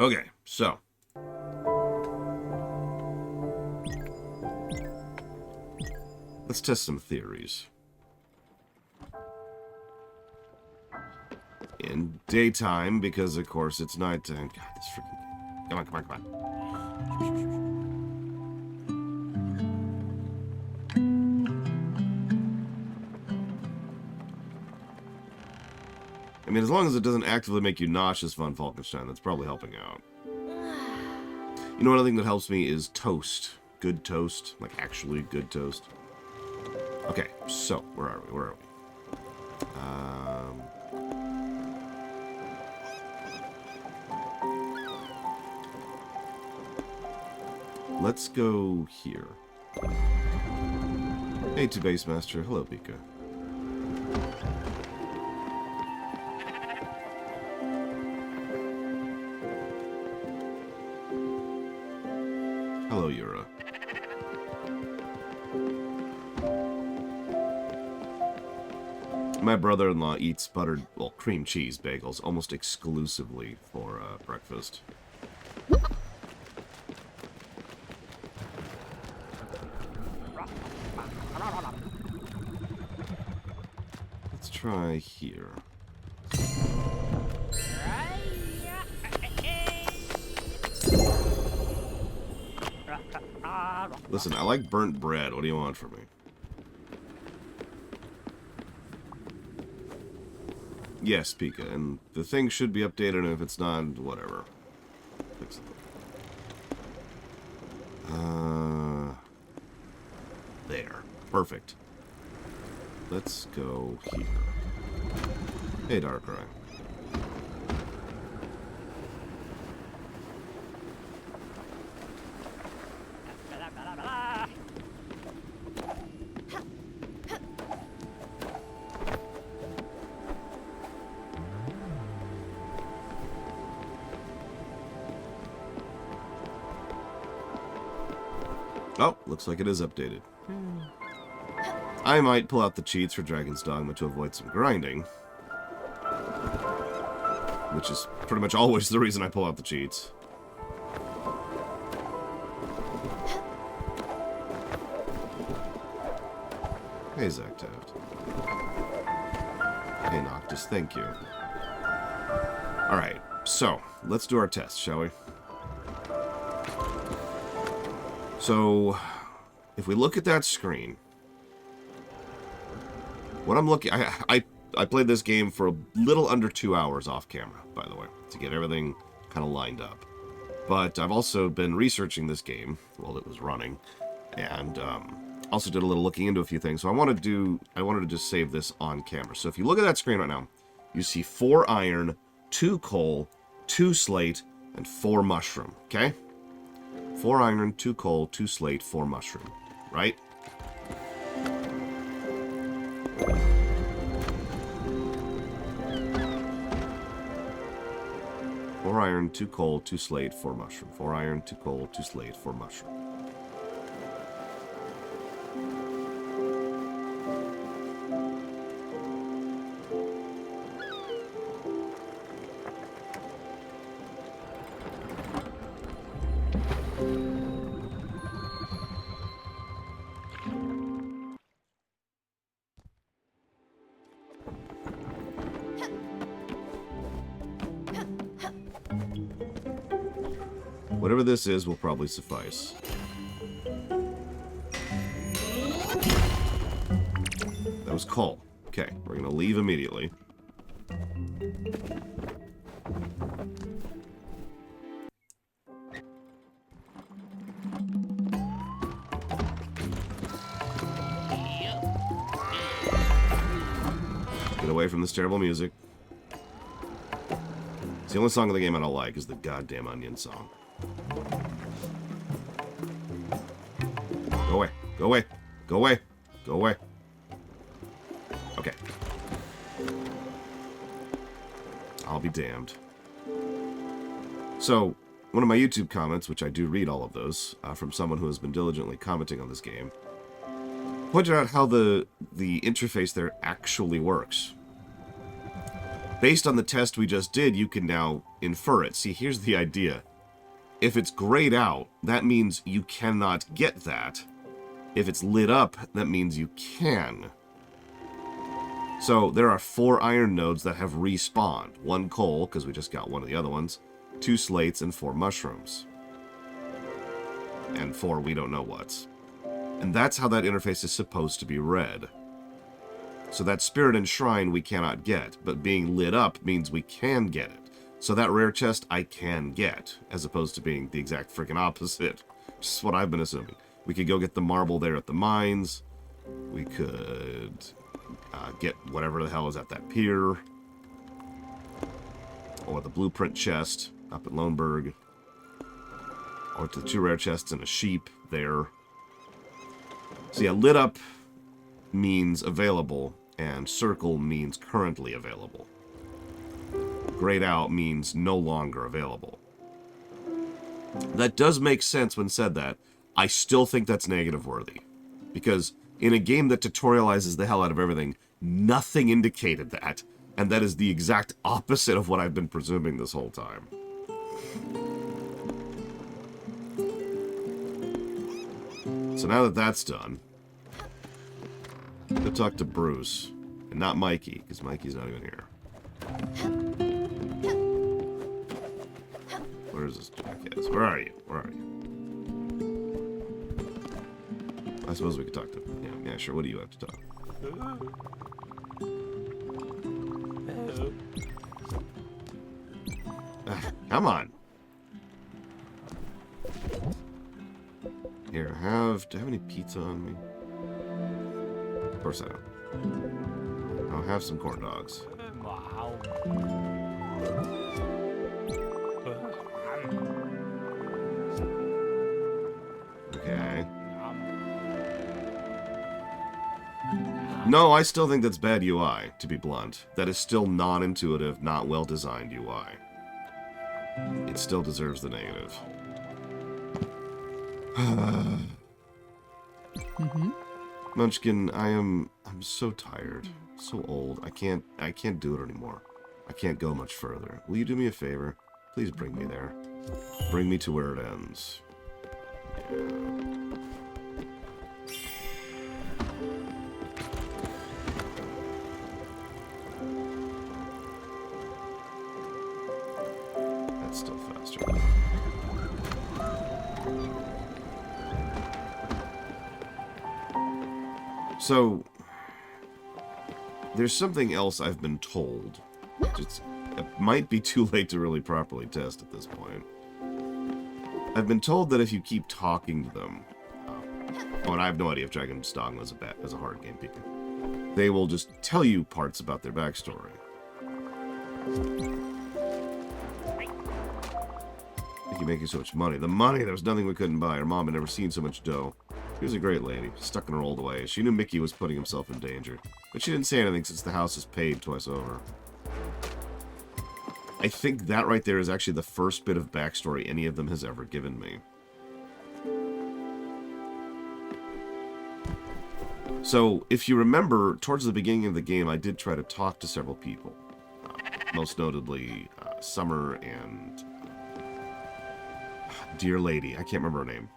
Okay, so. Let's test some theories. In daytime, because of course it's nighttime. God, this freaking... Come on, come on, come on. I mean, as long as it doesn't actively make you nauseous, Von Falkenstein, that's probably helping out. You know, another thing that helps me is toast. Good toast. Like, actually good toast. Okay, so, where are we? Where are we? Let's go here. Hey, to Base Master. Hello, Pika. Hello, Yura. My brother-in-law eats buttered, well, cream cheese bagels almost exclusively for breakfast. Let's try here. Listen, I like burnt bread. What do you want from me? Yes, Pika, and the thing should be updated, and if it's not, whatever. Fix it. There. Perfect. Let's go here. Hey, Darkrai. Oh, looks like it is updated. I might pull out the cheats for Dragon's Dogma to avoid some grinding. Which is pretty much always the reason I pull out the cheats. Hey, Zactaft. Hey, Noctis, thank you. Alright, so, let's do our test, shall we? So, if we look at that screen, what I'm looking... I played this game for a little under 2 hours off camera, by the way, to get everything kind of lined up. But I've also been researching this game while it was running, and also did a little looking into a few things. So I wanted to just save this on camera. So if you look at that screen right now, you see 4 iron, 2 coal, 2 slate, and 4 mushroom, okay? 4 iron, 2 coal, 2 slate, 4 mushroom, right? Four iron, 2 coal, 2 slate, 4 mushroom. 4 iron, 2 coal, 2 slate, 4 mushroom. Whatever this is will probably suffice. That was coal. Okay, we're gonna leave immediately. Get away from this terrible music. It's the only song of the game I don't like is the goddamn Onion song. Go away. Go away. Go away. Go away. Okay. I'll be damned. So, one of my YouTube comments, which I do read all of those, from someone who has been diligently commenting on this game, pointed out how the interface there actually works. Based on the test we just did, you can now infer it. See, here's the idea. If it's grayed out, that means you cannot get that. If it's lit up, that means you can. So there are 4 iron nodes that have respawned. 1 coal, because we just got one of the other ones. 2 slates and 4 mushrooms. And 4 we don't know what's. And that's how that interface is supposed to be read. So that spirit and shrine we cannot get, but being lit up means we can get it. So that rare chest I can get, as opposed to being the exact freaking opposite. Just what I've been assuming. We could go get the marble there at the mines. We could get whatever the hell is at that pier. Or the blueprint chest up at Loneburg. Or to the 2 rare chests and a sheep there. So yeah, lit up means available, and circle means currently available. Grayed out means no longer available. That does make sense when said that. I still think that's negative worthy. Because in a game that tutorializes the hell out of everything, nothing indicated that. And that is the exact opposite of what I've been presuming this whole time. So now that that's done, go talk to Bruce. And not Mikey, because Mikey's not even here. Where is this jackass? Where are you? Where are you? I suppose we could talk to him. Yeah, sure. What do you have to talk? Come on. Here, do I have any pizza on me? Of course I don't. I'll have some corn dogs. Wow. Okay. No, I still think that's bad UI, to be blunt. That is still non-intuitive, not well-designed UI. It still deserves the negative. Munchkin, I'm so tired. So old. I can't do it anymore. I can't go much further. Will you do me a favor? Please bring me there. Bring me to where it ends. Yeah. That's still faster. So, there's something else I've been told. It might be too late to really properly test at this point. I've been told that if you keep talking to them, oh, and I have no idea if Dragon's Dogma is a hard game, people. They will just tell you parts about their backstory. They keep making so much money. The money, there was nothing we couldn't buy. Her mom had never seen so much dough. She was a great lady, stuck in her old ways. She knew Mickey was putting himself in danger, but she didn't say anything since the house was paid twice over. I think that right there is actually the first bit of backstory any of them has ever given me. So, if you remember, towards the beginning of the game, I did try to talk to several people. Most notably, Summer and Dear Lady. I can't remember her name.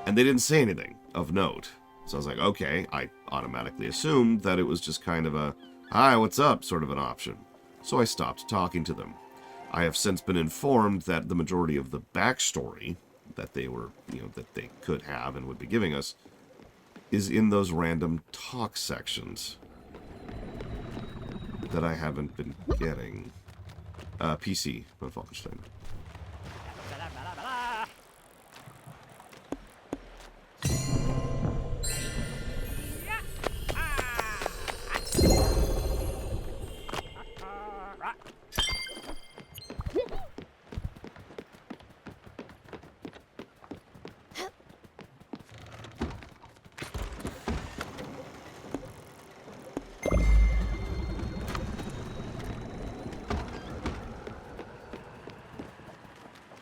And they didn't say anything of note. So I was like, okay, I automatically assumed that it was just kind of a, hi, what's up, sort of an option. So I stopped talking to them. I have since been informed that the majority of the backstory that they were, that they could have and would be giving us is in those random talk sections that I haven't been getting. PC, von Falkenstein.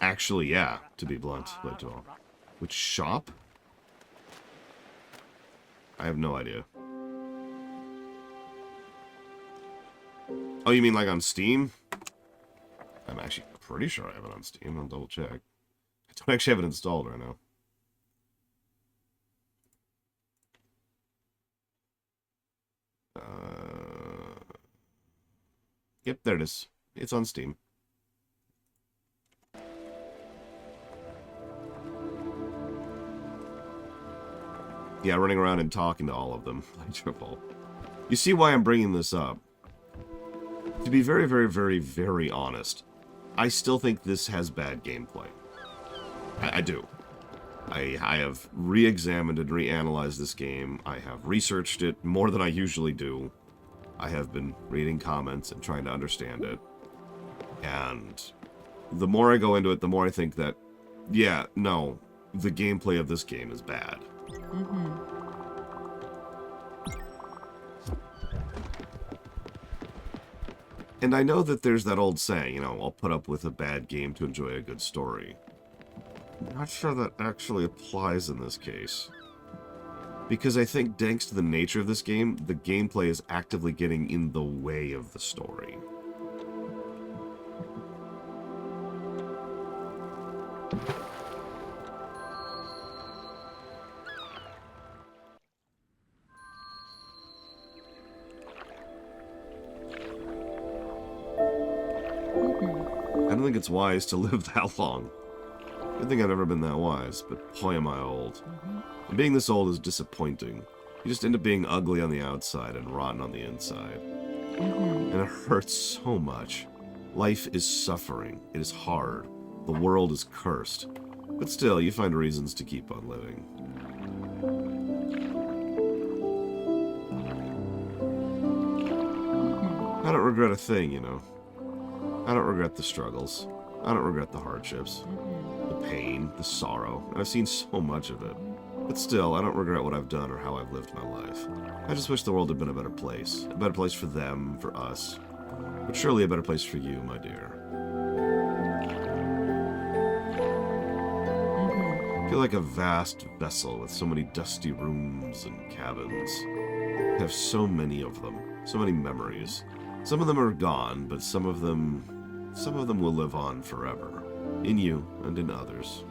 Actually, yeah, to be blunt, but which shop? I have no idea. Oh, you mean like on Steam? I'm actually pretty sure I have it on Steam. I'll double check. I don't actually have it installed right now. Yep, there it is. It's on Steam. Yeah, running around and talking to all of them. You see why I'm bringing this up. To be very, very, very, very honest, I still think this has bad gameplay. I do. I have re-examined and reanalyzed this game. I have researched it more than I usually do. I have been reading comments and trying to understand it. And the more I go into it, the more I think that, yeah, no, the gameplay of this game is bad. And I know that there's that old saying, you know, I'll put up with a bad game to enjoy a good story. I'm not sure that actually applies in this case. Because I think, thanks to the nature of this game, the gameplay is actively getting in the way of the story. I don't think it's wise to live that long. I don't think I've ever been that wise, but boy am I old. And being this old is disappointing. You just end up being ugly on the outside and rotten on the inside. And it hurts so much. Life is suffering. It is hard. The world is cursed. But still, you find reasons to keep on living. I don't regret a thing, you know. I don't regret the struggles. I don't regret the hardships. The pain, the sorrow. And I've seen so much of it. But still, I don't regret what I've done or how I've lived my life. I just wish the world had been a better place. A better place for them, for us. But surely a better place for you, my dear. I feel like a vast vessel with so many dusty rooms and cabins. I have so many of them. So many memories. Some of them are gone, but some of them will live on forever. In you and in others.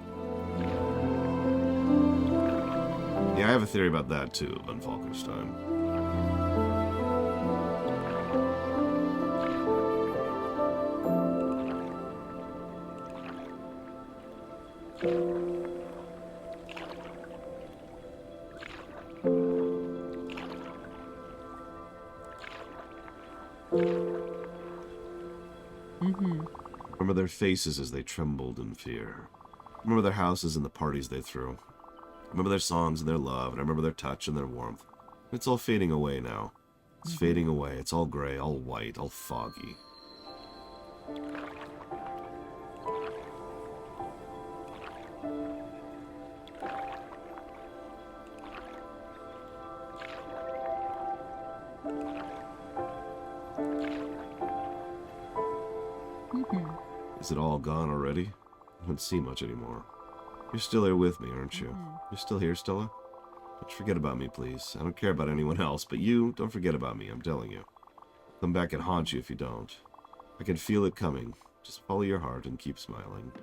Yeah, I have a theory about that too, von Falkenstein. Remember their faces as they trembled in fear. Remember their houses and the parties they threw. Remember their songs and their love, and I remember their touch and their warmth. It's all fading away now. It's fading away. It's all gray, all white, all foggy. Is it all gone already? I don't see much anymore. You're still here with me, aren't you? You're still here, Stella? Don't forget about me, please. I don't care about anyone else, but you, don't forget about me, I'm telling you. Come back and haunt you if you don't. I can feel it coming. Just follow your heart and keep smiling.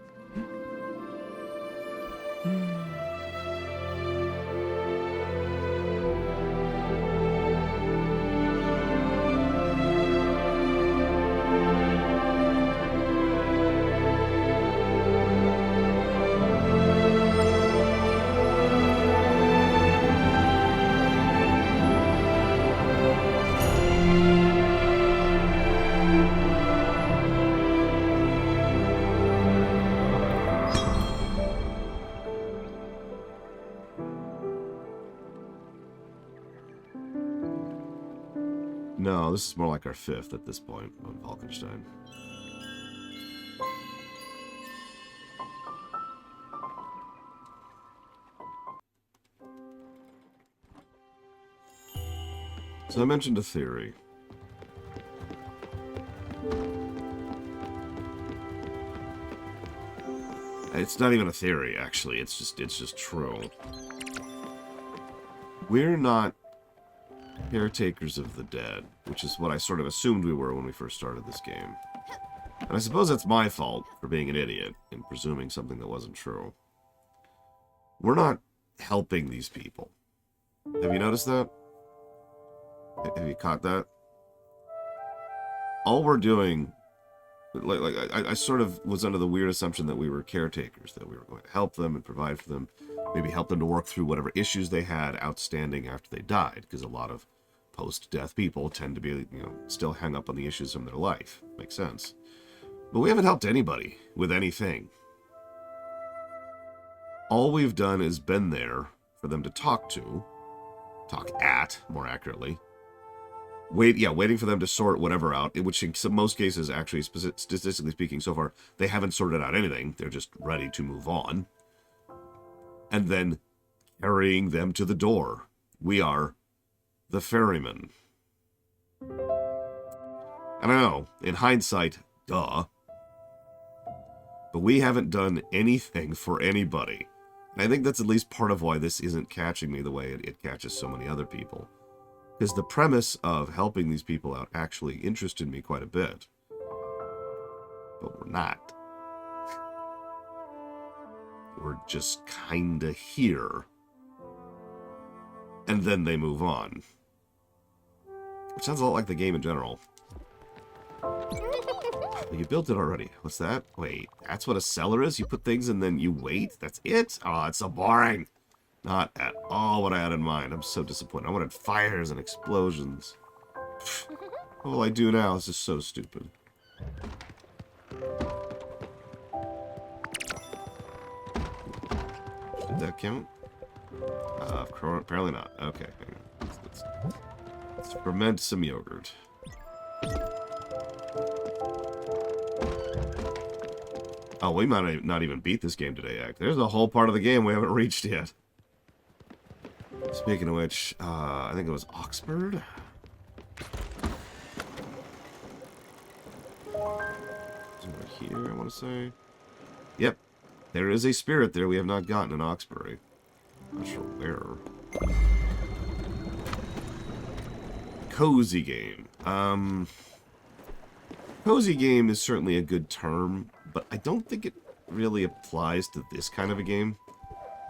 No, this is more like our fifth at this point on Falkenstein. So I mentioned a theory. It's not even a theory, actually. It's just true. We're not Caretakers of the dead, which is what I sort of assumed we were when we first started this game. And I suppose that's my fault for being an idiot and presuming something that wasn't true. We're not helping these people. Have you noticed that? Have you caught that? All we're doing... I sort of was under the weird assumption that we were caretakers, that we were going to help them and provide for them, maybe help them to work through whatever issues they had outstanding after they died, because a lot of post-death people tend to be, still hung up on the issues from their life. Makes sense. But we haven't helped anybody with anything. All we've done is been there for them to talk at, more accurately. Waiting for them to sort whatever out, which in most cases, actually, statistically speaking, so far, they haven't sorted out anything. They're just ready to move on. And then carrying them to the door. We are the ferryman. And I know, in hindsight, duh. But we haven't done anything for anybody. And I think that's at least part of why this isn't catching me the way it catches so many other people. Because the premise of helping these people out actually interested me quite a bit. But we're not. We're just kinda here. And then they move on. Which sounds a lot like the game in general. You built it already. What's that? Wait, that's what a cellar is? You put things and then you wait? That's it? Oh, it's so boring. Not at all what I had in mind. I'm so disappointed. I wanted fires and explosions. What will I do now? This is so stupid. Did that count? Apparently not. Okay. Let's ferment some yogurt. Oh, we might not even beat this game today, Act. There's a whole part of the game we haven't reached yet. Speaking of which, I think it was Oxford. Over here, I want to say. Yep, there is a spirit there we have not gotten in Oxbury. Not sure where. Cozy game. Cozy game is certainly a good term, but I don't think it really applies to this kind of a game.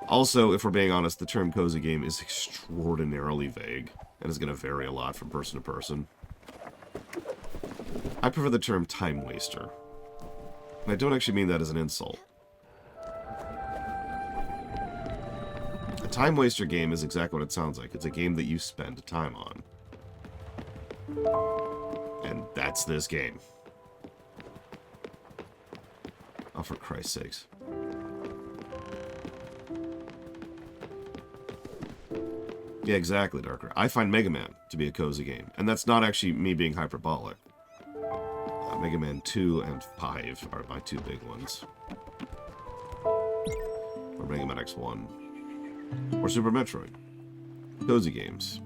Also, if we're being honest, the term cozy game is extraordinarily vague, and is going to vary a lot from person to person. I prefer the term time waster. And I don't actually mean that as an insult. A time waster game is exactly what it sounds like. It's a game that you spend time on. And that's this game. Oh, for Christ's sakes. Yeah, exactly, Darker. I find Mega Man to be a cozy game. And that's not actually me being hyperbolic. Mega Man 2 and 5 are my two big ones. Or Mega Man X1. Or Super Metroid. Cozy games.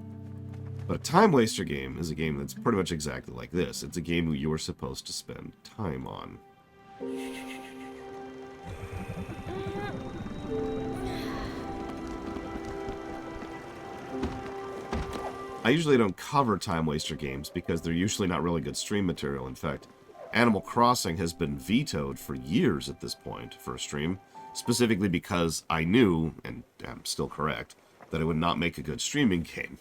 But a time waster game is a game that's pretty much exactly like this. It's a game you are supposed to spend time on. I usually don't cover time waster games because they're usually not really good stream material. In fact, Animal Crossing has been vetoed for years at this point for a stream, specifically because I knew, and I'm still correct, that it would not make a good streaming game.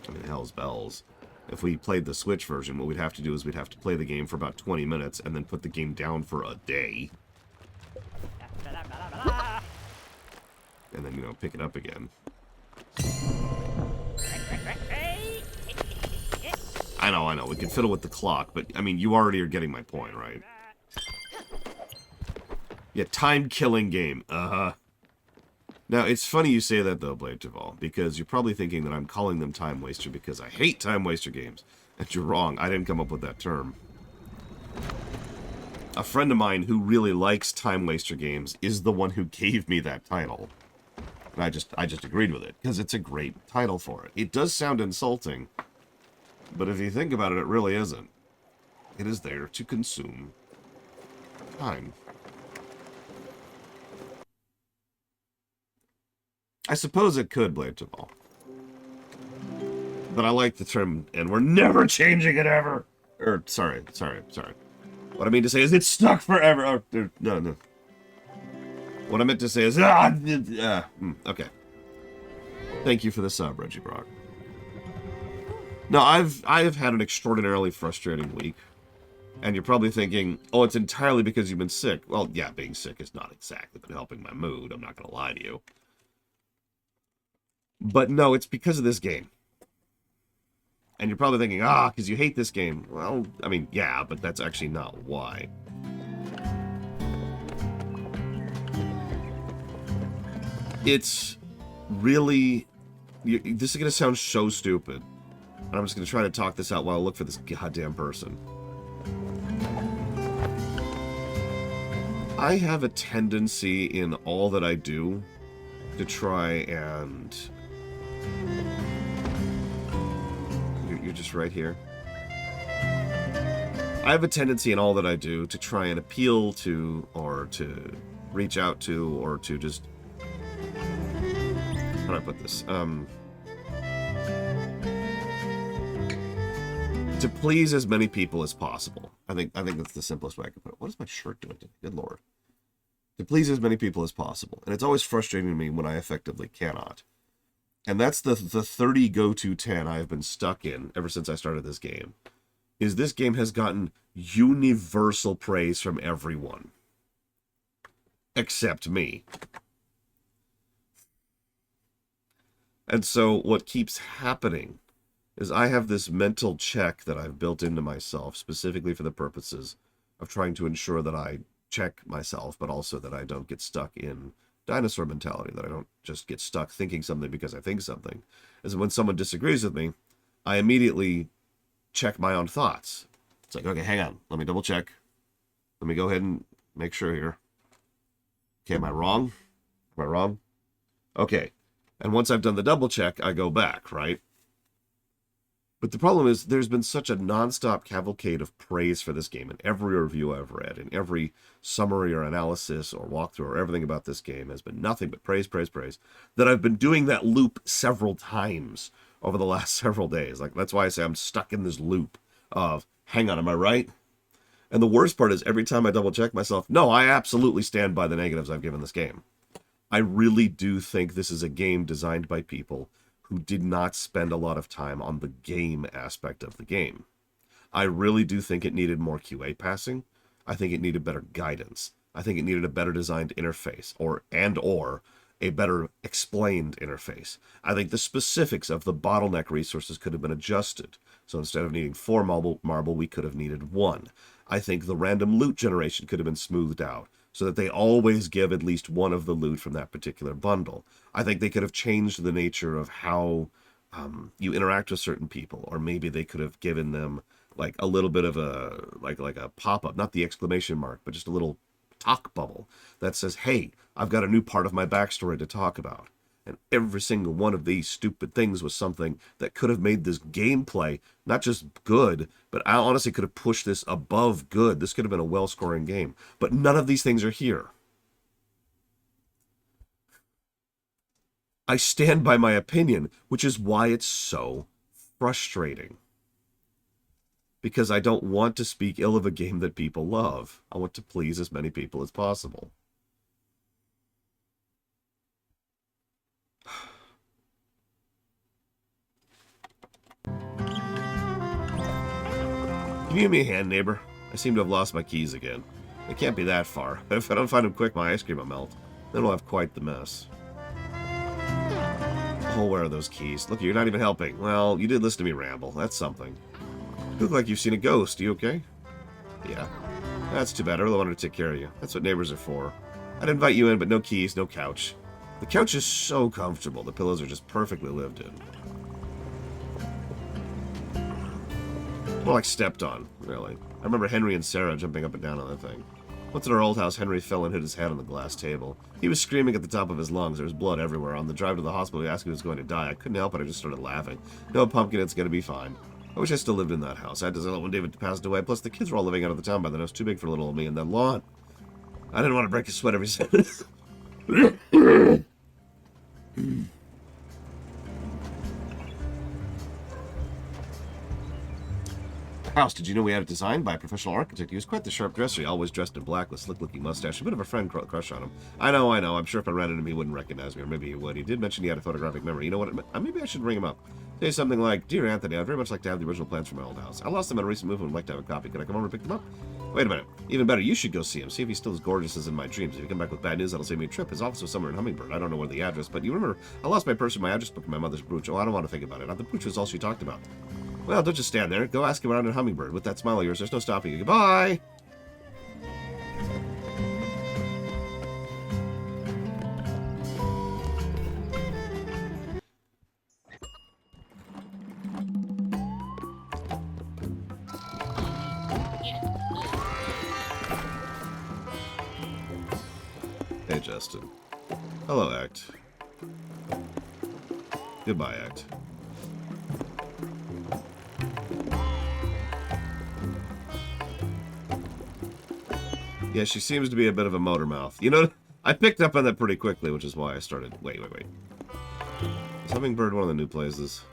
I mean, hell's bells. If we played the Switch version, what we'd have to do is we'd have to play the game for about 20 minutes and then put the game down for a day. And then, pick it up again. I know. We can fiddle with the clock, but, I mean, you already are getting my point, right? Yeah, time-killing game. Now, it's funny you say that, though, Blade Duval, because you're probably thinking that I'm calling them time waster because I hate time waster games. And you're wrong. I didn't come up with that term. A friend of mine who really likes time waster games is the one who gave me that title. And I just agreed with it, because it's a great title for it. It does sound insulting, but if you think about it, it really isn't. It is there to consume time. I suppose it could, Blade Duval. But I like the term, and we're never changing it ever. Or, sorry. What I mean to say is it's stuck forever. Oh, no. What I meant to say is, okay. Thank you for the sub, Reggie Brock. No, I've had an extraordinarily frustrating week. And you're probably thinking, oh, it's entirely because you've been sick. Well, yeah, being sick has not exactly been helping my mood. I'm not going to lie to you. But no, it's because of this game. And you're probably thinking, because you hate this game. Well, I mean, yeah, but that's actually not why. It's really... this is going to sound so stupid. And I'm just going to try to talk this out while I look for this goddamn person. I have a tendency in all that I do to try and... You're just right here. I have a tendency in all that I do to try and appeal to, or to reach out to, or to just... How do I put this? To please as many people as possible. I think that's the simplest way I can put it. What is my shirt doing today? Good Lord. To please as many people as possible. And it's always frustrating to me when I effectively cannot. And that's the 30 go-to 10 I have been stuck in ever since I started this game. Is this game has gotten universal praise from everyone. Except me. And so what keeps happening is I have this mental check that I've built into myself specifically for the purposes of trying to ensure that I check myself, but also that I don't get stuck in dinosaur mentality, that I don't just get stuck thinking something because I think something. Is when someone disagrees with me, I immediately check my own thoughts. It's like, okay, hang on, let me double check. Let me go ahead and make sure here. Okay, am I wrong? Am I wrong? Okay. And once I've done the double check, I go back, right? But the problem is there's been such a nonstop cavalcade of praise for this game in every review I've read, in every summary or analysis or walkthrough or everything about this game has been nothing but praise, that I've been doing that loop several times over the last several days. Like, that's why I say I'm stuck in this loop of, hang on, am I right? And the worst part is every time I double check myself, no, I absolutely stand by the negatives I've given this game. I really do think this is a game designed by people who did not spend a lot of time on the game aspect of the game. I really do think it needed more QA passing. I think it needed better guidance. I think it needed a better designed interface, or a better explained interface. I think the specifics of the bottleneck resources could have been adjusted. So instead of needing 4 marble, we could have needed 1. I think the random loot generation could have been smoothed out, so that they always give at least one of the loot from that particular bundle. I think they could have changed the nature of how you interact with certain people, or maybe they could have given them like a little bit of a like a pop-up, not the exclamation mark, but just a little talk bubble that says, hey, I've got a new part of my backstory to talk about. And every single one of these stupid things was something that could have made this gameplay not just good, but I honestly could have pushed this above good. This could have been a well-scoring game. But none of these things are here. I stand by my opinion, which is why it's so frustrating. Because I don't want to speak ill of a game that people love. I want to please as many people as possible. Can you give me a hand, neighbor? I seem to have lost my keys again. It can't be that far. If I don't find them quick, my ice cream will melt. Then we'll have quite the mess. Oh, where are those keys? Look, you're not even helping. Well, you did listen to me ramble. That's something. You look like you've seen a ghost. You okay? Yeah. That's too bad. I really wanted to take care of you. That's what neighbors are for. I'd invite you in, but no keys, no couch. The couch is so comfortable. The pillows are just perfectly lived in. More like stepped on, really. I remember Henry and Sarah jumping up and down on that thing. Once at our old house, Henry fell and hit his head on the glass table. He was screaming at the top of his lungs. There was blood everywhere. On the drive to the hospital, he asked if he was going to die. I couldn't help it. I just started laughing. No, Pumpkin, it's going to be fine. I wish I still lived in that house. I had to sell it when David passed away. Plus, the kids were all living out of the town by then. It was too big for little old me and that lawn. I didn't want to break a sweat every second. house. Did you know we had it designed by a professional architect? He was quite the sharp dresser. He always dressed in black with slick-looking mustache. A bit of a friend crush on him. I know. I'm sure if I ran into him, he wouldn't recognize me, or maybe he would. He did mention he had a photographic memory. You know what? Maybe I should ring him up. Say something like, "Dear Anthony, I'd very much like to have the original plans for my old house. I lost them at a recent move and would like to have a copy. Could I come over and pick them up?" Wait a minute. Even better, you should go see him. See if he's still as gorgeous as in my dreams. If you come back with bad news, that'll save me a trip. His office was somewhere in Hummingbird. I don't know where the address, but you remember, I lost my purse and my address book in my mother's brooch. Oh, I don't want to think about it. The brooch was all she talked about. Well, don't just stand there. Go ask him around in Hummingbird. With that smile of yours, there's no stopping you. Goodbye! Hey, Justin. Hello, Act. Goodbye, Act. Yeah, she seems to be a bit of a motor mouth. You know, I picked up on that pretty quickly, which is why I started... Wait. Is Hummingbird one of the new places?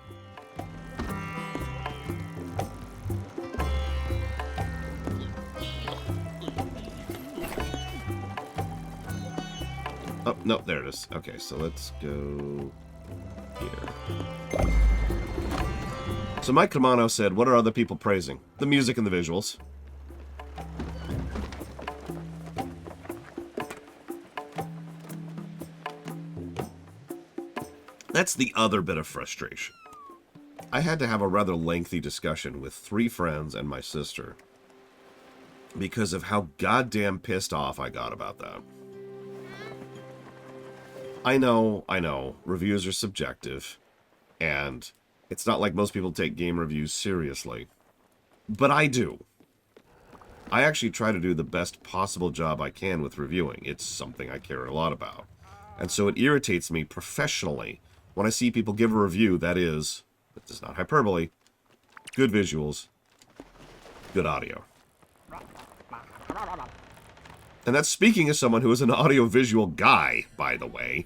Oh, no, there it is. Okay, so let's go here. So Mike Camano said, what are other people praising? The music and the visuals. That's the other bit of frustration. I had to have a rather lengthy discussion with 3 friends and my sister because of how goddamn pissed off I got about that. I know, reviews are subjective, and it's not like most people take game reviews seriously, but I do. I actually try to do the best possible job I can with reviewing. It's something I care a lot about. And so it irritates me professionally when I see people give a review that is not hyperbole, good visuals, good audio. And that's speaking as someone who is an audio-visual guy, by the way.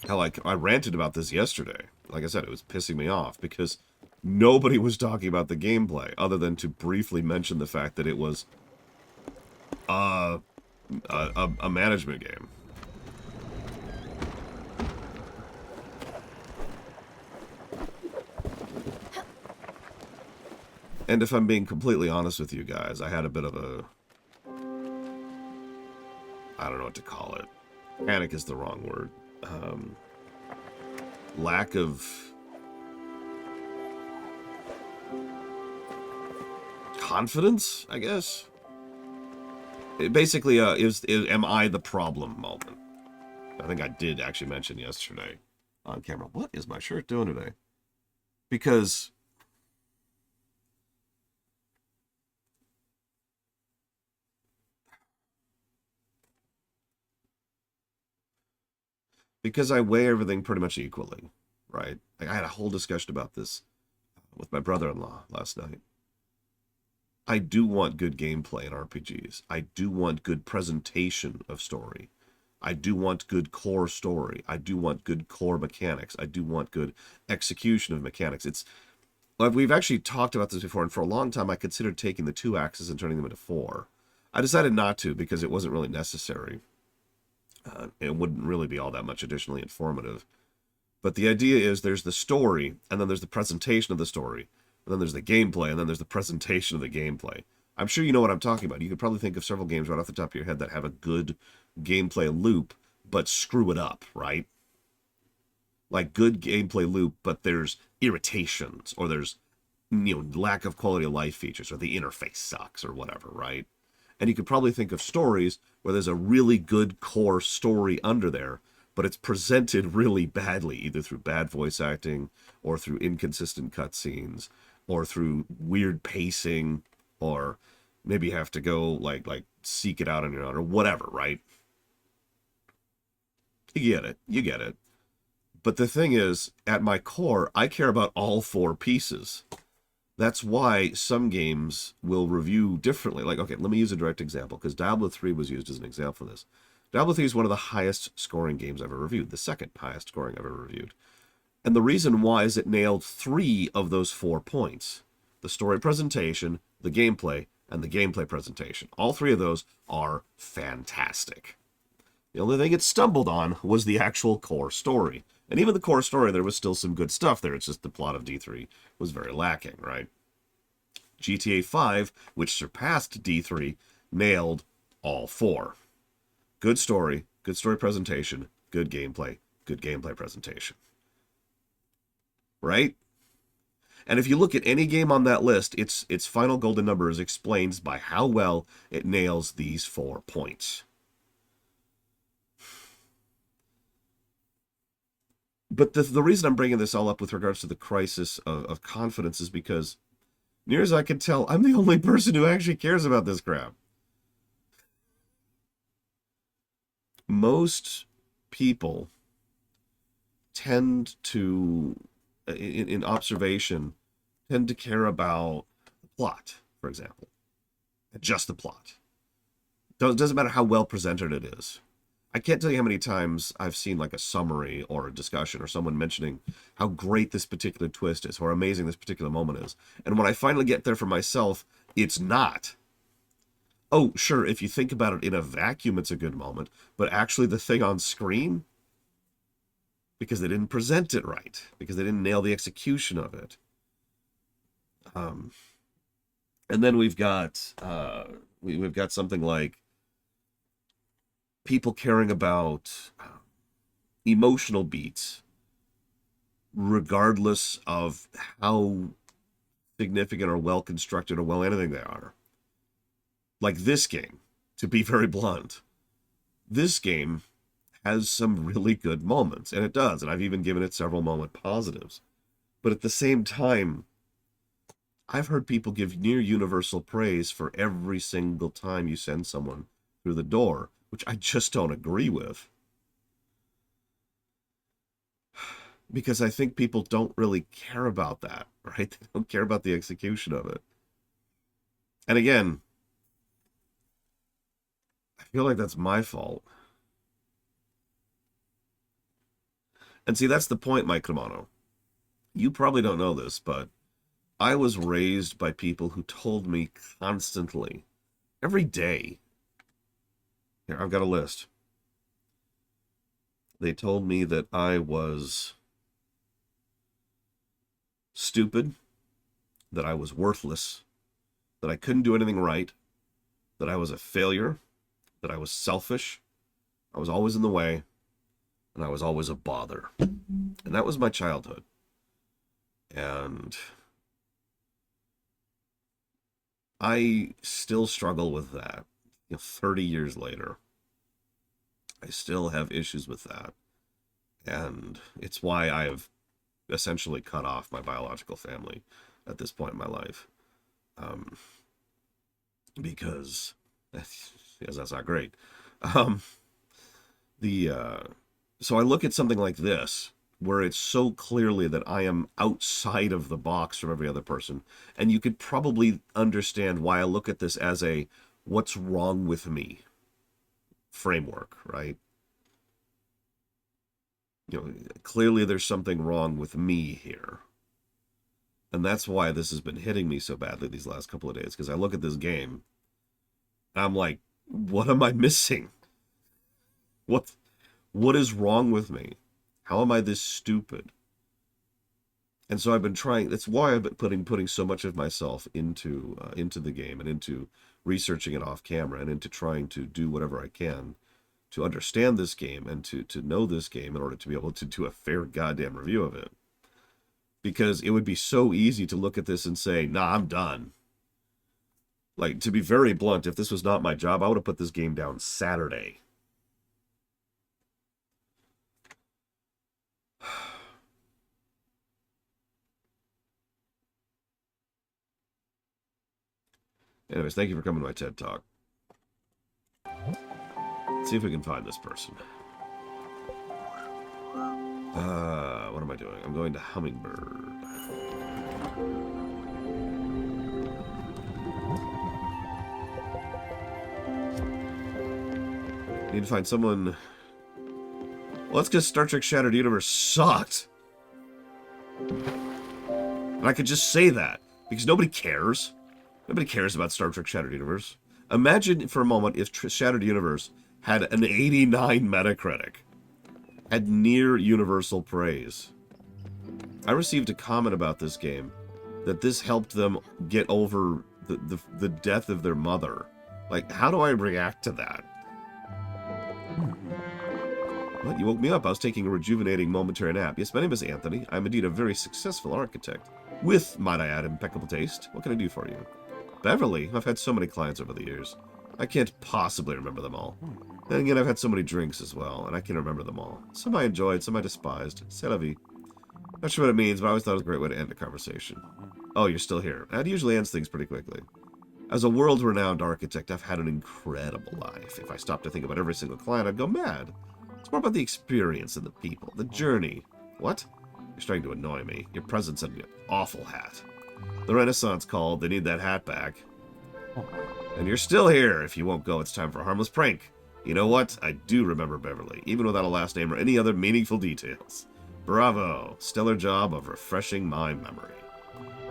Hell, I ranted about this yesterday. Like I said, it was pissing me off because nobody was talking about the gameplay other than to briefly mention the fact that it was a management game. And if I'm being completely honest with you guys, I had a bit of a... I don't know what to call it. Panic is the wrong word. Lack of confidence, I guess. It basically am I the problem moment. I think I did actually mention yesterday on camera. What is my shirt doing today? Because I weigh everything pretty much equally, right? Like I had a whole discussion about this with my brother-in-law last night. I do want good gameplay in RPGs. I do want good presentation of story. I do want good core story. I do want good core mechanics. I do want good execution of mechanics. We've actually talked about this before, and for a long time I considered taking the 2 axes and turning them into 4. I decided not to because it wasn't really necessary. It wouldn't really be all that much additionally informative. But the idea is there's the story, and then there's the presentation of the story, and then there's the gameplay, and then there's the presentation of the gameplay. I'm sure you know what I'm talking about. You could probably think of several games right off the top of your head that have a good gameplay loop, but screw it up, right? Like good gameplay loop, but there's irritations, or there's, lack of quality of life features, or the interface sucks, or whatever, right? And you could probably think of stories where there's a really good core story under there, but it's presented really badly, either through bad voice acting, or through inconsistent cutscenes, or through weird pacing, or maybe you have to go, like seek it out on your own, or whatever, right? You get it. But the thing is, at my core, I care about all 4 pieces. That's why some games will review differently. Like, okay, let me use a direct example, because Diablo 3 was used as an example for this. Diablo 3 is one of the highest scoring games I've ever reviewed, the second highest scoring I've ever reviewed. And the reason why is it nailed 3 of those 4 points. The story presentation, the gameplay, and the gameplay presentation. All 3 of those are fantastic. The only thing it stumbled on was the actual core story. And even the core story, there was still some good stuff there. It's just the plot of D3 was very lacking, right? GTA 5, which surpassed D3, nailed all 4. Good story presentation, good gameplay presentation. Right? And if you look at any game on that list, its final golden number is explained by how well it nails these 4 points. But the reason I'm bringing this all up with regards to the crisis of confidence is because, near as I can tell, I'm the only person who actually cares about this crap. Most people tend to, in observation, tend to care about the plot, for example. Just the plot. Doesn't matter how well presented it is. I can't tell you how many times I've seen like a summary or a discussion or someone mentioning how great this particular twist is or how amazing this particular moment is. And when I finally get there for myself, it's not. Oh, sure, if you think about it in a vacuum, it's a good moment. But actually the thing on screen, because they didn't present it right, because they didn't nail the execution of it. And then we've got something like people caring about emotional beats, regardless of how significant or well constructed or well anything they are. Like this game, to be very blunt, this game has some really good moments, and it does, and I've even given it several moment positives. But at the same time, I've heard people give near universal praise for every single time you send someone through the door, which I just don't agree with. Because I think people don't really care about that, right? They don't care about the execution of it. And again, I feel like that's my fault. And see, that's the point, Mike Cremano. You probably don't know this, but I was raised by people who told me constantly, every day. Here, I've got a list. They told me that I was stupid, that I was worthless, that I couldn't do anything right, that I was a failure, that I was selfish, I was always in the way, and I was always a bother. And that was my childhood. And I still struggle with that. 30 years later, I still have issues with that. And it's why I have essentially cut off my biological family at this point in my life. Because yes, that's not great. So I look at something like this, where it's so clearly that I am outside of the box from every other person. And you could probably understand why I look at this as a what's wrong with me framework, right? Clearly there's something wrong with me here. And that's why this has been hitting me so badly these last couple of days, because I look at this game and I'm like, what am I missing? What is wrong with me? How am I this stupid? And so I've been trying. That's why I've been putting so much of myself into the game and into researching it off camera and into trying to do whatever I can to understand this game and to know this game in order to be able to do a fair goddamn review of it. Because it would be so easy to look at this and say, nah, I'm done. Like, to be very blunt, if this was not my job, I would have put this game down Saturday. Anyways, thank you for coming to my TED Talk. Let's see if we can find this person. What am I doing? I'm going to Hummingbird. need to find someone... Well, that's because Star Trek Shattered Universe sucked. And I could just say that, because nobody cares. Nobody cares about Star Trek Shattered Universe. Imagine for a moment if Shattered Universe had an 89 Metacritic. Had near universal praise. I received a comment about this game that this helped them get over the death of their mother. Like, how do I react to that? What? You woke me up. I was taking a rejuvenating momentary nap. Yes, my name is Anthony. I'm indeed a very successful architect. With, might I add, impeccable taste. What can I do for you? Beverly? I've had so many clients over the years. I can't possibly remember them all. Then again, I've had so many drinks as well, and I can remember them all. Some I enjoyed, some I despised. C'est la vie. Not sure what it means, but I always thought it was a great way to end a conversation. Oh, you're still here. That usually ends things pretty quickly. As a world-renowned architect, I've had an incredible life. If I stopped to think about every single client, I'd go mad. It's more about the experience and the people, the journey. What? You're starting to annoy me. Your presence and your awful hat. The Renaissance called. They need that hat back. And you're still here. If you won't go, it's time for a harmless prank. You know what? I do remember Beverly, even without a last name or any other meaningful details. Bravo. Stellar job of refreshing my memory.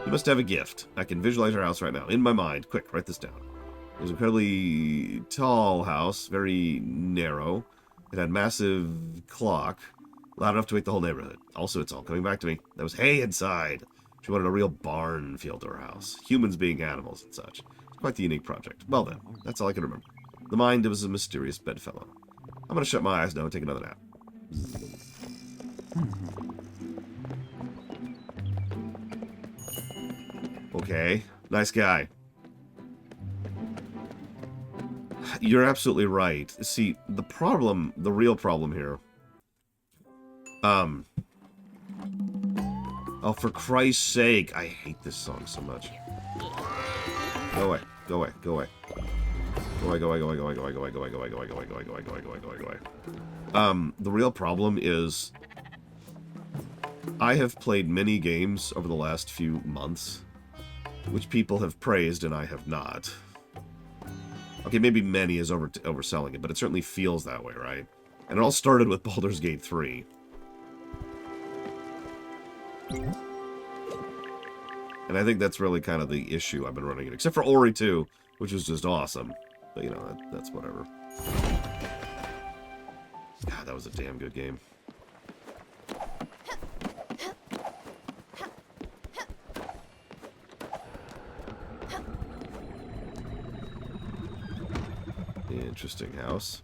You must have a gift. I can visualize your house right now, in my mind. Quick, write this down. It was an incredibly tall house, very narrow. It had a massive clock, loud enough to wake the whole neighborhood. Also, it's all coming back to me. There was hay inside. She wanted a real barn feel to her house. Humans being animals and such. It's quite the unique project. Well then, that's all I can remember. The mind was a mysterious bedfellow. I'm gonna shut my eyes now and take another nap. Okay, nice guy. You're absolutely right. See, the real problem here... Oh, for Christ's sake, I hate this song so much. Go away, go away, go away. Go away, go away, go away, go away, go away, go away, go away, go away, go away, go away, go away, go away, go away, go away, go away. The real problem is... I have played many games over the last few months, which people have praised and I have not. Okay, maybe many is overselling it, but it certainly feels that way, right? And it all started with Baldur's Gate 3. And I think that's really kind of the issue I've been running into. Except for Ori 2, which was just awesome. But, you know, that's whatever. God, that was a damn good game. Interesting house.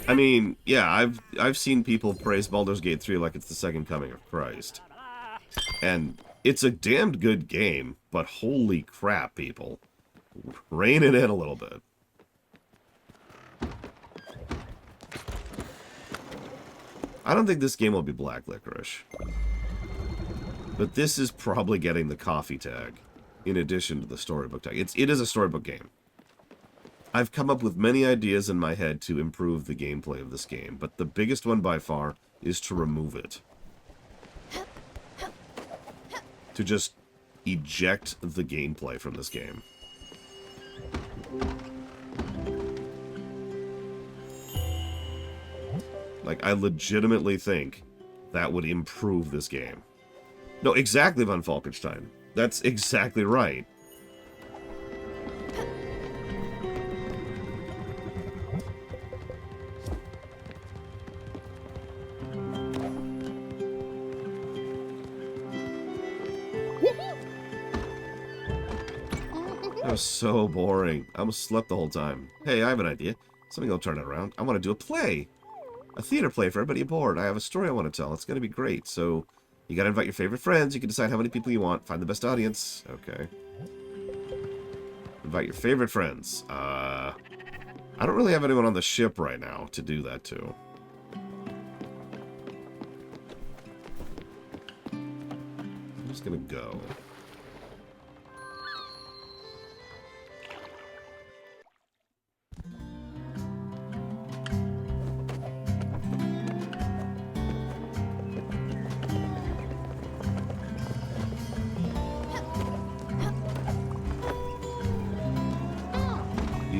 I mean, yeah, I've seen people praise Baldur's Gate 3 like it's the second coming of Christ. And it's a damned good game, but holy crap, people. Rein it in a little bit. I don't think this game will be black licorice. But this is probably getting the coffee tag, in addition to the storybook tag. It is a storybook game. I've come up with many ideas in my head to improve the gameplay of this game, but the biggest one by far is to remove it. To just eject the gameplay from this game. Like, I legitimately think that would improve this game. No, exactly, Von Falkenstein. That's exactly right. That was so boring. I almost slept the whole time. Hey, I have an idea. Something will turn it around. I want to do a play. A theater play for everybody aboard. I have a story I want to tell. It's going to be great. So, you got to invite your favorite friends. You can decide how many people you want. Find the best audience. Okay. Invite your favorite friends. I don't really have anyone on the ship right now to do that to. I'm just going to go.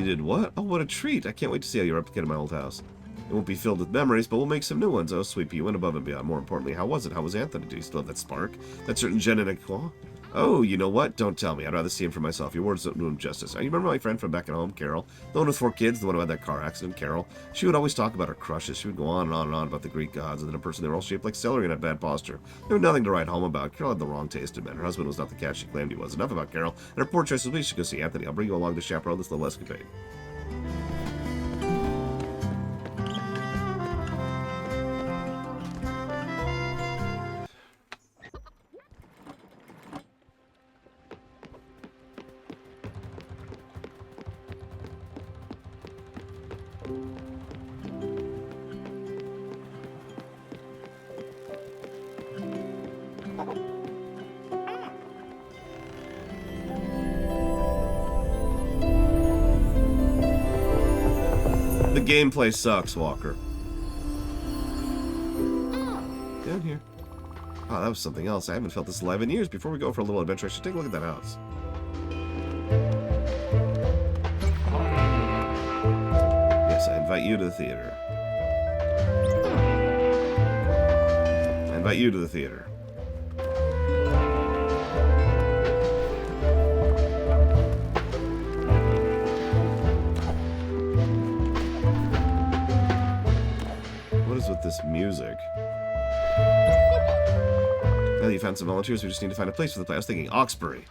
did what? Oh, what a treat. I can't wait to see how you replicate my old house. It won't be filled with memories, but we'll make some new ones. Oh, sweet pea, you went above and beyond. More importantly, how was it? How was Anthony? Do you still have that spark? That certain genetic qual? Oh, you know what? Don't tell me. I'd rather see him for myself. Your words don't do him justice. You remember my friend from back at home, Carol? The one with 4 kids, the one who had that car accident, Carol? She would always talk about her crushes. She would go on and on and on about the Greek gods, and then a person they were all shaped like celery and had bad posture. There was nothing to write home about. Carol had the wrong taste in men. Her husband was not the cat she claimed he was. Enough about Carol. And her poor choices. We should go see Anthony. I'll bring you along to chaperone this little escapade. The gameplay sucks, Walker. Down here. Oh, that was something else. I haven't felt this alive in years. Before we go for a little adventure, I should take a look at that house. Yes, I invite you to the theater. I invite you to the theater. With this music. Now that you found some volunteers, we just need to find a place for the play. I was thinking Oxbury.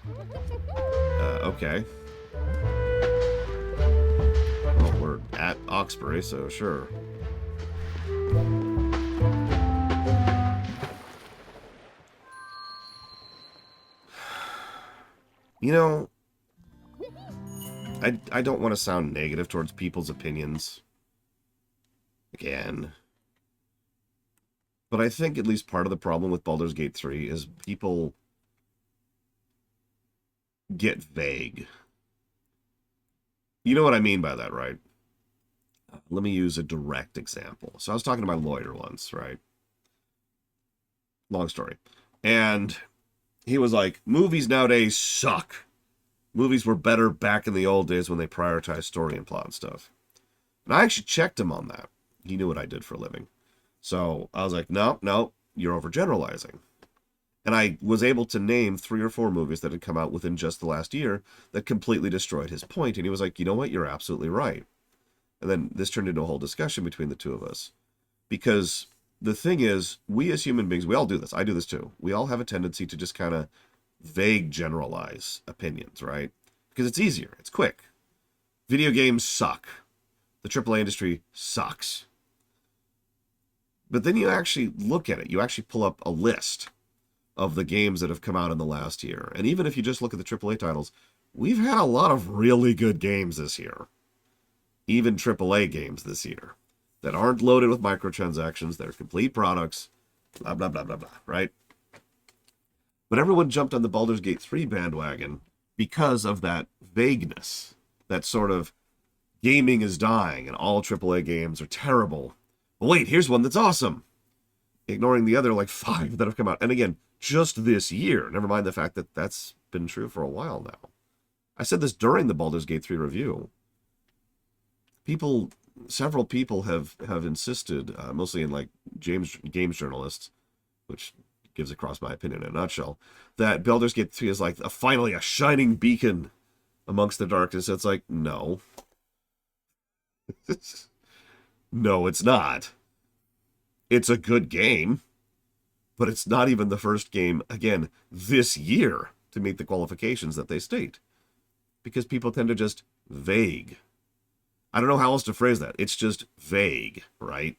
Okay. Well, we're at Oxbury, so sure. You know, I don't want to sound negative towards people's opinions. Again. But I think at least part of the problem with Baldur's Gate 3 is people get vague. You know what I mean by that, right? Let me use a direct example. So I was talking to my lawyer once, right? Long story. And he was like, movies nowadays suck. Movies were better back in the old days when they prioritized story and plot and stuff. And I actually checked him on that. He knew what I did for a living. So I was like, no, you're overgeneralizing. And I was able to name 3 or 4 movies that had come out within just the last year that completely destroyed his point. And he was like, you know what? You're absolutely right. And then this turned into a whole discussion between the two of us. Because the thing is, we as human beings, we all do this. I do this too. We all have a tendency to just kind of vague generalize opinions, right? Because it's easier. It's quick. Video games suck. The AAA industry sucks. But then you actually look at it. You actually pull up a list of the games that have come out in the last year. And even if you just look at the AAA titles, we've had a lot of really good games this year. Even AAA games this year that aren't loaded with microtransactions. They're complete products. Blah, blah, blah, blah, blah, right? But everyone jumped on the Baldur's Gate 3 bandwagon because of that vagueness. That sort of gaming is dying and all AAA games are terrible. But wait, here's one that's awesome. Ignoring the other, 5 that have come out. And again, just this year. Never mind the fact that that's been true for a while now. I said this during the Baldur's Gate 3 review. Several people have insisted, mostly in games journalists, which gives across my opinion in a nutshell, that Baldur's Gate 3 is finally a shining beacon amongst the darkness. It's like, no. No, it's not. It's a good game, but it's not even the first game, again, this year to meet the qualifications that they state. Because people tend to just vague. I don't know how else to phrase that. It's just vague, right?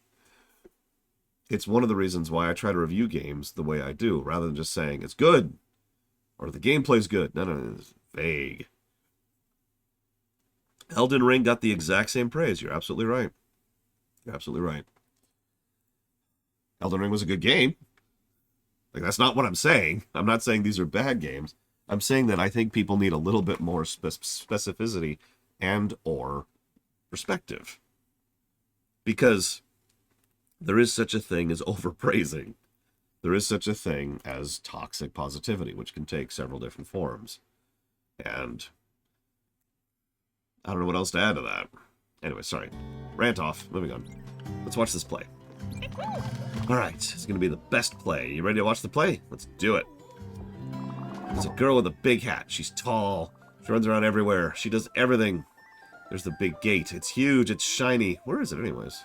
It's one of the reasons why I try to review games the way I do, rather than just saying it's good or the gameplay's good. No, it's vague. Elden Ring got the exact same praise. You're absolutely right. You're absolutely right. Elden Ring was a good game. That's not what I'm saying. I'm not saying these are bad games. I'm saying that I think people need a little bit more specificity and or perspective. Because there is such a thing as overpraising. There is such a thing as toxic positivity, which can take several different forms. And I don't know what else to add to that. Anyway, sorry. Rant off. Moving on. Let's watch this play. Alright, it's going to be the best play. You ready to watch the play? Let's do it. There's a girl with a big hat. She's tall. She runs around everywhere. She does everything. There's the big gate. It's huge. It's shiny. Where is it anyways?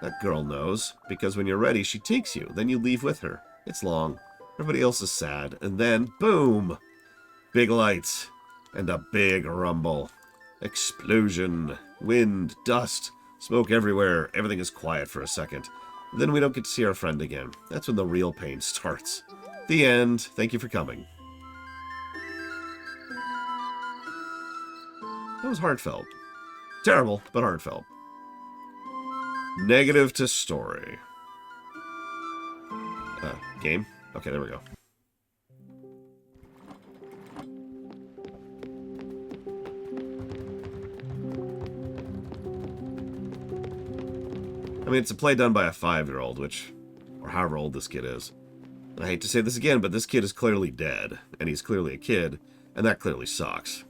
That girl knows. Because when you're ready, she takes you. Then you leave with her. It's long. Everybody else is sad. And then, boom! Big lights. And a big rumble. Explosion. Wind. Dust. Smoke everywhere. Everything is quiet for a second. Then we don't get to see our friend again. That's when the real pain starts. The end. Thank you for coming. That was heartfelt. Terrible, but heartfelt. Negative to story. Game? Okay, there we go. I mean, it's a play done by a 5-year-old, or however old this kid is. And I hate to say this again, but this kid is clearly dead, and he's clearly a kid, and that clearly sucks.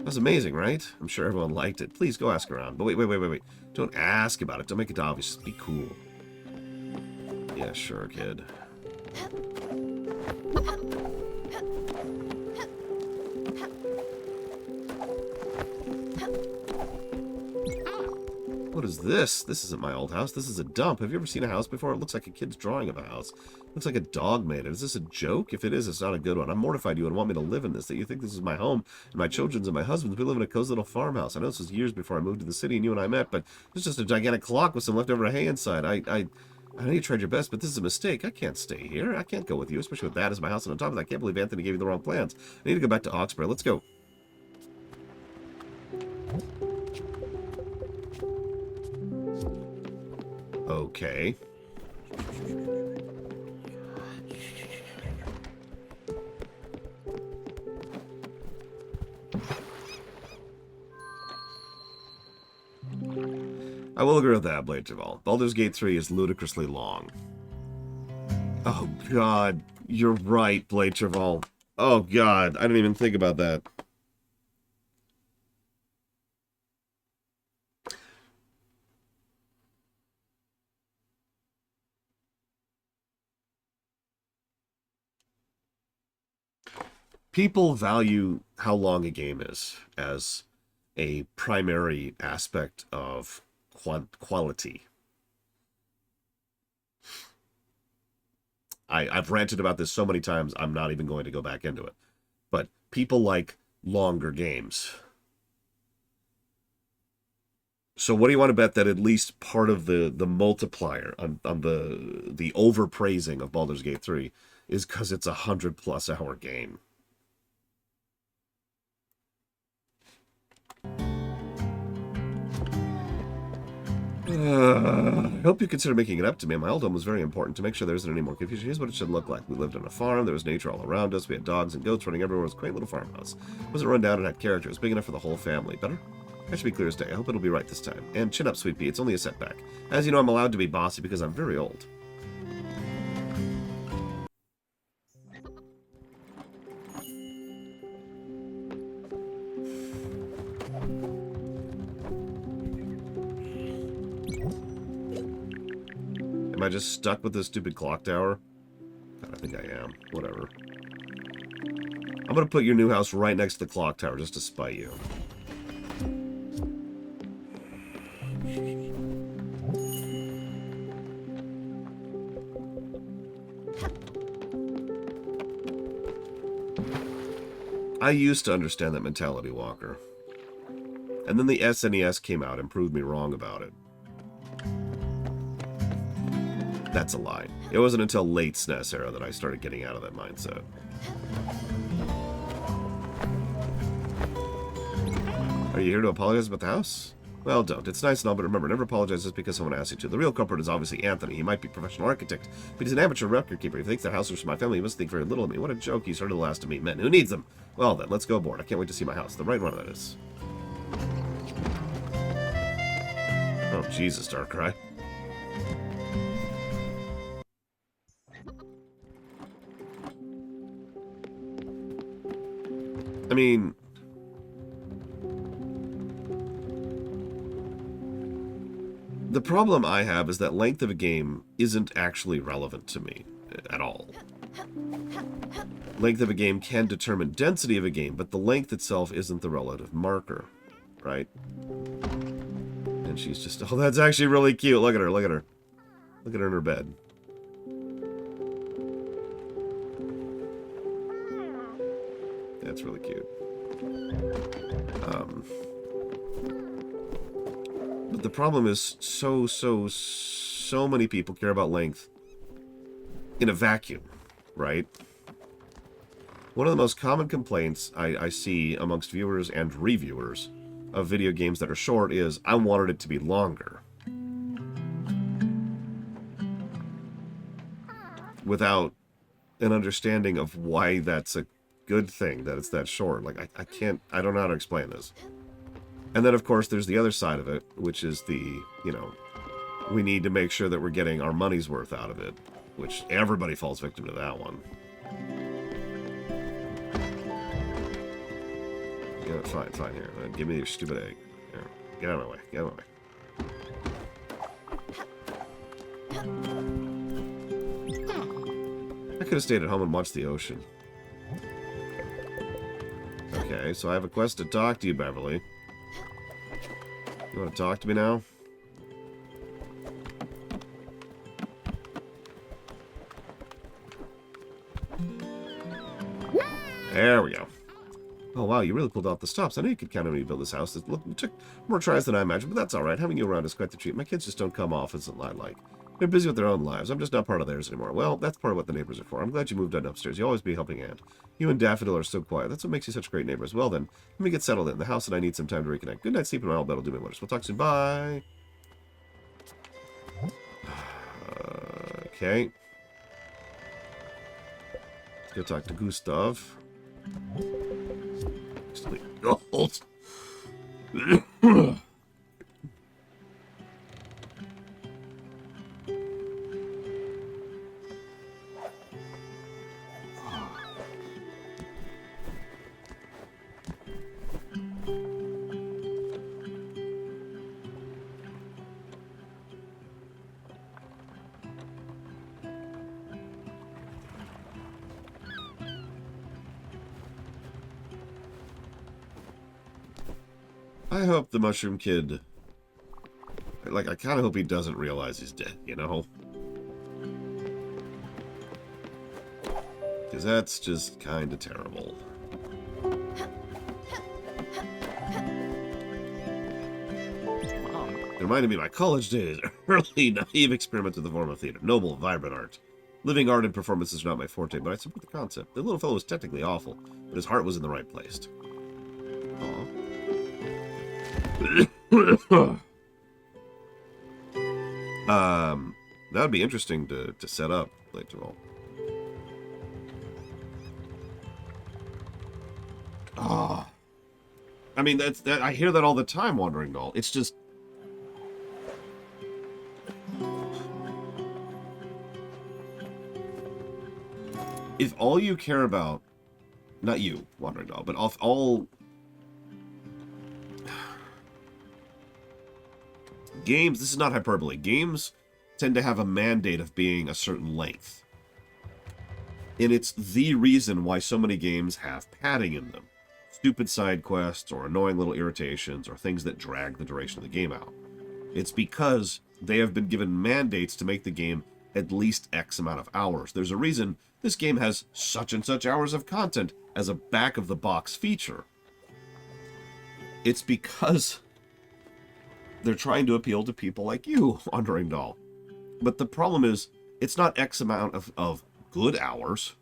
That's amazing, right? I'm sure everyone liked it. Please go ask around. But wait. Don't ask about it. Don't make it obvious. Just be cool. Yeah, sure, kid. What is this? This isn't my old house. This is a dump. Have you ever seen a house before? It looks like a kid's drawing of a house. It looks like a dog made it. Is this a joke? If it is, it's not a good one. I'm mortified you would want me to live in this, that you think this is my home, and my children's and my husband's. We live in a cozy little farmhouse. I know this was years before I moved to the city and you and I met, but it's just a gigantic clock with some leftover hay inside. I know you tried your best, but this is a mistake. I can't stay here. I can't go with you, especially with that as my house. And on top of that, I can't believe Anthony gave you the wrong plans. I need to go back to Oxford. Let's go. Okay. I will agree with that, Blade Javal. Baldur's Gate 3 is ludicrously long. Oh, God. You're right, Blade Javal. Oh, God. I didn't even think about that. People value how long a game is as a primary aspect of quality. I've ranted about this so many times, I'm not even going to go back into it. But people like longer games. So what do you want to bet that at least part of the multiplier on the overpraising of Baldur's Gate 3 is because it's a 100+ hour game? I hope you consider making it up to me. My old home was very important. To make sure there isn't any more confusion, here's what it should look like. We lived on a farm. There was nature all around us. We had dogs and goats running everywhere. It was a quaint little farmhouse. It wasn't run down and had character. It was big enough for the whole family. Better? That should be clear as day. I hope it'll be right this time. And chin up, Sweet Pea. It's only a setback. As you know, I'm allowed to be bossy because I'm very old. Am I just stuck with this stupid clock tower? God, I think I am. Whatever. I'm gonna put your new house right next to the clock tower just to spite you. I used to understand that mentality, Walker. And then the SNES came out and proved me wrong about it. That's a lie. It wasn't until late SNES era that I started getting out of that mindset. Are you here to apologize about the house? Well, don't. It's nice and all, but remember, never apologize just because someone asks you to. The real culprit is obviously Anthony. He might be a professional architect, but he's an amateur record keeper. If he thinks that house was for my family, he must think very little of me. What a joke. He's sort of the last to meet men. Who needs them? Well, then, let's go aboard. I can't wait to see my house. The right one, that is. Oh, Jesus, Darkrai. I mean, The problem I have is that length of a game isn't actually relevant to me at all. Length of a game can determine density of a game, but the length itself isn't the relative marker, right? And she's just, oh, that's actually really cute. Look at her, look at her. Look at her in her bed. That's really cute. But the problem is so many people care about length in a vacuum, right? One of the most common complaints I see amongst viewers and reviewers of video games that are short is, I wanted it to be longer. Without an understanding of why that's a good thing, that it's that short. Like, I don't know how to explain this. And then, of course, there's the other side of it, which is the, you know, we need to make sure that we're getting our money's worth out of it, which everybody falls victim to that one. Yeah, fine, here. Give me your stupid egg. Here, get out of my way, get out of my way. I could have stayed at home and watched the ocean. Okay, so I have a quest to talk to you, Beverly. You want to talk to me now? There we go. Oh, wow, you really pulled out the stops. I knew you could count on me to build this house. It took more tries than I imagined, but that's all right. Having you around is quite the treat. My kids just don't come off as I like. They're busy with their own lives. I'm just not part of theirs anymore. Well, that's part of what the neighbors are for. I'm glad you moved on upstairs. You always be a helping hand. You and Daffodil are so quiet. That's what makes you such great neighbors. Well, then, let me get settled in the house, and I need some time to reconnect. Good night, sleep, and I'll do my wonders. We'll talk soon. Bye. Okay. Let's go talk to Gustav. Gold. I hope the Mushroom Kid... Like, I kind of hope he doesn't realize he's dead, you know? Because that's just kind of terrible. It reminded me of my college days. Early, naive experiment with the form of theater. Noble, vibrant art. Living art and performance is not my forte, but I support the concept. The little fellow was technically awful, but his heart was in the right place. That would be interesting to set up later on. I mean, I hear that all the time, Wandering Doll. It's just... If all you care about... Not you, Wandering Doll, but all... Games, this is not hyperbole, games tend to have a mandate of being a certain length. And it's the reason why so many games have padding in them. Stupid side quests, or annoying little irritations, or things that drag the duration of the game out. It's because they have been given mandates to make the game at least X amount of hours. There's a reason this game has such and such hours of content as a back-of-the-box feature. It's because... they're trying to appeal to people like you, Wandering Doll. But the problem is, it's not X amount of good hours.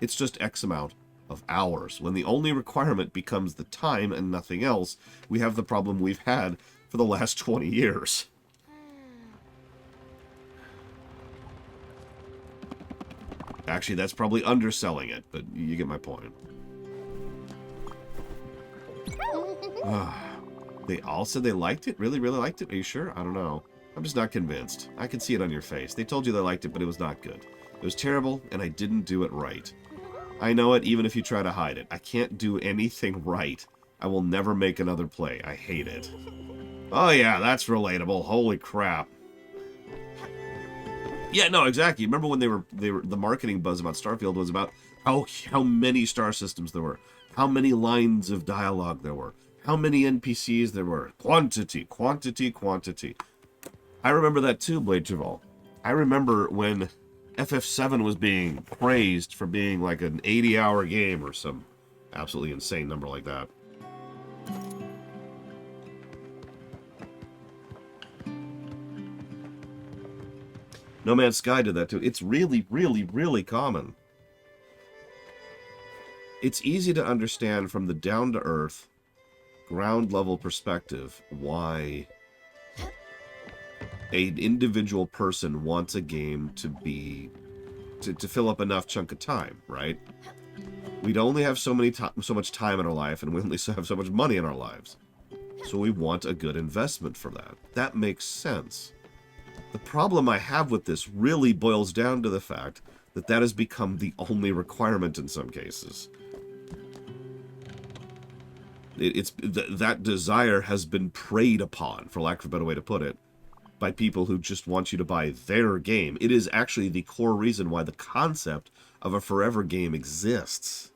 It's just X amount of hours. When the only requirement becomes the time and nothing else, we have the problem we've had for the last 20 years. Actually, that's probably underselling it, but you get my point. They all said they liked it? Really, really liked it? Are you sure? I don't know. I'm just not convinced. I can see it on your face. They told you they liked it, but it was not good. It was terrible, and I didn't do it right. I know it, even if you try to hide it. I can't do anything right. I will never make another play. I hate it. Oh yeah, that's relatable. Holy crap. Yeah, no, exactly. Remember when the marketing buzz about Starfield was about how many star systems there were, how many lines of dialogue there were, how many NPCs there were, quantity, quantity, quantity. I remember that too, Blade Javal. I remember when FF7 was being praised for being like an 80-hour game or some absolutely insane number like that. No Man's Sky did that too. It's really, really, really common. It's easy to understand from the down-to-earth, ground-level perspective why an individual person wants a game to be to fill up enough chunk of time, right? We'd only have so much time in our life, and we only have so much money in our lives. So we want a good investment for that. That makes sense. The problem I have with this really boils down to the fact that that has become the only requirement in some cases. That desire has been preyed upon, for lack of a better way to put it, by people who just want you to buy their game. It is actually the core reason why the concept of a forever game exists.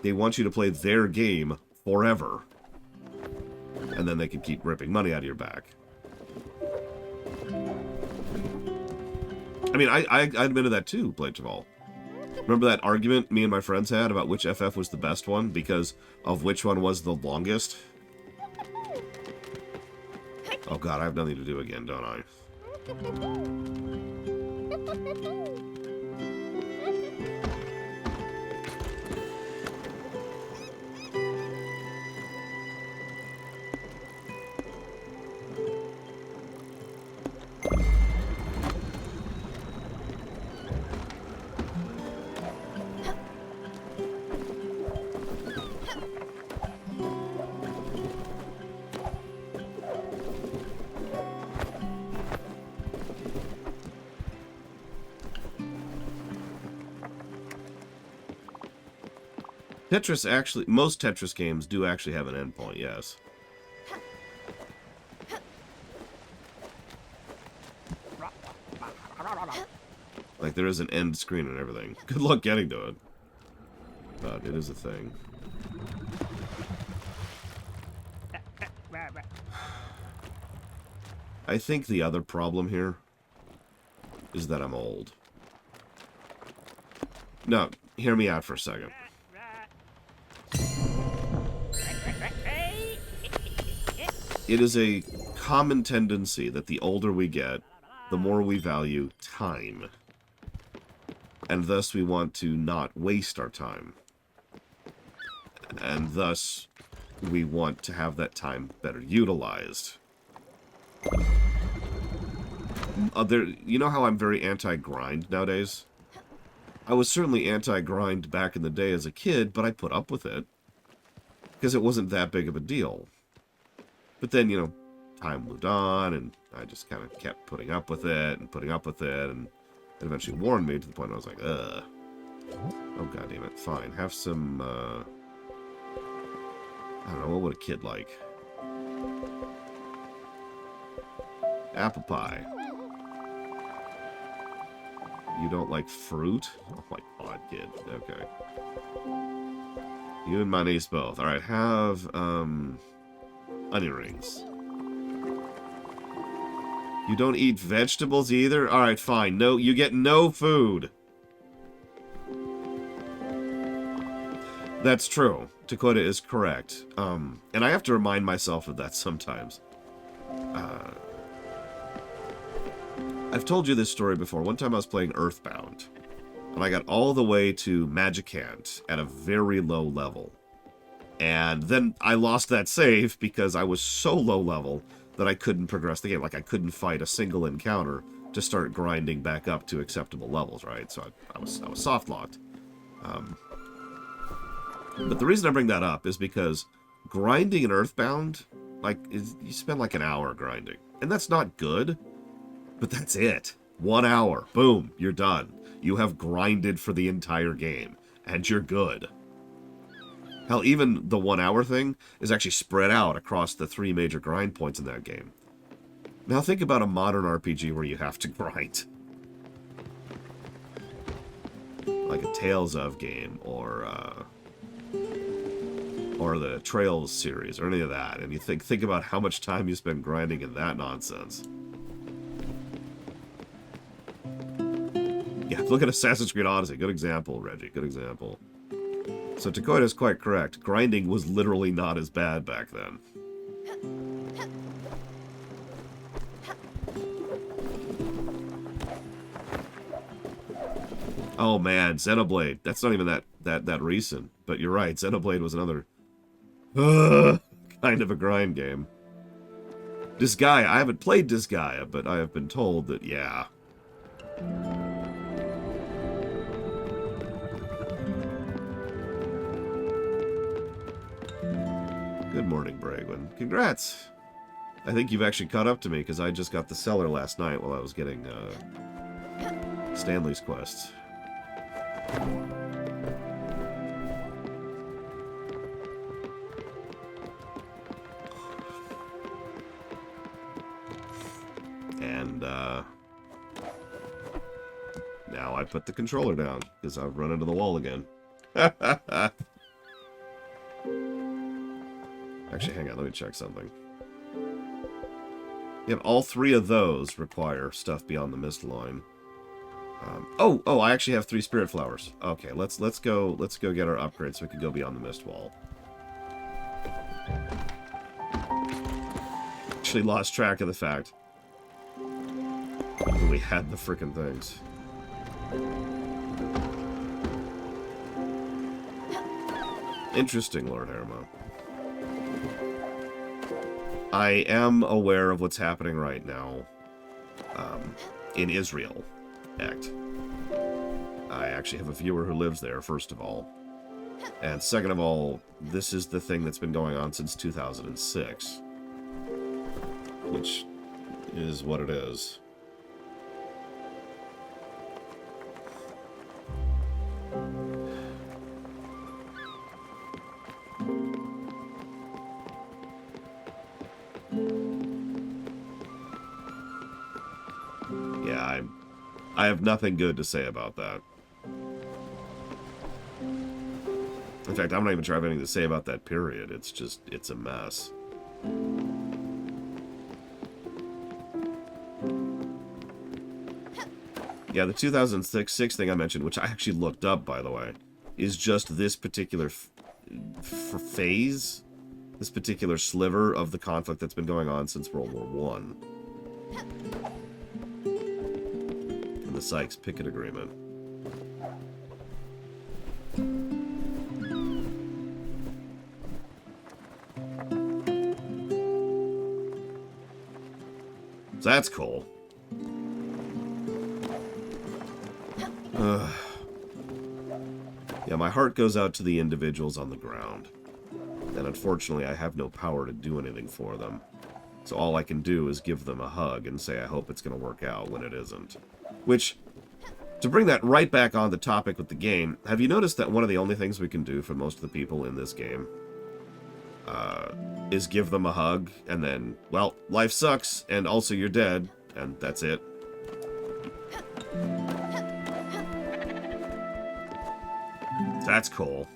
They want you to play their game forever. And then they can keep ripping money out of your back. I mean, I admitted that too, Blade Javal. Remember that argument me and my friends had about which FF was the best one because of which one was the longest? Oh god, I have nothing to do again, don't I? Tetris actually, most Tetris games do actually have an endpoint, yes. Like, there is an end screen and everything. Good luck getting to it. But it is a thing. I think the other problem here is that I'm old. No, hear me out for a second. It is a common tendency that the older we get, the more we value time. And thus we want to not waste our time. And thus we want to have that time better utilized. You know how I'm very anti-grind nowadays? I was certainly anti-grind back in the day as a kid, but I put up with it. Because it wasn't that big of a deal. But then, you know, time moved on, and I just kind of kept putting up with it, and it eventually warned me to the point where I was like, ugh. Oh, god damn it. Fine. Have some, I don't know, what would a kid like? Apple pie. You don't like fruit? Oh my god, kid. Okay. You and my niece both. Alright, have, onion rings. You don't eat vegetables either? Alright, fine. No, you get no food. That's true. Dakota is correct. And I have to remind myself of that sometimes. I've told you this story before. One time I was playing Earthbound, and I got all the way to Magicant at a very low level. And then I lost that save because I was so low level that I couldn't progress the game. Like, I couldn't fight a single encounter to start grinding back up to acceptable levels, right? So I was soft-locked. But the reason I bring that up is because grinding in Earthbound, like, you spend like an hour grinding. And that's not good, but that's it. 1 hour. Boom. You're done. You have grinded for the entire game. And you're good. Hell, even the 1 hour thing is actually spread out across the 3 major grind points in that game. Now think about a modern RPG where you have to grind. Like a Tales of game, or the Trails series, or any of that, and you think about how much time you spend grinding in that nonsense. Yeah, look at Assassin's Creed Odyssey. Good example, Reggie. Good example. So Takoida is quite correct. Grinding was literally not as bad back then. Oh man, Xenoblade. That's not even that recent. But you're right, Xenoblade was another kind of a grind game. Disgaea. I haven't played Disgaea, but I have been told that, yeah. Good morning, Bragwin. Congrats! I think you've actually caught up to me, because I just got the cellar last night while I was getting Stanley's quests. And now I put the controller down, because I've run into the wall again. Actually, hang on, let me check something. Yep, all 3 of those require stuff beyond the mist line. Oh, I actually have 3 spirit flowers. Okay, let's go get our upgrades so we can go beyond the mist wall. Actually lost track of the fact that we had the frickin' things. Interesting, Lord Hermo. I am aware of what's happening right now in Israel. I actually have a viewer who lives there, first of all. And second of all, this is the thing that's been going on since 2006. Which is what it is. Yeah, I have nothing good to say about that. In fact, I'm not even sure I have anything to say about that period. It's a mess. Yeah, the 2006 thing I mentioned, which I actually looked up, by the way, is just this particular phase, this particular sliver of the conflict that's been going on since World War I. And the Sykes-Picot Agreement. So that's cool. Yeah, my heart goes out to the individuals on the ground. And unfortunately, I have no power to do anything for them. So all I can do is give them a hug and say I hope it's going to work out when it isn't. Which, to bring that right back on the topic with the game, have you noticed that one of the only things we can do for most of the people in this game is give them a hug, and then, well, life sucks, and also you're dead, and that's it. That's cool.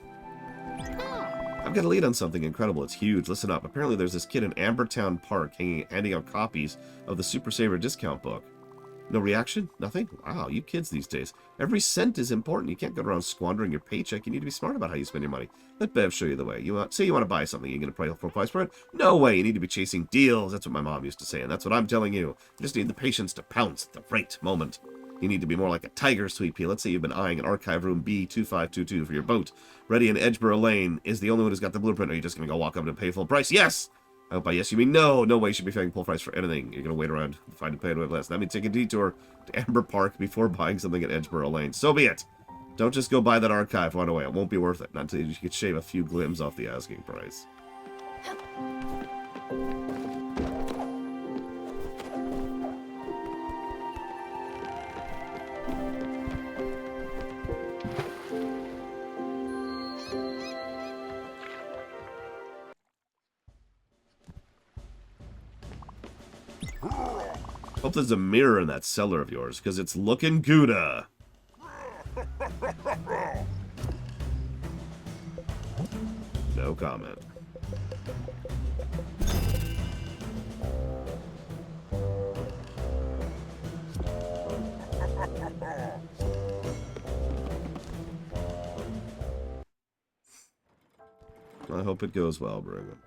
I've got a lead on something incredible. It's huge. Listen up. Apparently there's this kid in Ambertown Park handing out copies of the Super Saver discount book. No reaction? Nothing? Wow, you kids these days. Every cent is important. You can't go around squandering your paycheck. You need to be smart about how you spend your money. Let Bev show you the way. Say you want to buy something. You going to pay full price for it? No way. You need to be chasing deals. That's what my mom used to say, and that's what I'm telling you. You just need the patience to pounce at the right moment. You need to be more like a tiger, Sweet Pea. Let's say you've been eyeing an archive room B2522 for your boat. Ready in Edgeboro Lane. Is the only one who's got the blueprint. Are you just going to go walk up and pay full price? Yes! I hope by yes you mean no. No way you should be paying full price for anything. You're going to wait around and find a pay away less. That means take a detour to Amber Park before buying something at Edgeboro Lane. So be it. Don't just go buy that archive right away. It won't be worth it. Not until you can shave a few glims off the asking price. Hope there's a mirror in that cellar of yours, because it's looking Gouda. No comment. I hope it goes well, Brigham.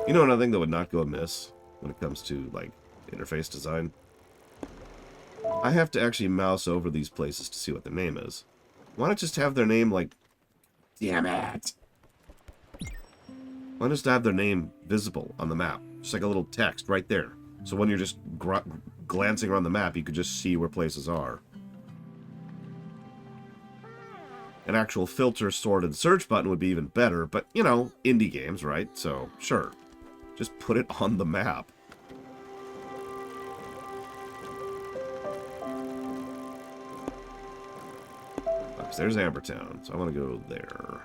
You know another thing that would not go amiss when it comes to, like, interface design? I have to actually mouse over these places to see what their name is. Why not just have their name, like... Damn it! Why not just have their name visible on the map? Just like a little text right there. So when you're just glancing around the map, you could just see where places are. An actual filter, sort, and search button would be even better, but, you know, indie games, right? So, sure. Just put it on the map. Okay, so there's Ambertown, so I want to go there.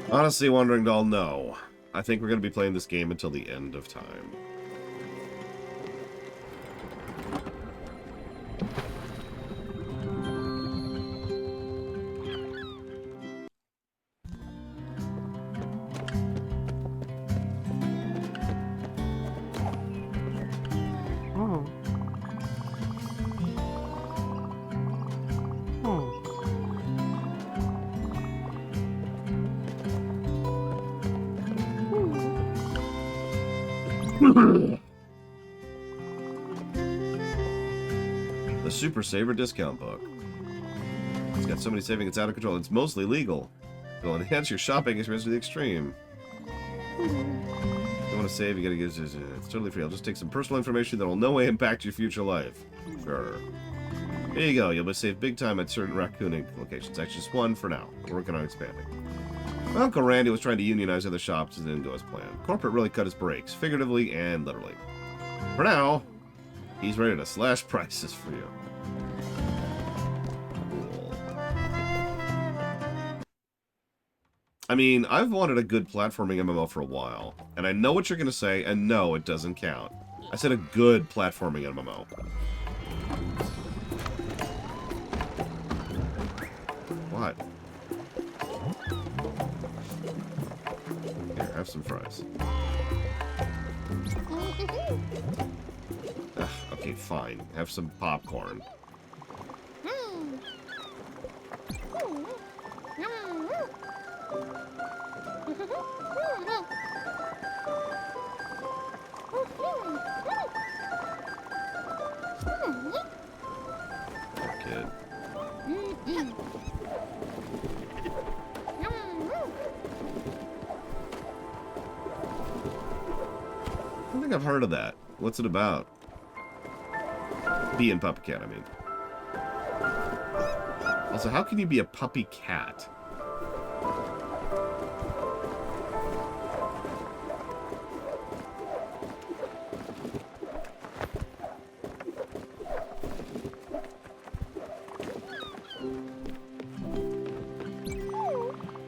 Honestly, Wandering Doll, no. I think we're going to be playing this game until the end of time. The Super Saver discount book. It's got so many saving, it's out of control. It's mostly legal. It'll enhance your shopping experience to the extreme. If you want to save, you gotta get it. It's totally free. I'll just take some personal information that will in no way impact your future life. Sure. Here you go. You'll be saved big time at certain raccooning locations. Actually, just one for now. We're working on expanding. Uncle Randy was trying to unionize other shops and didn't go as planned. Corporate really cut his brakes, figuratively and literally. For now, he's ready to slash prices for you. Cool. I mean, I've wanted a good platforming MMO for a while, and I know what you're going to say, and no, it doesn't count. I said a good platforming MMO. What? Here, have some fries. Ugh, okay, fine. Have some popcorn. Kid. I don't think I've heard of that. What's it about? Being puppy cat, I mean. Also, how can you be a puppy cat?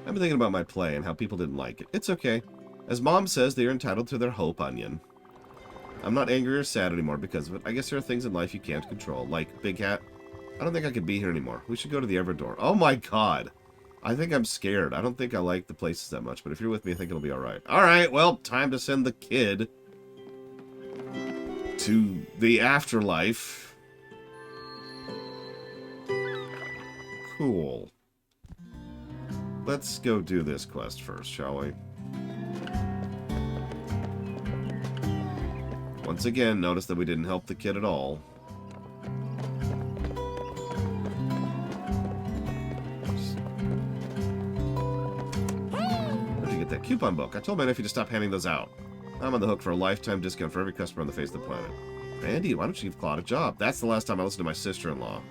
I've been thinking about my play and how people didn't like it. It's okay. As Mom says, they are entitled to their hope, Onion. I'm not angry or sad anymore because of it. I guess there are things in life you can't control, like Big Hat. I don't think I could be here anymore. We should go to the Everdor. Oh my god! I think I'm scared. I don't think I like the places that much, but if you're with me, I think it'll be alright. Alright, well, time to send the kid to the afterlife. Cool. Let's go do this quest first, shall we? Once again, notice that we didn't help the kid at all. Where'd you get that coupon book? I told my nephew to stop handing those out. I'm on the hook for a lifetime discount for every customer on the face of the planet. Randy, why don't you give Claude a job? That's the last time I listened to my sister-in-law.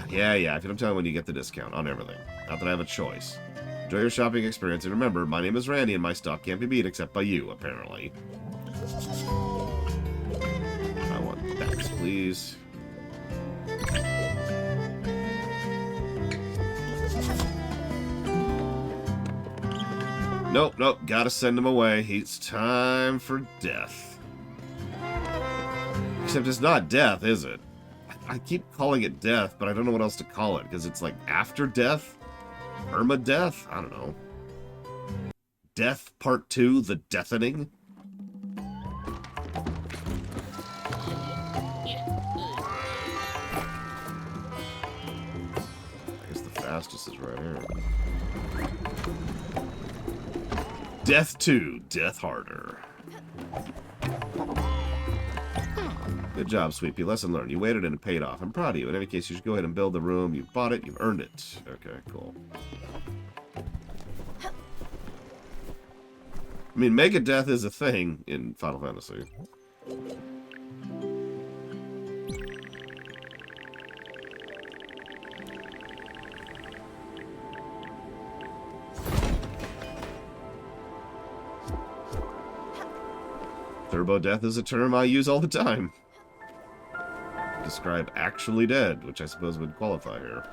Yeah, if you don't tell me when you get the discount on everything. Not that I have a choice. Enjoy your shopping experience, and remember, my name is Randy, and my stock can't be beat except by you, apparently. I want that, please. Nope, gotta send him away. It's time for death. Except it's not death, is it? I keep calling it death, but I don't know what else to call it, because it's like after death? Perma-death? I don't know. Death Part 2, The Deafening? I guess the fastest is right here. Death 2, Death Harder. Good job, Sweepy. Lesson learned. You waited and it paid off. I'm proud of you. In any case, you should go ahead and build the room. You bought it. You've earned it. Okay, cool. I mean, Mega Death is a thing in Final Fantasy. Turbo Death is a term I use all the time. Describe actually dead, which I suppose would qualify here.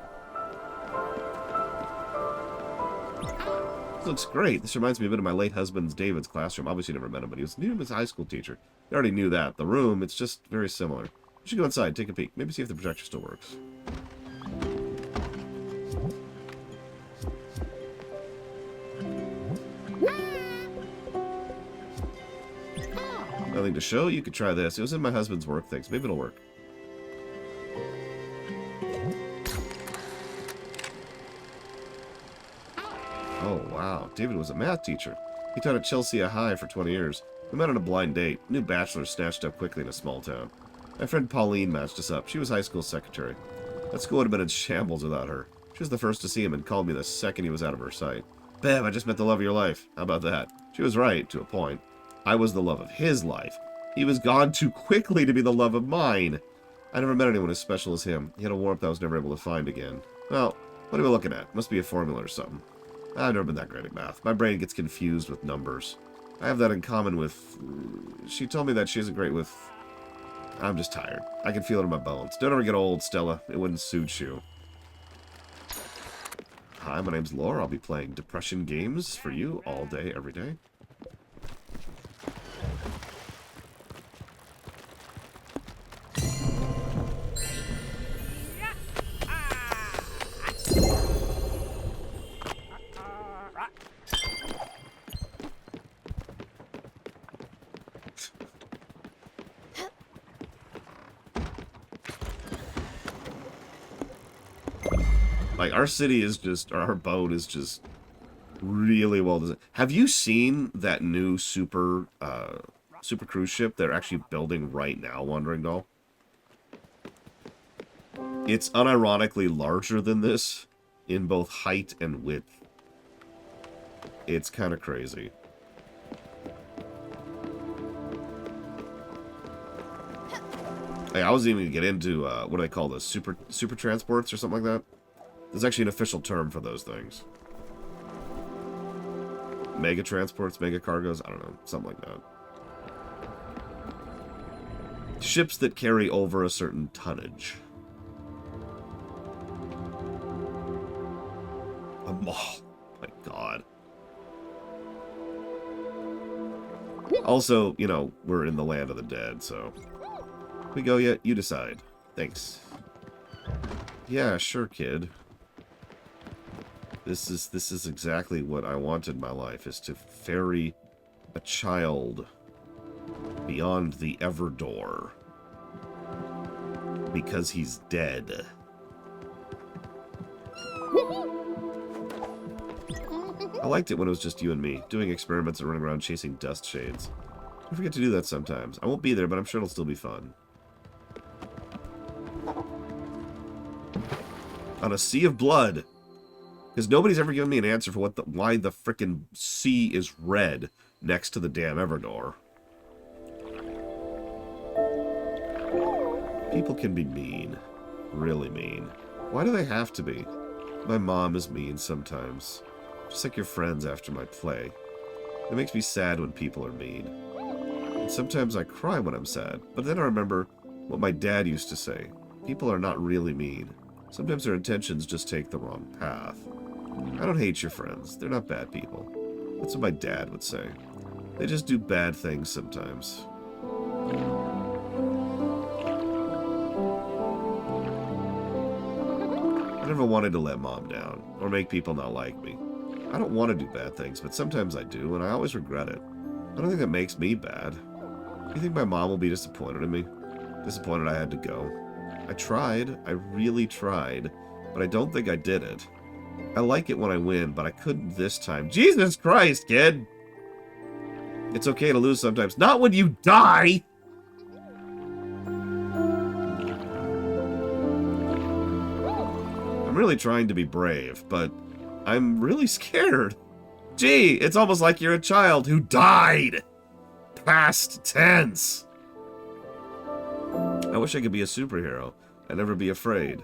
This looks great. This reminds me a bit of my late husband's David's classroom. Obviously never met him, but he knew him as a high school teacher. I already knew that. The room, it's just very similar. You should go inside, take a peek. Maybe see if the projector still works. Nothing to show? You could try this. It was in my husband's work things. Maybe it'll work. Oh, wow. David was a math teacher. He taught at Chelsea High for 20 years. We met on a blind date. New bachelor snatched up quickly in a small town. My friend Pauline matched us up. She was high school secretary. That school would have been in shambles without her. She was the first to see him and called me the second he was out of her sight. Bev, I just met the love of your life. How about that? She was right, to a point. I was the love of his life. He was gone too quickly to be the love of mine. I never met anyone as special as him. He had a warmth I was never able to find again. Well, what are we looking at? Must be a formula or something. I've never been that great at math. My brain gets confused with numbers. I have that in common with... She told me that she isn't great with... I'm just tired. I can feel it in my bones. Don't ever get old, Stella. It wouldn't suit you. Hi, my name's Laura. I'll be playing depression games for you all day, every day. Like, our city is just, or our boat is just really well designed. Have you seen that new super cruise ship they're actually building right now, Wandering Doll? It's unironically larger than this in both height and width. It's kind of crazy. Hey, I wasn't even going to get into, what do they call this? Super transports or something like that? There's actually an official term for those things. Mega transports, mega cargoes, I don't know, something like that. Ships that carry over a certain tonnage. Oh my god. Also, you know, we're in the land of the dead, so... We go yet? You decide. Thanks. Yeah, sure, kid. This is exactly what I wanted in my life, is to ferry a child beyond the Everdor. Because he's dead. I liked it when it was just you and me, doing experiments and running around chasing dust shades. I forget to do that sometimes. I won't be there, but I'm sure it'll still be fun. On a sea of blood. Because nobody's ever given me an answer for why the frickin' sea is red next to the damn Everdor. People can be mean. Really mean. Why do they have to be? My mom is mean sometimes. Just like your friends after my play. It makes me sad when people are mean. And sometimes I cry when I'm sad. But then I remember what my dad used to say. People are not really mean. Sometimes their intentions just take the wrong path. I don't hate your friends. They're not bad people. That's what my dad would say. They just do bad things sometimes. I never wanted to let mom down, or make people not like me. I don't want to do bad things, but sometimes I do, and I always regret it. I don't think that makes me bad. Do you think my mom will be disappointed in me? Disappointed I had to go. I tried. I really tried. But I don't think I did it. I like it when I win, but I couldn't this time. Jesus Christ, kid! It's okay to lose sometimes. Not when you die! I'm really trying to be brave, but I'm really scared. Gee, it's almost like you're a child who died! Past tense! I wish I could be a superhero and never be afraid.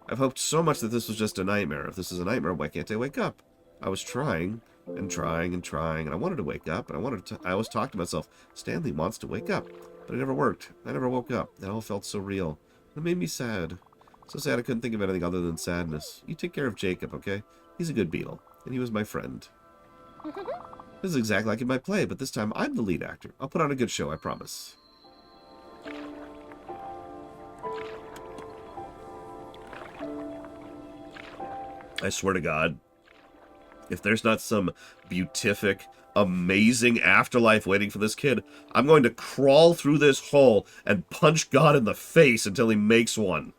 I've hoped so much that this was just a nightmare. If this is a nightmare, why can't I wake up? I was trying, and trying, and trying, and I wanted to wake up, and I always talked to myself, Stanley wants to wake up. But it never worked. I never woke up. It all felt so real. It made me sad. So sad I couldn't think of anything other than sadness. You take care of Jacob, okay? He's a good beetle, and he was my friend. This is exactly like in my play, but this time I'm the lead actor. I'll put on a good show, I promise. I swear to God, if there's not some beatific, amazing afterlife waiting for this kid, I'm going to crawl through this hole and punch God in the face until he makes one.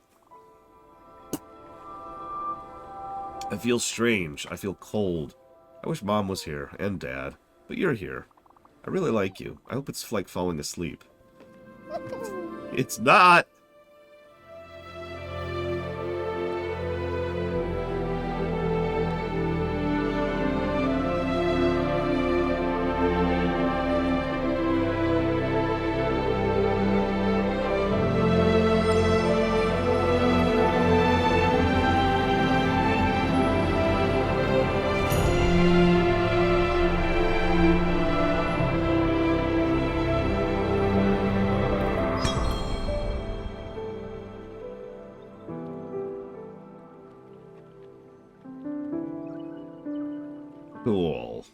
I feel strange. I feel cold. I wish Mom was here, and Dad. But you're here. I really like you. I hope it's like falling asleep. It's not! Cool.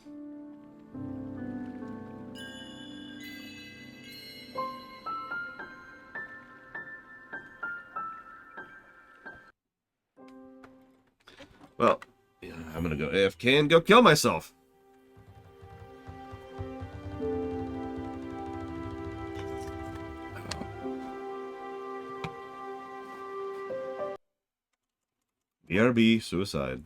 Well, yeah, I'm gonna go AFK and go kill myself. BRB, suicide.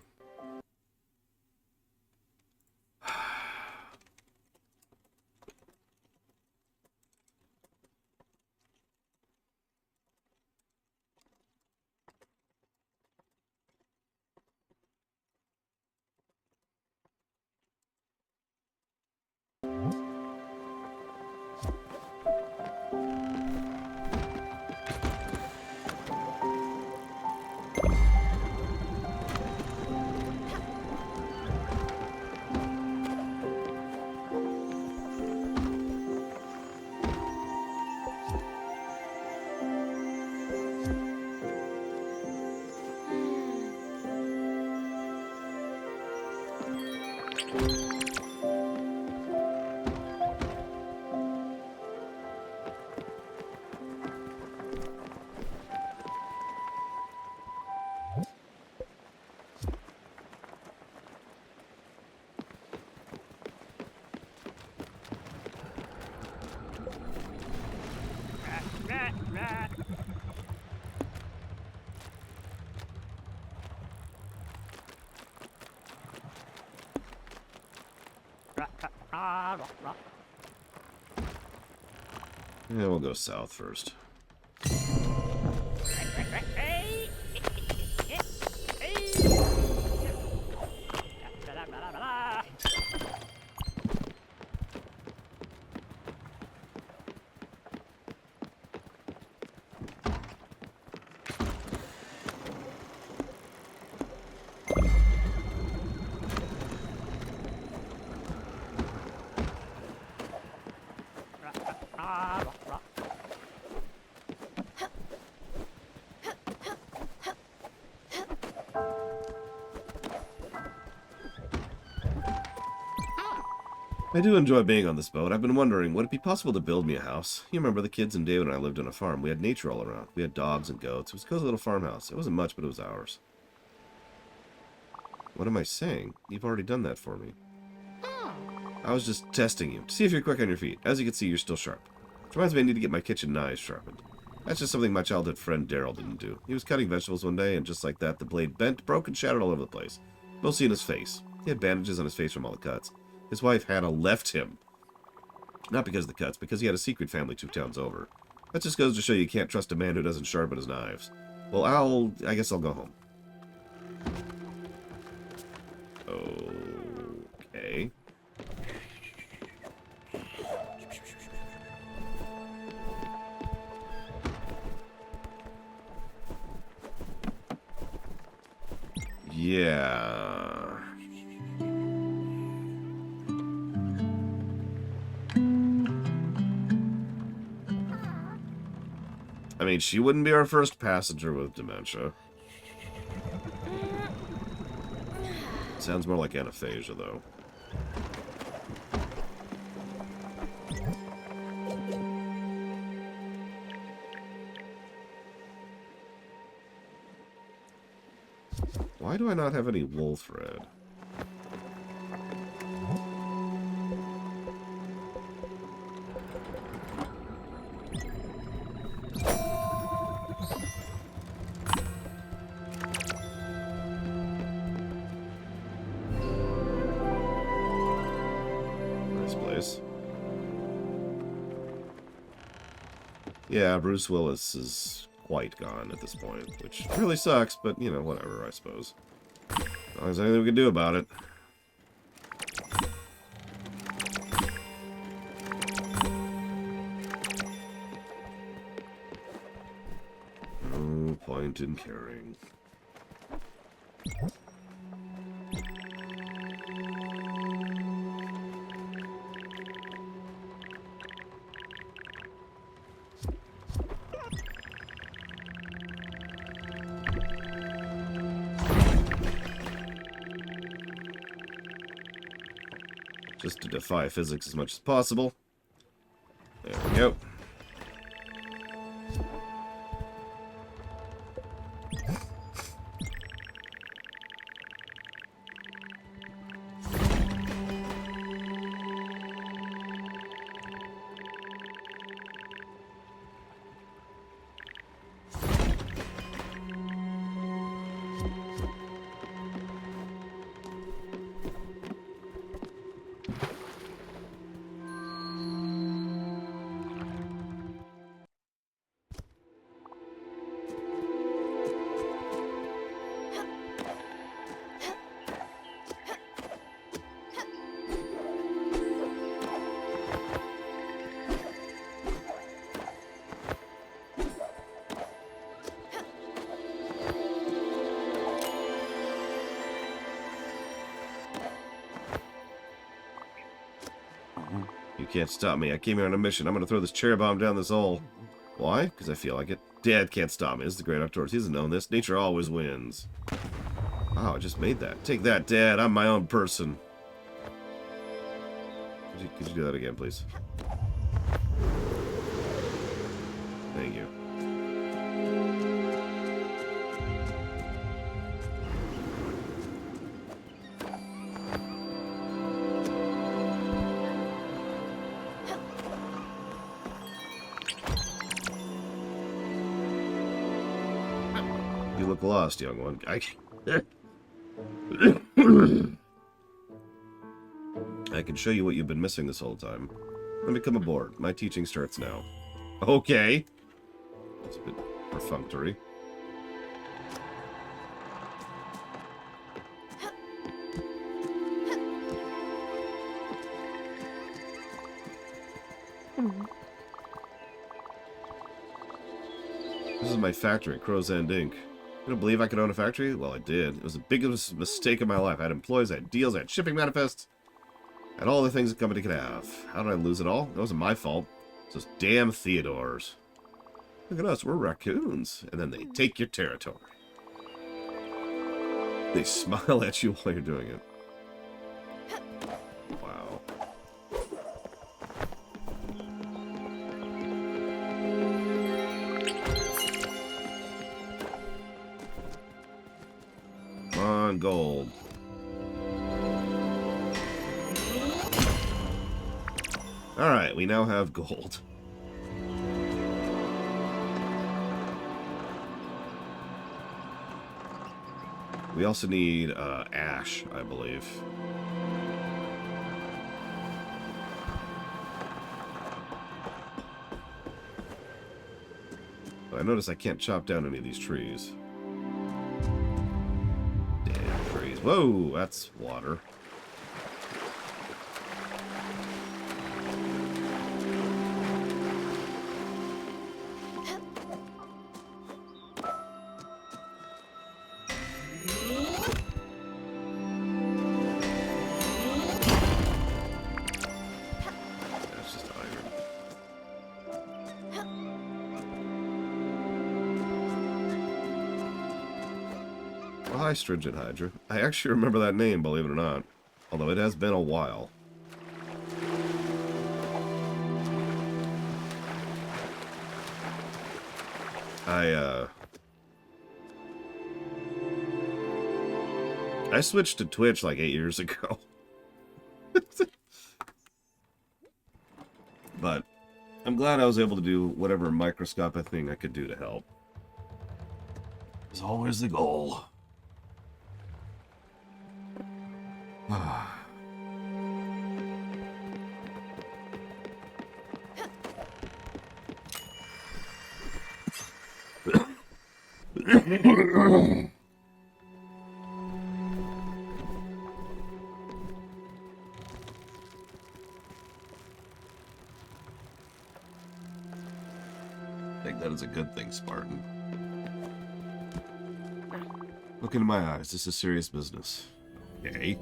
Yeah, we'll go south first. I do enjoy being on this boat. I've been wondering, would it be possible to build me a house? You remember the kids and David and I lived on a farm. We had nature all around. We had dogs and goats. It was a cozy little farmhouse. It wasn't much, but it was ours. What am I saying? You've already done that for me. I was just testing you, to see if you're quick on your feet. As you can see, you're still sharp. Which reminds me I need to get my kitchen knives sharpened. That's just something my childhood friend Daryl didn't do. He was cutting vegetables one day, and just like that, the blade bent, broke, and shattered all over the place. Mostly in his face. He had bandages on his face from all the cuts. His wife, Hannah, left him. Not because of the cuts, because he had a secret family 2 towns over. That just goes to show you can't trust a man who doesn't sharpen his knives. Well, I guess I'll go home. Okay. Yeah. I mean, she wouldn't be our first passenger with dementia. Sounds more like anaphasia, though. Why do I not have any wool thread? Nice place. Yeah, Bruce Willis is quite gone at this point, which really sucks, but, you know, whatever, I suppose. As long as there's anything we can do about it. No point in caring. just to defy physics as much as possible. There we go. You can't stop me. I came here on a mission. I'm going to throw this cherry bomb down this hole. Why? Because I feel like it. Dad can't stop me. This is the great outdoors. He doesn't know this. Nature always wins. Wow, I just made that. Take that, Dad. I'm my own person. Could you do that again, please? Thank you. You look lost, young one. I can show you what you've been missing this whole time. Let me come aboard. My teaching starts now. Okay. That's a bit perfunctory. This is my factory, Crow's End Inc. You don't believe I could own a factory? Well, I did. It was the biggest mistake of my life. I had employees, I had deals, I had shipping manifests, I had all the things a company could have. How did I lose it all? It wasn't my fault. It's those damn Theodores. Look at us, we're raccoons. And then they take your territory. They smile at you while you're doing it. Wow. Come on, gold. Alright, we now have gold. We also need ash, I believe. But I notice I can't chop down any of these trees. Damn trees. Whoa, that's water. High Stringent Hydra. I actually remember that name, believe it or not. Although it has been a while. I switched to Twitch like 8 years ago. But I'm glad I was able to do whatever microscopic thing I could do to help. It's always the goal. I think that is a good thing, Spartan. Look into my eyes. This is serious business. Okay.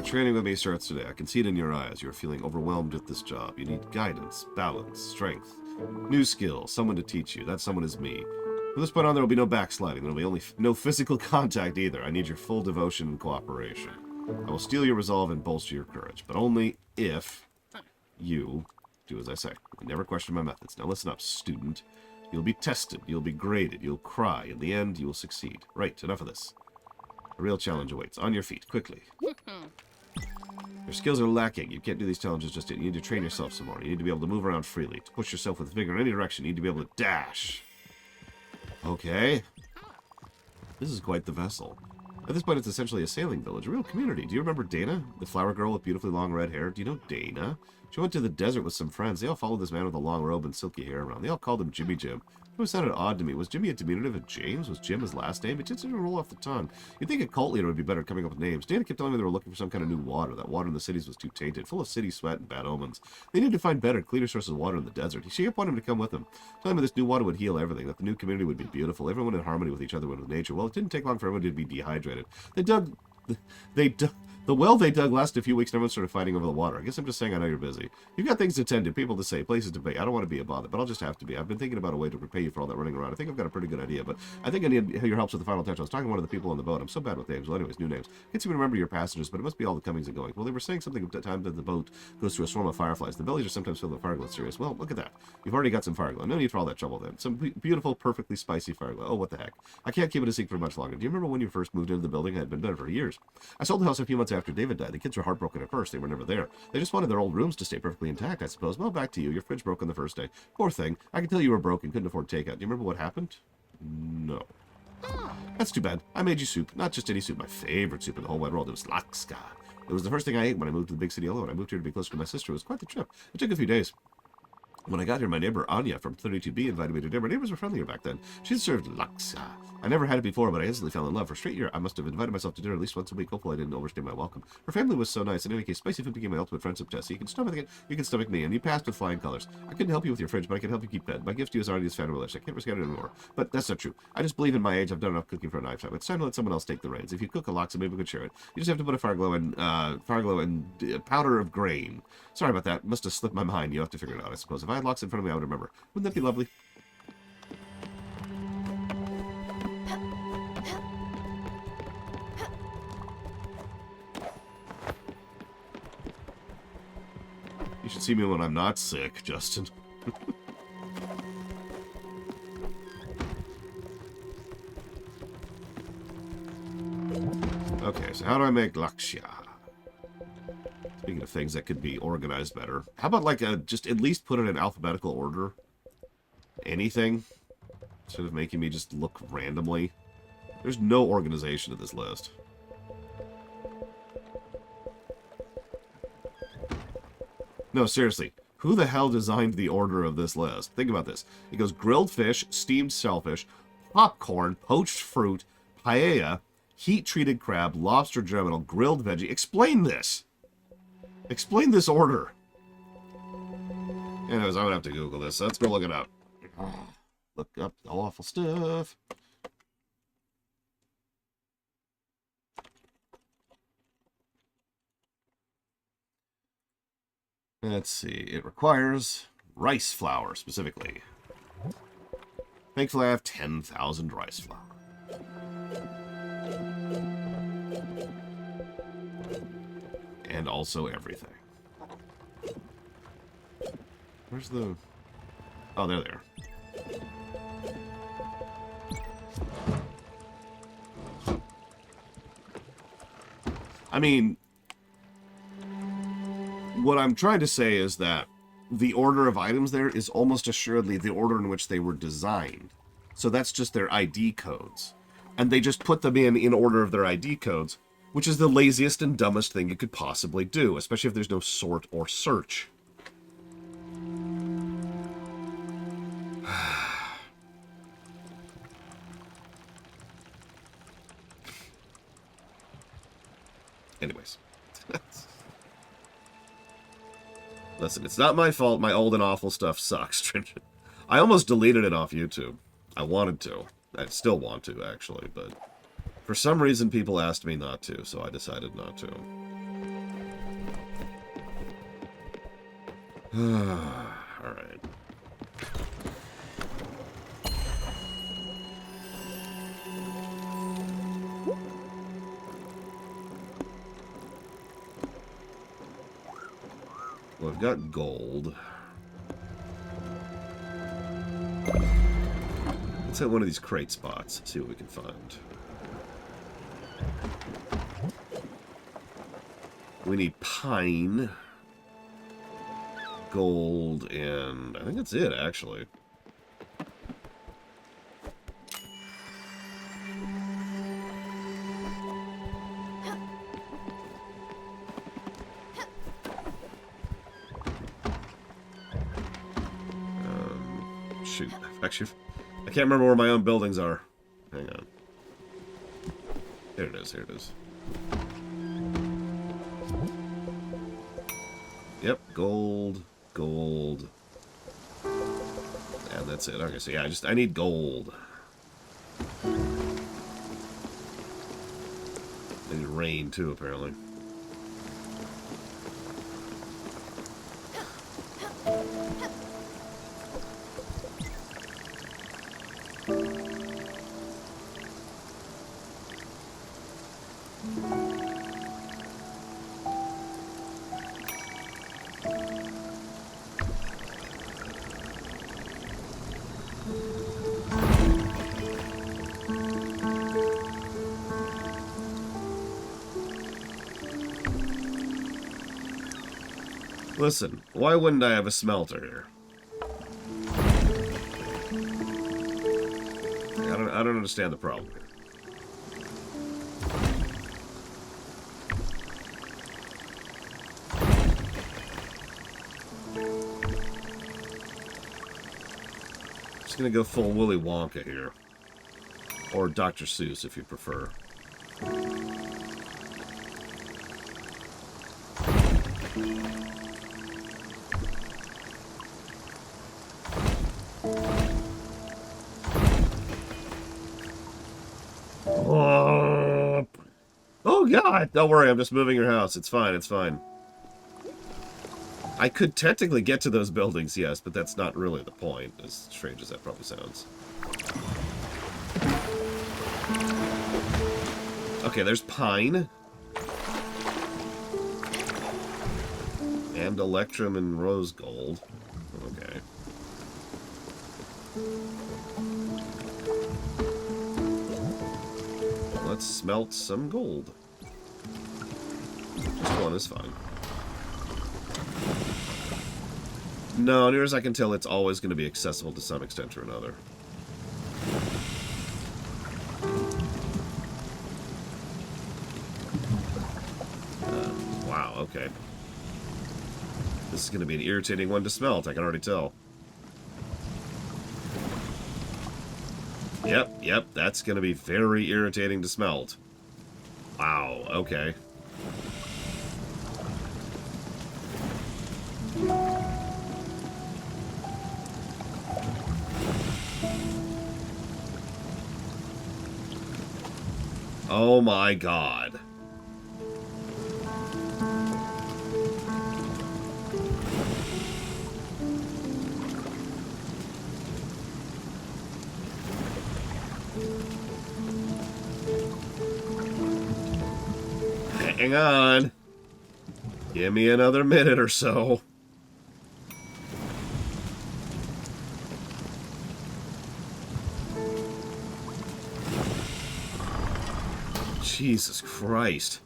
training with me starts today. I can see it in your eyes. You're feeling overwhelmed with this job. You need guidance, balance, strength, new skills, someone to teach you. That someone is me. From this point on, there will be no backsliding. There will be no physical contact either. I need your full devotion and cooperation. I will steel your resolve and bolster your courage, but only if you do as I say. I never question my methods. Now listen up, student. You'll be tested. You'll be graded. You'll cry. In the end, you will succeed. Right, enough of this. A real challenge awaits. On your feet, quickly. Your skills are lacking. You can't do these challenges just yet. You need to train yourself some more. You need to be able to move around freely. To push yourself with vigor in any direction, you need to be able to dash. Okay. This is quite the vessel. At this point, it's essentially a sailing village, a real community. Do you remember Dana? The flower girl with beautifully long red hair? Do you know Dana? She went to the desert with some friends. They all followed this man with a long robe and silky hair around. They all called him Jimmy Jim. It always sounded odd to me. Was Jimmy a diminutive of James? Was Jim his last name? It just didn't roll off the tongue. You'd think a cult leader would be better at coming up with names. Dana kept telling me they were looking for some kind of new water. That water in the cities was too tainted, full of city sweat and bad omens. They needed to find better, cleaner sources of water in the desert. She kept wanting him to come with them, telling me this new water would heal everything, that the new community would be beautiful, everyone in harmony with each other and with nature. Well, it didn't take long for everyone to be dehydrated. The well they dug lasted a few weeks and everyone started fighting over the water. I guess I'm just saying I know you're busy. You've got things to tend to, people to say, places to be. I don't want to be a bother, but I'll just have to be. I've been thinking about a way to repay you for all that running around. I think I've got a pretty good idea, but I think I need your help with the final touch. I was talking to one of the people on the boat. I'm so bad with names. Well, anyways, new names. I can't seem to remember your passengers, but it must be all the comings and goings. Well, they were saying something at the time that the boat goes through a swarm of fireflies. The bellies are sometimes filled with fireglow. Serious. Well, look at that. You've already got some fireglow. No need for all that trouble then. Some beautiful, perfectly spicy fireglow. Oh, what the heck. I can't keep it a secret for much longer. Do you remember when you first moved into the building? I had been there for years. I sold the house a few months after David died. The kids were heartbroken at first. They were never there. They just wanted their old rooms to stay perfectly intact, I suppose. Well, back to you. Your fridge broke on the first day. Poor thing. I can tell you were broke and couldn't afford takeout. Do you remember what happened? No. That's too bad. I made you soup. Not just any soup. My favorite soup in the whole wide world. It was lakska. It was the first thing I ate when I moved to the big city alone. I moved here to be closer to my sister. It was quite the trip. It took a few days. When I got here, my neighbor Anya from 32B invited me to dinner. Neighbors were friendlier back then. She served laksa. I never had it before, but I instantly fell in love. For a straight year, I must have invited myself to dinner at least once a week. Hopefully, I didn't overstay my welcome. Her family was so nice. In any case, spicy food became my ultimate friendship test. So you can stomach it, you can stomach me, and you passed with flying colors. I couldn't help you with your fridge, but I can help you keep fed. My gift to you is already this family relish. I can't risk it anymore. But that's not true. I just believe in my age. I've done enough cooking for a lifetime. It's time to let someone else take the reins. If you cook a laksa, maybe we could share it. You just have to put a fireglow and powder of grain. Sorry about that. Must have slipped my mind. You have to figure it out, I suppose. If I had lox in front of me, I would remember. Wouldn't that be lovely? You should see me when I'm not sick, Justin. Okay, so how do I make lakshya? Speaking of things that could be organized better. How about, like, just at least put it in alphabetical order? Anything? Instead of making me just look randomly. There's no organization to this list. No, seriously. Who the hell designed the order of this list? Think about this. It goes grilled fish, steamed shellfish, popcorn, poached fruit, paella, heat-treated crab, lobster germinal, grilled veggie. Explain this! Explain this order. Anyways, I'm gonna have to Google this. Let's go look it up. Look up the awful stuff. Let's see. It requires rice flour, specifically. Thankfully, I have 10,000 rice flour. And also everything. Where's the... Oh, there they are. I mean... What I'm trying to say is that the order of items there is almost assuredly the order in which they were designed. So that's just their ID codes. And they just put them in order of their ID codes, which is the laziest and dumbest thing you could possibly do, especially if there's no sort or search. Anyways. Listen, it's not my fault my old and awful stuff sucks. I almost deleted it off YouTube. I wanted to. I still want to, actually, but for some reason people asked me not to, so I decided not to. Alright. Well, I've got gold. Let's hit one of these crate spots, see what we can find. We need pine, gold, and I think that's it, actually. Shoot. Actually, I can't remember where my own buildings are. Hang on. Here it is, here it is. Yep, gold, gold. And that's it. Okay, so yeah, I need gold. I need rain too, apparently. Listen, why wouldn't I have a smelter here? I don't understand the problem here. Just gonna go full Willy Wonka here. Or Dr. Seuss, if you prefer. Oh, God! Don't worry, I'm just moving your house. It's fine, it's fine. I could technically get to those buildings, yes, but that's not really the point, as strange as that probably sounds. Okay, there's pine. And electrum and rose gold. Okay. Let's smelt some gold. Just one is fine. No, near as I can tell, it's always going to be accessible to some extent or another. Wow, okay. This is going to be an irritating one to smelt, I can already tell. Yep, that's going to be very irritating to smelt. Wow, okay. Oh my God. Hang on. Give me another minute or so. Jesus Christ.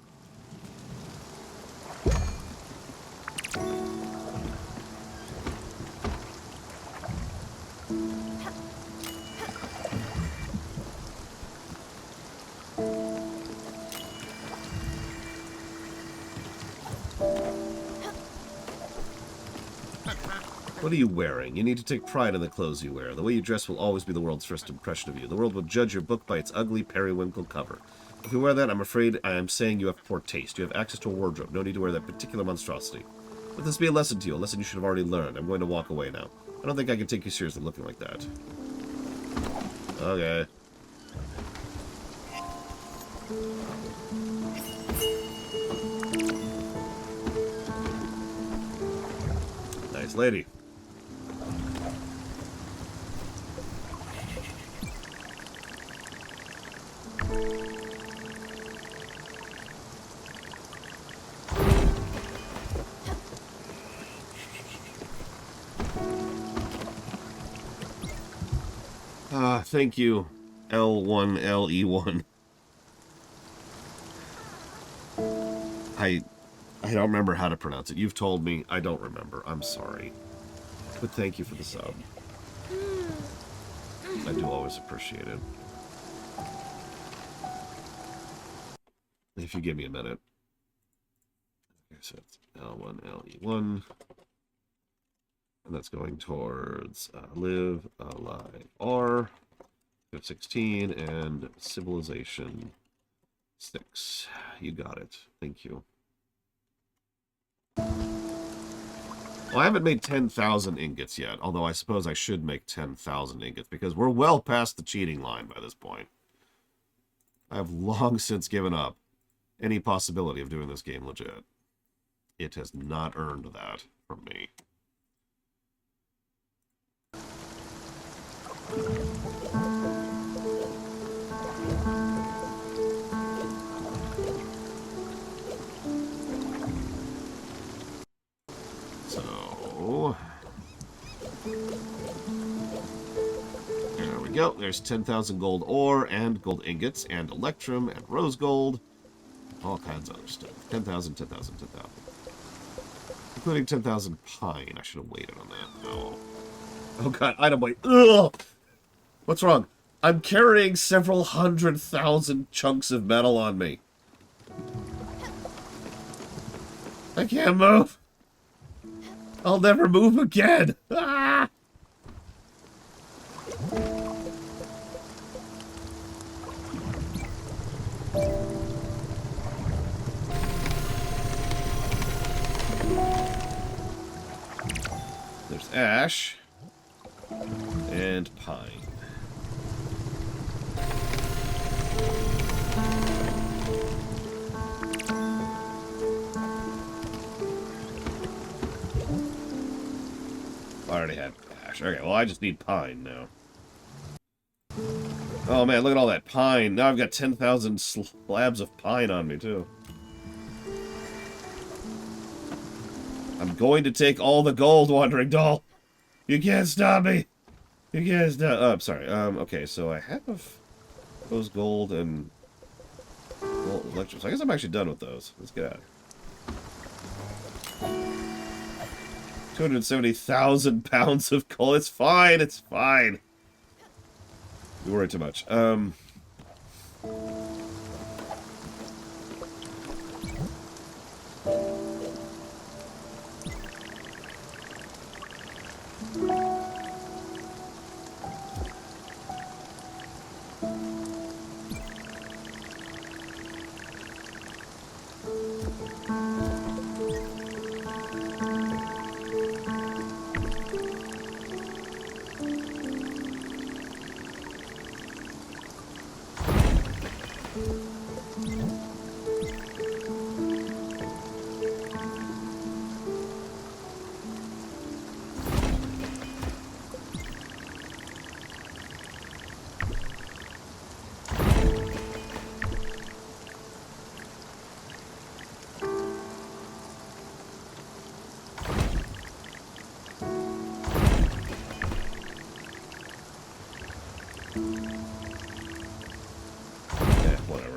What are you wearing? You need to take pride in the clothes you wear. The way you dress will always be the world's first impression of you. The world will judge your book by its ugly, periwinkle cover. If you wear that, I'm afraid I am saying you have poor taste. You have access to a wardrobe. No need to wear that particular monstrosity. Let this be a lesson to you, a lesson you should have already learned. I'm going to walk away now. I don't think I can take you seriously looking like that. Okay. Nice lady. Thank you, L1LE1. I don't remember how to pronounce it. You've told me. I don't remember. I'm sorry. But thank you for the sub. I do always appreciate it. If you give me a minute. Okay, so it's L1LE1. And that's going towards Live, Alive, R, 16, and Civilization 6. You got it. Thank you. Well, I haven't made 10,000 ingots yet, although I suppose I should make 10,000 ingots, because we're well past the cheating line by this point. I have long since given up any possibility of doing this game legit. It has not earned that from me. So, there we go. There's 10,000 gold ore and gold ingots and electrum and rose gold. All kinds of other stuff. 10,000, 10,000, 10,000. Including 10,000 pine. I should have waited on that. Oh. Oh god, item weight. Ugh! What's wrong? I'm carrying several 100,000 chunks of metal on me. I can't move. I'll never move again. Ah! There's ash and pine. I already had ash. Okay, well, I just need pine now. Oh, man, look at all that pine. Now I've got 10,000 slabs of pine on me, too. I'm going to take all the gold, Wandering Doll. You can't stop me. You can't stop... Oh, I'm sorry. Okay, so I have those gold and gold electrics. I guess I'm actually done with those. Let's get out of here. 270,000 pounds of coal. It's fine. It's fine. You worry too much.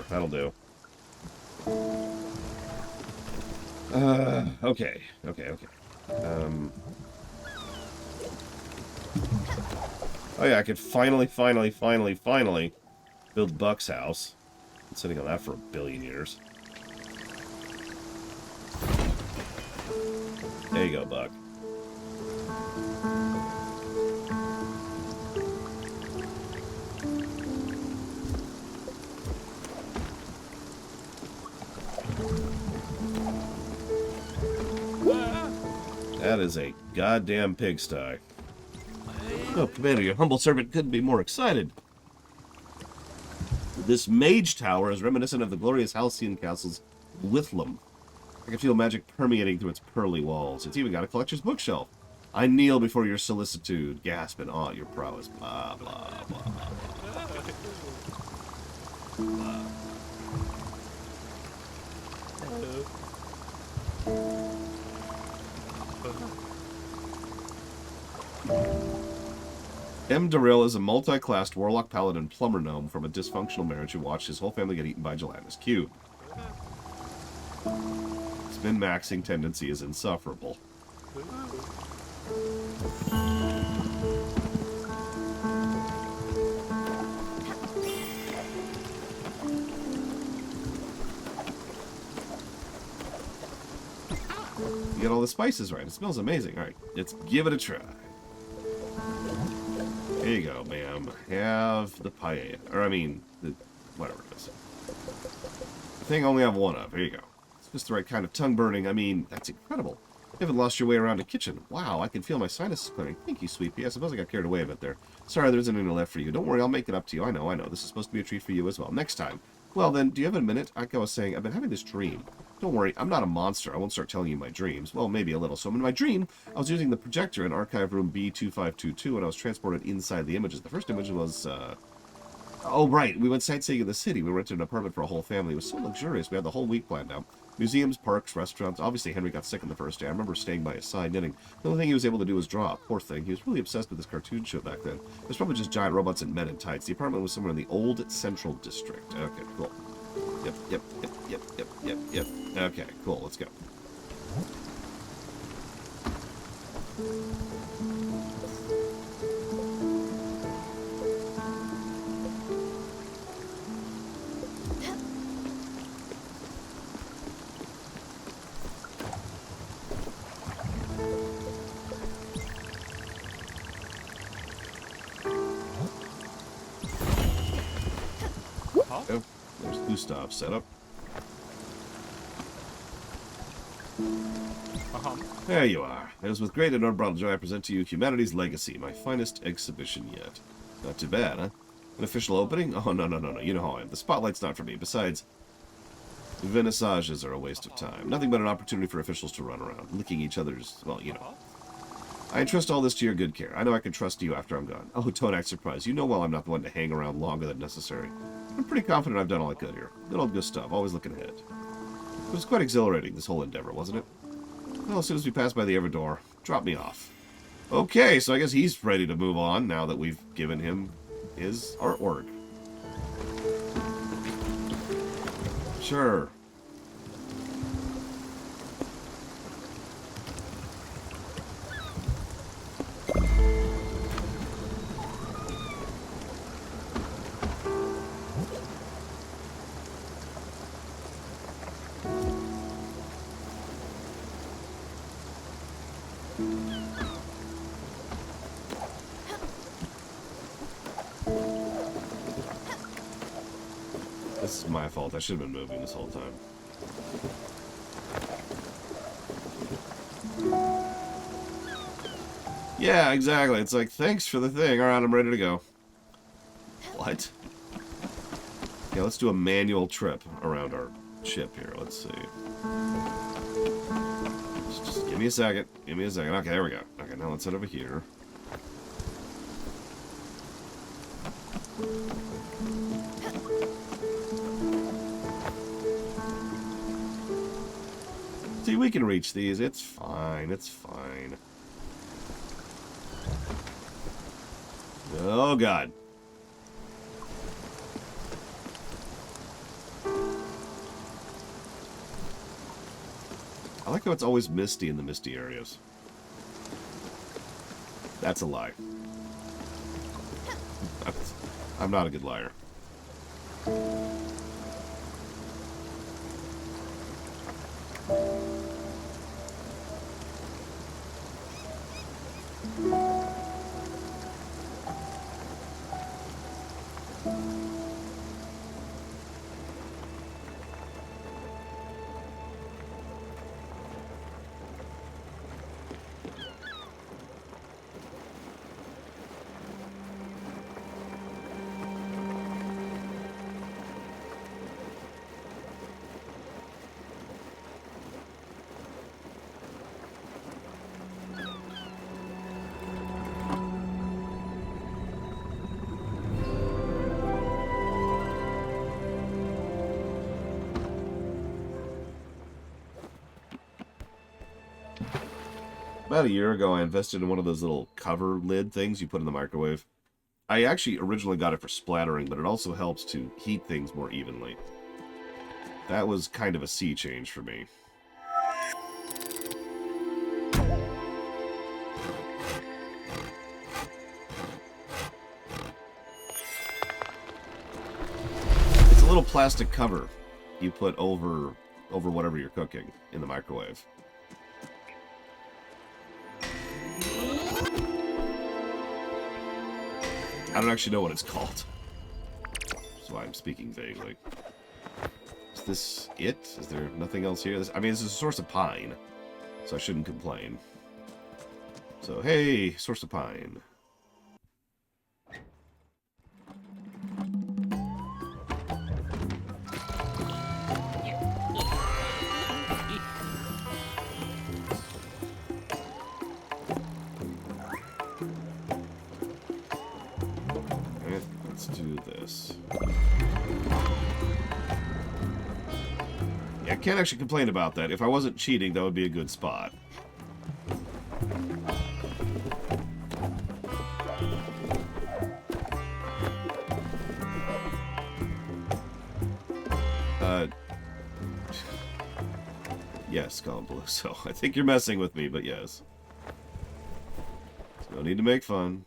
That'll do. Okay. Oh yeah, I could finally build Buck's house. Been sitting on that for 1 billion years. There you go, Buck. That is a goddamn pigsty. Oh, Commander, your humble servant couldn't be more excited. This mage tower is reminiscent of the glorious halcyon castles Withlum. I can feel magic permeating through its pearly walls. It's even got a collector's bookshelf. I kneel before your solicitude, gasp in awe at your prowess. Blah, blah, blah, blah, blah. M. Darrell is a multi-classed warlock paladin plumber gnome from a dysfunctional marriage who watched his whole family get eaten by gelatinous cube. His min-maxing tendency is insufferable. You get all the spices right. It smells amazing. Alright, let's give it a try. There you go, ma'am. Have the paella. Or, I mean, the whatever it is. The thing I only have one of. Here you go. It's just the right kind of tongue burning. I mean, that's incredible. You haven't lost your way around a kitchen. Wow, I can feel my sinuses clearing. Thank you, sweet pea. I suppose I got carried away a bit there. Sorry, there isn't any left for you. Don't worry, I'll make it up to you. I know. This is supposed to be a treat for you as well. Next time. Well, then, do you have a minute? Like I was saying, I've been having this dream. Don't worry, I'm not a monster. I won't start telling you my dreams. Well, maybe a little. So in my dream, I was using the projector in archive room B2522, and I was transported inside the images. The first image was, oh, right. We went sightseeing in the city. We rented an apartment for a whole family. It was so luxurious. We had the whole week planned out. Museums, parks, restaurants. Obviously, Henry got sick on the first day. I remember staying by his side, knitting. The only thing he was able to do was draw. Poor thing. He was really obsessed with this cartoon show back then. It was probably just giant robots and men in tights. The apartment was somewhere in the old Central District. Okay, cool. Yep. Okay, cool. Let's go. Oh, there's Gustav set up. There you are. It is with great and unbridled joy I present to you Humanity's Legacy, my finest exhibition yet. Not too bad, huh? An official opening? Oh, no. You know how I am. The spotlight's not for me. Besides, vernissages are a waste of time. Nothing but an opportunity for officials to run around, licking each other's, well, you know. I entrust all this to your good care. I know I can trust you after I'm gone. Oh, don't act surprised. You know well I'm not the one to hang around longer than necessary. I'm pretty confident I've done all I could here. Good old Gustav, always looking ahead. It was quite exhilarating, this whole endeavor, wasn't it? Well, as soon as we pass by the ever door, drop me off. Okay, so I guess he's ready to move on now that we've given him his artwork. Sure. This is my fault. I should have been moving this whole time. Yeah, exactly. It's like, thanks for the thing. Alright, I'm ready to go. What? Yeah, let's do a manual trip around our ship here. Let's see. Just give me a second. Okay, there we go. Okay, now let's head over here. See, we can reach these. It's fine. Oh, God. I like how it's always misty in the misty areas. That's a lie. I'm not a good liar. About a year ago, I invested in one of those little cover lid things you put in the microwave. I actually originally got it for splattering, but it also helps to heat things more evenly. That was kind of a sea change for me. It's a little plastic cover you put over whatever you're cooking in the microwave. I don't actually know what it's called. That's why I'm speaking vaguely. Is this it? Is there nothing else here? I mean, this is a source of pine, so I shouldn't complain. So, hey, source of pine. Let's do this. Yeah, I can't actually complain about that. If I wasn't cheating, that would be a good spot. Yes, Colin Blue. So I think you're messing with me, but yes. No need to make fun.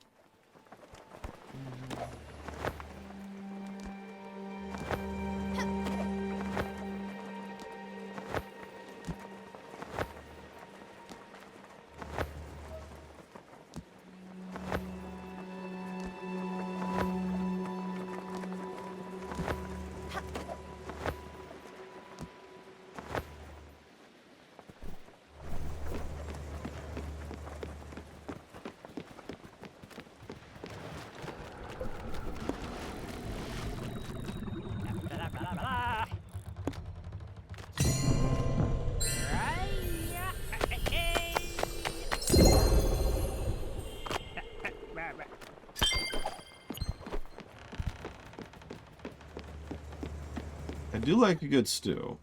I do like a good stew.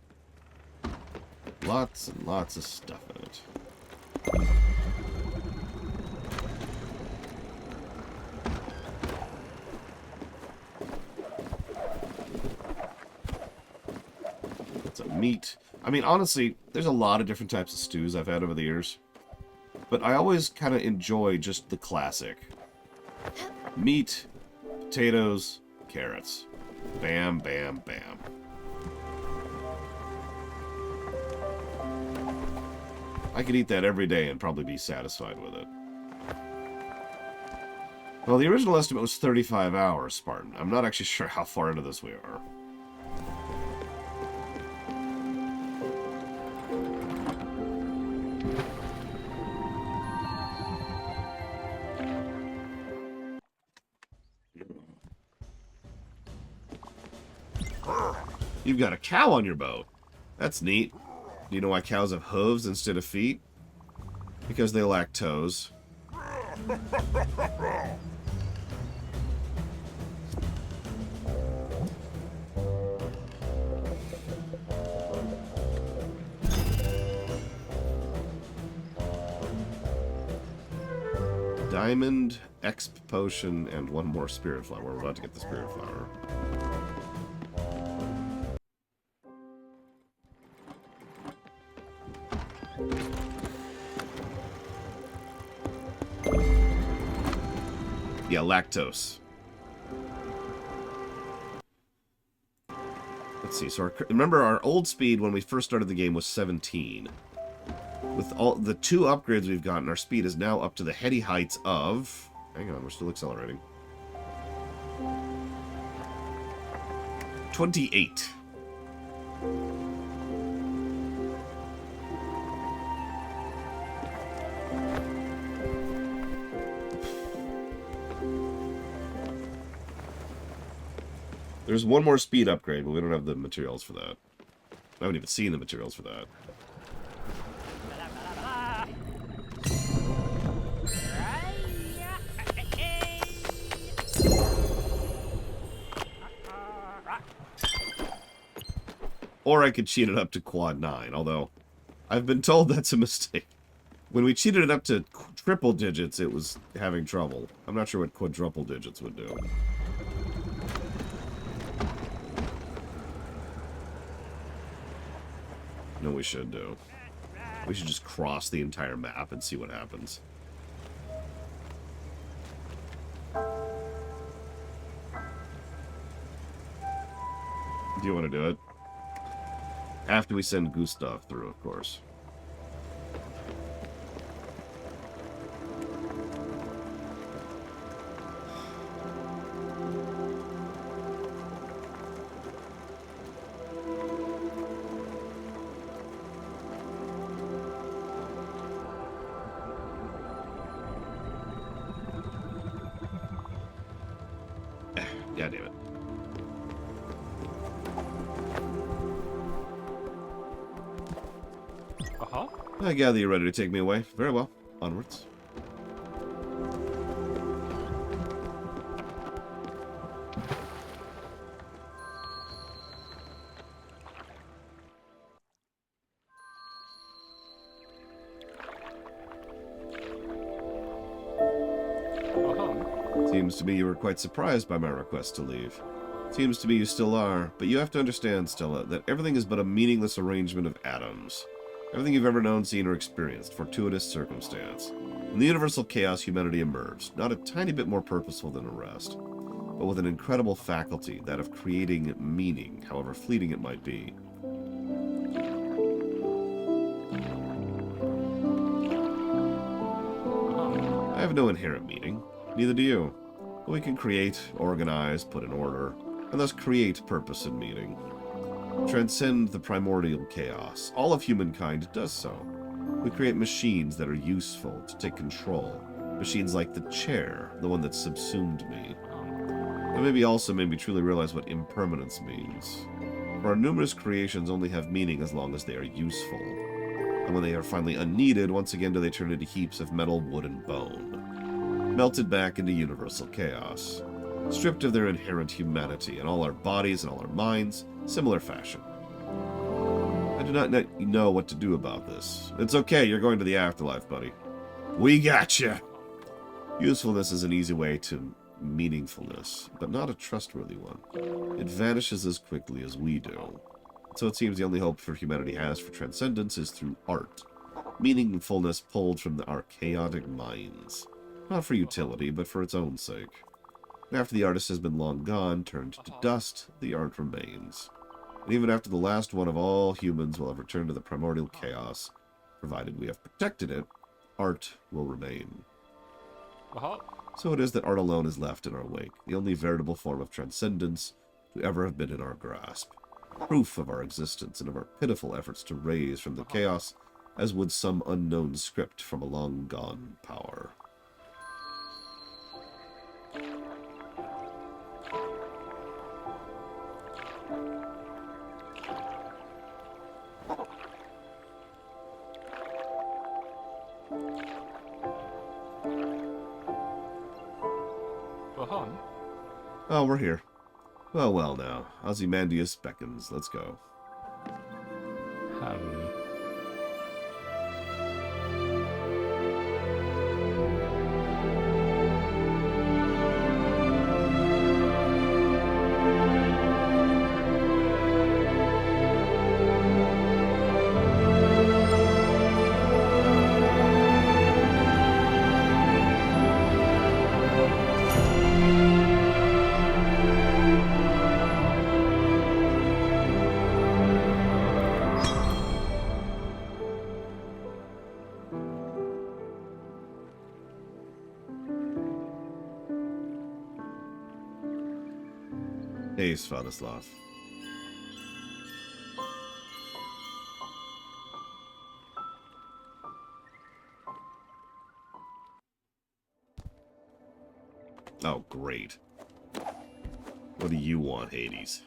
Lots and lots of stuff in it. It's a meat. I mean, honestly, there's a lot of different types of stews I've had over the years. But I always kind of enjoy just the classic. Meat, potatoes, carrots. Bam, bam, bam. I could eat that every day and probably be satisfied with it. Well, the original estimate was 35 hours, Spartan. I'm not actually sure how far into this we are. You've got a cow on your boat. That's neat. Do you know why cows have hooves instead of feet? Because they lack toes. Diamond, Exp Potion, and one more Spirit Flower. We're about to get the Spirit Flower. Yeah, lactose. Let's see. So remember, our old speed when we first started the game was 17. With all the 2 upgrades we've gotten, our speed is now up to the heady heights of... Hang on, we're still accelerating. 28. There's one more speed upgrade, but we don't have the materials for that. I haven't even seen the materials for that. Or I could cheat it up to quad 9, although I've been told that's a mistake. When we cheated it up to triple digits, it was having trouble. I'm not sure what quadruple digits would do. No, we should do. We should just cross the entire map and see what happens. Do you want to do it? After we send Gustav through, of course. Yeah, damn it. I gather you're ready to take me away. Very well. Onwards. Seems to me you were quite surprised by my request to leave. Seems to me you still are, but you have to understand, Stella, that everything is but a meaningless arrangement of atoms. Everything you've ever known, seen, or experienced, fortuitous circumstance. In the universal chaos, humanity emerged, not a tiny bit more purposeful than the rest, but with an incredible faculty, that of creating meaning, however fleeting it might be. I have no inherent meaning, neither do you. But we can create, organize, put in order, and thus create purpose and meaning. Transcend the primordial chaos. All of humankind does so. We create machines that are useful to take control. Machines like the chair, the one that subsumed me. But maybe also made me truly realize what impermanence means. For our numerous creations only have meaning as long as they are useful. And when they are finally unneeded, once again do they turn into heaps of metal, wood, and bone. Melted back into universal chaos. Stripped of their inherent humanity, and all our bodies and all our minds, similar fashion. I do not know what to do about this. It's okay, you're going to the afterlife, buddy. We gotcha! Usefulness is an easy way to meaningfulness, but not a trustworthy one. It vanishes as quickly as we do. So it seems the only hope for humanity has for transcendence is through art. Meaningfulness pulled from our chaotic minds. Not for utility, but for its own sake. After the artist has been long gone, turned to dust, the art remains. And even after the last one of all humans will have returned to the primordial chaos, provided we have protected it, art will remain. So it is that art alone is left in our wake, the only veritable form of transcendence to ever have been in our grasp. Proof of our existence and of our pitiful efforts to raise from the chaos, as would some unknown script from a long-gone power. Oh, we're here. Well now. Ozymandias beckons. Let's go. Hey, Svatoslav. Oh, great. What do you want, Hades?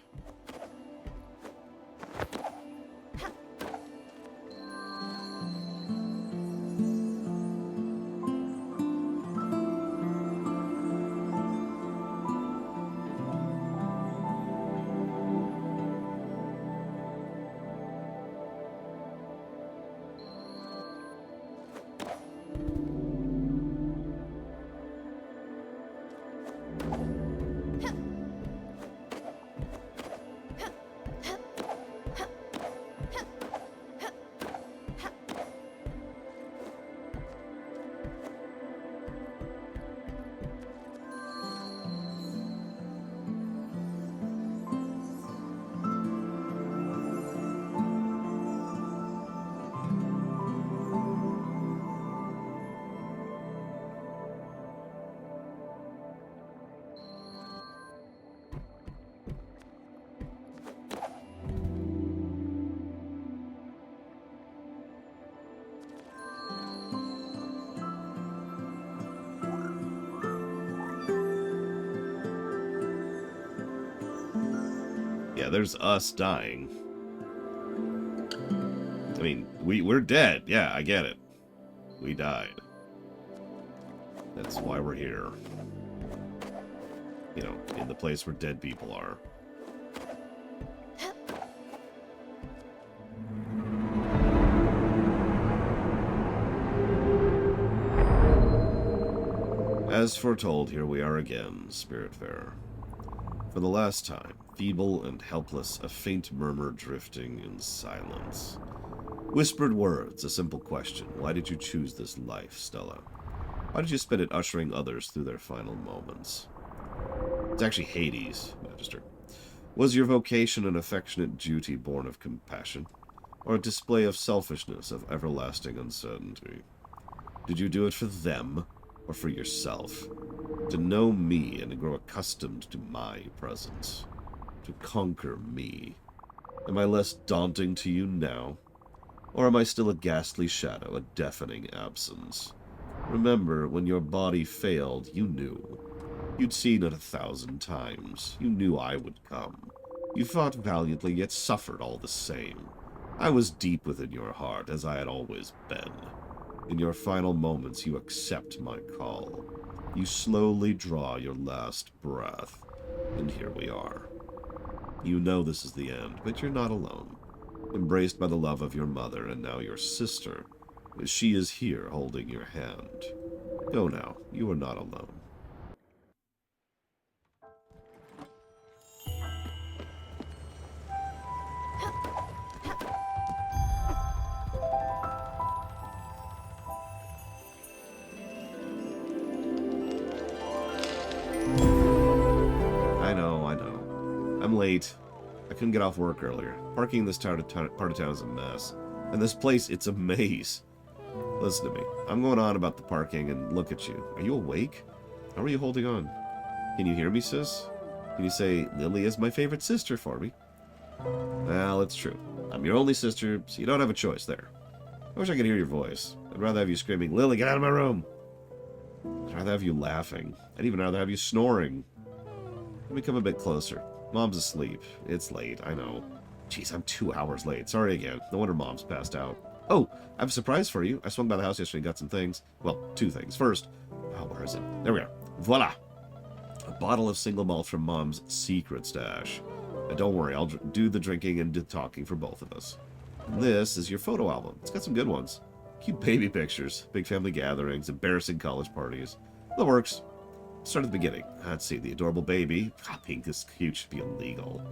Yeah, there's us dying. I mean, we're dead. Yeah, I get it. We died. That's why we're here. You know, in the place where dead people are. As foretold, here we are again, Spiritfarer. For the last time, feeble and helpless, a faint murmur drifting in silence. Whispered words, a simple question. Why did you choose this life, Stella? Why did you spend it ushering others through their final moments? It's actually Hades, Magister. Was your vocation an affectionate duty born of compassion, or a display of selfishness, of everlasting uncertainty? Did you do it for them, or for yourself? To know me and to grow accustomed to my presence. To conquer me. Am I less daunting to you now? Or am I still a ghastly shadow, a deafening absence? Remember, when your body failed, you knew. You'd seen it 1,000 times. You knew I would come. You fought valiantly, yet suffered all the same. I was deep within your heart, as I had always been. In your final moments, you accept my call. You slowly draw your last breath. And here we are. You know this is the end, but you're not alone. Embraced by the love of your mother, and now your sister. She is here, holding your hand. Go now. You are not alone. I know. I'm late. I couldn't get off work earlier. Parking in this part of town is a mess. And this place, it's a maze. Listen to me. I'm going on about the parking, and look at you. Are you awake? How are you holding on? Can you hear me, sis? Can you say, Lily is my favorite sister for me? Well, it's true. I'm your only sister, so you don't have a choice there. I wish I could hear your voice. I'd rather have you screaming, Lily, get out of my room! I'd rather have you laughing. I'd even rather have you snoring. Let me come a bit closer. Mom's asleep. It's late, I know. Jeez, I'm 2 hours late. Sorry again. No wonder Mom's passed out. Oh, I have a surprise for you. I swung by the house yesterday and got some things. Well, 2 things. First, where is it? There we are. Voila! A bottle of single malt from Mom's secret stash. And don't worry, I'll do the drinking and the talking for both of us. This is your photo album. It's got some good ones. Cute baby pictures, big family gatherings, embarrassing college parties. The works. Start at the beginning. Let's see, the adorable baby. God, being this cute should be illegal.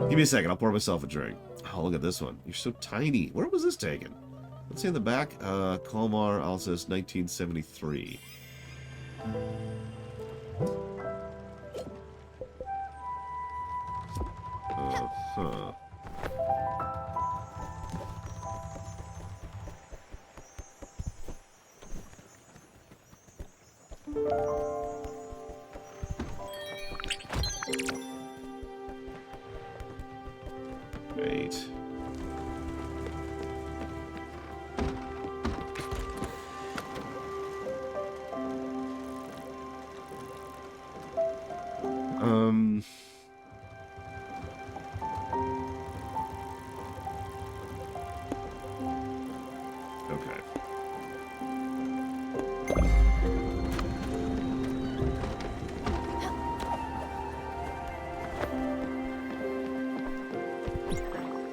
Give me a second, I'll pour myself a drink. Oh, look at this one. You're so tiny. Where was this taken? Let's see in the back. Colmar, Alsace, 1973. Huh. Right. Okay.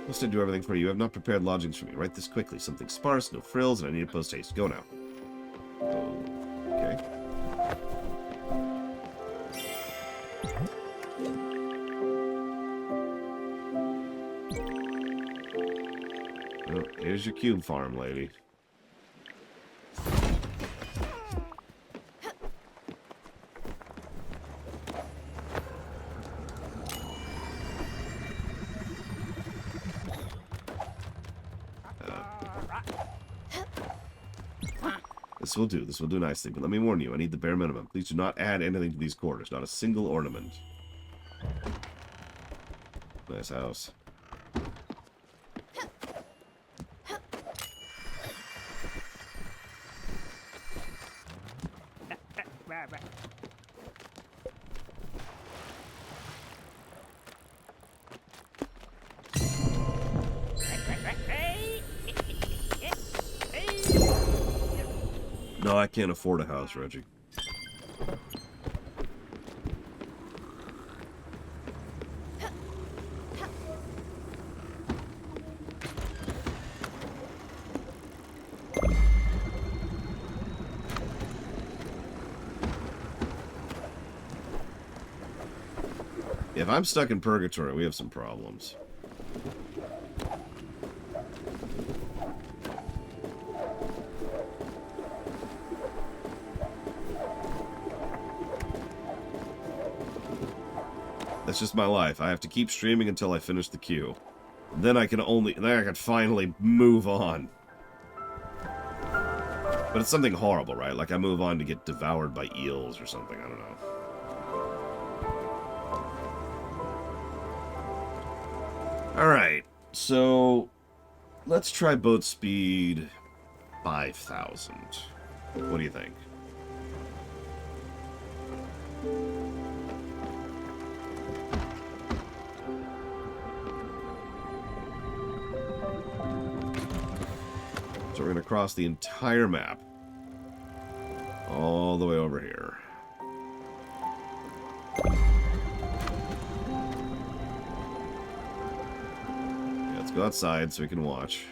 Must I do everything for you? You have not prepared lodgings for me. Write this quickly. Something sparse, no frills, and I need a post haste. Go now. Okay. Oh, here's your cube farm, lady. This will do. This will do nicely. But let me warn you, I need the bare minimum. Please do not add anything to these quarters. Not a single ornament. Nice house. I can't afford a house, Reggie. If I'm stuck in purgatory, we have some problems. That's just my life. I have to keep streaming until I finish the queue. Then I can finally move on. But it's something horrible, right? Like I move on to get devoured by eels or something. I don't know. Alright, so let's try boat speed 5,000. What do you think? So we're going to cross the entire map. All the way over here. Yeah, let's go outside so we can watch.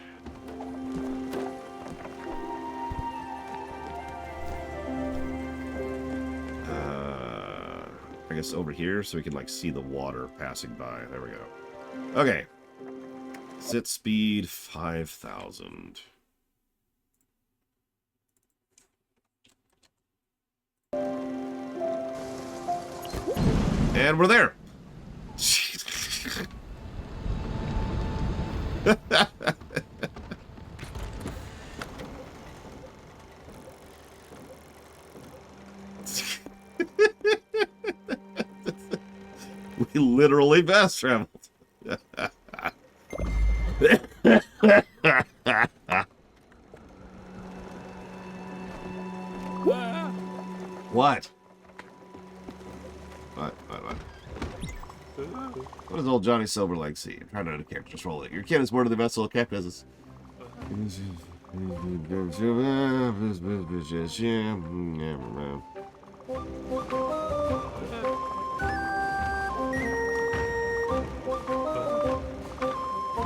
I guess over here so we can like see the water passing by. There we go. Okay. Set speed 5,000. And we're there. We literally fast traveled. What? What does old Johnny Silverleg see? I'm trying to character control it. Your kin is more to the vessel kept as this.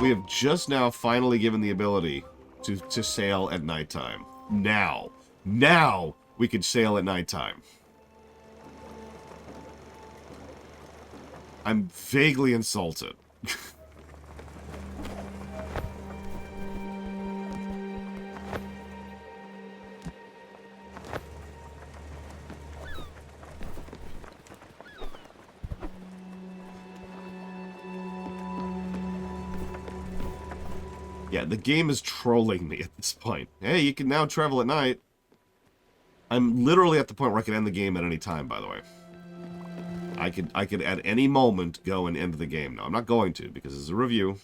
We have just now finally given the ability to sail at nighttime. Now we can sail at nighttime. I'm vaguely insulted. Yeah, the game is trolling me at this point. Hey, you can now travel at night. I'm literally at the point where I can end the game at any time, by the way. I could at any moment go and end the game. No, I'm not going to, because it's a review.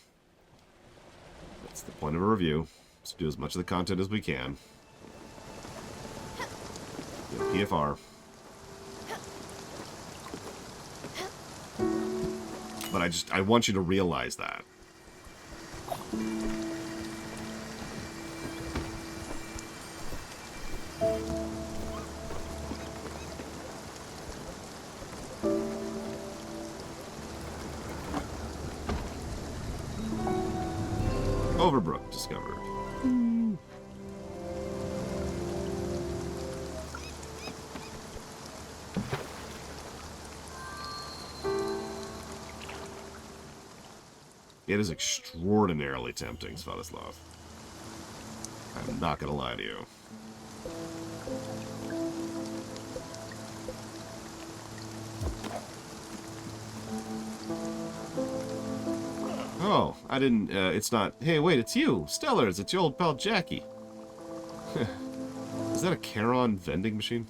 That's the point of a review. Let's do as much of the content as we can. Yeah, PFR. But I want you to realize that. Overbrook discovered. It is extraordinarily tempting, Svatoslav. I'm not gonna lie to you. Oh, I didn't, it's not... Hey, wait, it's you! Stellars, it's your old pal Jackie. Is that a Charon vending machine?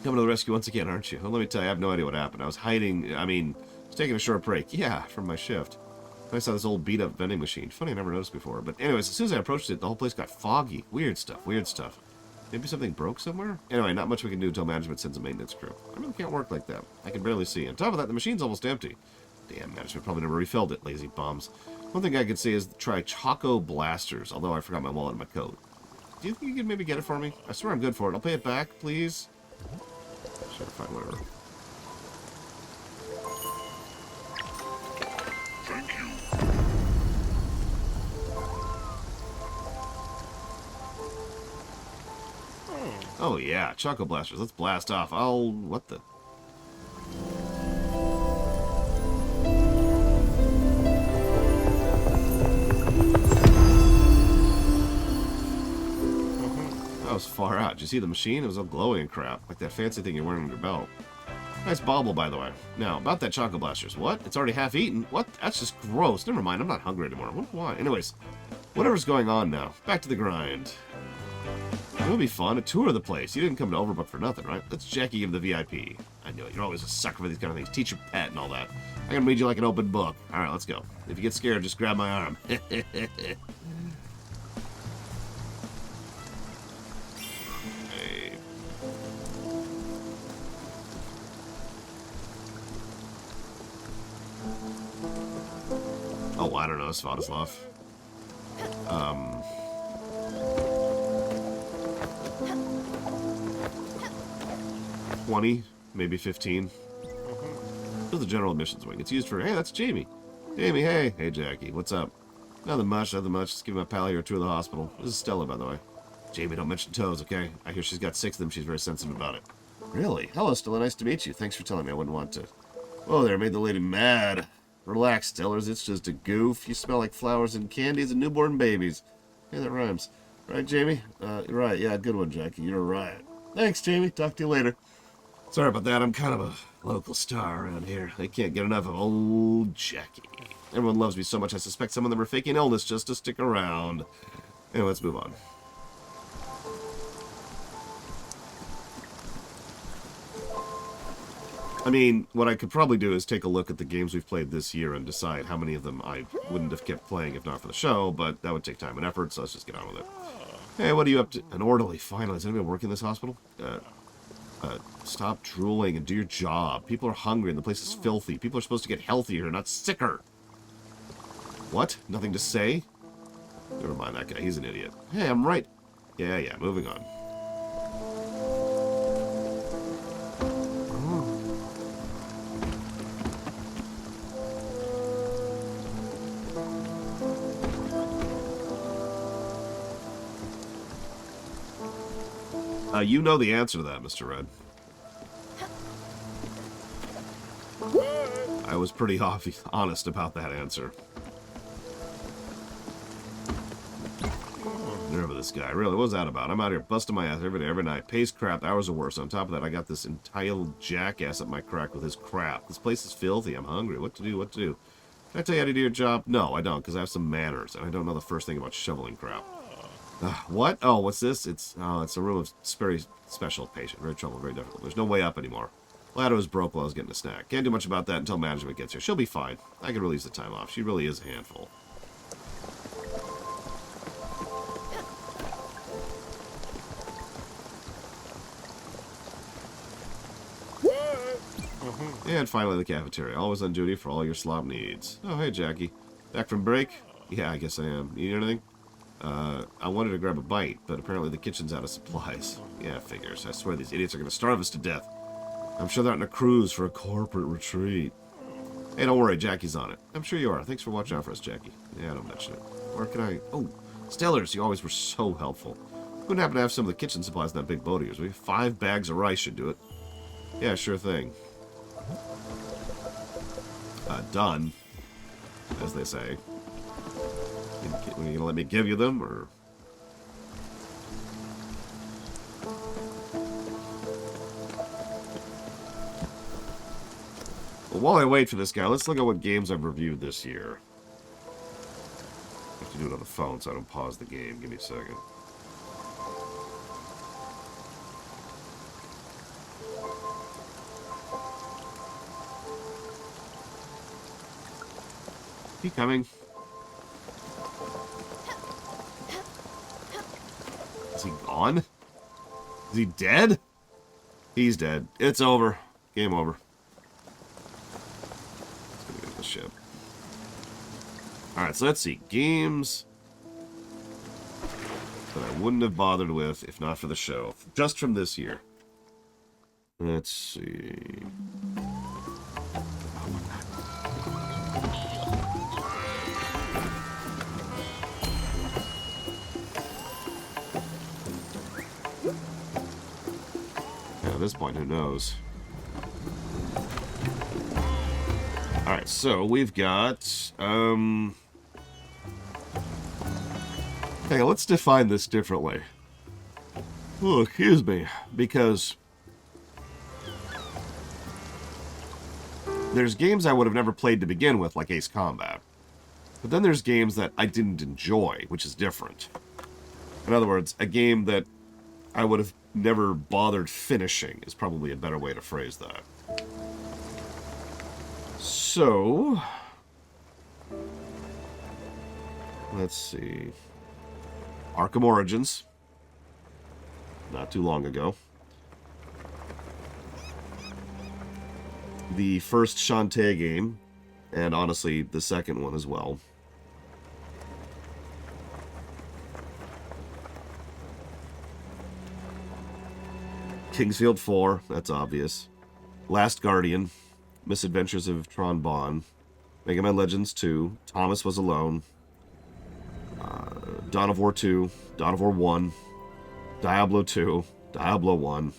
Coming to the rescue once again, aren't you? Well, let me tell you, I have no idea what happened. I was hiding, I was taking a short break. Yeah, from my shift. I saw this old beat-up vending machine. Funny, I never noticed before. But anyways, as soon as I approached it, the whole place got foggy. Weird stuff, weird stuff. Maybe something broke somewhere? Anyway, not much we can do until management sends a maintenance crew. I really can't work like that. I can barely see. On top of that, the machine's almost empty. Damn, management probably never refilled it, lazy bums. One thing I could say is try Choco Blasters, although I forgot my wallet in my coat. Do you think you can maybe get it for me? I swear I'm good for it. I'll pay it back, please. Sure, fine, whatever. Thank you. Oh yeah, Choco Blasters. Let's blast off. What the? That was far out. Did you see the machine? It was all glowing and crap, like that fancy thing you're wearing on your belt. Nice bauble, by the way. Now, about that Choco Blasters. What? It's already half eaten? What? That's just gross. Never mind, I'm not hungry anymore. I wonder why. Anyways, whatever's going on now. Back to the grind. It would be fun. A tour of the place. You didn't come to Overbook for nothing, right? Let's Jackie give the VIP. I knew it. You're always a sucker for these kind of things. Teach your pet and all that. I'm gonna read you like an open book. Alright, let's go. If you get scared, just grab my arm. Hey. Oh, I don't know, Svatoslav. 20, maybe 15. This is the general admissions wing. It's used for, hey, that's Jamie. Jamie, hey. Hey, Jackie, what's up? Nothing much, nothing much. Just give my pal here a tour of the hospital. This is Stella, by the way. Jamie, don't mention toes, okay? I hear she's got 6 of them. She's very sensitive about it. Really? Hello, Stella. Nice to meet you. Thanks for telling me. I wouldn't want to. Oh, there, made the lady mad. Relax, Stellars. It's just a goof. You smell like flowers and candies and newborn babies. Hey, that rhymes. Right, Jamie? You're right. Yeah, good one, Jackie. You're right. Thanks, Jamie. Talk to you later. Sorry about that. I'm kind of a local star around here. I can't get enough of old Jackie. Everyone loves me so much, I suspect some of them are faking illness just to stick around. Anyway, let's move on. I mean, what I could probably do is take a look at the games we've played this year and decide how many of them I wouldn't have kept playing if not for the show, but that would take time and effort, so let's just get on with it. Hey, what are you up to? An orderly, finally. Is anybody working in this hospital? Stop drooling and do your job. People are hungry and the place is filthy. People are supposed to get healthier, not sicker. What? Nothing to say? Never mind that guy. He's an idiot. Hey, I'm right. Yeah, moving on. You know the answer to that, Mr. Red. I was pretty honest about that answer. Remember this guy. Really, what was that about? I'm out here busting my ass every day, every night. Pays crap, hours are worse. On top of that, I got this entitled jackass up my crack with his crap. This place is filthy. I'm hungry. What to do? Can I tell you how to do your job? No, I don't, because I have some manners, and I don't know the first thing about shoveling crap. What? Oh, what's this? It's a room of very special patient. Very trouble, very difficult. There's no way up anymore. Ladder was broke while I was getting a snack. Can't do much about that until management gets here. She'll be fine. I can release the time off. She really is a handful. And finally, the cafeteria. Always on duty for all your slop needs. Oh, hey, Jackie. Back from break? Yeah, I guess I am. Need anything? I wanted to grab a bite, but apparently the kitchen's out of supplies. Yeah, figures. I swear these idiots are going to starve us to death. I'm sure they're on a cruise for a corporate retreat. Hey, don't worry, Jackie's on it. I'm sure you are. Thanks for watching out for us, Jackie. Yeah, don't mention it. Where can I... Oh, Stellars, you always were so helpful. Couldn't happen to have some of the kitchen supplies in that big boat of yours, will you? 5 bags of rice should do it. Yeah, sure thing. Done. As they say. Are you gonna let me give you them, or... Well, while I wait for this guy, let's look at what games I've reviewed this year. I have to do it on the phone so I don't pause the game. Give me a second. Is he coming? Is he gone? Is he dead? He's dead. It's over. Game over. Let's go get to the ship. Alright, so let's see. Games. that I wouldn't have bothered with if not for the show. Just from this year. Let's see. At this point, who knows? Alright, so we've got... Hey, let's define this differently. Oh, excuse me. Because... there's games I would have never played to begin with, like Ace Combat. But then there's games that I didn't enjoy, which is different. In other words, a game that I would have never bothered finishing is probably a better way to phrase that. So... let's see... Arkham Origins. Not too long ago. The first Shantae game, and honestly, the second one as well. Kingsfield 4, that's obvious. Last Guardian, Misadventures of Tron Bonne, Mega Man Legends 2, Thomas Was Alone, Dawn of War 2, Dawn of War 1, Diablo 2, Diablo 1.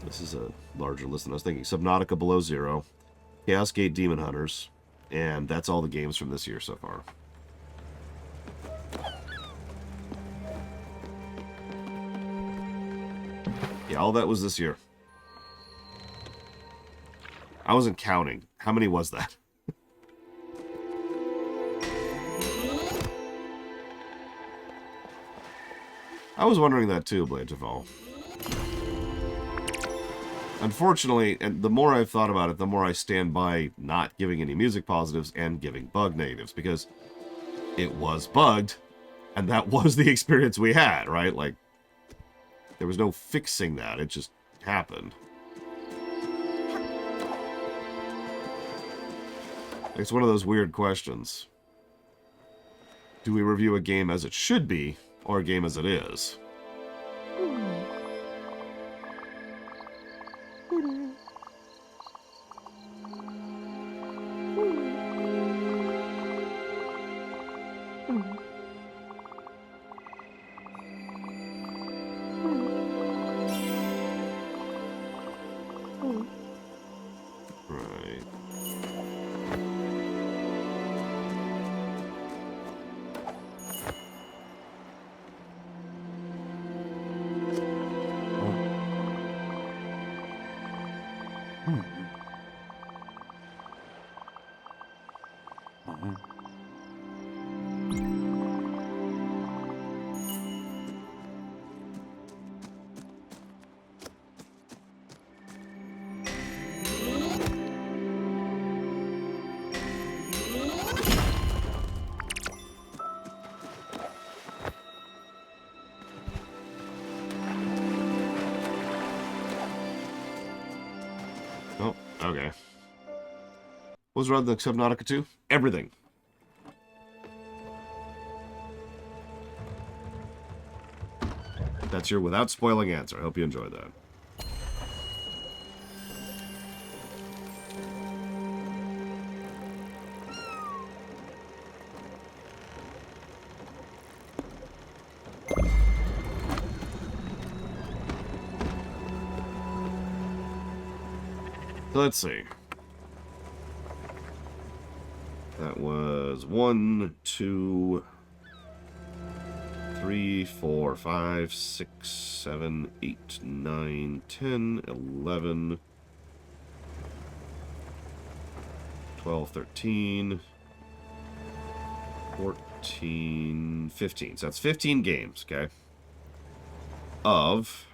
This is a larger list than I was thinking. Subnautica Below Zero, Chaos Gate Demon Hunters, and that's all the games from this year so far. Yeah, all that was this year. I wasn't counting. How many was that? I was wondering that too, Blade of All. Unfortunately, and the more I've thought about it, the more I stand by not giving any music positives and giving bug negatives, because it was bugged, and that was the experience we had, right? Like, there was no fixing that, it just happened. It's one of those weird questions. Do we review a game as it should be, or a game as it is? Oh, okay. What was wrong with Subnautica 2? Everything. That's your without spoiling answer. I hope you enjoyed that. So let's see. That was 1, 2, 3, 4, 5, 6, 7, 8, 9, 10, 11, 12, 13, 14, 15. So that's 15 games, okay? Of...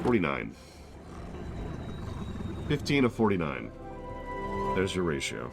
49. 15 of 49. There's your ratio.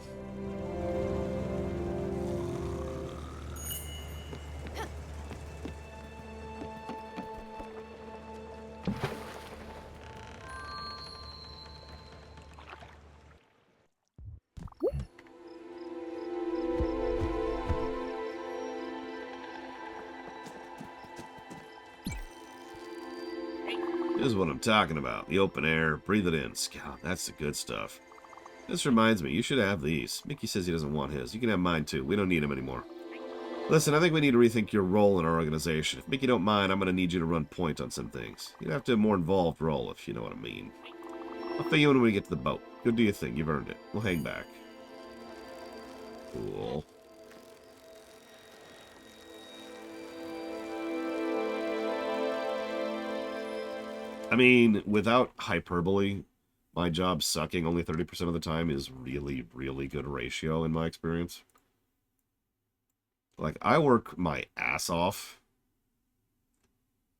This is what I'm talking about. The open air. Breathe it in. Scout, that's the good stuff. This reminds me, you should have these. Mickey says he doesn't want his. You can have mine too. We don't need them anymore. Listen, I think we need to rethink your role in our organization. If Mickey don't mind, I'm going to need you to run point on some things. You'd have to have a more involved role, if you know what I mean. I'll fill you in when we get to the boat. Go do your thing. You've earned it. We'll hang back. Cool. I mean, without hyperbole, my job sucking only 30% of the time is really, really good ratio in my experience. Like, I work my ass off.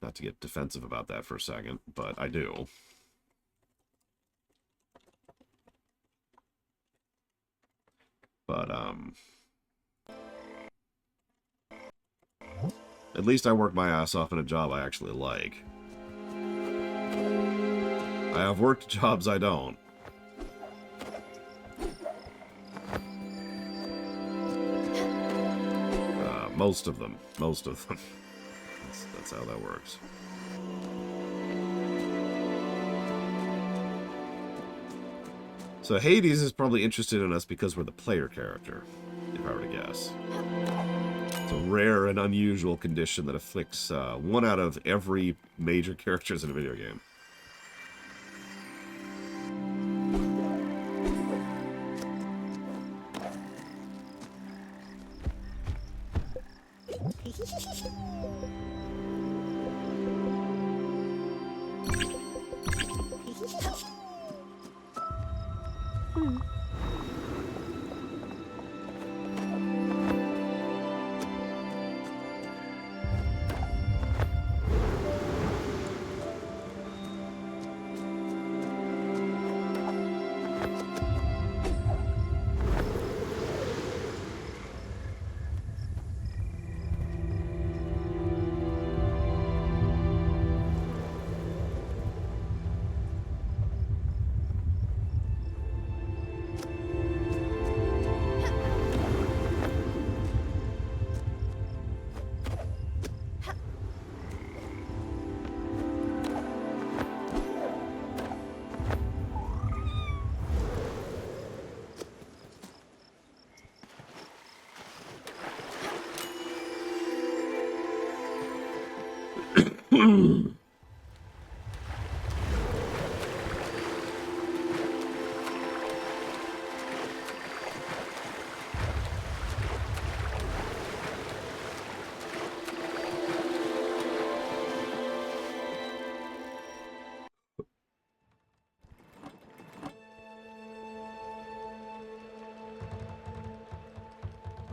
Not to get defensive about that for a second, but I do. But, at least I work my ass off in a job I actually like. I have worked jobs I don't. Most of them. Most of them. That's how that works. So Hades is probably interested in us because we're the player character, if I were to guess. It's a rare and unusual condition that afflicts 1 out of every major characters in a video game.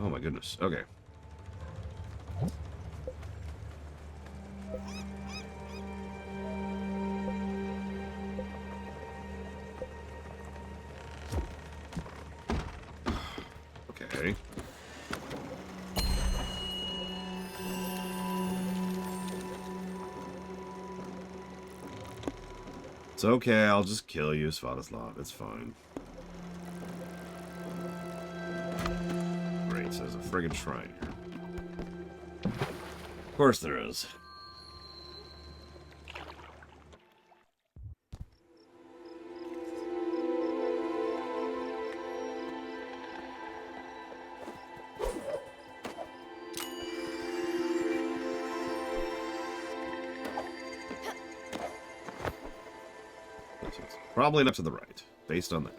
Oh my goodness. Okay. Okay. It's okay, I'll just kill you, Svatoslav. It's fine. Great, so there's a friggin' shrine here. Of course there is. Probably not to the right, based on that.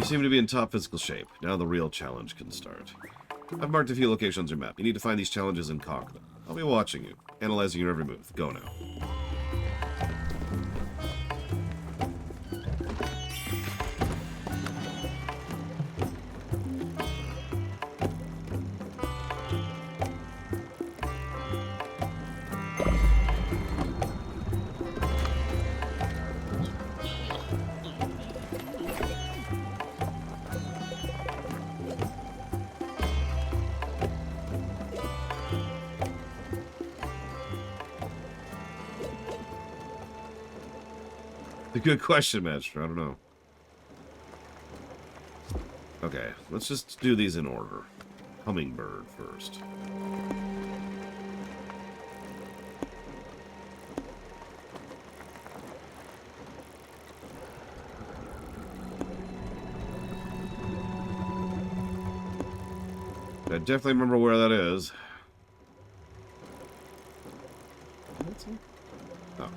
seem to be in top physical shape. Now the real challenge can start. I've marked a few locations on your map. You need to find these challenges and conquer them. I'll be watching you, analyzing your every move. Go now. A good question, Master. I don't know. Okay, let's just do these in order. Hummingbird first. I definitely remember where that is. Oh, okay.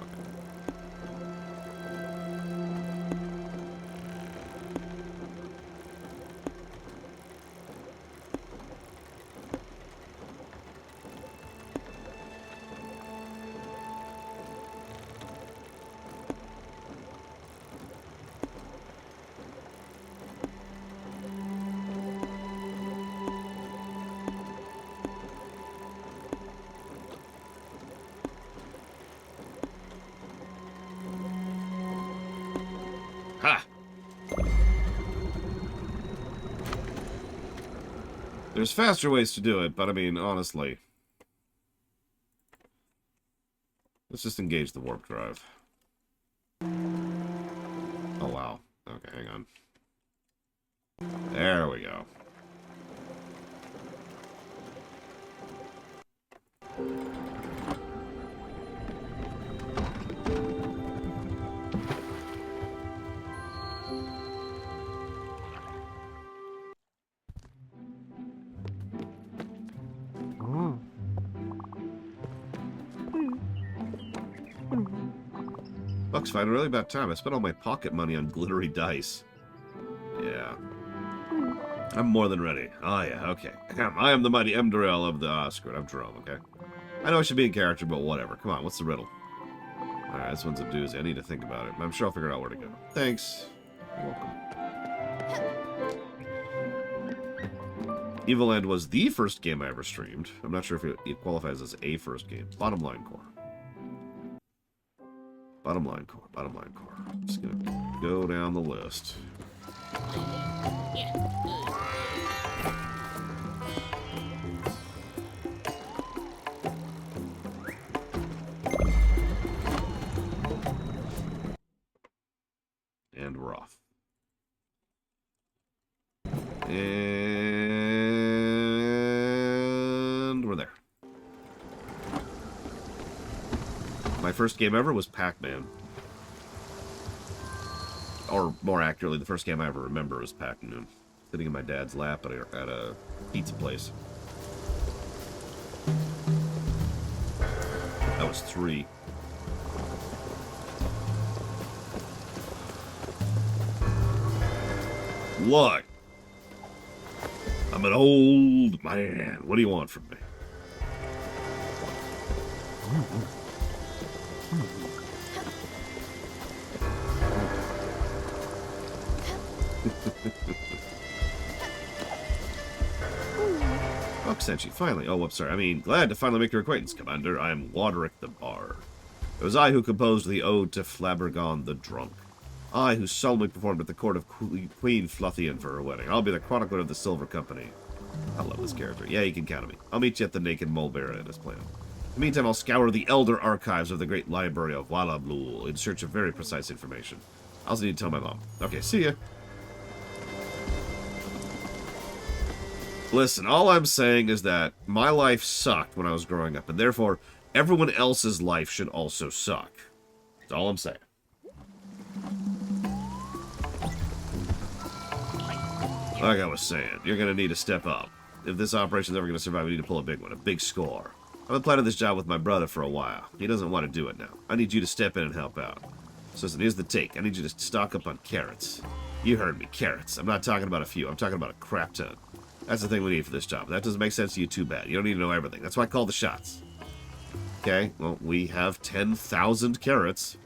Ha! There's faster ways to do it, but I mean, honestly. Let's just engage the warp drive. Oh, wow. Okay, hang on. There we go. Buck's fine, really about time. I spent all my pocket money on glittery dice. Yeah. I'm more than ready. Oh, yeah, okay. I am the mighty Emdarel of the... screw it, I'm Jerome, okay? I know I should be in character, but whatever. Come on, what's the riddle? Alright, this one's a doozy. I need to think about it. I'm sure I'll figure out where to go. Thanks. You're welcome. Evil Land was the first game I ever streamed. I'm not sure if it qualifies as a first game. Bottom line core. Bottom line core. Bottom line core. Just gonna go down the list. And we're off. And we're there. My first game ever was Pac-Man. Or, more accurately, the first game I ever remember was Pac-Man. Sitting in my dad's lap at a pizza place. I was 3. Look! I'm an old man. What do you want from me? Buck sent you, finally. Oh, whoops, sorry. I mean, glad to finally make your acquaintance, Commander. I am Waderick the Bard. It was I who composed the Ode to Flabbergon the Drunk. I who solemnly performed at the court of Queen Fluthian for her wedding. I'll be the chronicler of the Silver Company. I love this character. Yeah, you can count on me. I'll meet you at the Naked Mulberry as planned. In the meantime, I'll scour the elder archives of the great library of Wallablool in search of very precise information. I also need to tell my mom. Okay, see ya. Listen, all I'm saying is that my life sucked when I was growing up, and therefore, everyone else's life should also suck. That's all I'm saying. Like I was saying, you're going to need to step up. If this operation's ever going to survive, we need to pull a big one, a big score. I've been planning this job with my brother for a while. He doesn't want to do it now. I need you to step in and help out. So listen, here's the take. I need you to stock up on carrots. You heard me. Carrots. I'm not talking about a few. I'm talking about a crap ton. That's the thing we need for this job. That doesn't make sense to you, too bad. You don't need to know everything. That's why I call the shots. Okay, well, we have 10,000 carrots.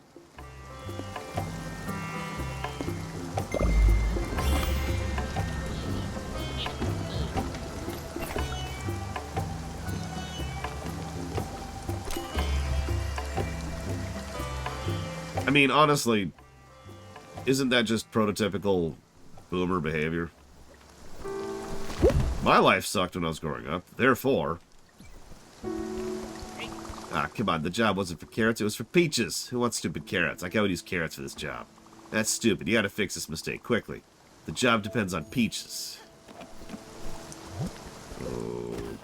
I mean, honestly, isn't that just prototypical boomer behavior? My life sucked when I was growing up, therefore... Ah, come on, the job wasn't for carrots, it was for peaches. Who wants stupid carrots? Like, I would use carrots for this job. That's stupid, you gotta fix this mistake quickly. The job depends on peaches.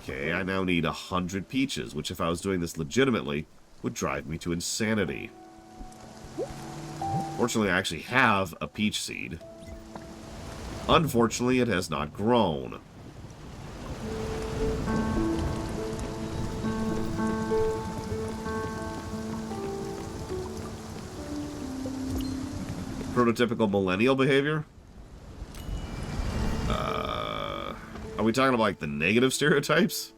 Okay, I now need 100 peaches, which if I was doing this legitimately, would drive me to insanity. Fortunately, I actually have a peach seed. Unfortunately, it has not grown. Prototypical millennial behavior? Are we talking about, like, the negative stereotypes?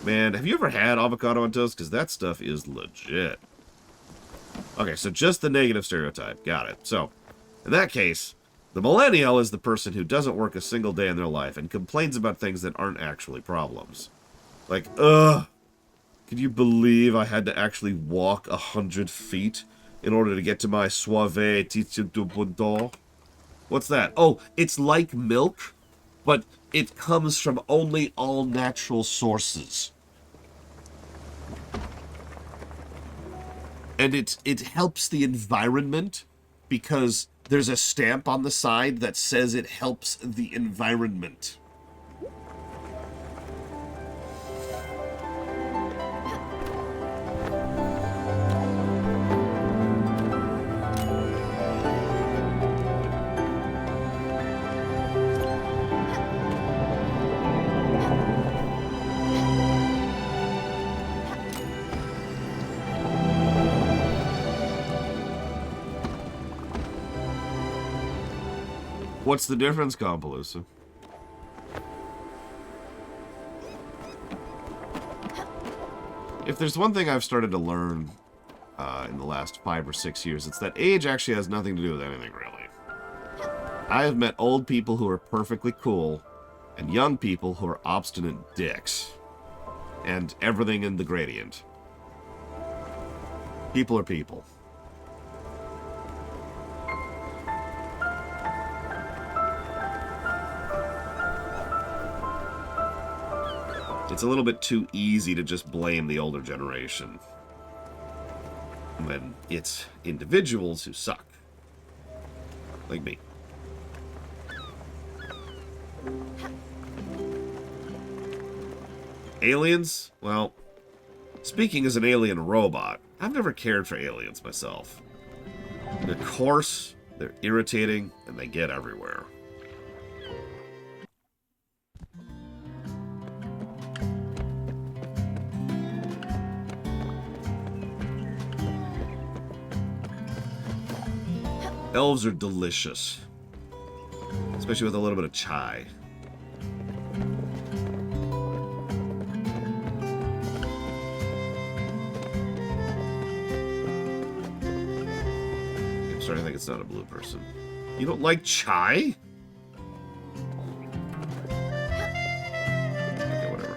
Man, have you ever had avocado on toast? Because that stuff is legit. Okay, so just the negative stereotype. Got it. So, in that case, the millennial is the person who doesn't work a single day in their life and complains about things that aren't actually problems. Like, ugh, could you believe I had to actually walk 100 feet in order to get to my suave titre de bouton? What's that? Oh, it's like milk, but it comes from only all-natural sources. And it helps the environment because there's a stamp on the side that says it helps the environment. What's the difference, Compaloosa? If there's one thing I've started to learn in the last 5 or 6 years, it's that age actually has nothing to do with anything, really. I have met old people who are perfectly cool, and young people who are obstinate dicks. And everything in the gradient. People are people. It's a little bit too easy to just blame the older generation when it's individuals who suck. Like me. Aliens? Well, speaking as an alien robot, I've never cared for aliens myself. They're coarse, they're irritating, and they get everywhere. Elves are delicious. Especially with a little bit of chai. I'm starting to think it's not a blue person. You don't like chai? Okay, whatever.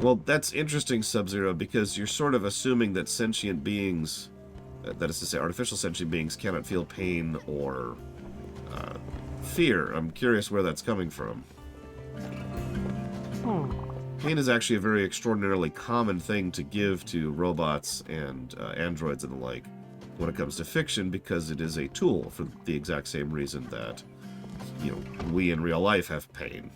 Well, that's interesting, Sub-Zero, because you're sort of assuming that sentient beings That is to say, artificial sentient beings cannot feel pain or fear. I'm curious where that's coming from. Pain is actually a very extraordinarily common thing to give to robots and androids and the like when it comes to fiction, because it is a tool for the exact same reason that, you know, we in real life have pain.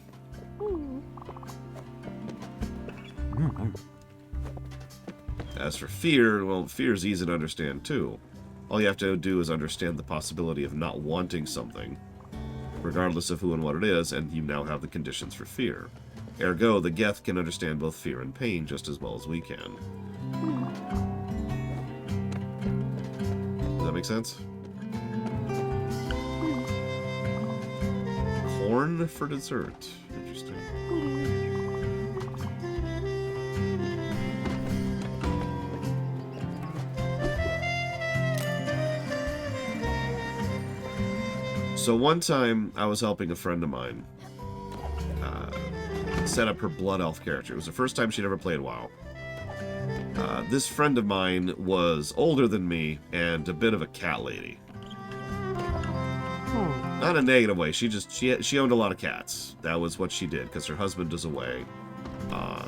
As for fear, well, fear is easy to understand too. All you have to do is understand the possibility of not wanting something, regardless of who and what it is, and you now have the conditions for fear. Ergo, the Geth can understand both fear and pain just as well as we can. Does that make sense? Corn for dessert. Interesting. So one time, I was helping a friend of mine set up her Blood Elf character. It was the first time she'd ever played WoW. This friend of mine was older than me and a bit of a cat lady. Not in a negative way. She owned a lot of cats. That was what she did because her husband was away. I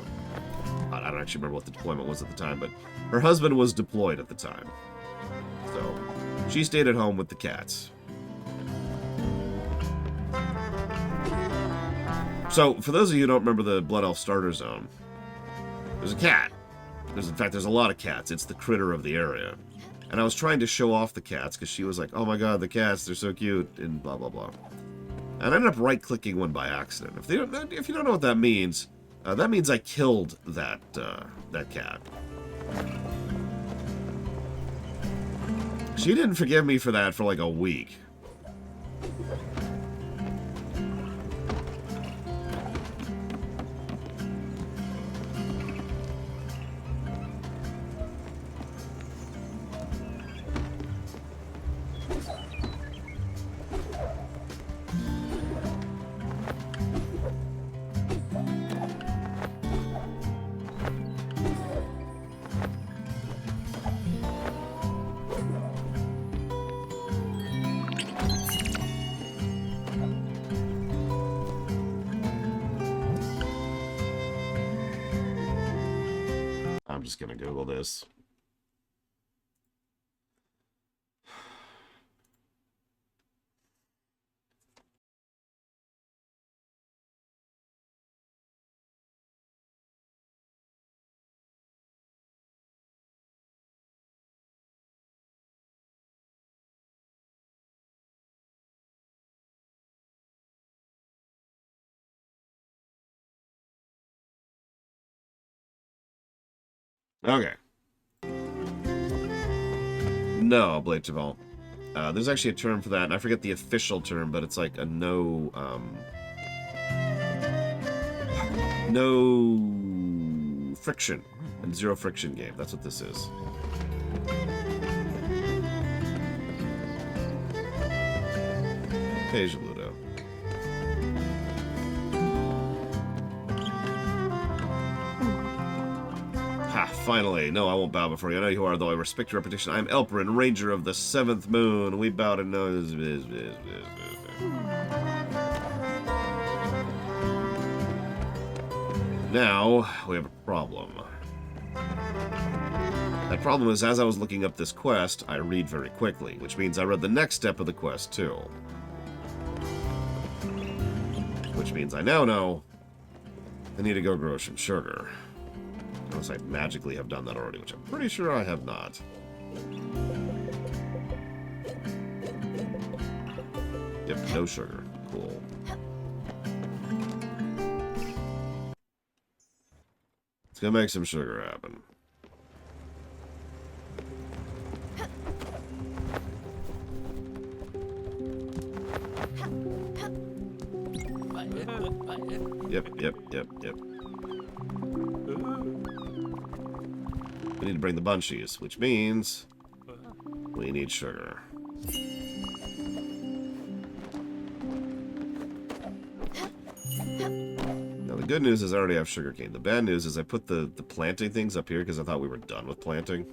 don't actually remember what the deployment was at the time, but her husband was deployed at the time. So she stayed at home with the cats. So, for those of you who don't remember the Blood Elf Starter Zone, there's a cat. In fact, there's a lot of cats. It's the critter of the area. And I was trying to show off the cats, because she was like, oh my god, the cats, they're so cute, and blah, blah, blah. And I ended up right-clicking one by accident. If you don't know what that means I killed that cat. She didn't forgive me for that for like a week. I'm just gonna Google this. Okay. No, Blade Taval. There's actually a term for that, and I forget the official term, but it's like a no friction and zero friction game. That's what this is. Hey, Ludo. Ha, finally. No, I won't bow before you. I know you are, though I respect your reputation. I am Elperin, Ranger of the 7th Moon. We bow to no... Now, we have a problem. That problem is, as I was looking up this quest, I read very quickly, which means I read the next step of the quest, too. Which means I now know I need to go grow some sugar. Unless I magically have done that already, which I'm pretty sure I have not. Yep, no sugar. Cool. Let's go make some sugar happen. Yep. We need to bring the bunchies, which means we need sugar. Now the good news is I already have sugarcane. The bad news is I put the planting things up here because I thought we were done with planting.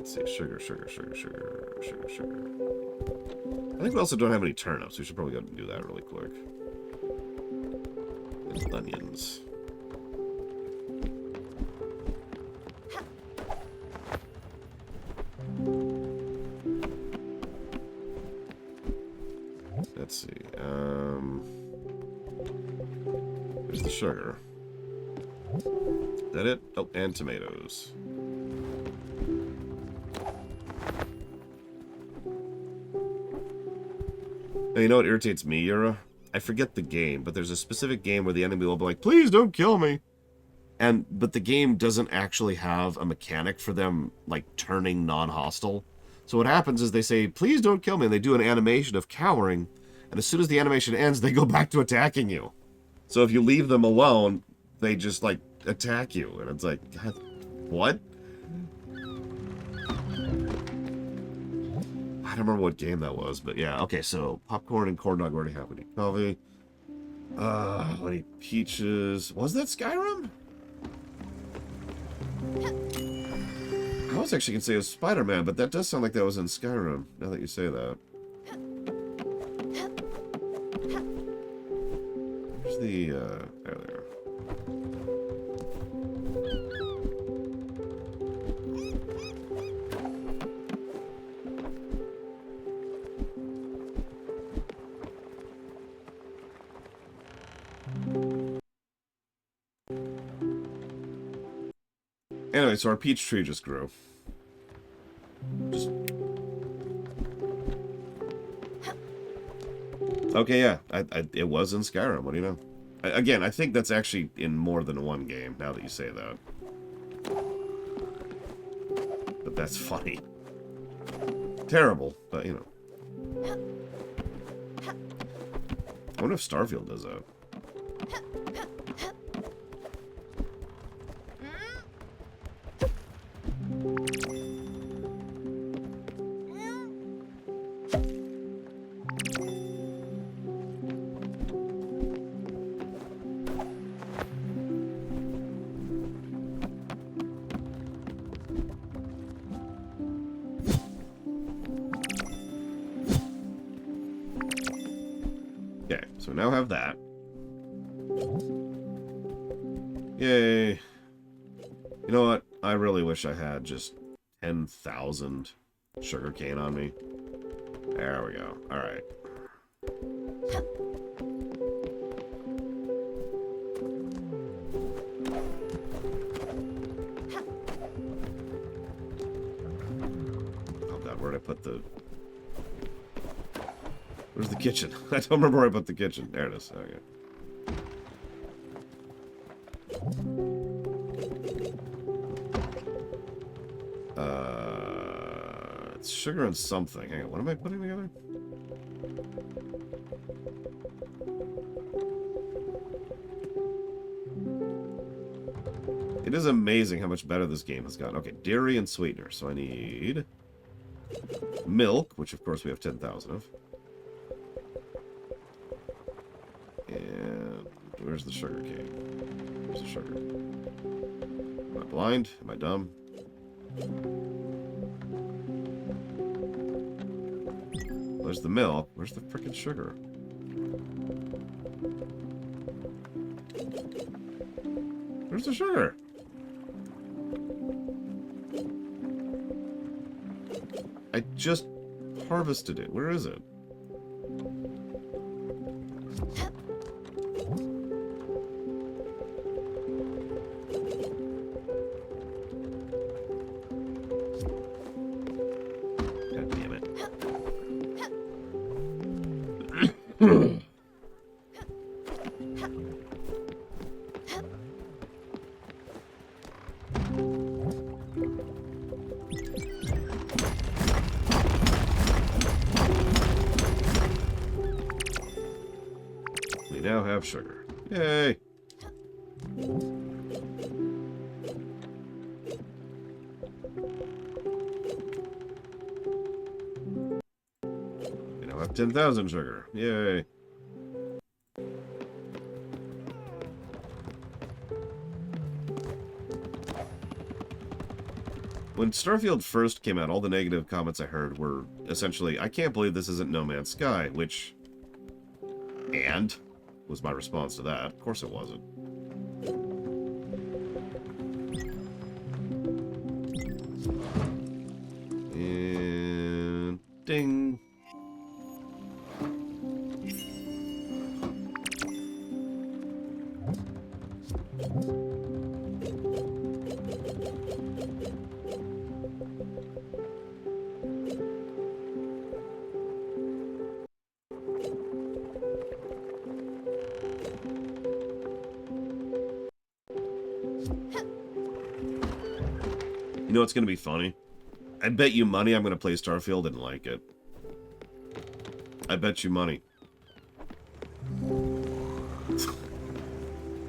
Let's see. Sugar, sugar, sugar, sugar, sugar, sugar. I think we also don't have any turnips. We should probably go and do that really quick. And onions. Let's see. There's the sugar. Is that it? Oh, and tomatoes. Now, you know what irritates me, Yura? I forget the game, but there's a specific game where the enemy will be like, please don't kill me. But the game doesn't actually have a mechanic for them, like, turning non-hostile. So what happens is they say, please don't kill me, and they do an animation of cowering, and as soon as the animation ends, they go back to attacking you. So if you leave them alone, they just, like, attack you, and it's like, God, what? I don't remember what game that was, but yeah. Okay, so popcorn and corn dog already have. We need coffee. We need peaches. Was that Skyrim? I was actually going to say it was Spider-Man, but that does sound like that was in Skyrim, now that you say that. Where's the, there they are. Anyway, so our peach tree just grew. Okay, yeah. It was in Skyrim. What do you know? Again, I think that's actually in more than one game, now that you say that. But that's funny. Terrible, but, you know. I wonder if Starfield does that. Okay, so now have that. Yay. You know what? I really wish I had just 10,000 sugarcane on me. There we go. Alright. Oh god, where'd I put the... Where's the kitchen? I don't remember where I put the kitchen. There it is. Okay. It's sugar and something. Hang on, what am I putting together? It is amazing how much better this game has gotten. Okay, dairy and sweetener. So I need milk, which of course we have 10,000 of. And where's the sugar cane? Where's the sugar? Am I blind? Am I dumb? Where's the milk? Where's the frickin' sugar? Where's the sugar? I just harvested it. Where is it? God damn it. We now have sugar. Yay! We now have 10,000 sugar. Yay! When Starfield first came out, all the negative comments I heard were essentially, I can't believe this isn't No Man's Sky, which... And? Was my response to that. Of course it wasn't. And... Ding! You know what's going to be funny? I bet you money I'm going to play Starfield and like it. I bet you money.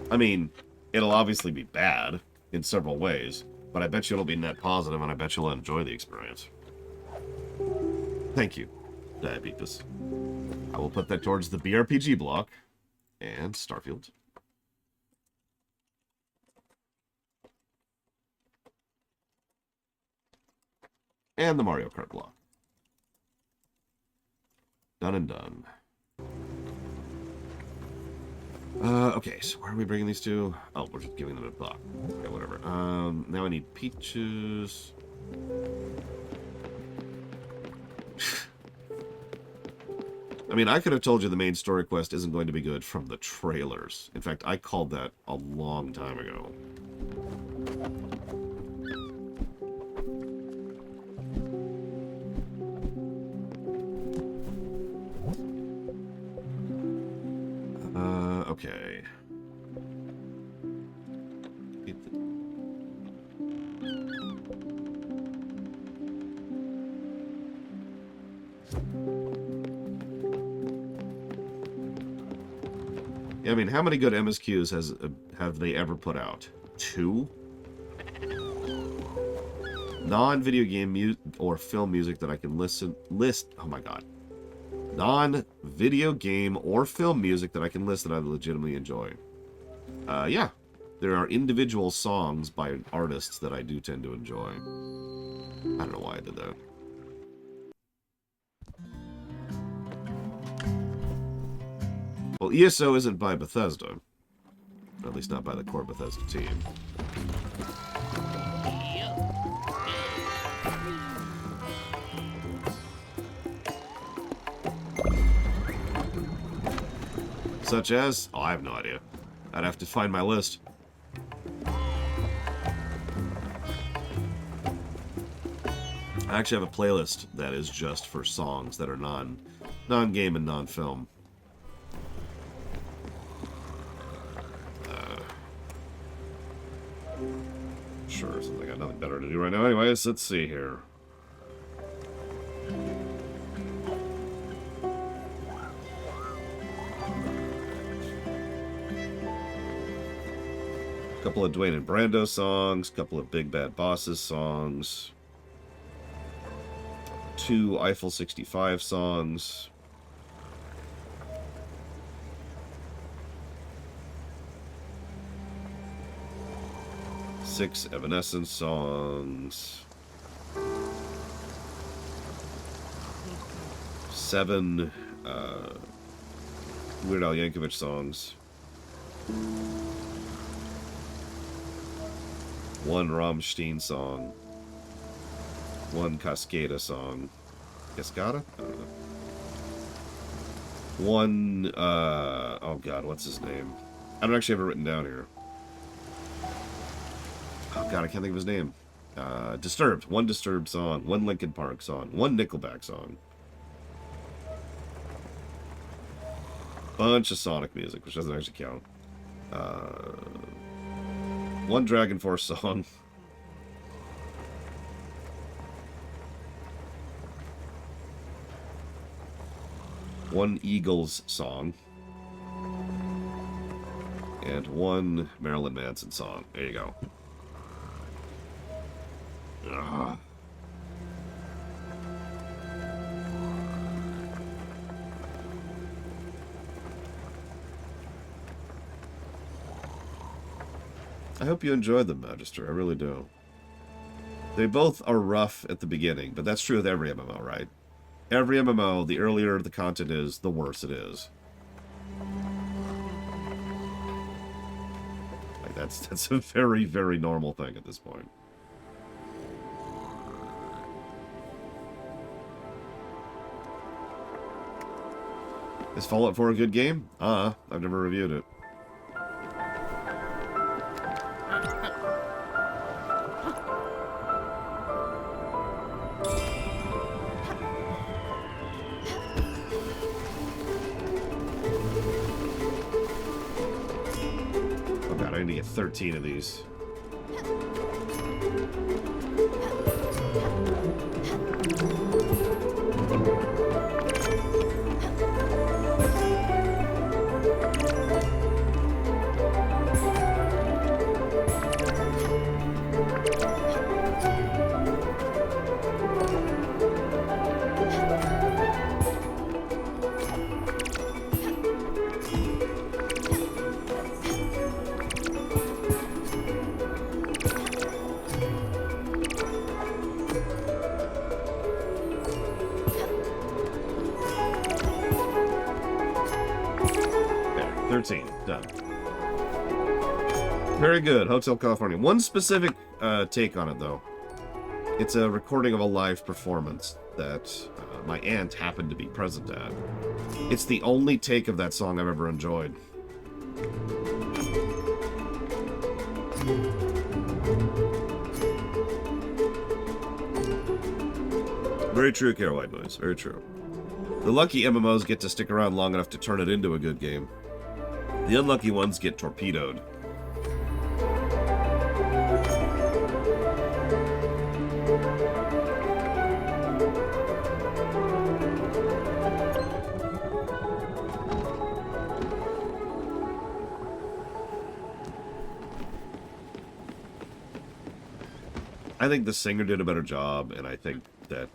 I mean, it'll obviously be bad in several ways, but I bet you it'll be net positive, and I bet you'll enjoy the experience. Thank you, Diabetes. I will put that towards the BRPG block and Starfield. And the Mario Kart block. Done and done. Okay, so where are we bringing these to? Oh, we're just giving them a block. Okay, whatever. Now I need peaches. I mean, I could have told you the main story quest isn't going to be good from the trailers. In fact, I called that a long time ago. Okay. I mean, how many good MSQs have they ever put out? 2? Non-video game or film music that I can oh my god. Non-video game or film music that I can list that I legitimately enjoy. Yeah. There are individual songs by artists that I do tend to enjoy. I don't know why I did that. Well, ESO isn't by Bethesda. At least not by the core Bethesda team. Such as? Oh, I have no idea. I'd have to find my list. I actually have a playlist that is just for songs that are non-game and non-film. Sure, since I got nothing better to do right now. Anyways, let's see here. A couple of Dwayne and Brando songs, a couple of Big Bad Bosses songs, 2 Eiffel 65 songs, six Evanescence songs, 7 Weird Al Yankovic songs, 1 Rammstein song, 1 Cascada song. Cascada? I don't know. 1, oh god, what's his name? I don't actually have it written down here. Oh god, I can't think of his name. Disturbed. 1 Disturbed song, 1 Linkin Park song, 1 Nickelback song. Bunch of Sonic music, which doesn't actually count. 1 Dragon Force song. One Eagles song. And 1 Marilyn Manson song. There you go. Ugh. I hope you enjoyed them, Magister. I really do. They both are rough at the beginning, but that's true with every MMO, right? Every MMO, the earlier the content is, the worse it is. Like that's a very, very normal thing at this point. Is Fallout 4 a good game? I've never reviewed it. Oh god, I need to get 13 of these. Done. Very good. Hotel California. One specific take on it, though. It's a recording of a live performance that my aunt happened to be present at. It's the only take of that song I've ever enjoyed. Very true, White Noise. Very true. The lucky MMOs get to stick around long enough to turn it into a good game. The unlucky ones get torpedoed. I think the singer did a better job, and I think that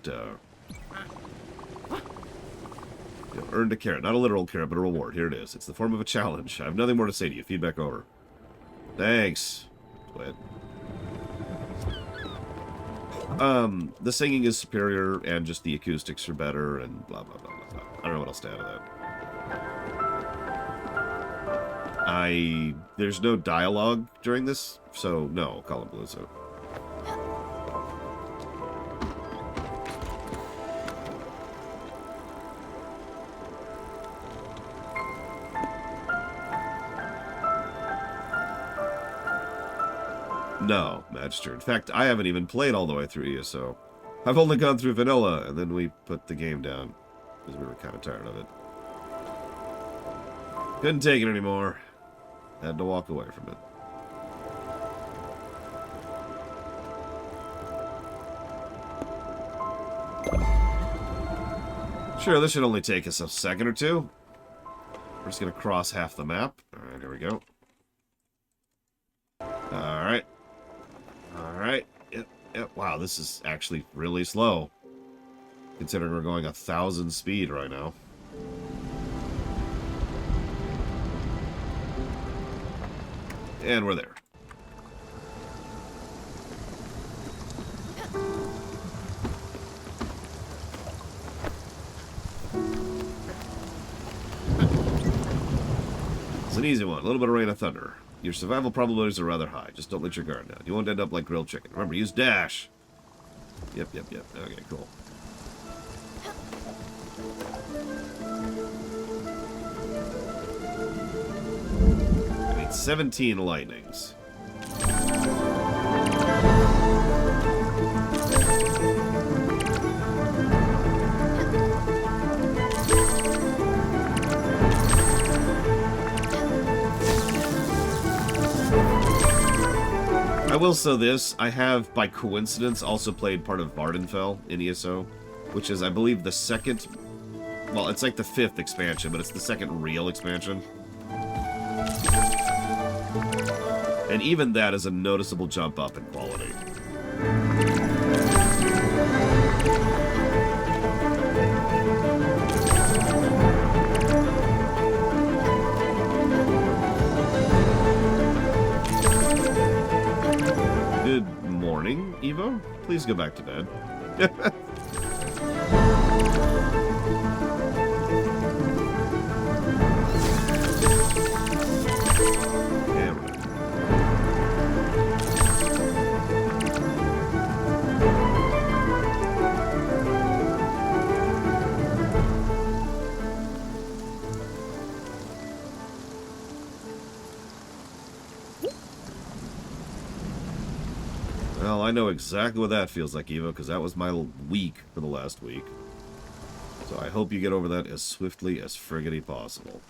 earned a carrot. Not a literal carrot, but a reward. Here it is. It's the form of a challenge. I have nothing more to say to you. Feedback over. Thanks. Twit. The singing is superior, and just the acoustics are better, and blah, blah, blah, blah, blah. I don't know what else to add to that. There's no dialogue during this, so no, call him Bluzzo. No, Magister. In fact, I haven't even played all the way through ESO. I've only gone through vanilla, and then we put the game down, because we were kind of tired of it. Couldn't take it anymore. Had to walk away from it. Sure, this should only take us a second or two. We're just going to cross half the map. Alright, here we go. Alright. Alright. Yep. Wow, this is actually really slow. Considering we're going 1,000 speed right now. And we're there. It's an easy one. A little bit of rain and thunder. Your survival probabilities are rather high. Just don't let your guard down. You won't end up like grilled chicken. Remember, use dash. Yep. Okay, cool. I need 17 lightnings. I will say this, I have, by coincidence, also played part of Vardenfell in ESO, which is, I believe, the second... Well, it's like the 5th expansion, but it's the second real expansion. And even that is a noticeable jump up in quality. Evo, please go back to bed. Well, I know exactly what that feels like, Evo, because that was my week for the last week. So I hope you get over that as swiftly as friggity possible.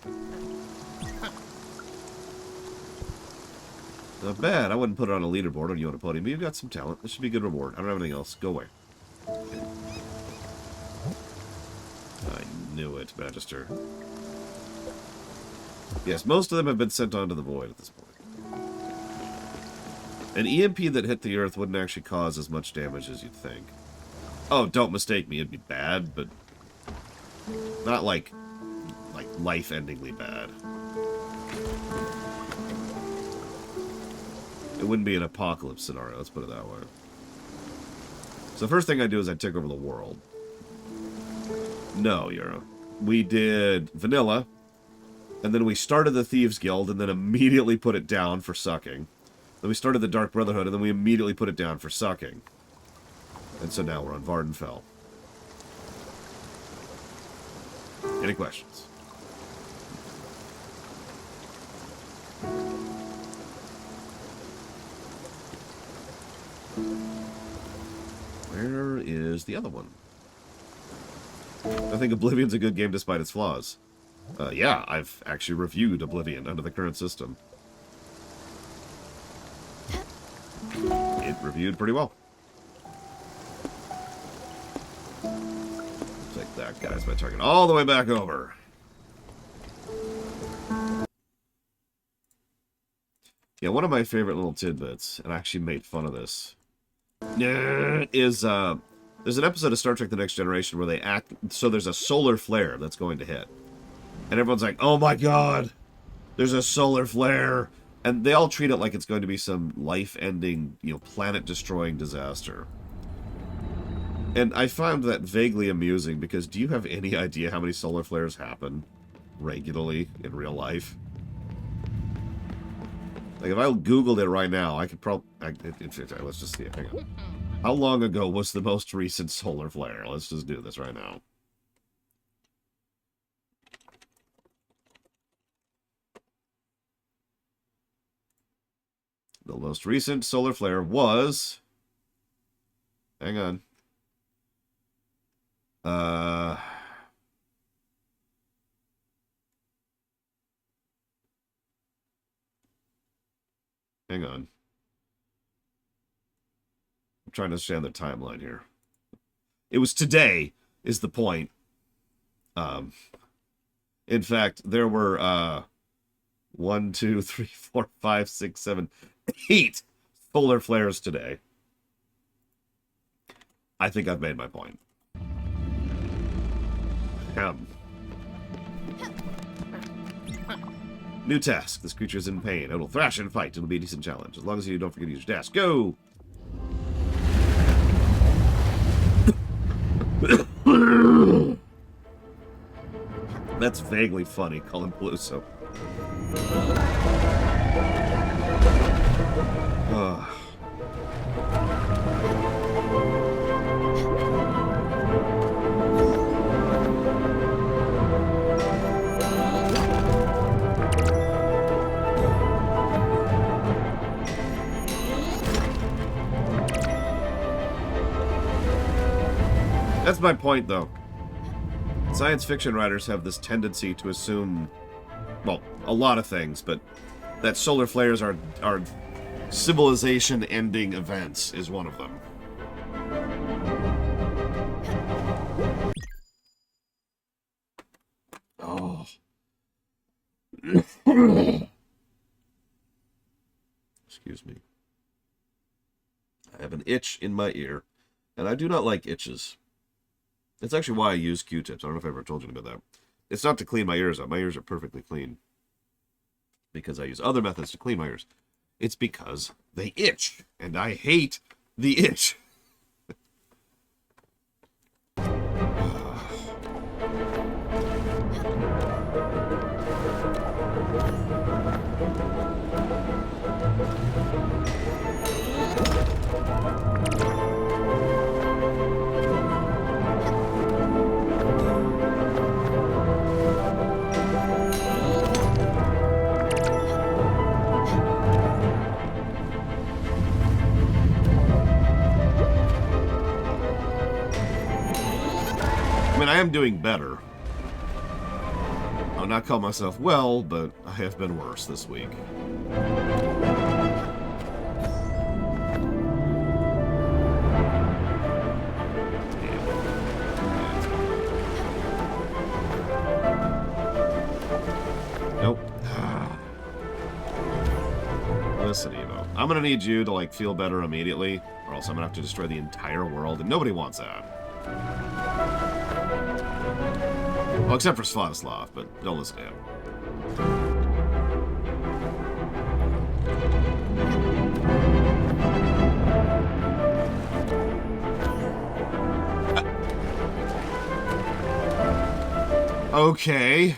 Not bad. I wouldn't put it on a leaderboard on you on a podium, but you've got some talent. This should be a good reward. I don't have anything else. Go away. I knew it, Magister. Yes, most of them have been sent on to the void at this point. An EMP that hit the Earth wouldn't actually cause as much damage as you'd think. Oh, don't mistake me. It'd be bad, but not like life-endingly bad. It wouldn't be an apocalypse scenario, let's put it that way. So the first thing I do is I take over the world. No, Euro. We did vanilla, and then we started the Thieves Guild, and then immediately put it down for sucking. Then we started the Dark Brotherhood, and then we immediately put it down for sucking. And so now we're on Vardenfell. Any questions? Where is the other one? I think Oblivion's a good game despite its flaws. Yeah, I've actually reviewed Oblivion under the current system. It reviewed pretty well. Take that guy as my target all the way back over. Yeah, one of my favorite little tidbits, and I actually made fun of this, is there's an episode of Star Trek The Next Generation where they act, so there's a solar flare that's going to hit. And everyone's like, oh my god, there's a solar flare. And they all treat it like it's going to be some life-ending, planet-destroying disaster. And I found that vaguely amusing, because do you have any idea how many solar flares happen regularly in real life? Like, if I Googled it right now, I could probably... let's just see it. Hang on. How long ago was the most recent solar flare? Let's just do this right now. The most recent solar flare was... Hang on. Hang on. I'm trying to understand the timeline here. It was today, is the point. In fact, there were 1, 2, 3, 4, 5, 6, 7, 8 solar flares today. I think I've made my point. New task. This creature is in pain. It'll thrash and fight. It'll be a decent challenge. As long as you don't forget to use your dash. Go! That's vaguely funny. Call him Peluso. That's my point, though. Science fiction writers have this tendency to assume, well, a lot of things, but that solar flares are civilization-ending events is one of them. Oh. Excuse me. I have an itch in my ear, and I do not like itches. That's actually why I use Q-tips. I don't know if I ever told you about that. It's not to clean my ears up. My ears are perfectly clean. Because I use other methods to clean my ears. It's because they itch. And I hate The itch. I mean, I am doing better. I'll not call myself well, but I have been worse this week. Nope. Listen, Evo. I'm gonna need you to, like, feel better immediately, or else I'm gonna have to destroy the entire world, and nobody wants that. Well, except for Svatoslav, but don't listen to him. Okay.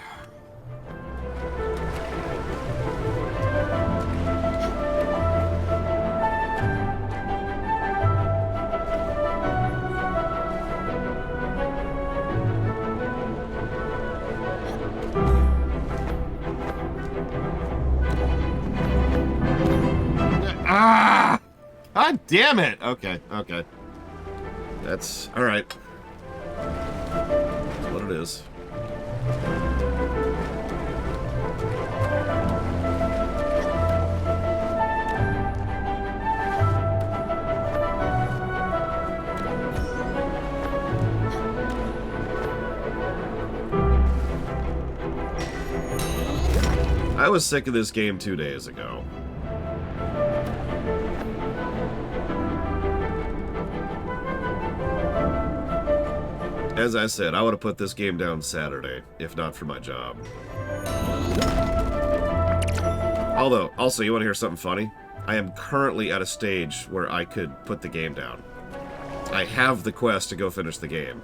Ah! God damn it! Okay, okay. That's alright. That's what it is. I was sick of this game 2 days ago. As I said, I would have put this game down Saturday, if not for my job. Although, also, you want to hear something funny? I am currently at a stage where I could put the game down. I have the quest to go finish the game.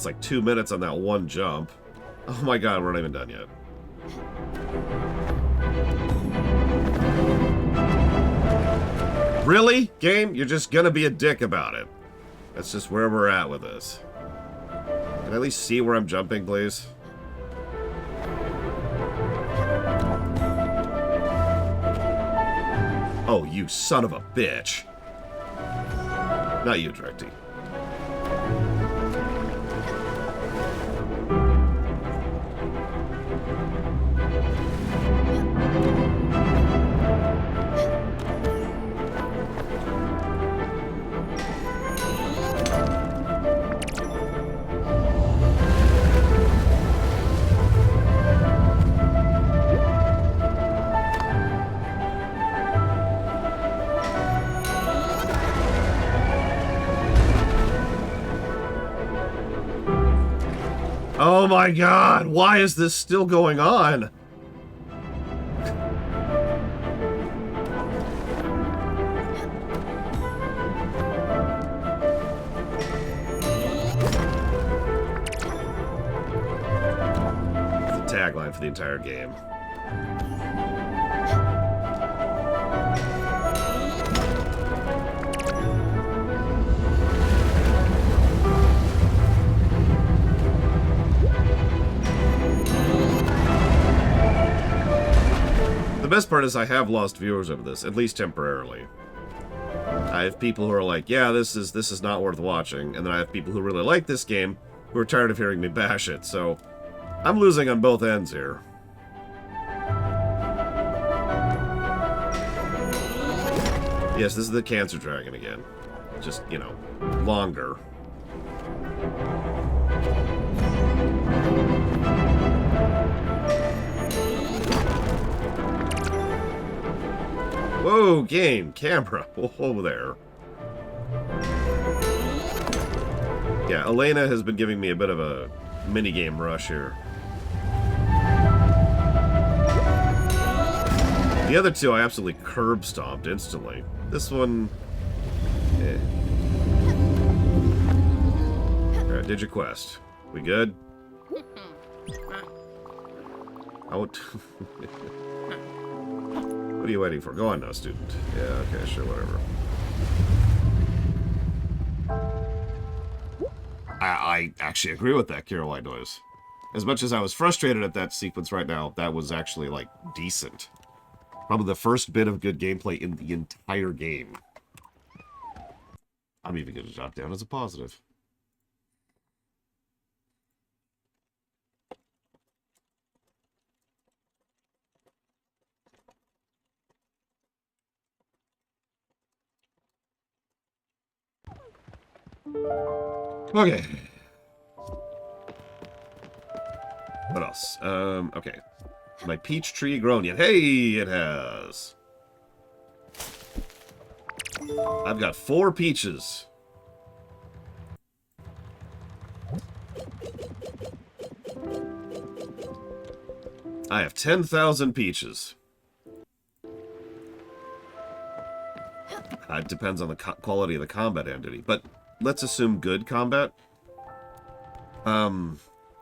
Like 2 minutes on that one jump. Oh my god, we're not even done yet. Really? Game? You're just gonna be a dick about it. That's just where we're at with this. Can I at least see where I'm jumping, please? Oh, you son of a bitch. Not you, Directy. Oh my god, why is this still going on? It's the tagline for the entire game. The best part is I have lost viewers over this, at least temporarily. I have people who are like, yeah, this is not worth watching, and then I have people who really like this game who are tired of hearing me bash it, so I'm losing on both ends here. Yes, this is the Cancer Dragon again. Just, you know, longer. Whoa, game, camera. Whoa there. Yeah, Elena has been giving me a bit of a minigame rush here. The other two I absolutely curb stomped instantly. This one... eh. Alright, did your quest. We good? I won't... What are you waiting for? Go on now, student. Yeah, okay, sure, whatever. I actually agree with that, Kira White Noise. As much as I was frustrated at that sequence right now, that was actually, like, decent. Probably the first bit of good gameplay in the entire game. I'm even going to jot down as a positive. Okay. What else? Okay. My peach tree grown yet? Hey, it has. I've got 4 peaches. I have 10,000 peaches. It depends on the quality of the combat entity, but let's assume good combat.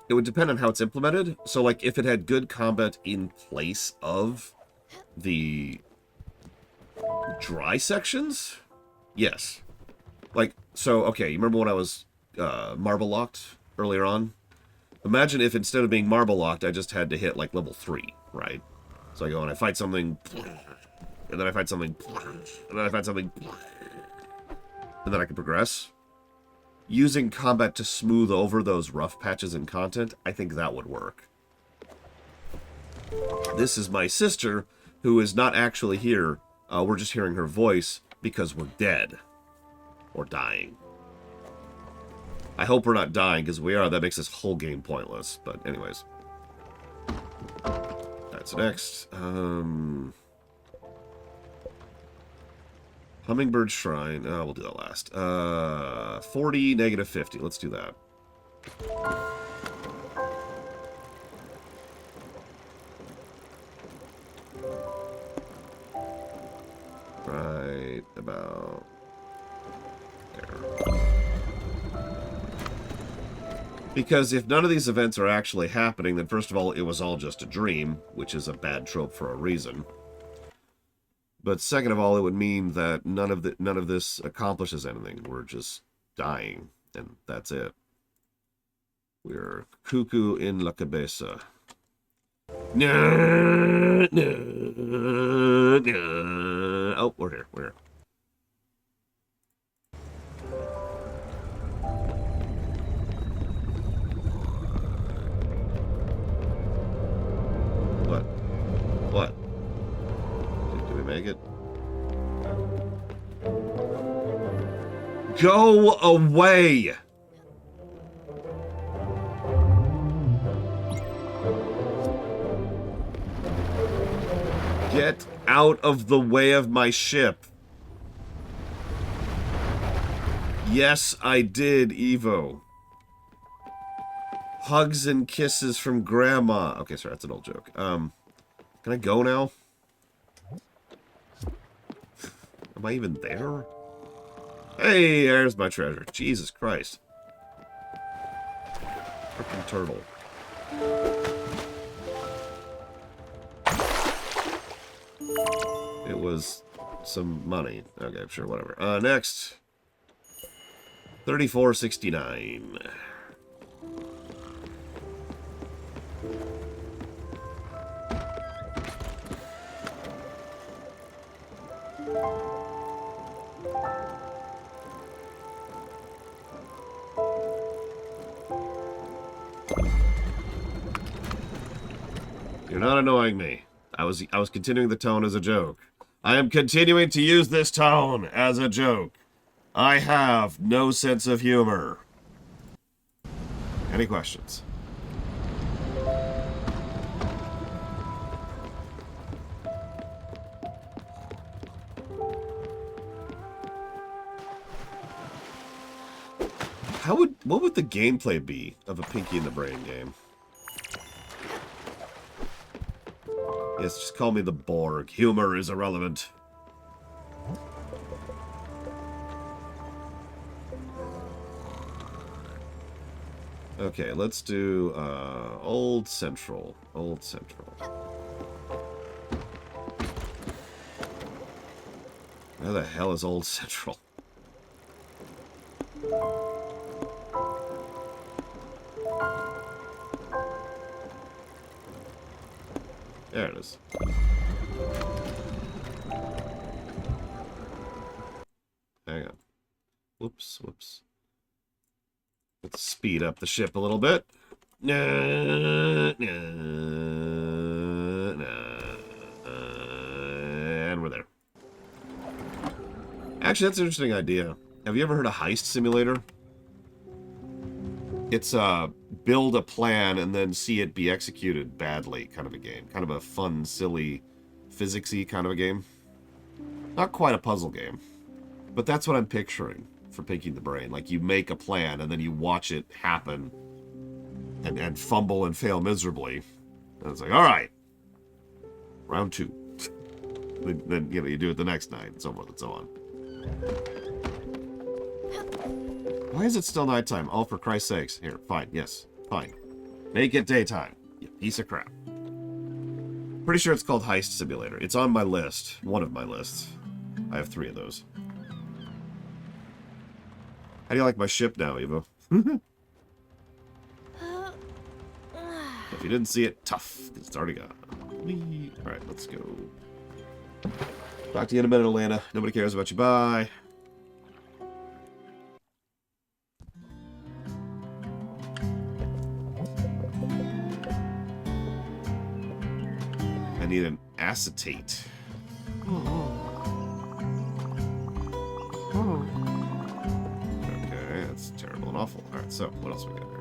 It would depend on how it's implemented. So, like, if it had good combat in place of the dry sections, yes. Like, so, okay, you remember when I was marble locked earlier on? Imagine if instead of being marble locked, I just had to hit, like, level 3, right? So I go and I fight something, and then I fight something, and then I fight something, and then I can progress. Using combat to smooth over those rough patches in content, I think that would work. This is my sister, who is not actually here. We're just hearing her voice because we're dead. Or dying. I hope we're not dying, because we are. That makes this whole game pointless. But anyways. That's next. Hummingbird Shrine. Oh, we'll do that last. 40, negative 50. Let's do that. Right about there. Because if none of these events are actually happening, then first of all, it was all just a dream, which is a bad trope for a reason. But second of all, it would mean that none of this accomplishes anything. We're just dying, and that's it. We're cuckoo in la cabeza. No, no, no. Oh, we're here. We're here. What? What? Did we make it? Go away! Get out of the way of my ship. Yes, I did, Evo. Hugs and kisses from Grandma. Okay, sorry, that's an old joke. Can I go now? Am I even there? Hey, there's my treasure. Jesus Christ. Frickin' turtle. It was some money. Okay, sure, whatever. Next. 3469. You're not annoying me. I was continuing the tone as a joke. I am continuing to use this tone as a joke. I have no sense of humor. Any questions? what would the gameplay be of a Pinky and the Brain game? Yes, just call me the Borg. Humor is irrelevant. Okay, let's do Old Central. Old Central. Where the hell is Old Central? There it is. Hang on. Whoops, whoops. Let's speed up the ship a little bit. And we're there. Actually, that's an interesting idea. Have you ever heard of Heist Simulator? It's build a plan and then see it be executed badly kind of a game. Kind of a fun, silly, physicsy kind of a game. Not quite a puzzle game. But that's what I'm picturing for Pinky the Brain. Like, you make a plan and then you watch it happen and fumble and fail miserably. And it's like, alright. Round 2. Then, you know, you do it the next night and so forth and so on. Why is it still nighttime? Oh, for Christ's sakes. Here, fine. Yes, fine. Make it daytime. You piece of crap. Pretty sure it's called Heist Simulator. It's on my list. One of my lists. I have 3 of those. How do you like my ship now, Evo? If you didn't see it, tough. It's already gone. Alright, let's go. Talk to you in a minute, Atlanta. Nobody cares about you. Bye. I need an acetate. Okay, that's terrible and awful. Alright, so what else we got here?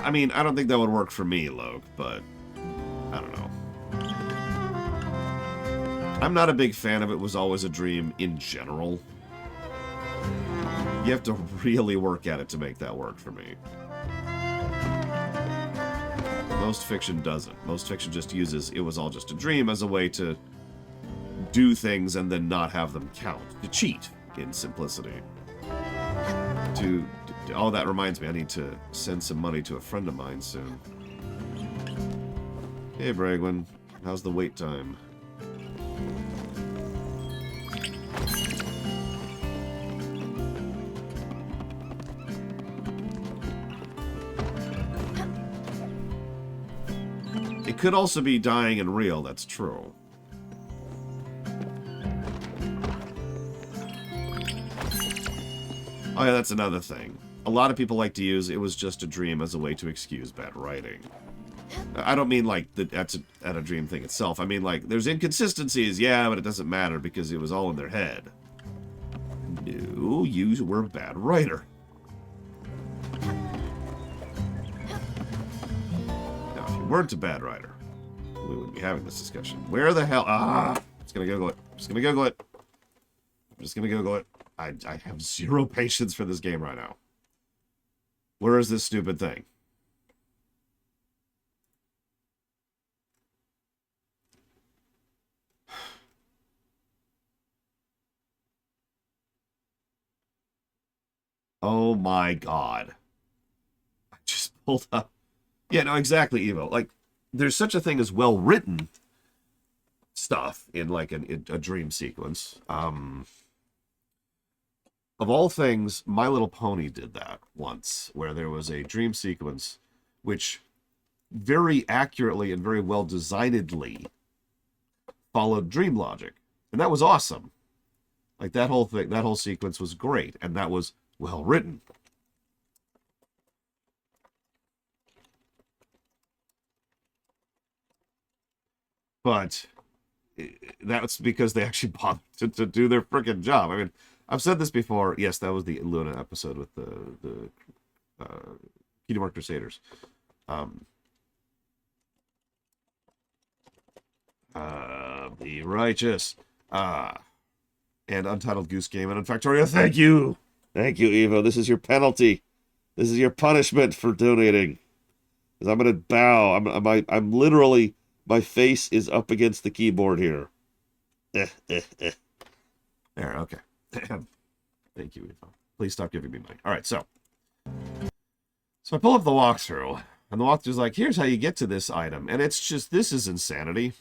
I mean, I don't think that would work for me, Logue, but I don't know. I'm not a big fan of It Was Always a Dream in general. You have to really work at it to make that work for me. Most fiction doesn't. Most fiction just uses It Was All Just a Dream as a way to do things and then not have them count. To cheat, in simplicity. Oh, that reminds me, I need to send some money to a friend of mine soon. Hey, Bragwin. How's the wait time? It could also be dying and real, that's true. Oh yeah, that's another thing. A lot of people like to use It Was Just a Dream as a way to excuse bad writing. I don't mean like that's at a dream thing itself. I mean like there's inconsistencies, yeah, but it doesn't matter because it was all in their head. No, you were a bad writer. Now, if you weren't a bad writer, we wouldn't be having this discussion. Where the hell? I'm just gonna Google it. I'm just gonna Google it. I'm just gonna Google it. I have zero patience for this game right now. Where is this stupid thing? Oh my god. I just pulled up. Yeah, no, exactly, Evo. Like, there's such a thing as well-written stuff in, like, a dream sequence. Of all things, My Little Pony did that once, where there was a dream sequence which very accurately and very well designedly followed dream logic. And that was awesome. Like, that whole thing, that whole sequence was great, and that was well written. But that's because they actually bothered to do their freaking job. I mean, I've said this before. Yes, that was the Luna episode with the Kingdom Hearts Crusaders. Be righteous. And Untitled Goose Game and Unfactorio. Thank you. Thank you, Evo. This is your penalty. This is your punishment for donating. Because I'm going to bow. I'm literally, my face is up against the keyboard here. There, okay. Thank you, Evo. Please stop giving me money. All right, so I pull up the walkthrough, and the walkthrough's like, here's how you get to this item. And it's just, this is insanity.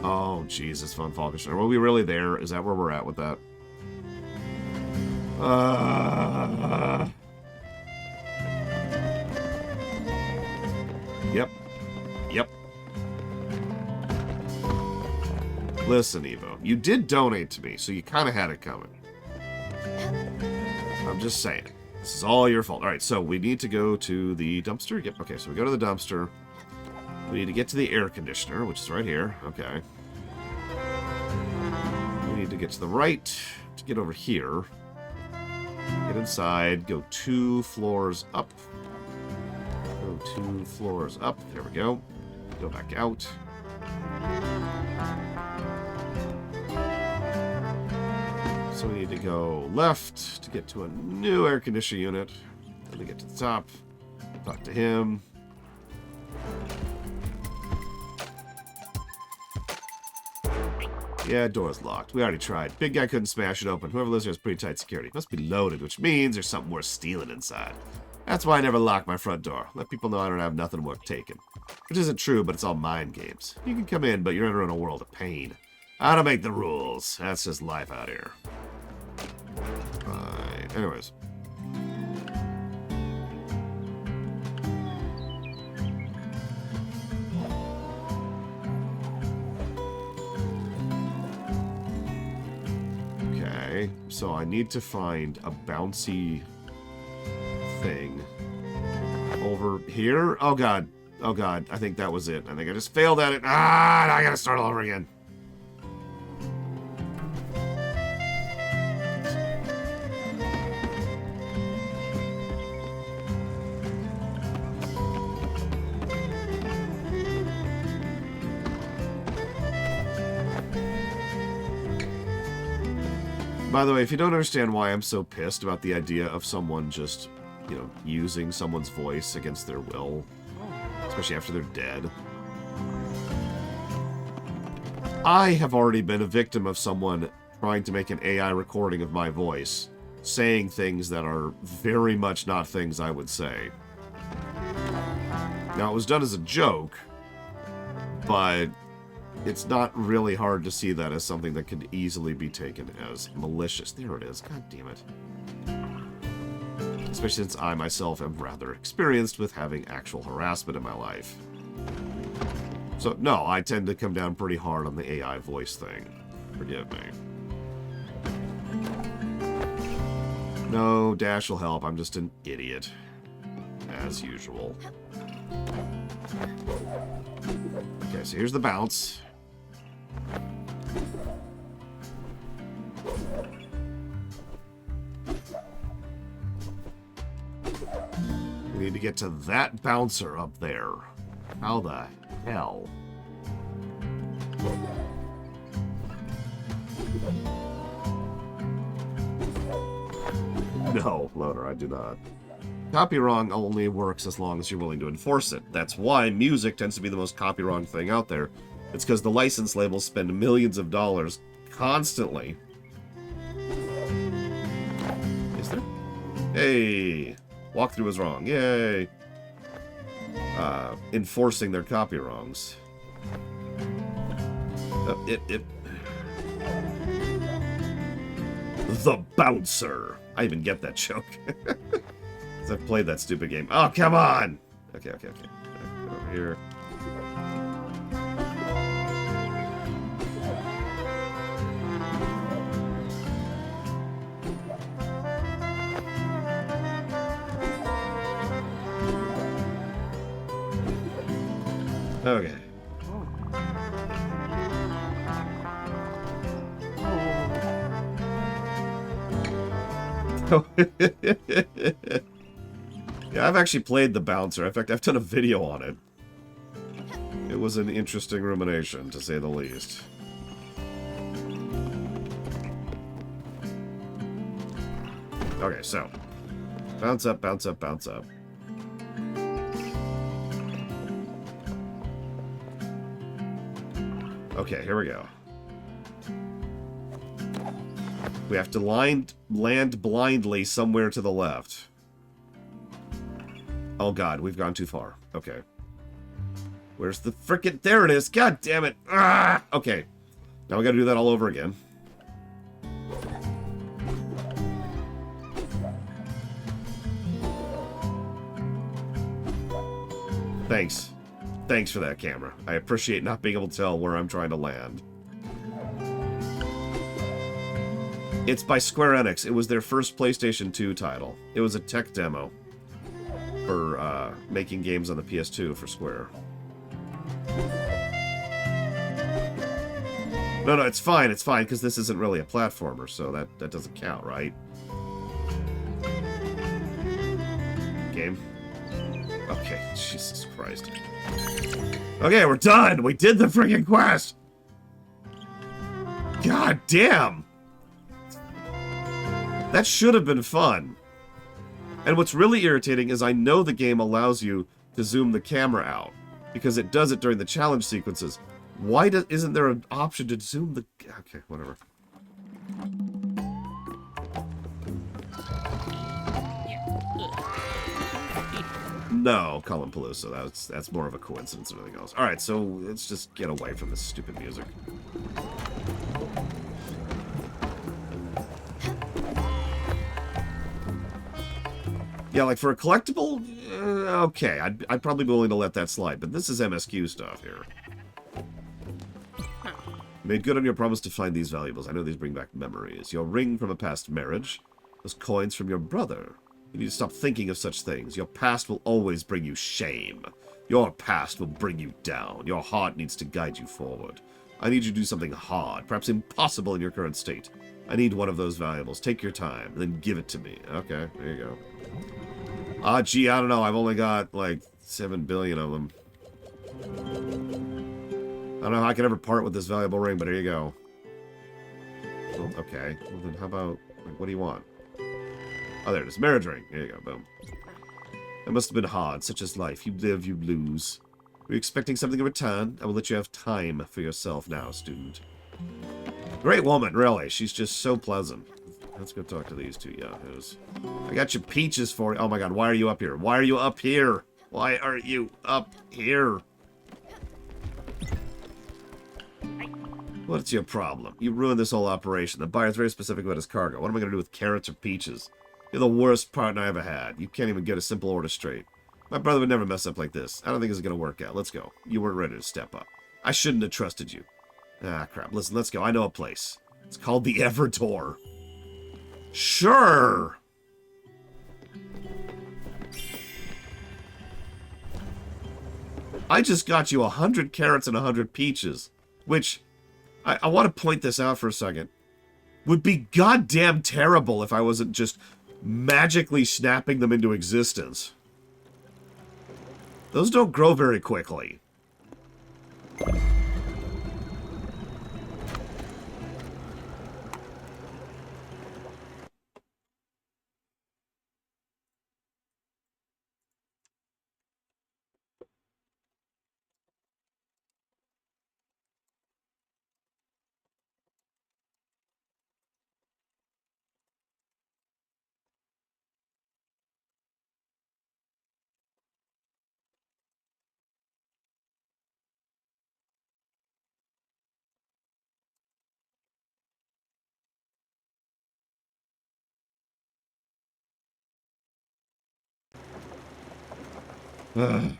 Oh, Jesus, Von Falkenstein. Were we really there? Is that where we're at with that? Yep. Yep. Listen, Evo, you did donate to me, so you kind of had it coming. I'm just saying. This is all your fault. All right, so we need to go to the dumpster. Yep, okay, so we go to the dumpster. We need to get to the air conditioner, which is right here. Okay. We need to get to the right to get over here. Get inside. Go 2 floors up. Go 2 floors up. There we go. Go back out. So we need to go left to get to a new air conditioner unit. Then we get to the top. Talk to him. Yeah, door's locked. We already tried. Big guy couldn't smash it open. Whoever lives here has pretty tight security. Must be loaded, which means there's something worth stealing inside. That's why I never lock my front door. Let people know I don't have nothing worth taking. Which isn't true, but it's all mind games. You can come in, but you're entering a world of pain. I don't make the rules. That's just life out here. Right. Anyways. Okay, so I need to find a bouncy thing over here. Oh god. Oh god. I think that was it. I think I just failed at it. Ah, I gotta start all over again. By the way, if you don't understand why I'm so pissed about the idea of someone just, you know, using someone's voice against their will, especially after they're dead, I have already been a victim of someone trying to make an AI recording of my voice, saying things that are very much not things I would say. Now, it was done as a joke, but it's not really hard to see that as something that could easily be taken as malicious. There it is. God damn it. Especially since I myself am rather experienced with having actual harassment in my life. So, no, I tend to come down pretty hard on the AI voice thing. Forgive me. No, Dash will help. I'm just an idiot. As usual. Okay, so here's the bounce. We need to get to that bouncer up there. How the hell? No, loader, I do not. Copy wrong only works as long as you're willing to enforce it. That's why music tends to be the most copy wrong thing out there. It's because the license labels spend millions of dollars constantly. Is there? Hey! Walkthrough was wrong. Yay! Enforcing their copy wrongs. The Bouncer! I even get that joke. I've played that stupid game. Oh, come on! Okay. Get over here. Yeah, I've actually played the bouncer. In fact, I've done a video on it. It was an interesting rumination, to say the least. Okay, so. Bounce up, bounce up, bounce up. Okay, here we go. We have to land blindly somewhere to the left. Oh god, we've gone too far. Okay. Where's the frickin'... There it is! God damn it! Ah! Okay. Now we gotta do that all over again. Thanks. Thanks for that, camera. I appreciate not being able to tell where I'm trying to land. It's by Square Enix. It was their first PlayStation 2 title. It was a tech demo for making games on the PS2 for Square. No, it's fine, because this isn't really a platformer, so that doesn't count, right? Game. Okay, Jesus Christ. Okay, we're done! We did the freaking quest! God damn! That should have been fun. And what's really irritating is I know the game allows you to zoom the camera out, because it does it during the challenge sequences. Why isn't there an option to zoom the... Okay, whatever. No, Colin Palooza. That's more of a coincidence than anything else. Alright, so let's just get away from this stupid music. Yeah, like for a collectible, okay, I'd probably be willing to let that slide, but this is MSQ stuff here. Made good on your promise to find these valuables. I know these bring back memories. Your ring from a past marriage. Those coins from your brother. You need to stop thinking of such things. Your past will always bring you shame. Your past will bring you down. Your heart needs to guide you forward. I need you to do something hard, perhaps impossible in your current state. I need one of those valuables. Take your time, then give it to me. Okay, there you go. Ah, gee, I don't know. I've only got, like, 7 billion of them. I don't know how I can ever part with this valuable ring, but here you go. Well, okay. Well, then how about... What do you want? Oh, there it is. Marriage ring. Here you go. Boom. It must have been hard. Such is life. You live, you lose. Were you expecting something in return? I will let you have time for yourself now, student. Great woman, really. She's just so pleasant. Let's go talk to these two yahoos. I got your peaches for you. Oh my god, why are you up here? Why are you up here? Why are you up here? What's your problem? You ruined this whole operation. The buyer's very specific about his cargo. What am I going to do with carrots or peaches? You're the worst partner I ever had. You can't even get a simple order straight. My brother would never mess up like this. I don't think this is going to work out. Let's go. You weren't ready to step up. I shouldn't have trusted you. Ah, crap. Listen, let's go. I know a place. It's called the Everdoor. Sure! I just got you 100 carrots and 100 peaches. Which, I want to point this out for a second. Would be goddamn terrible if I wasn't just magically snapping them into existence. Those don't grow very quickly.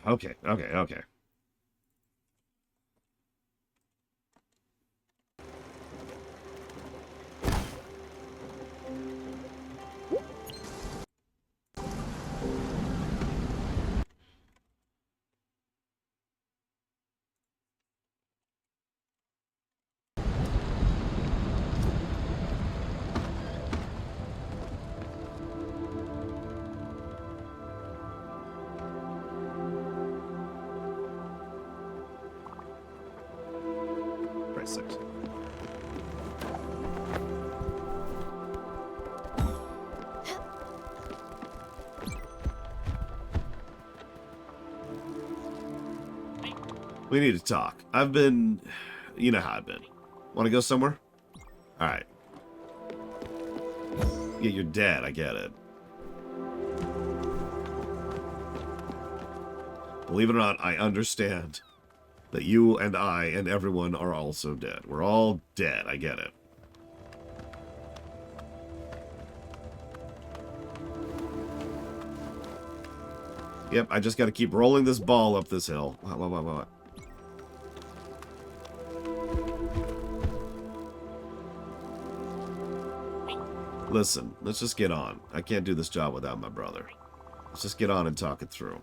Okay. 6. We need to talk. I've been... You know how I've been. Want to go somewhere? Alright. Yeah, you're dead. I get it. Believe it or not, I understand that you and I and everyone are also dead. We're all dead. I get it. Yep, I just got to keep rolling this ball up this hill. What? Listen, let's just get on. I can't do this job without my brother. Let's just get on and talk it through.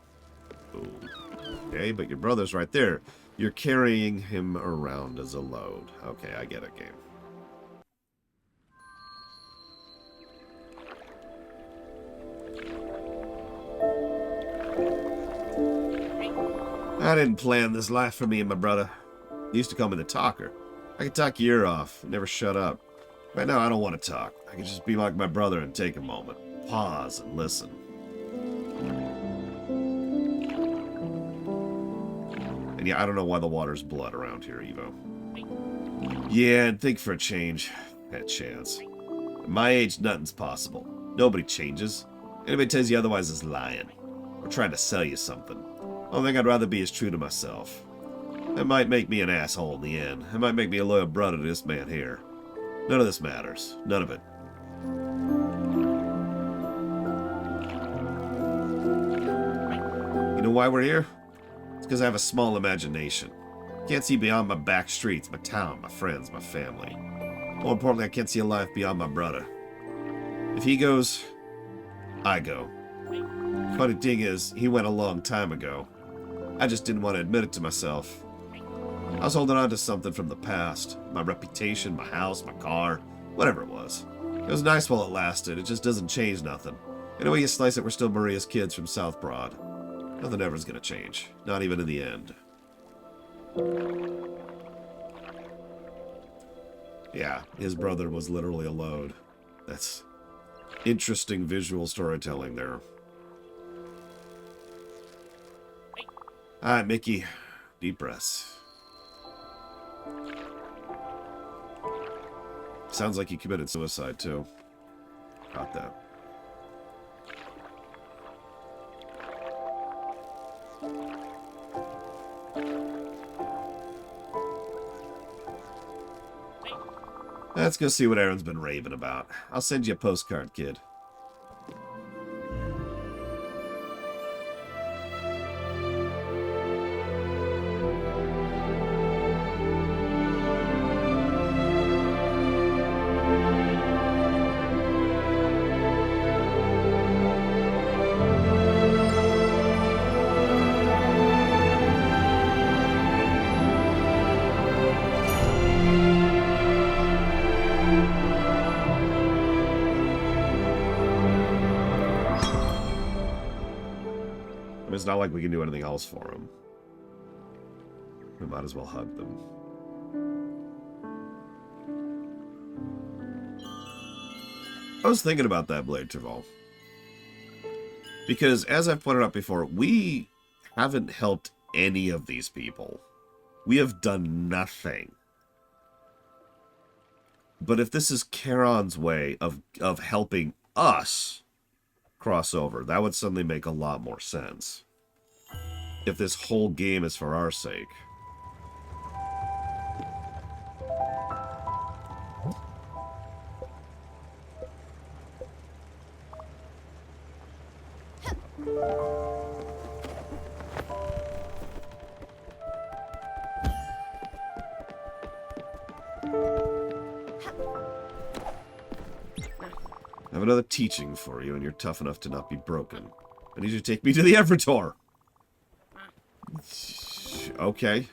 Ooh. Okay, but your brother's right there. You're carrying him around as a load. Okay, I get it, game. I didn't plan this life for me and my brother. He used to call me the talker. I could talk your ear off, never shut up. Right now, I don't want to talk. I can just be like my brother and take a moment. Pause and listen. And yeah, I don't know why the water's blood around here, Evo. Yeah, and think for a change. Had chance. At my age, nothing's possible. Nobody changes. Anybody tells you otherwise is lying. Or trying to sell you something. I think I'd rather be as true to myself. It might make me an asshole in the end. It might make me a loyal brother to this man here. None of this matters. None of it. You know why we're here? It's because I have a small imagination. I can't see beyond my back streets, my town, my friends, my family. More importantly, I can't see a life beyond my brother. If he goes, I go. Funny thing is, he went a long time ago. I just didn't want to admit it to myself. I was holding on to something from the past. My reputation, my house, my car, whatever it was. It was nice while it lasted. It just doesn't change nothing. Anyway you slice it, we're still Maria's kids from South Broad. Nothing ever's gonna change. Not even in the end. Yeah, his brother was literally a load. That's interesting visual storytelling there. Alright, Mickey. Deep breaths. Sounds like he committed suicide, too. Got that. Let's go see what Aaron's been raving about. I'll send you a postcard, kid. It's not like we can do anything else for them. We might as well hug them. I was thinking about that, Blade Terval. Because, as I've pointed out before, we haven't helped any of these people. We have done nothing. But if this is Charon's way of helping us cross over, that would suddenly make a lot more sense. If this whole game is for our sake. I have another teaching for you, and you're tough enough to not be broken. I need you to take me to the Evertor. Okay.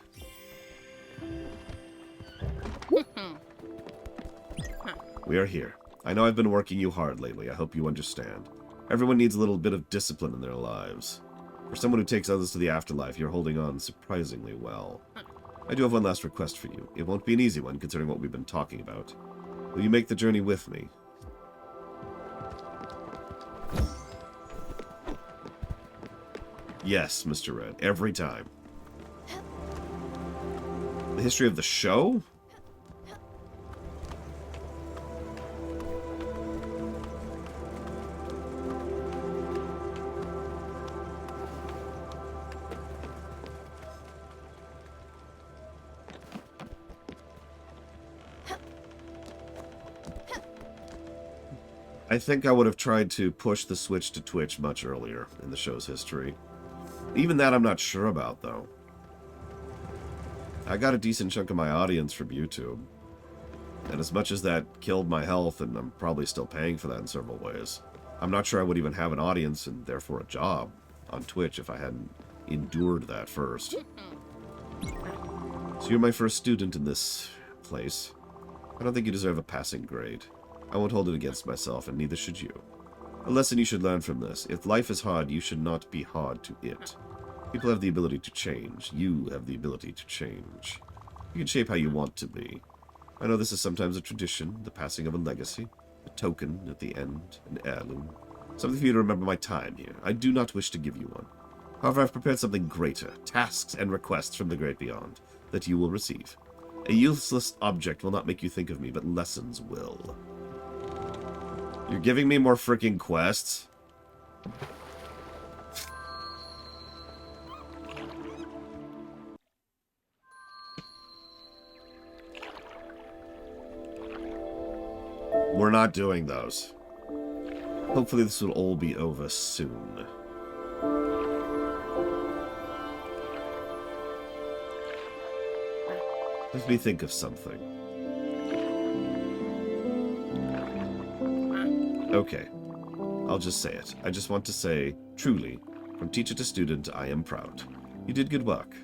We are here. I know I've been working you hard lately. I hope you understand. Everyone needs a little bit of discipline in their lives. For someone who takes others to the afterlife, you're holding on surprisingly well. I do have one last request for you. It won't be an easy one, considering what we've been talking about. Will you make the journey with me? Yes, Mr. Red. Every time. The history of the show? I think I would have tried to push the switch to Twitch much earlier in the show's history. Even that I'm not sure about, though. I got a decent chunk of my audience from YouTube. And as much as that killed my health, and I'm probably still paying for that in several ways, I'm not sure I would even have an audience and therefore a job on Twitch if I hadn't endured that first. So you're my first student in this place. I don't think you deserve a passing grade. I won't hold it against myself, and neither should you. A lesson you should learn from this. If life is hard, you should not be hard to it. People have the ability to change. You have the ability to change. You can shape how you want to be. I know this is sometimes a tradition, the passing of a legacy, a token at the end, an heirloom. Something for you to remember my time here. I do not wish to give you one. However, I've prepared something greater, tasks and requests from the great beyond, that you will receive. A useless object will not make you think of me, but lessons will. You're giving me more freaking quests? We're not doing those. Hopefully this will all be over soon. Let me think of something. Okay. I'll just say it. I just want to say, truly, from teacher to student, I am proud. You did good work.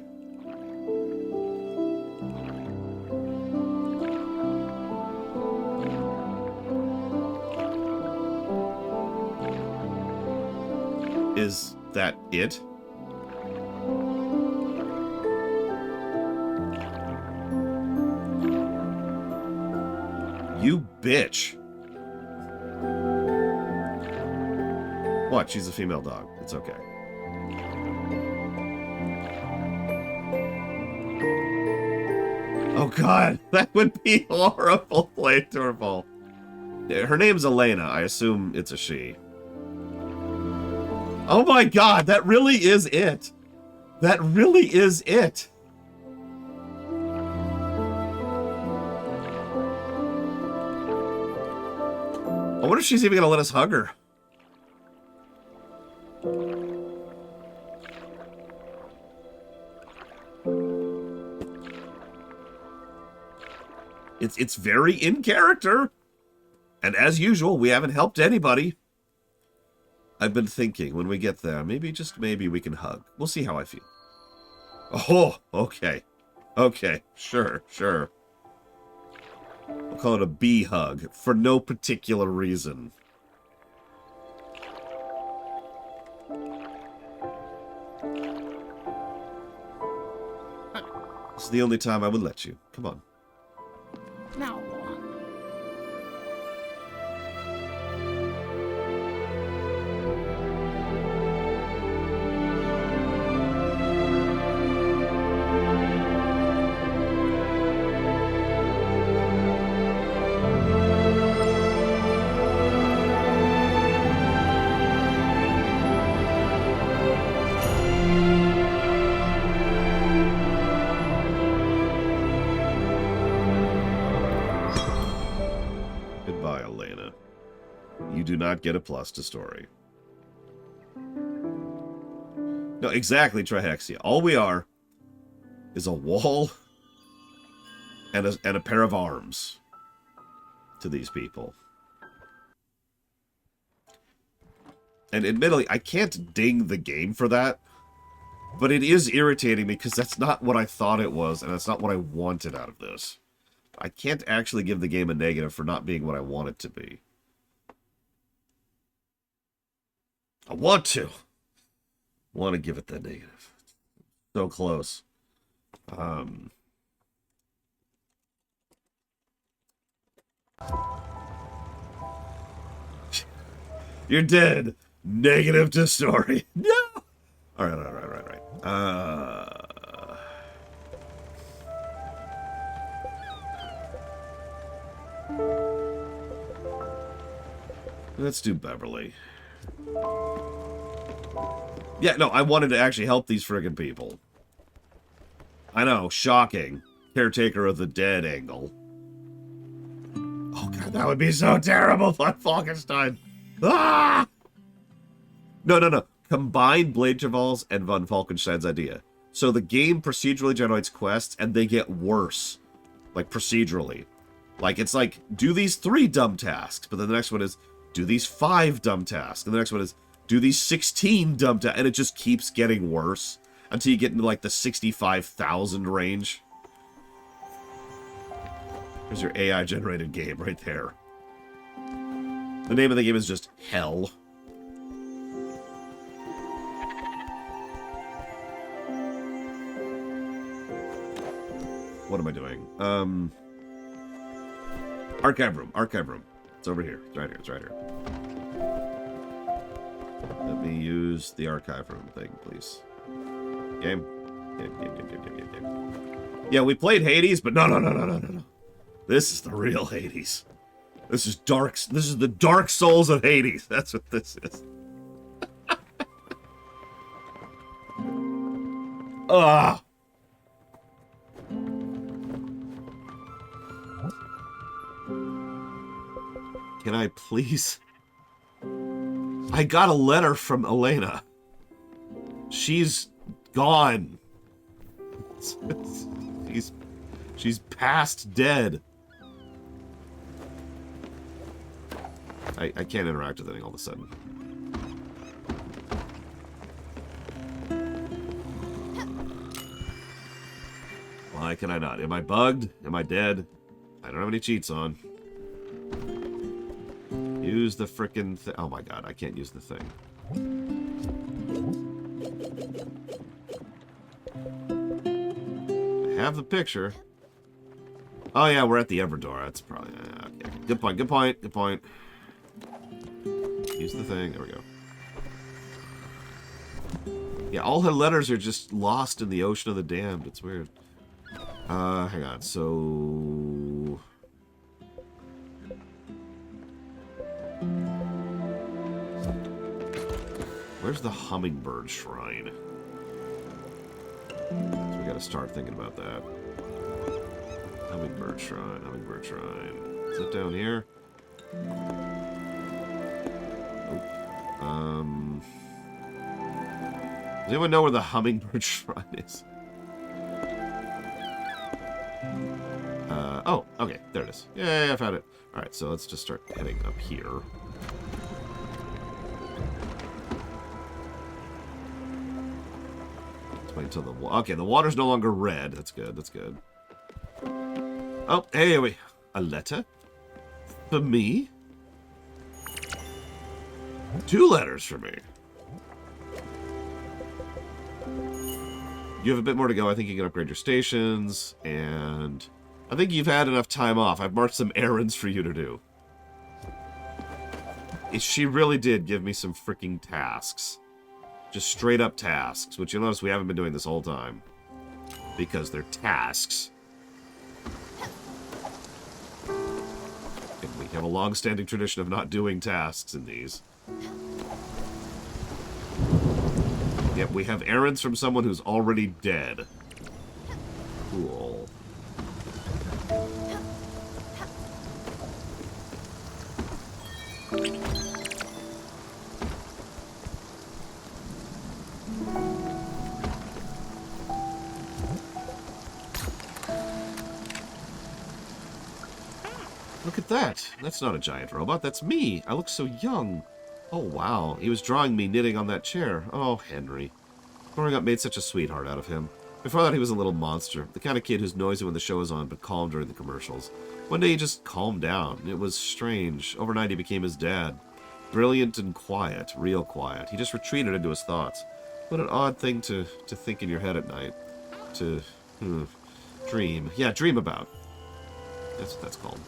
Is that it? You bitch. What? She's a female dog. It's okay. Oh god, that would be horrible, Playtorval. Her name's Elena. I assume it's a she. Oh my god, that really is it. That really is it. I wonder if she's even gonna let us hug her. It's very in character. And as usual, we haven't helped anybody. I've been thinking, when we get there, maybe, just maybe, we can hug. We'll see how I feel. Oh, okay. Okay, sure, sure. We'll call it a bee hug, for no particular reason. This is the only time I would let you. Come on. No. Goodbye, Elena. You do not get a plus to story. No, exactly, Trihexia. All we are is a wall and a pair of arms to these people. And admittedly, I can't ding the game for that, but it is irritating me because that's not what I thought it was, and that's not what I wanted out of this. I can't actually give the game a negative for not being what I want it to be. I want to. Want to give it that negative. So close. You're dead. Negative to story. No! Alright. Let's do Beverly. Yeah, no, I wanted to actually help these friggin' people. I know, shocking. Caretaker of the dead angle. Oh god, that would be so terrible, von Falkenstein. Ah! No. Combine Blade Traval's and von Falkenstein's idea. So the game procedurally generates quests, and they get worse. Like, procedurally. Like, it's like, do these 3 dumb tasks, but then the next one is, do these 5 dumb tasks, and the next one is, do these 16 dumb tasks, and it just keeps getting worse until you get into, like, the 65,000 range. There's your AI-generated game right there. The name of the game is just Hell. What am I doing? Archive room. It's over here. It's right here. Let me use the archive room thing, please. Game. Yeah, we played Hades, but no. This is the real Hades. This is the Dark Souls of Hades. That's what this is. Ah. Can I please? I got a letter from Elena. She's gone. She's past dead. I can't interact with anything all of a sudden. Why can I not? Am I bugged? Am I dead? I don't have any cheats on. Use the frickin' thing. Oh my god, I can't use the thing. I have the picture. Oh yeah, we're at the Everdor. That's probably... okay. Good point. Use the thing. There we go. Yeah, all her letters are just lost in the ocean of the damned. It's weird. Hang on. So... where's the Hummingbird Shrine? So we gotta start thinking about that. Hummingbird Shrine. Is it down here? Does anyone know where the Hummingbird Shrine is? Oh, okay, there it is. Yeah, I found it. Alright, so let's just start heading up here. Let's wait until the... okay, the water's no longer red. That's good. Oh, hey, wait. A letter? For me? 2 letters for me. You have a bit more to go. I think you can upgrade your stations, and I think you've had enough time off. I've marked some errands for you to do. She really did give me some freaking tasks. Just straight up tasks, which you'll notice we haven't been doing this whole time. Because they're tasks. And we have a long-standing tradition of not doing tasks in these. Yep, we have errands from someone who's already dead. Cool. Look at that. That's not a giant robot. That's me. I look so young. Oh, wow. He was drawing me knitting on that chair. Oh, Henry. Growing up made such a sweetheart out of him. Before that, he was a little monster. The kind of kid who's noisy when the show is on, but calm during the commercials. One day, he just calmed down. It was strange. Overnight, he became his dad. Brilliant and quiet. Real quiet. He just retreated into his thoughts. What an odd thing to think in your head at night. To, dream. Yeah, dream about. That's what that's called.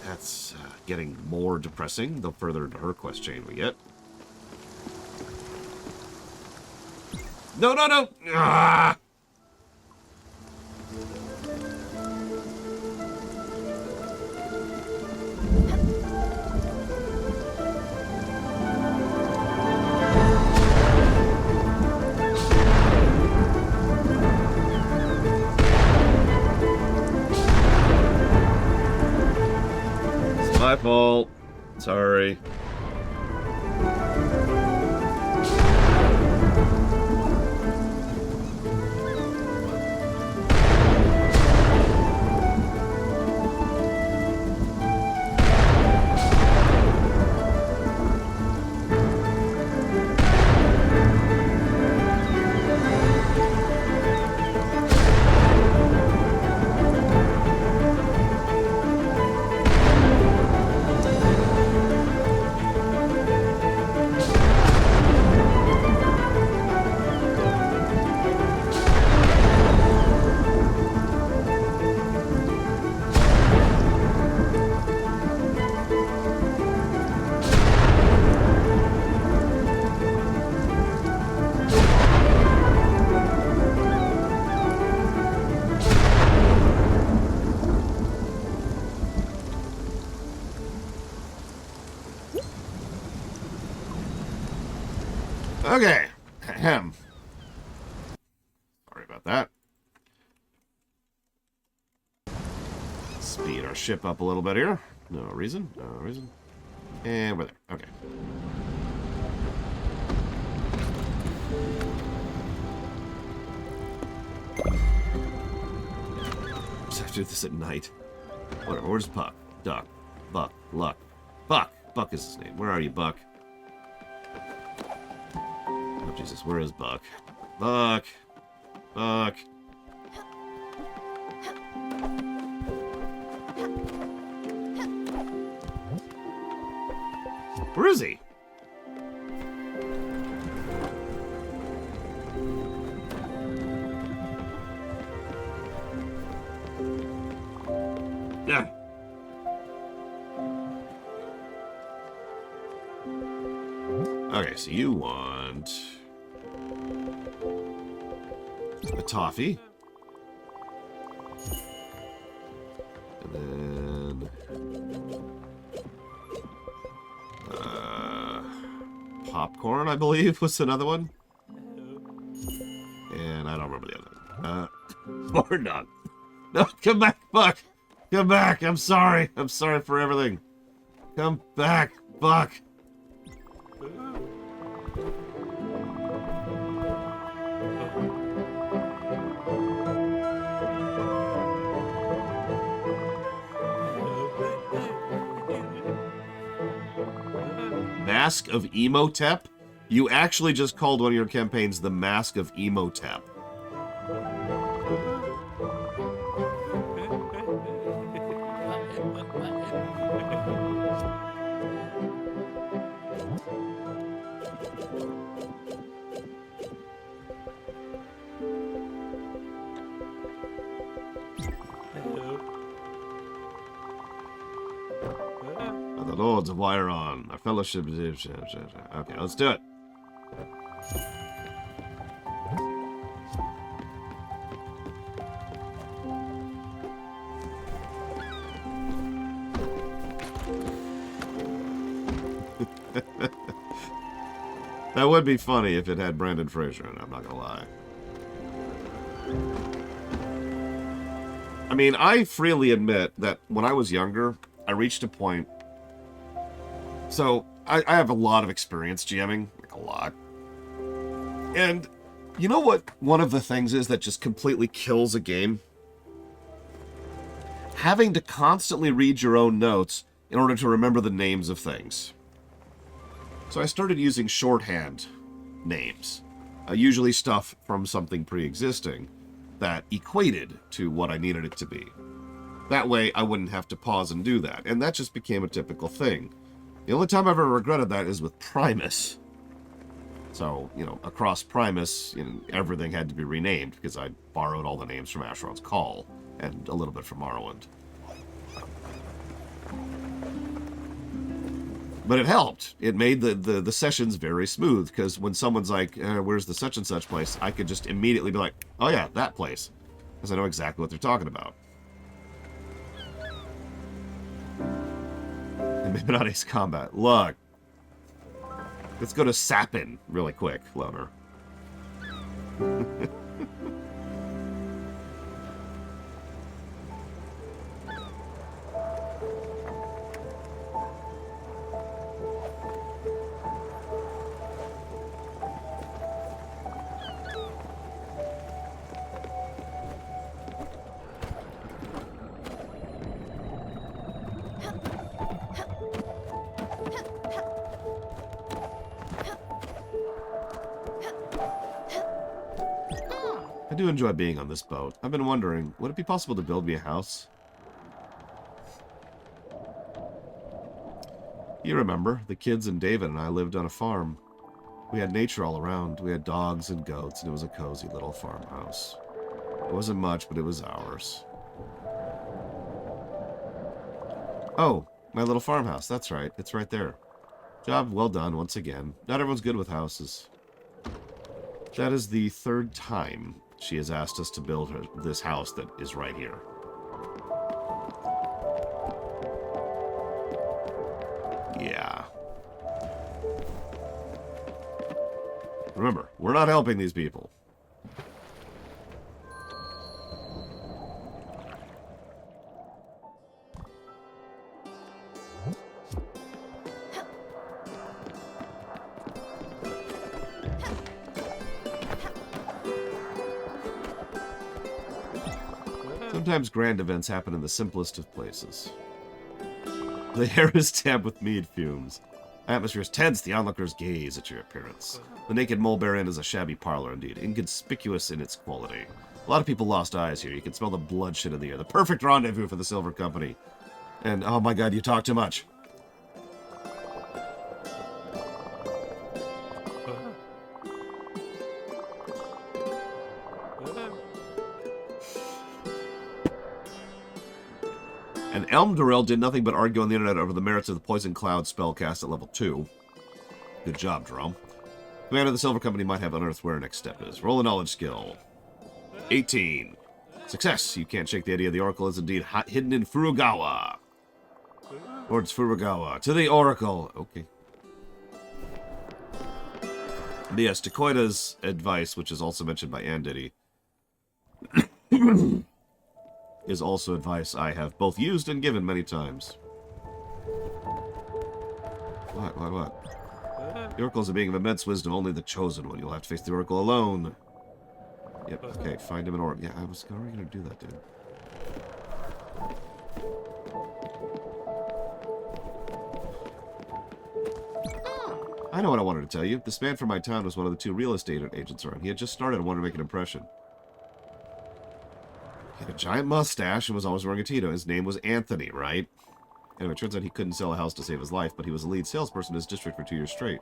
That's getting more depressing the further into her quest chain we get. No, no, no! Ah! It's my fault. Sorry. Okay. Ahem. Sorry about that. Speed our ship up a little bit here. No reason. No reason. And we're there. Okay. Just have to do this at night. Whatever. Where's Puck? Duck. Buck. Luck. Buck. Buck is his name. Where are you, Buck? Oh, Jesus. Where is Buck? Buck. Buck. Where is he? Yeah. Okay, so you want a toffee. And then popcorn, I believe, was another one. And I don't remember the other one. Or not. No, come back, Buck. Come back. I'm sorry. I'm sorry for everything. Come back, Buck. Mask of Emotep? You actually just called one of your campaigns the Mask of Emotep. The Lords of Wyron, our fellowship. Okay, let's do it. That would be funny if it had Brandon Fraser in it, I'm not gonna lie. I mean, I freely admit that when I was younger, I reached a point. So, I have a lot of experience GMing, like a lot. And you know what one of the things is that just completely kills a game? Having to constantly read your own notes in order to remember the names of things. So I started using shorthand names, usually stuff from something pre-existing that equated to what I needed it to be. That way I wouldn't have to pause and do that, and that just became a typical thing. The only time I've ever regretted that is with Primus. So, you know, across Primus, you know, everything had to be renamed because I borrowed all the names from Asheron's Call and a little bit from Morrowind. But it helped. It made the sessions very smooth, because when someone's like, where's the such and such place, I could just immediately be like, oh yeah, that place. Because I know exactly what they're talking about. And maybe not Ace Combat. Look. Let's go to Sapin really quick, Loner. I do enjoy being on this boat. I've been wondering, would it be possible to build me a house? You remember, the kids and David and I lived on a farm. We had nature all around. We had dogs and goats, and it was a cozy little farmhouse. It wasn't much, but it was ours. Oh, my little farmhouse. That's right. It's right there. Job well done once again. Not everyone's good with houses. That is the third time she has asked us to build this house that is right here. Yeah. Remember, we're not helping these people. Sometimes grand events happen in the simplest of places. The air is damp with mead fumes. Atmosphere is tense, the onlookers gaze at your appearance. The Naked Mulberry Inn is a shabby parlor indeed, inconspicuous in its quality. A lot of people lost eyes here. You can smell the bloodshed in the air. The perfect rendezvous for the Silver Company. And, oh my god, you talk too much. And Elmdoril did nothing but argue on the internet over the merits of the Poison Cloud spell cast at level 2. Good job, Drum. Commander of the Silver Company might have unearthed where our next step is. Roll a knowledge skill. 18. Success! You can't shake the idea the Oracle is indeed hidden in Furugawa. Towards Furugawa. To the Oracle! Okay. But yes, Takoida's advice, which is also mentioned by Anditty, is also advice I have both used and given many times. What? The Oracle is a being of immense wisdom, only the chosen one. You'll have to face the Oracle alone. Yep, okay, find him an Oracle. Yeah, I was already going to do that, dude. I know what I wanted to tell you. This man from my town was one of the 2 real estate agents around. He had just started and wanted to make an impression. He had a giant mustache and was always wearing a Tito. His name was Anthony, right? Anyway, it turns out he couldn't sell a house to save his life, but he was the lead salesperson in his district for 2 years straight.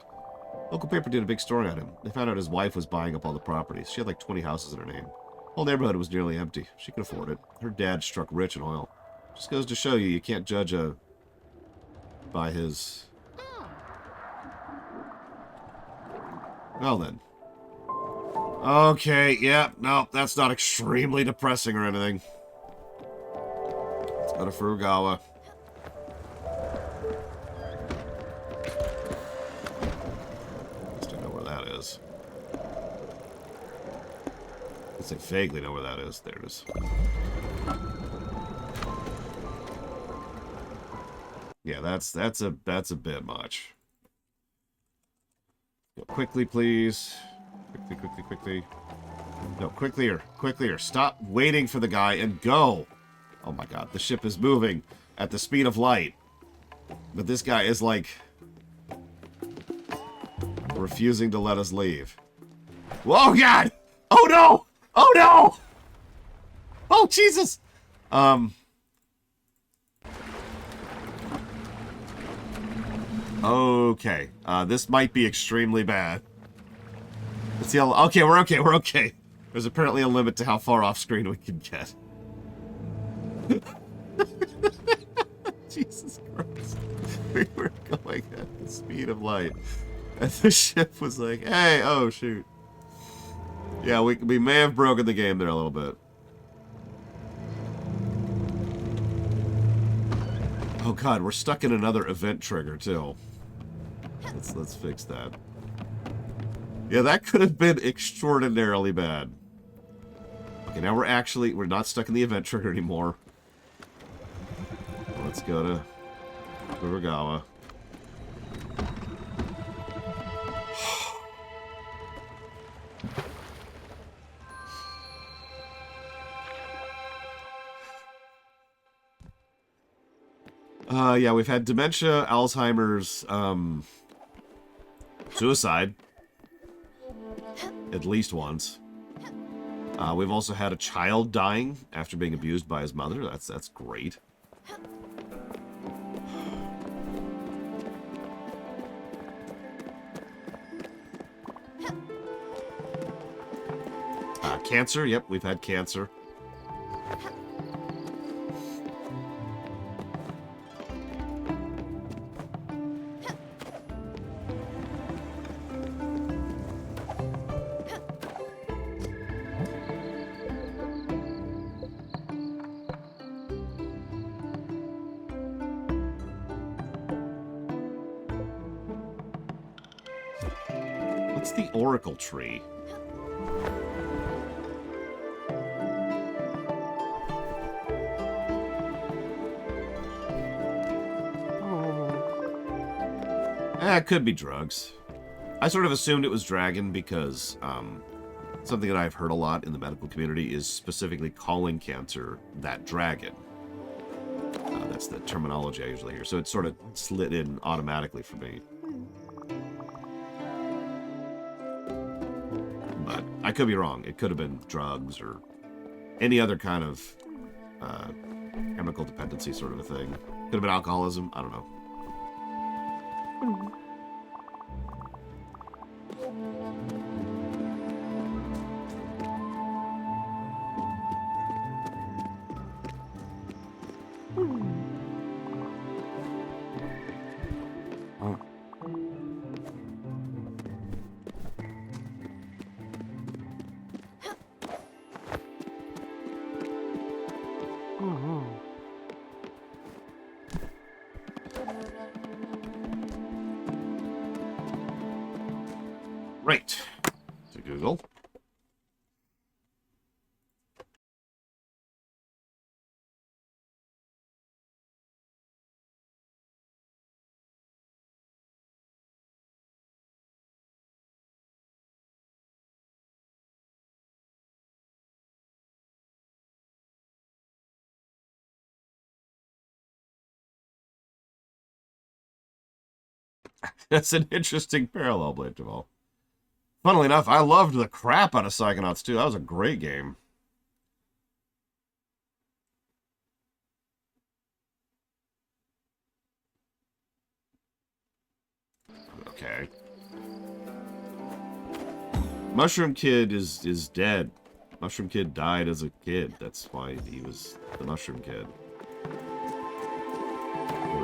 Local paper did a big story on him. They found out his wife was buying up all the properties. She had like 20 houses in her name. The whole neighborhood was nearly empty. She could afford it. Her dad struck rich in oil. Just goes to show you, you can't judge a... by his... Well then. Okay, yeah, no, that's not extremely depressing or anything. Let's go to Furugawa. At least I know where that is. I say vaguely know where that is. There it is. Yeah, that's a bit much. Go quickly, please. Quickly. No, quicklier. Stop waiting for the guy and go. Oh my god, the ship is moving at the speed of light. But this guy is like refusing to let us leave. Whoa, god! Oh no! Oh no! Oh Jesus! Okay. This might be extremely bad. Let's see how... Okay, we're okay. There's apparently a limit to how far off screen we can get. Jesus Christ. We were going at the speed of light. And the ship was like, hey, oh, shoot. Yeah, we may have broken the game there a little bit. Oh god, we're stuck in another event trigger too. Let's fix that. Yeah, that could have been extraordinarily bad. Okay, now we're not stuck in the event trigger anymore. Let's go to Furugawa. Yeah, we've had dementia, Alzheimer's, suicide. At least once. We've also had a child dying after being abused by his mother. That's great. Cancer. Yep, we've had cancer. What's the Oracle Tree? It could be drugs. I sort of assumed it was dragon because something that I've heard a lot in the medical community is specifically calling cancer that dragon. That's the terminology I usually hear. So it sort of slid in automatically for me. But I could be wrong. It could have been drugs or any other kind of chemical dependency sort of a thing. Could have been alcoholism. I don't know. Right. To Google. That's an interesting parallel, Blade Duval. Funnily enough, I loved the crap out of Psychonauts 2. That was a great game. Okay. Mushroom Kid is dead. Mushroom Kid died as a kid. That's why he was the Mushroom Kid.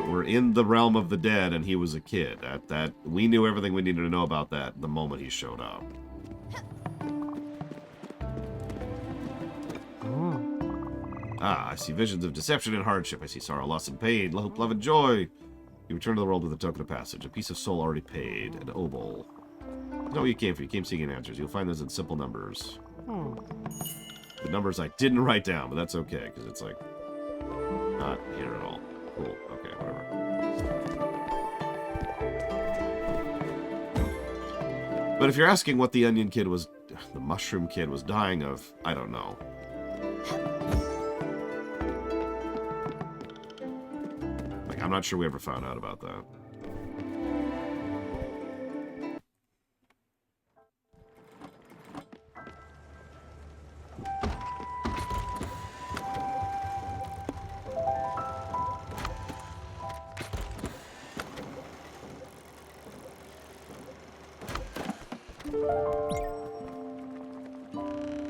We're in the realm of the dead, and he was a kid. That we knew everything we needed to know about that the moment he showed up. Ah, I see visions of deception and hardship. I see sorrow, loss, and pain. Hope, love, and joy. You return to the world with a token of passage, a piece of soul already paid, an obol. That's not what you came for. You came seeking answers. You'll find those in simple numbers. The numbers I didn't write down, but that's okay, because it's like not here at all. Cool. Okay, whatever. But if you're asking what the Onion Kid was, the Mushroom Kid was dying of, I don't know. Like, I'm not sure we ever found out about that.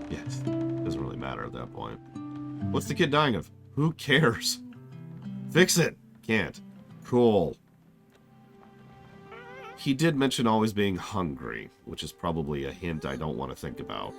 Yes, doesn't really matter at that point. What's the kid dying of? Who cares? Fix it! Can't. Cool. He did mention always being hungry, which is probably a hint I don't want to think about.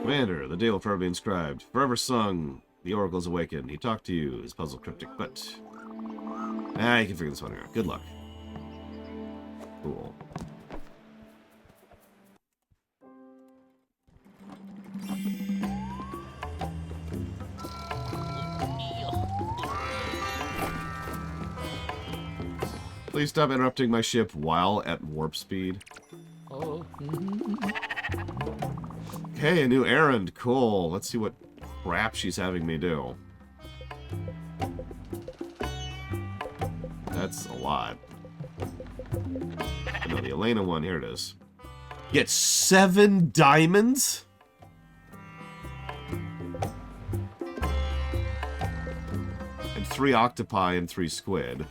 Commander, the day will forever be inscribed. Forever sung, the oracle's awakened. He talked to you, his puzzle cryptic, but... you can figure this one out. Good luck. Cool. Please stop interrupting my ship while at warp speed. Oh. Hey, a new errand. Cool. Let's see what crap she's having me do. That's a lot. No, the Elena one. Here it is. Get 7 diamonds? And 3 octopi and 3 squid.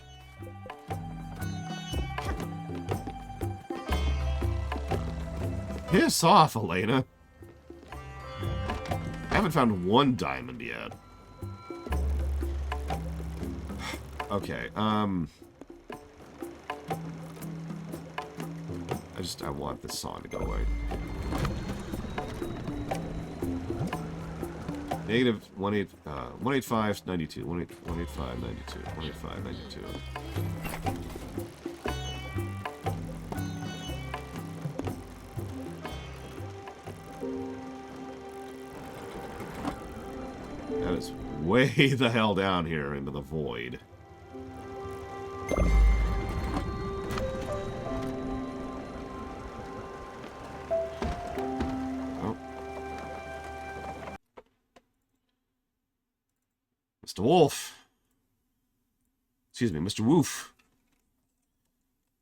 Piss off, Elena. I haven't found 1 diamond yet. Okay, I want this song to go away. Negative 185, 92. 185, 92. 185, 92. That is way the hell down here into the void. Oh. Mr. Wolf. Excuse me, Mr. Woof.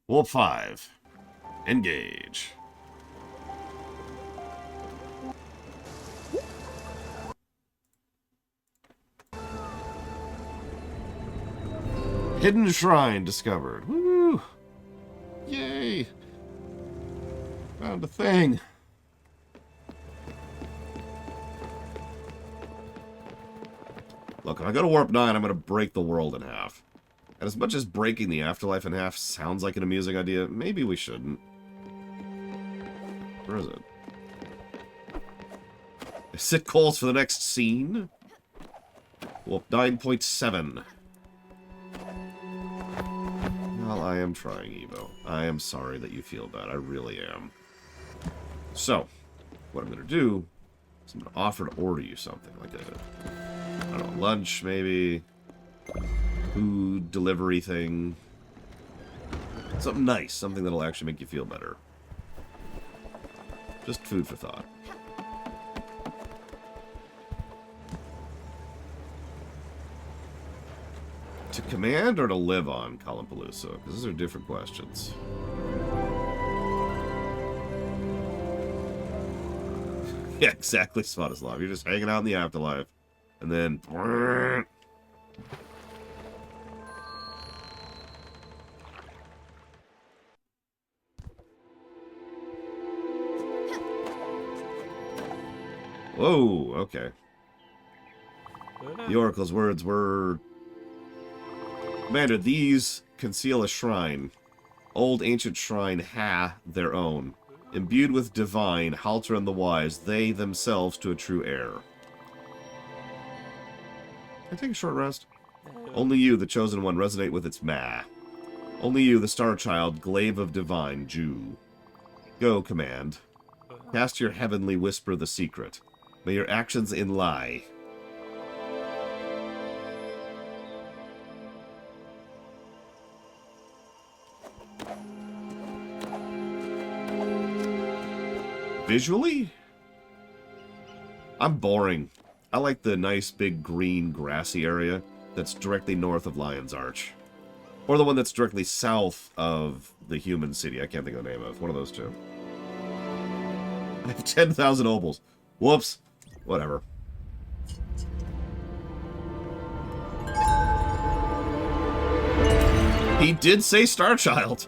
Warp 5. Engage. Hidden shrine discovered. Woo! Yay! Found a thing. Look, if I go to Warp 9, I'm going to break the world in half. And as much as breaking the afterlife in half sounds like an amusing idea, maybe we shouldn't. Where is it? Sit calls for the next scene. Warp 9.7. Well, I am trying, Evo. I am sorry that you feel bad. I really am. So, what I'm going to do is I'm going to offer to order you something. Like a, I don't know, lunch, maybe. Food delivery thing. Something nice. Something that'll actually make you feel better. Just food for thought. To command or to live on Kalampaloosa? Because those are different questions. Yeah, exactly, Svatoslav. You're just hanging out in the afterlife. And then... Whoa, okay. The Oracle's words were... Commander, these conceal a shrine. Old ancient shrine their own. Imbued with divine, Halter and the wise, they themselves to a true heir. Can I take a short rest? Only you, the chosen one, resonate with its Only you, the star child, glaive of divine, Jew. Go, command. Cast your heavenly whisper the secret. May your actions in lie. Visually? I'm boring. I like the nice big green grassy area that's directly north of Lion's Arch. Or the one that's directly south of the human city. I can't think of the name of it. One of those two. I have 10,000 opals. Whoops. Whatever. He did say Star Child.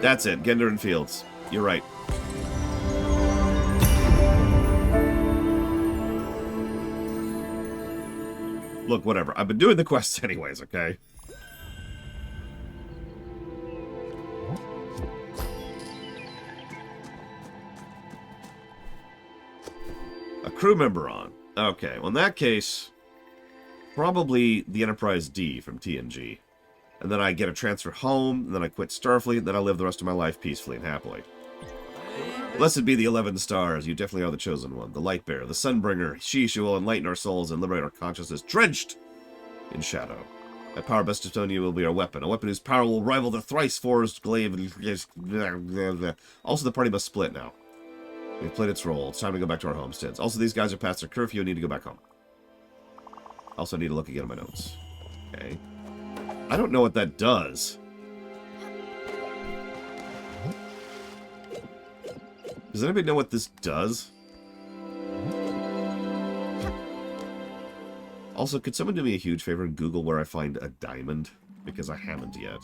That's it. Gender and Fields. You're right. Look, whatever. I've been doing the quests anyways, okay? A crew member on. Okay, well in that case, probably the Enterprise D from TNG. And then I get a transfer home, and then I quit Starfleet, and then I live the rest of my life peacefully and happily. Blessed be the 11 stars, you definitely are the chosen one, the light bearer, the sunbringer. She will enlighten our souls and liberate our consciousness, drenched in shadow. My power bestowed on you will be our weapon, a weapon whose power will rival the thrice-forged glaive. Also, the party must split now. We've played its role. It's time to go back to our homesteads. Also, these guys are past their curfew and need to go back home. Also, I need to look again at my notes. Okay. I don't know what that does. Does anybody know what this does? Also, could someone do me a huge favor and Google where I find a diamond? Because I haven't yet.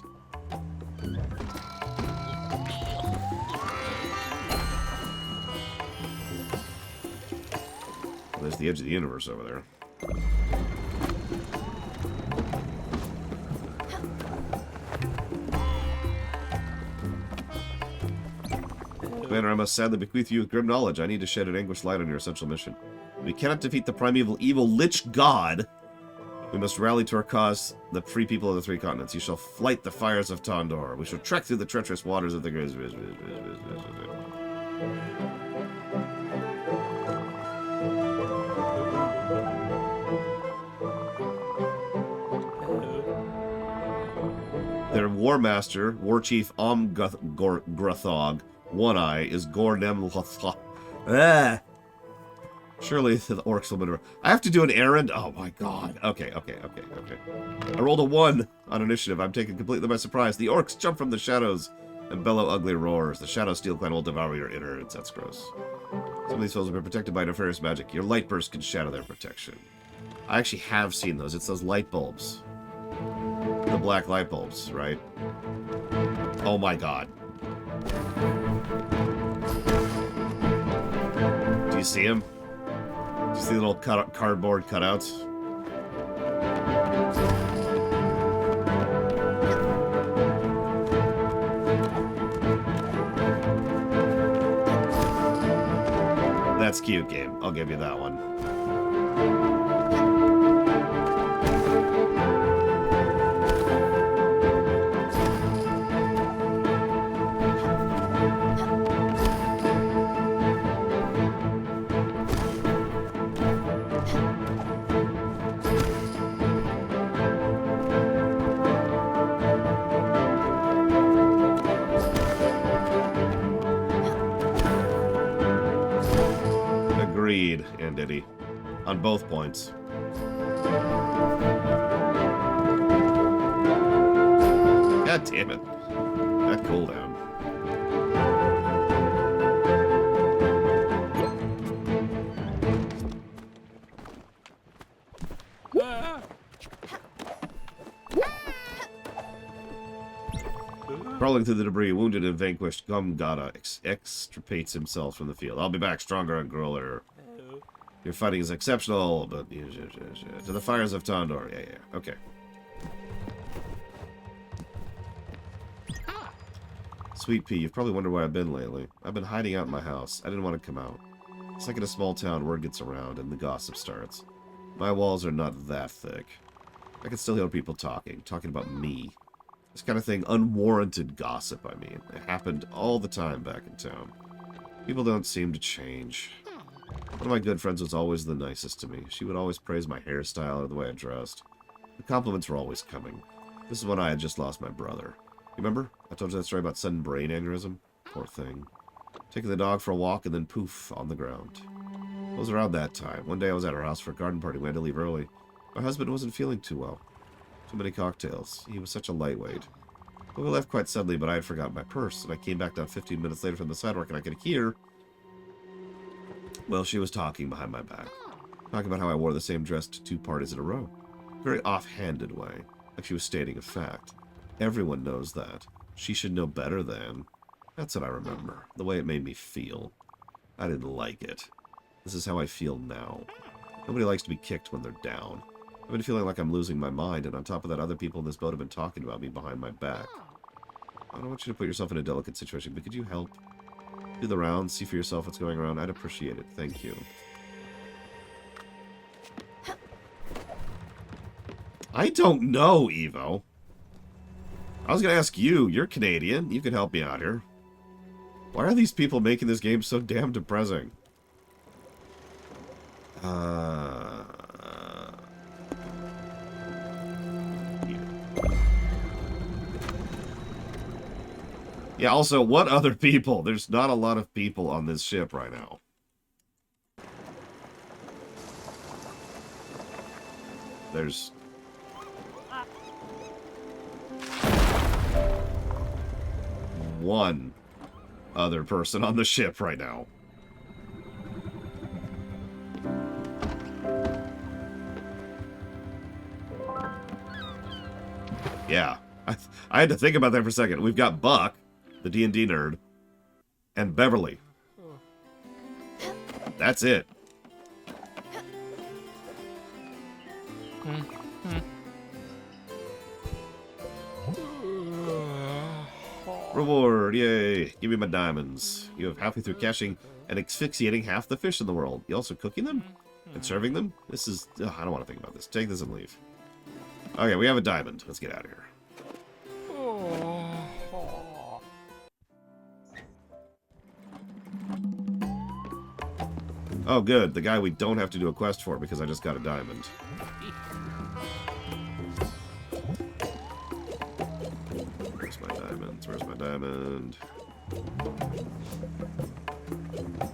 Well, there's the edge of the universe over there. Commander, I must sadly bequeath you with grim knowledge. I need to shed an anguished light on your essential mission. We cannot defeat the primeval evil Lich God. We must rally to our cause, the free people of the three continents. You shall flight the fires of Tondor. We shall trek through the treacherous waters of the great... Their War Master, War Chief Grathog, One Eye, is Gornem Lothla. Ah! Surely the orcs will maneuver. I have to do an errand? Oh my god. Okay. I rolled a 1 on initiative. I'm taken completely by surprise. The orcs jump from the shadows and bellow ugly roars. The Shadow Steel Clan will devour your innards. That's gross. Some of these foes have been protected by nefarious magic. Your light burst can shadow their protection. I actually have seen those. It's those light bulbs. The black light bulbs, right? Oh my god. Do you see him? Do you see the little cardboard cutouts? That's cute, game. I'll give you that one. Agreed, Anditty. On both points. God damn it. That cooldown. Crawling through the debris, wounded and vanquished, Gumgada extricates himself from the field. I'll be back stronger and growler. Your fighting is exceptional, but... To the fires of Tondor. Yeah. Okay. Sweet Pea, you've probably wondered where I've been lately. I've been hiding out in my house. I didn't want to come out. It's like in a small town, word gets around and the gossip starts. My walls are not that thick. I can still hear people talking about me. This kind of thing, unwarranted gossip, I mean. It happened all the time back in town. People don't seem to change. One of my good friends was always the nicest to me. She would always praise my hairstyle or the way I dressed. The compliments were always coming. This is when I had just lost my brother. You remember? I told you that story about sudden brain aneurysm? Poor thing. Taking the dog for a walk and then poof, on the ground. It was around that time. One day I was at her house for a garden party. We had to leave early. My husband wasn't feeling too well. Too many cocktails. He was such a lightweight. Well, we left quite suddenly, but I had forgotten my purse, and I came back down 15 minutes later from the sidewalk, and I could hear... Well, she was talking behind my back. Talking about how I wore the same dress to 2 parties in a row. Very off-handed way. Like she was stating a fact. Everyone knows that. She should know better than. That's what I remember. The way it made me feel. I didn't like it. This is how I feel now. Nobody likes to be kicked when they're down. I've been feeling like I'm losing my mind, and on top of that, other people in this boat have been talking about me behind my back. I don't want you to put yourself in a delicate situation, but could you help? Do the rounds, see for yourself what's going around. I'd appreciate it. Thank you. I don't know, Evo. I was going to ask you. You're Canadian. You can help me out here. Why are these people making this game so damn depressing? Yeah, also, what other people? There's not a lot of people on this ship right now. There's... one other person on the ship right now. Yeah. I had to think about that for a second. We've got Buck, the D&D nerd, and Beverly. That's it. Reward, yay. Give me my diamonds. You have halfway through caching and asphyxiating half the fish in the world. You also cooking them? And serving them? This is... Ugh, I don't want to think about this. Take this and leave. Okay, we have a diamond. Let's get out of here. Oh, good. The guy we don't have to do a quest for because I just got a diamond. Where's my diamonds? Where's my diamond?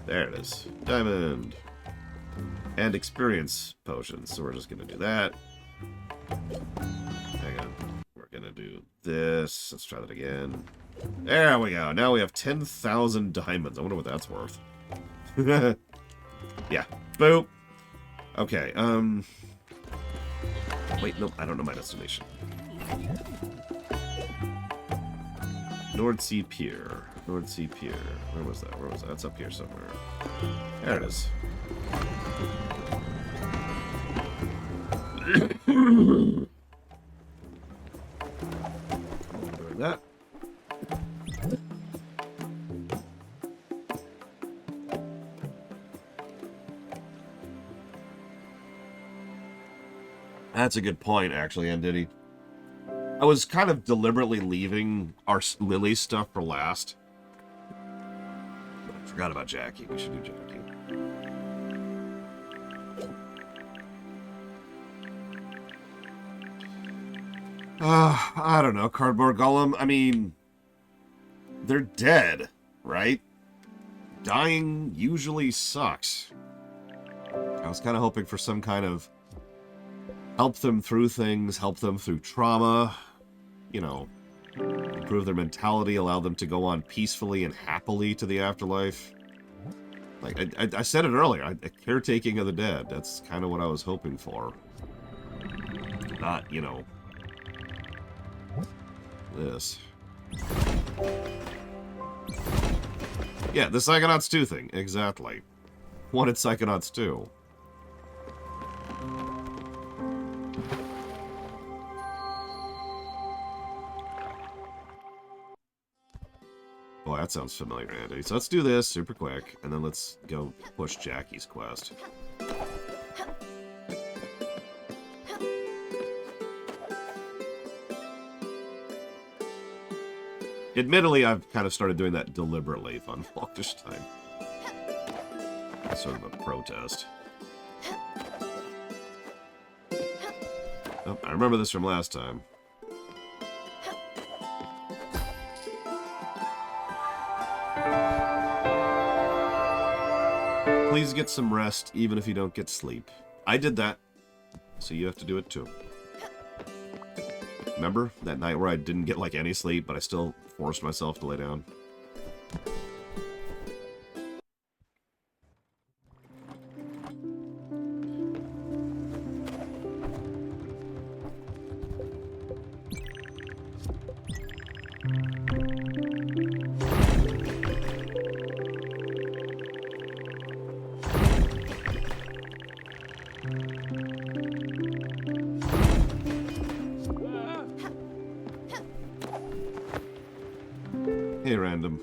There it is. Diamond. And experience potions. So we're just going to do that. Hang on. We're going to do this. Let's try that again. There we go. Now we have 10,000 diamonds. I wonder what that's worth. Yeah. Boop. Okay, wait, nope, I don't know my destination. Nordsea Pier. Nordsea Pier. Where was that? Where was that? It's up here somewhere. There it is. Doing that. That's a good point, actually, Anditty. I was kind of deliberately leaving our Lily stuff for last. But I forgot about Jackie. We should do Jackie. I don't know. Cardboard Golem. I mean, they're dead, right? Dying usually sucks. I was kind of hoping for some kind of help them through things, help them through trauma, you know, improve their mentality, allow them to go on peacefully and happily to the afterlife. Like, I said it earlier, a caretaking of the dead. That's kind of what I was hoping for. Not, you know, this. Yeah, the Psychonauts 2 thing, exactly. Wanted Psychonauts 2. Boy, that sounds familiar, Andy. So let's do this super quick, and then let's go push Jackie's quest. Admittedly, I've kind of started doing that deliberately on Falkish time. That's sort of a protest. Oh, I remember this from last time. Please get some rest, even if you don't get sleep. I did that, so you have to do it too. Remember that night where I didn't get like any sleep, but I still forced myself to lay down? them.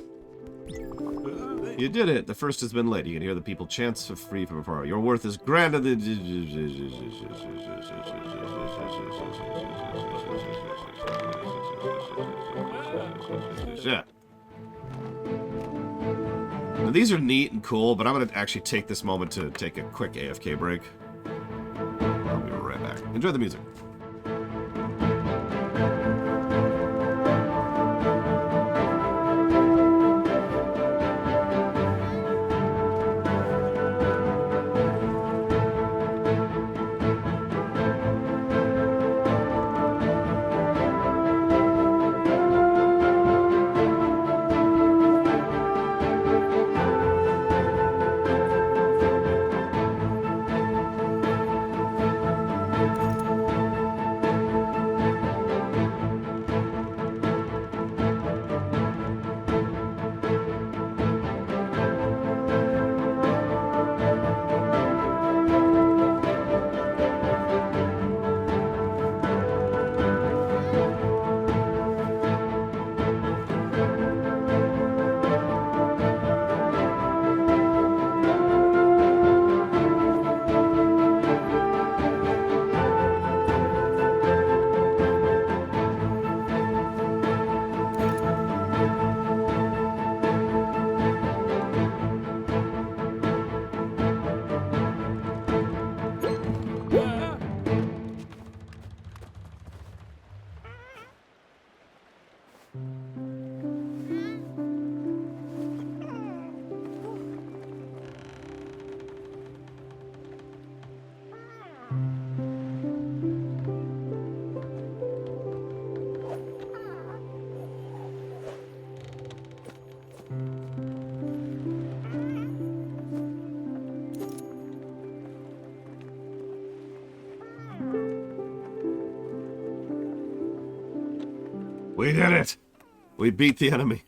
You did it! The first has been lit. You can hear the people chant free from afar. Your worth is grander than... Yeah. Now, these are neat and cool, but I'm going to actually take this moment to take a quick AFK break. I'll be right back. Enjoy the music. We did it! We beat the enemy.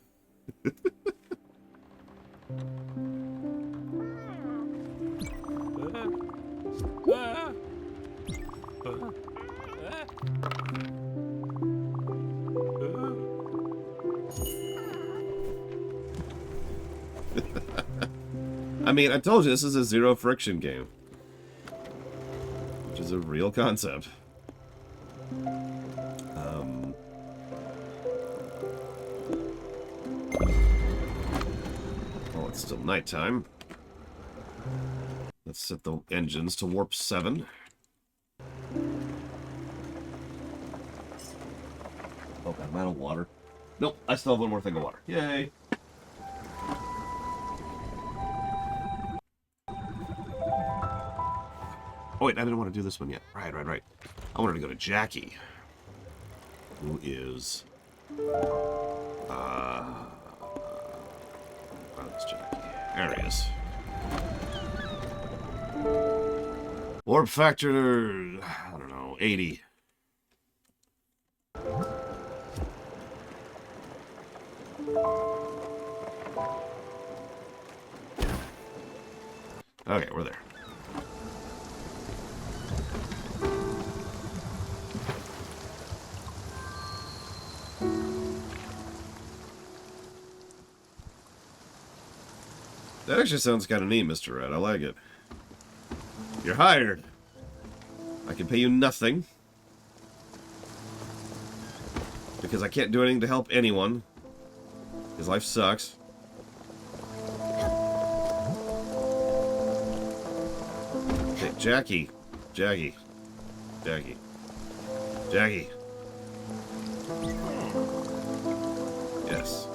I mean, I told you this is a zero friction game. Which is a real concept. Oh, it's still nighttime. Let's set the engines to warp 7. Oh, God, I'm out of water. Nope, I still have one more thing of water. Yay! Oh, wait, I didn't want to do this one yet. Right. I wanted to go to Jackie. Who is... Where's Jackie? There he is. Warp factor... I don't know, 80. Okay, we're there. That actually sounds kind of neat, Mr. Red. I like it. You're hired. I can pay you nothing. Because I can't do anything to help anyone. Because life sucks. Hey, Jackie. Jackie. Yes.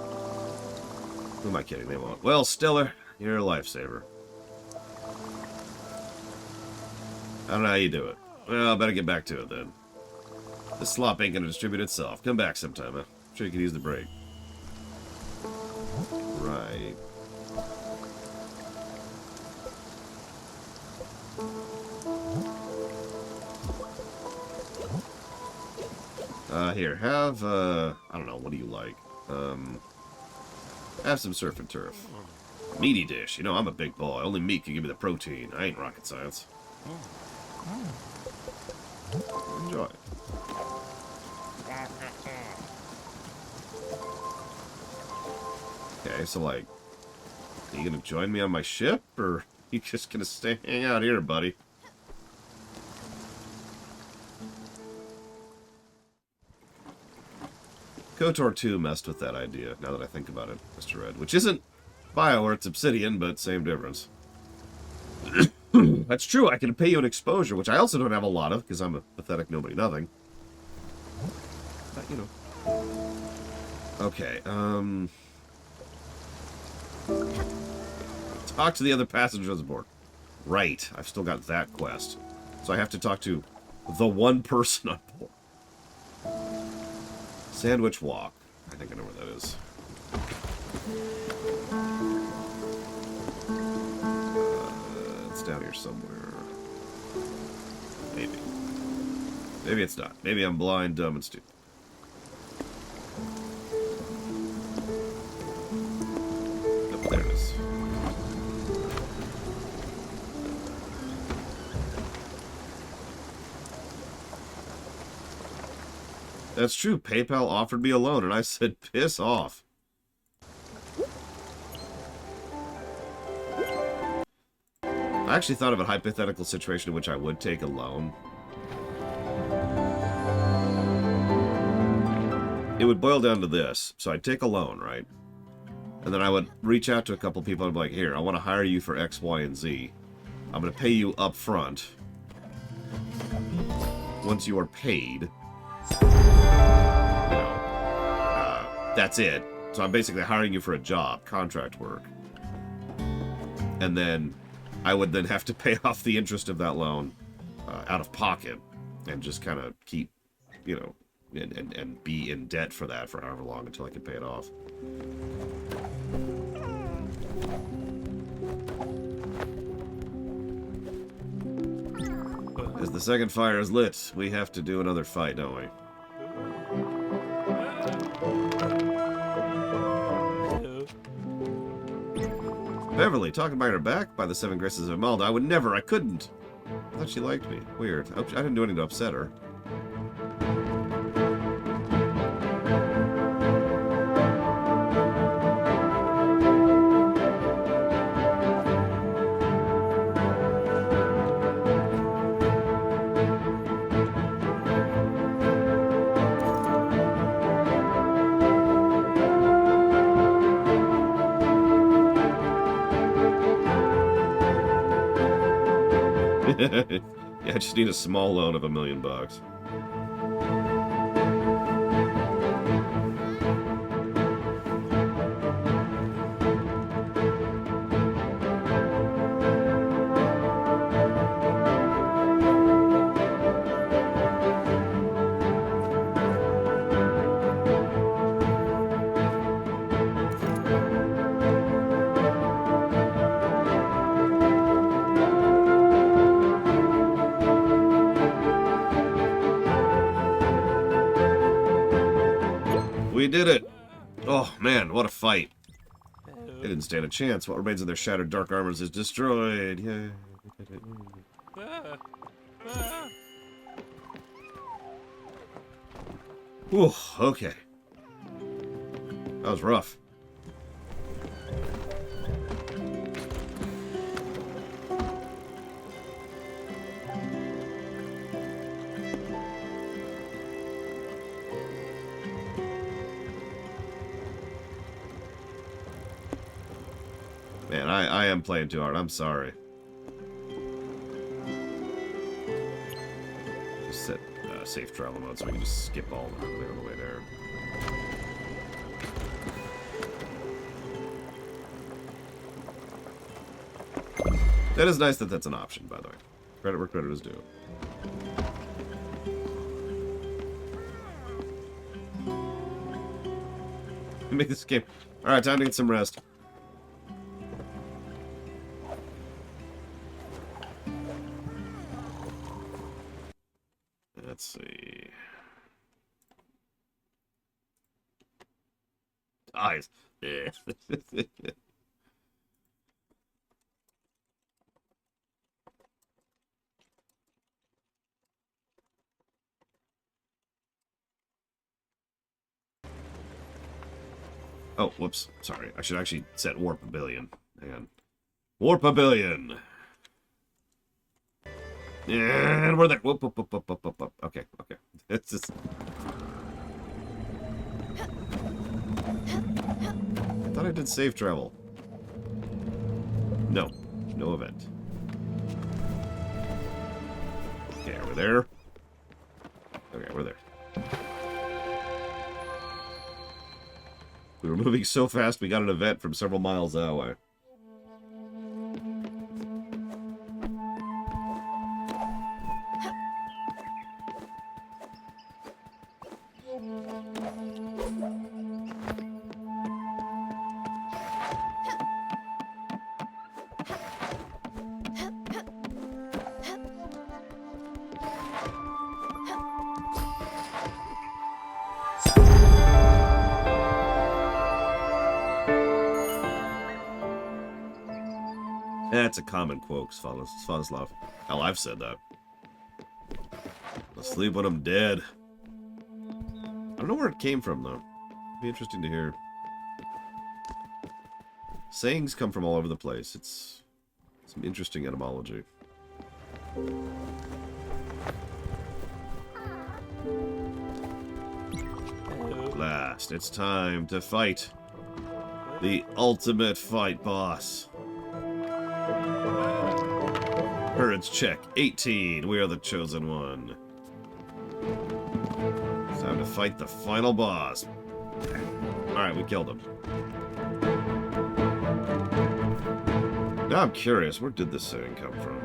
Who am I kidding? They won't. Well, Stiller, you're a lifesaver. I don't know how you do it. Well, I better get back to it then. This slop ain't gonna distribute itself. Come back sometime, huh? I'm sure you could use the break. Right. Here, have, I don't know, what do you like? Have some surf and turf. Meaty dish. You know, I'm a big boy. Only meat can give me the protein. I ain't rocket science. Enjoy. Okay, so, like, are you gonna join me on my ship, or are you just gonna hang out here, buddy? KOTOR 2 messed with that idea, now that I think about it, Mr. Red. Which isn't BioWare, it's Obsidian, but same difference. That's true, I can pay you an exposure, which I also don't have a lot of, because I'm a pathetic nobody-nothing. But, you know. Okay, talk to the other passengers aboard. Right, I've still got that quest. So I have to talk to the one person on board. Sandwich Walk. I think I know where that is. It's down here somewhere. Maybe. Maybe it's not. Maybe I'm blind, dumb, and stupid. Oh, there it is. That's true. PayPal offered me a loan, and I said, piss off. I actually thought of a hypothetical situation in which I would take a loan. It would boil down to this. So I'd take a loan, right? And then I would reach out to a couple people and be like, here, I want to hire you for X, Y, and Z. I'm going to pay you up front. Once you are paid... that's it. So I'm basically hiring you for a job, contract work. And then I would then have to pay off the interest of that loan out of pocket and just kind of keep, you know, and be in debt for that for however long until I can pay it off. As the second fire is lit, we have to do another fight, don't we? Beverly, talking behind her back by the seven graces of Imelda. I would never, I couldn't. I thought she liked me. Weird. I didn't do anything to upset her. Yeah, I just need a small loan of $1 million. We did it! Oh, man, what a fight. They didn't stand a chance. What remains of their shattered dark armors is destroyed. Yay. Whew, okay. That was rough. Man, I am playing too hard. I'm sorry. Just set safe travel mode so we can just skip all of it on the way there. That is nice that that's an option, by the way. Credit where credit is due. Make this game. Alright, time to get some rest. Let's see. Eyes. Yeah. Oh, whoops. Sorry. I should actually set Warp a Billion. Hang on. Warp a Billion! And we're there. Whoop, whoop, whoop, whoop, whoop, whoop, whoop. Okay, okay. It's just... I thought I did save travel. No. No event. Okay, are we there? Okay, we're there. We were moving so fast we got an event from several miles that way. That's a common quote, Svatoslav. Hell, I've said that. I'll sleep when I'm dead. I don't know where it came from, though. It'd be interesting to hear. Sayings come from all over the place. It's some interesting etymology. At last, it's time to fight the ultimate fight boss. Courage check 18. We are the chosen one. It's time to fight the final boss. Alright, we killed him. Now I'm curious, where did this saying come from?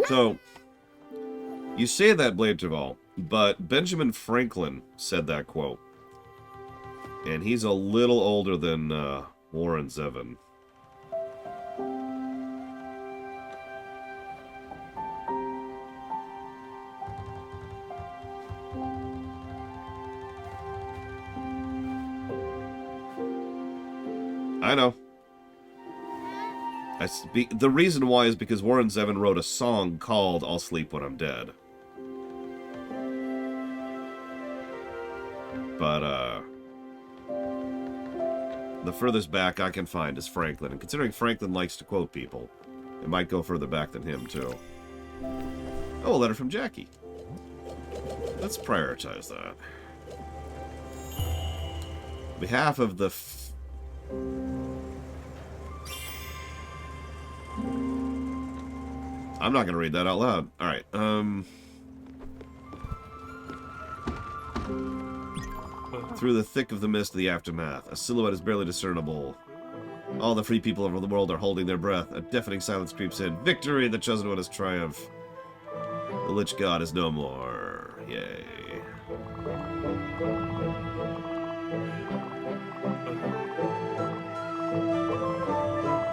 So, you say that, Blade Taval, but Benjamin Franklin said that quote. And he's a little older than Warren Zevon. I know. The reason why is because Warren Zevon wrote a song called I'll Sleep When I'm Dead. But, the furthest back I can find is Franklin. And considering Franklin likes to quote people, it might go further back than him, too. Oh, a letter from Jackie. Let's prioritize that. On behalf of the... I'm not going to read that out loud. Alright, Through the thick of the mist of the aftermath, a silhouette is barely discernible. All the free people of the world are holding their breath. A deafening silence creeps in. Victory! The chosen one has triumphed. The Lich God is no more. Yay.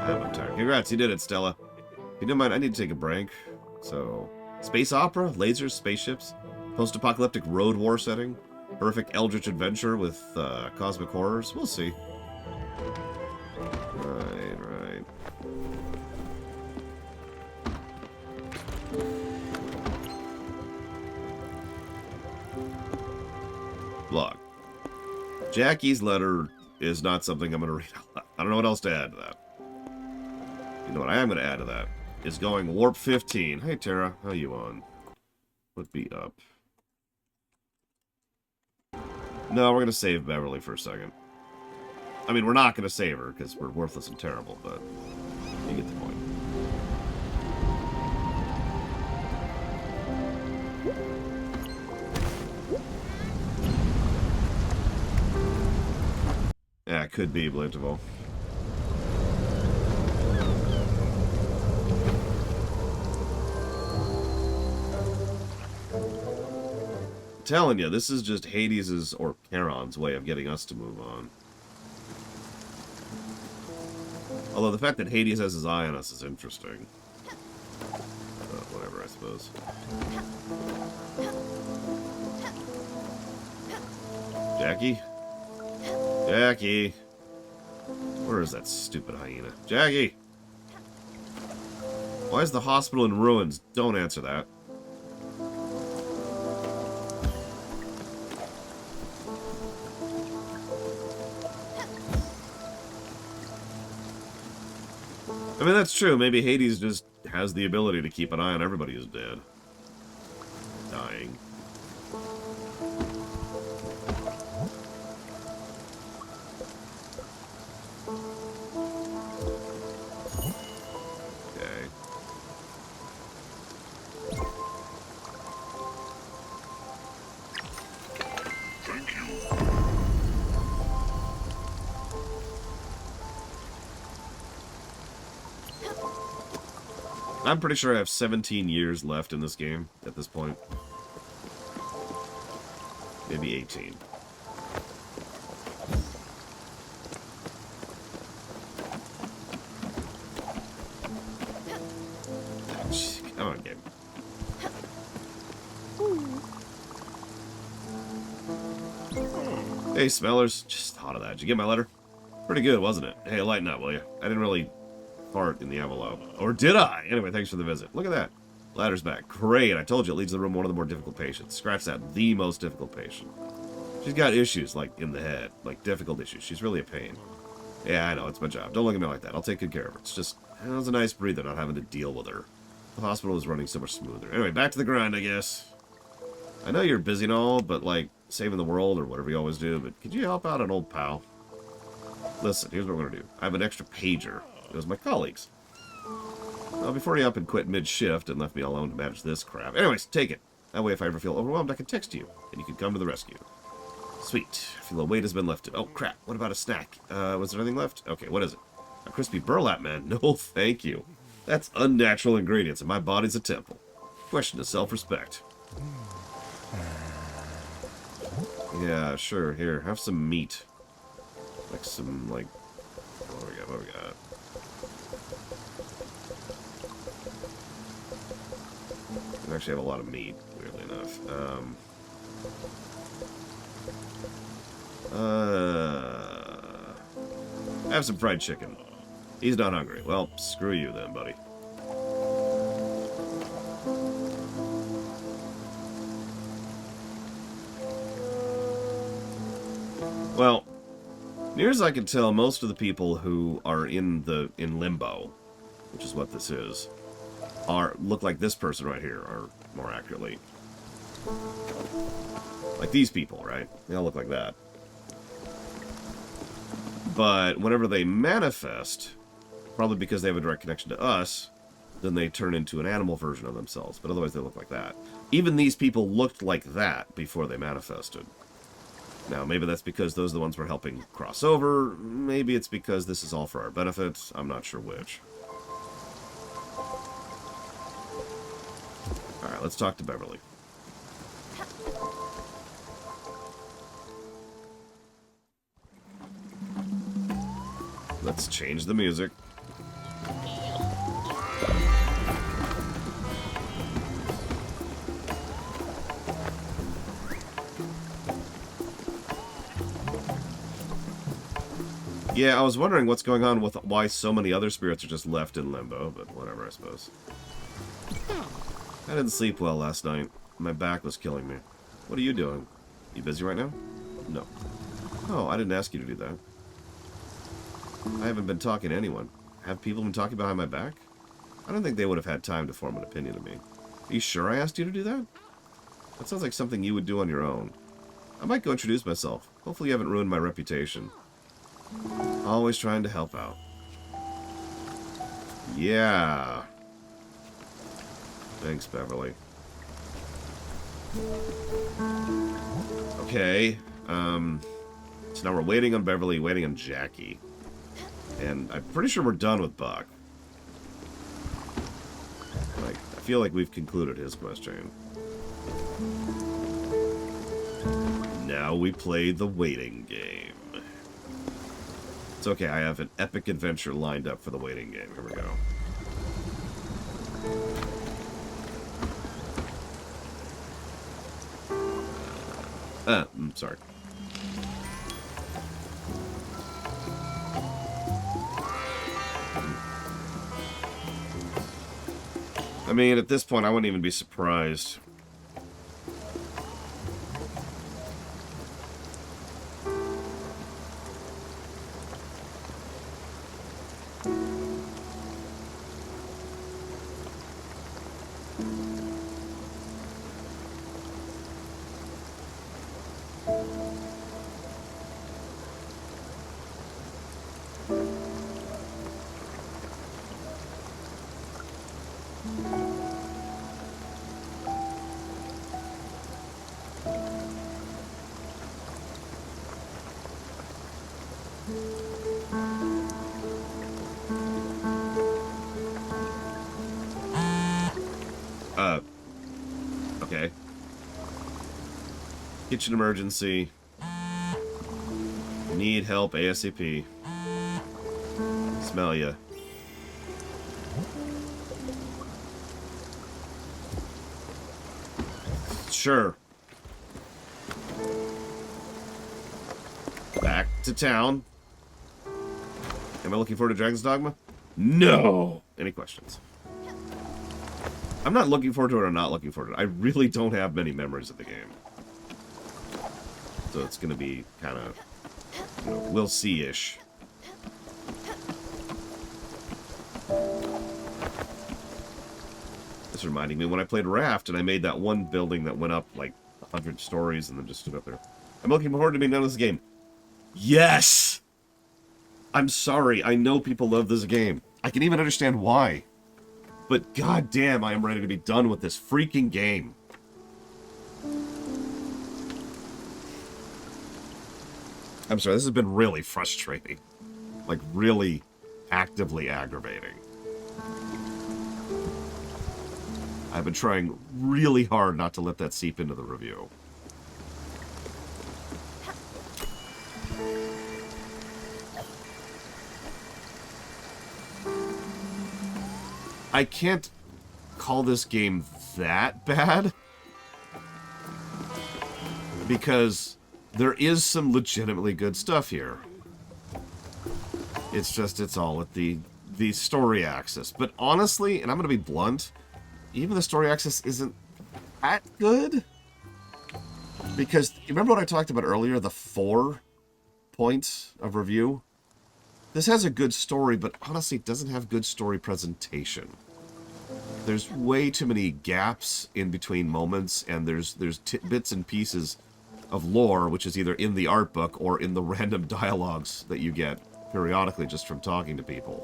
I'm tired. Congrats, you did it, Stella. If you don't mind, I need to take a break. So, space opera, lasers, spaceships, post-apocalyptic road war setting, horrific eldritch adventure with cosmic horrors. We'll see. Right. Blog. Jackie's letter is not something I'm going to read out loud. I don't know what else to add to that. You know what I am going to add to that is going warp 15. Hey, Tara. How you on? Would be up. No, we're going to save Beverly for a second. I mean, we're not going to save her because we're worthless and terrible, but you get the point. Yeah, it could be believable. I'm telling you, this is just Hades's or Charon's way of getting us to move on. Although the fact that Hades has his eye on us is interesting. Whatever, I suppose. Jackie? Jackie! Where is that stupid hyena? Jackie! Why is the hospital in ruins? Don't answer that. I mean, that's true. Maybe Hades just has the ability to keep an eye on everybody who's dead. Dying. Okay. Thank you. I'm pretty sure I have 17 years left in this game at this point. Maybe 18. Come on, game. Hey, Smellers. Just thought of that. Did you get my letter? Pretty good, wasn't it? Hey, lighten up, will you? I didn't really fart in the envelope. Or did I? Anyway, thanks for the visit. Look at that. Ladder's back. Great. I told you it leads to the room one of the more difficult patients. Scratch that. The most difficult patient. She's got issues, like, in the head. Like, difficult issues. She's really a pain. Yeah, I know. It's my job. Don't look at me like that. I'll take good care of her. It's just, it was a nice breather not having to deal with her. The hospital is running so much smoother. Anyway, back to the grind, I guess. I know you're busy and all, but, like, saving the world or whatever you always do, but could you help out an old pal? Listen, here's what we're going to do. I have an extra pager. It was my colleagues. Well, before you up and quit mid-shift and left me alone to manage this crap. Anyways, take it. That way, if I ever feel overwhelmed, I can text you, and you can come to the rescue. Sweet. I feel a weight has been lifted. Oh, crap. What about a snack? Was there anything left? Okay, what is it? A crispy burlap, man. No, thank you. That's unnatural ingredients, and my body's a temple. Question of self-respect. Yeah, sure. Here, have some meat. Like some, like... What do we got? What do we got? We actually have a lot of meat, weirdly enough. Have some fried chicken. He's not hungry. Well, screw you then, buddy. Well, near as I can tell, most of the people who are in limbo, which is what this is, look like this person right here, or more accurately, like these people, right? They all look like that. But whenever they manifest, probably because they have a direct connection to us, then they turn into an animal version of themselves. But otherwise they look like that. Even these people looked like that before they manifested. Now, maybe that's because those are the ones we're helping cross over. Maybe it's because this is all for our benefit. I'm not sure which. Alright, let's talk to Beverly. Let's change the music. Yeah, I was wondering what's going on with why so many other spirits are just left in limbo, but whatever, I suppose. I didn't sleep well last night. My back was killing me. What are you doing? You busy right now? No. Oh, I didn't ask you to do that. I haven't been talking to anyone. have people been talking behind my back? I don't think they would have had time to form an opinion of me. Are you sure I asked you to do that? That sounds like something you would do on your own. I might go introduce myself. Hopefully you haven't ruined my reputation. Always trying to help out. Yeah. Thanks, Beverly. Okay. So now we're waiting on Beverly, waiting on Jackie. And I'm pretty sure we're done with Buck. Like, I feel like we've concluded his question. Now we play the waiting game. It's okay, I have an epic adventure lined up for the waiting game. Here we go. Sorry. I mean, at this point, I wouldn't even be surprised. Okay. Kitchen emergency. Need help ASAP. Smell ya. Sure. Back to town. Am I looking forward to Dragon's Dogma? No! Any questions? I'm not looking forward to it or not looking forward to it. I really don't have many memories of the game. So it's going to be kind of, you know, we'll see-ish. This reminding me when I played Raft and I made that one building that went up like 100 stories and then just stood up there. I'm looking forward to being done with this game. Yes! I'm sorry, I know people love this game. I can even understand why. But goddamn, I am ready to be done with this freaking game. I'm sorry, this has been really frustrating. Like, really actively aggravating. I've been trying really hard not to let that seep into the review. I can't call this game that bad, because there is some legitimately good stuff here. It's just, it's all at the story axis. But honestly, and I'm going to be blunt, even the story axis isn't that good. Because, you remember what I talked about earlier, the 4 points of review? This has a good story, but honestly, it doesn't have good story presentation. There's way too many gaps in between moments, and there's bits and pieces of lore, which is either in the art book or in the random dialogues that you get periodically just from talking to people,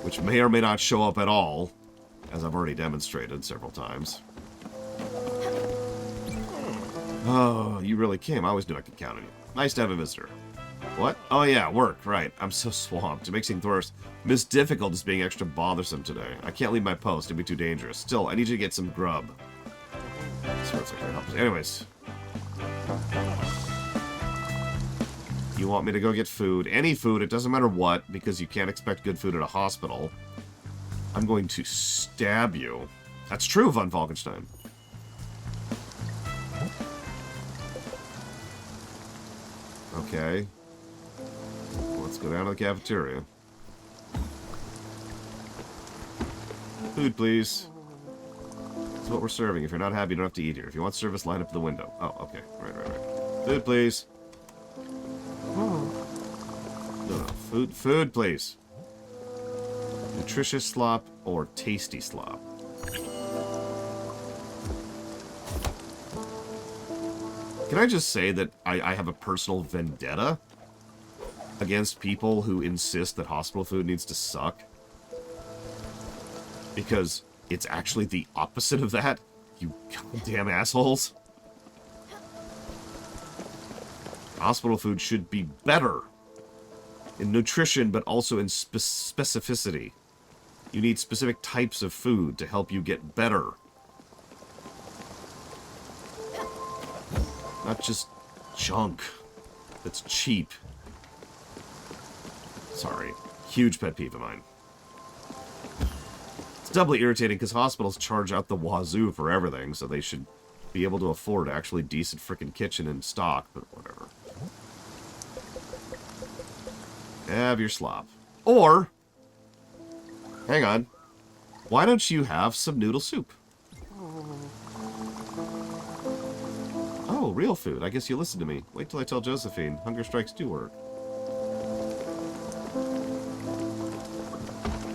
which may or may not show up at all, as I've already demonstrated several times. Oh, you really came. I always knew I could count on you. Nice to have a visitor. What? Oh yeah, work, right. I'm so swamped. It makes things worse. Miss Difficult is being extra bothersome today. I can't leave my post. It'd be too dangerous. Still, I need you to get some grub. Smells like that helps. Anyways. You want me to go get food? Any food, it doesn't matter what, because you can't expect good food at a hospital. I'm going to stab you. That's true, Von Falkenstein. Okay. Let's go down to the cafeteria. Food, please. That's what we're serving. If you're not happy, you don't have to eat here. If you want service, line up at the window. Oh, okay. Right. Food, please. Oh. No, food, please. nutritious slop or tasty slop. Can I just say that I have a personal vendetta against people who insist that hospital food needs to suck? Because it's actually the opposite of that, you goddamn assholes. Hospital food should be better in nutrition, but also in specificity. You need specific types of food to help you get better. Not just junk that's cheap. Sorry. Huge pet peeve of mine. It's doubly irritating because hospitals charge out the wazoo for everything, so they should be able to afford actually decent frickin' kitchen and stock, but whatever. Have your slop. Or, hang on, why don't you have some noodle soup? Oh, real food. I guess you listen to me. Wait till I tell Josephine. Hunger strikes do work.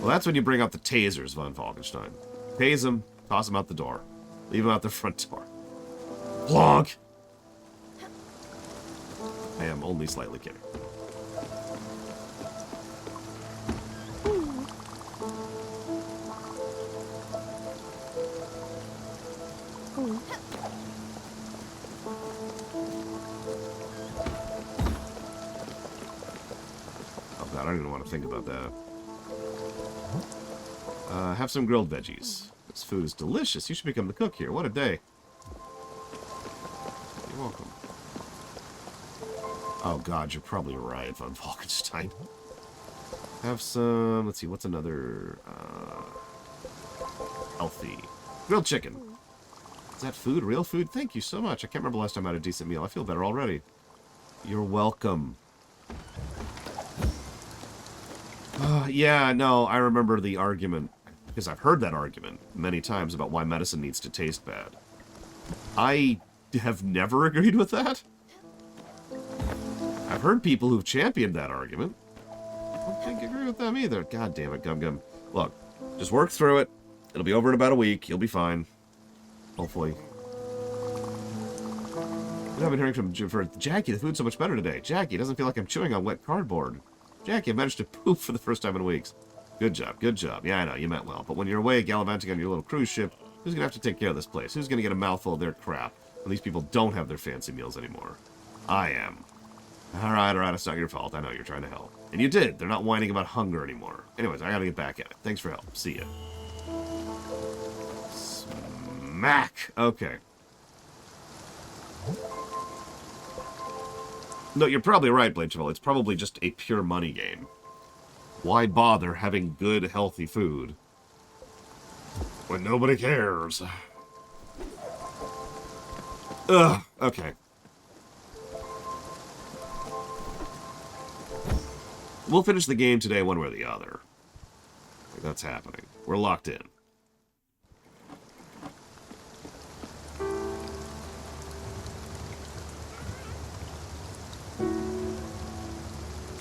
Well, that's when you bring out the tasers, von Falkenstein. Tase them, toss them out the door. Leave them out the front door. Plonk! I am only slightly kidding. Oh god, I don't even want to think about that. Have some grilled veggies. This food is delicious. You should become the cook here. What a day. You're welcome. Oh god, you're probably right, von Falkenstein. Have some... Let's see, what's another... healthy. Grilled chicken. Is that food? Real food? Thank you so much. I can't remember last time I had a decent meal. I feel better already. You're welcome. Yeah, no, I remember the argument, because I've heard that argument many times about why medicine needs to taste bad. I have never agreed with that. I've heard people who've championed that argument. I don't think I agree with them either. God damn it, Gum Gum. Look, just work through it. It'll be over in about a week. You'll be fine. Hopefully. I've been hearing from Jackie. The food's so much better today. Jackie, it doesn't feel like I'm chewing on wet cardboard. Jackie, I managed to poop for the first time in weeks. Good job, good job. Yeah, I know, you meant well. But when you're away gallivanting on your little cruise ship, who's going to have to take care of this place? Who's going to get a mouthful of their crap when these people don't have their fancy meals anymore? I am. Alright, it's not your fault. I know you're trying to help. And you did. They're not whining about hunger anymore. Anyways, I gotta get back at it. Thanks for help. See ya. Smack! Okay. No, you're probably right, Blancheville. It's probably just a pure money game. Why bother having good, healthy food when nobody cares? Ugh, okay. We'll finish the game today one way or the other. That's happening. We're locked in.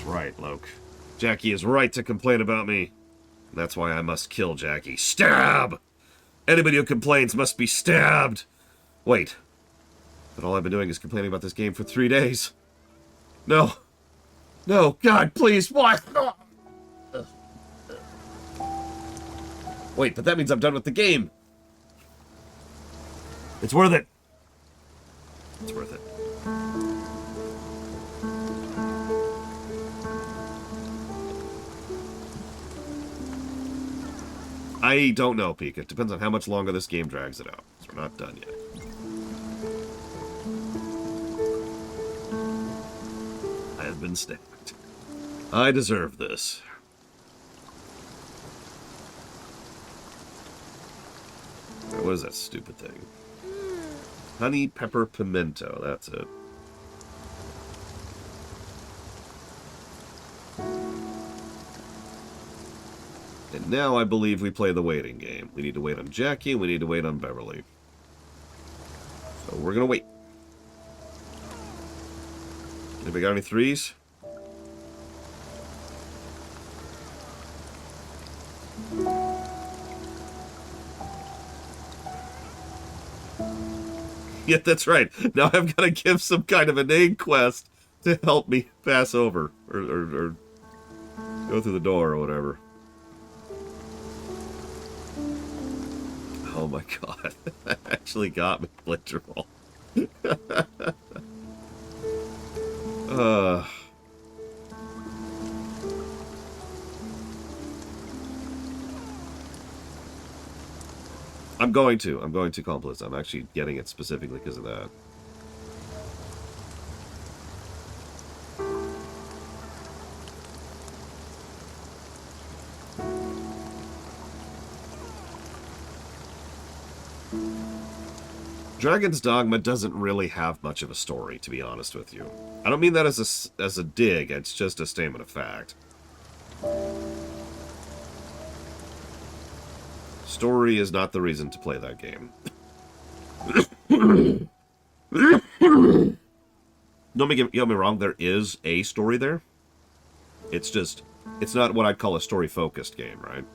Right, Loke. Jackie is right to complain about me. That's why I must kill Jackie. Stab! Anybody who complains must be stabbed! Wait. But all I've been doing is complaining about this game for 3 days. No. No, God, please, why? No. Wait, but that means I'm done with the game. It's worth it. It's worth it. I don't know, Pika. It depends on how much longer this game drags it out. So we're not done yet. I have been stacked. I deserve this. What is that stupid thing? Honey, pepper, pimento. That's it. And now I believe we play the waiting game. We need to wait on Jackie, we need to wait on Beverly. So we're gonna wait. Anybody got any threes? Yeah, that's right. Now I've got to give some kind of an aid quest to help me pass over. Or go through the door or whatever. Oh my god. That actually got me, literal. I'm going to accomplish. I'm actually getting it specifically because of that. Dragon's Dogma doesn't really have much of a story, to be honest with you. I don't mean that as a dig, it's just a statement of fact. Story is not the reason to play that game. Don't get me wrong, there is a story there. It's not what I'd call a story-focused game, right?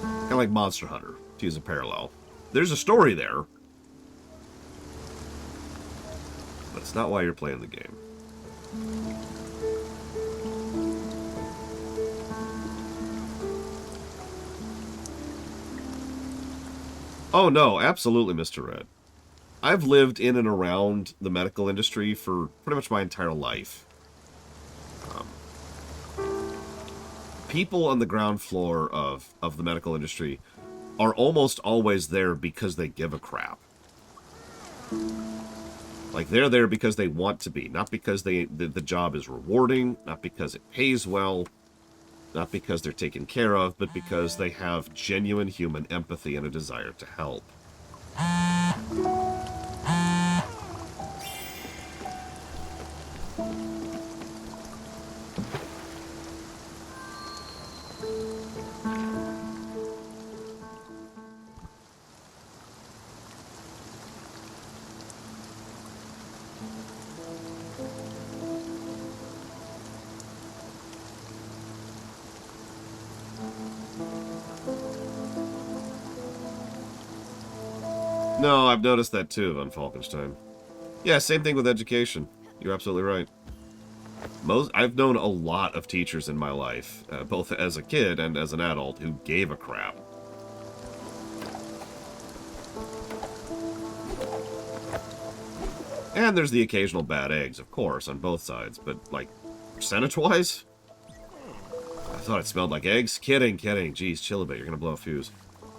Kind of like Monster Hunter, to use a parallel. There's a story there, but it's not why you're playing the game. Oh no, absolutely, Mr. Red. I've lived in and around the medical industry for pretty much my entire life. People on the ground floor of the medical industry are almost always there because they give a crap. Like, they're there because they want to be, not because the job is rewarding, not because it pays well, not because they're taken care of, but because they have genuine human empathy and a desire to help. No, I've noticed that too on Falkenstein. Yeah, same thing with education. You're absolutely right. I've known a lot of teachers in my life, both as a kid and as an adult, who gave a crap. And there's the occasional bad eggs, of course, on both sides, but, like, percentage-wise? I thought it smelled like eggs. Kidding. Jeez, chill a bit, you're gonna blow a fuse.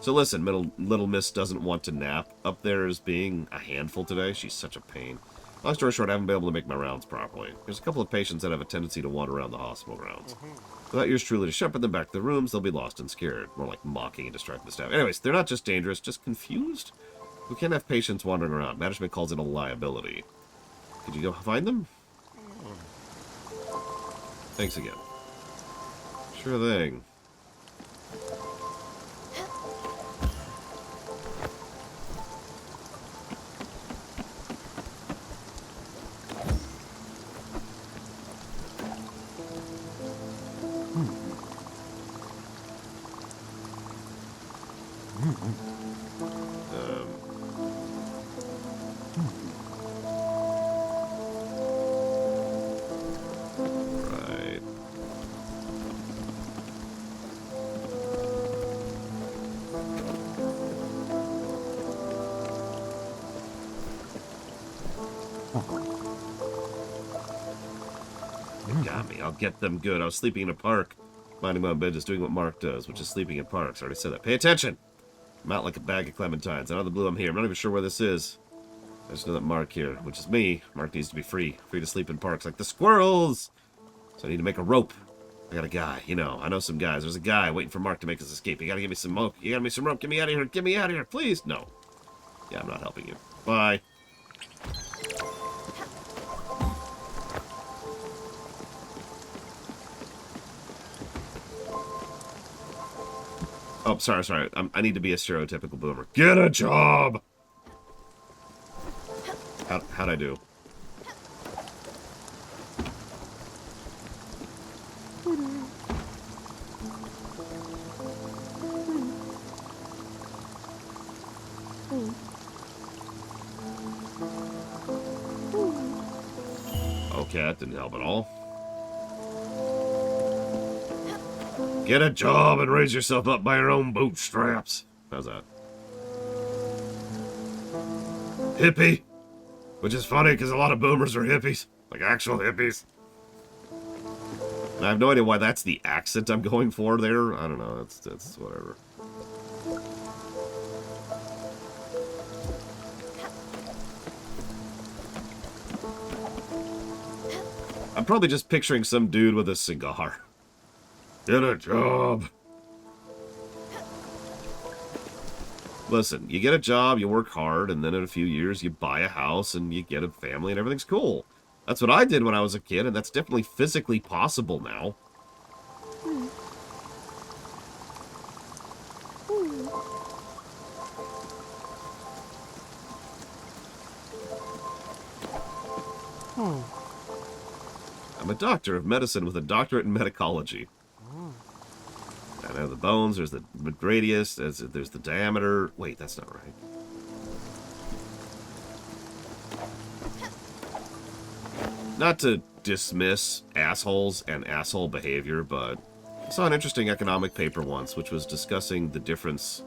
So listen, Little Miss doesn't want to nap. Up there is being a handful today. She's such a pain. Long story short, I haven't been able to make my rounds properly. There's a couple of patients that have a tendency to wander around the hospital grounds. Without yours truly to shepherd them back to their rooms, they'll be lost and scared. More like mocking and distracting the staff. Anyways, they're not just dangerous, just confused. We can't have patients wandering around. Management calls it a liability. Could you go find them? Thanks again. Sure thing. Right. They got me. I'll get them good. I was sleeping in a park. Minding my own business, doing what Mark does, which is sleeping in parks. I already said that. Pay attention! I'm out like a bag of clementines. Out of the blue, I'm here. I'm not even sure where this is. I just know that Mark here, which is me. Mark needs to be free. Free to sleep in parks like the squirrels! So I need to make a rope. I got a guy, you know. I know some guys. There's a guy waiting for Mark to make his escape. You gotta give me some rope. You gotta give me some rope. Get me out of here. Get me out of here, please. No. Yeah, I'm not helping you. Bye. Oh, sorry. I need to be a stereotypical boomer. Get a job! How'd I do? Okay, that didn't help at all. Get a job and raise yourself up by your own bootstraps. How's that? Hippie. Which is funny because a lot of boomers are hippies. Like actual hippies. And I have no idea why that's the accent I'm going for there. I don't know. That's whatever. I'm probably just picturing some dude with a cigar. Get a job. Listen, you get a job, you work hard, and then in a few years you buy a house and you get a family and everything's cool. That's what I did when I was a kid, and that's definitely physically possible now. I'm a doctor of medicine with a doctorate in medicology. I know the bones, there's the radius, there's the diameter. Wait, that's not right. Not to dismiss assholes and asshole behavior, but I saw an interesting economic paper once, which was discussing the difference,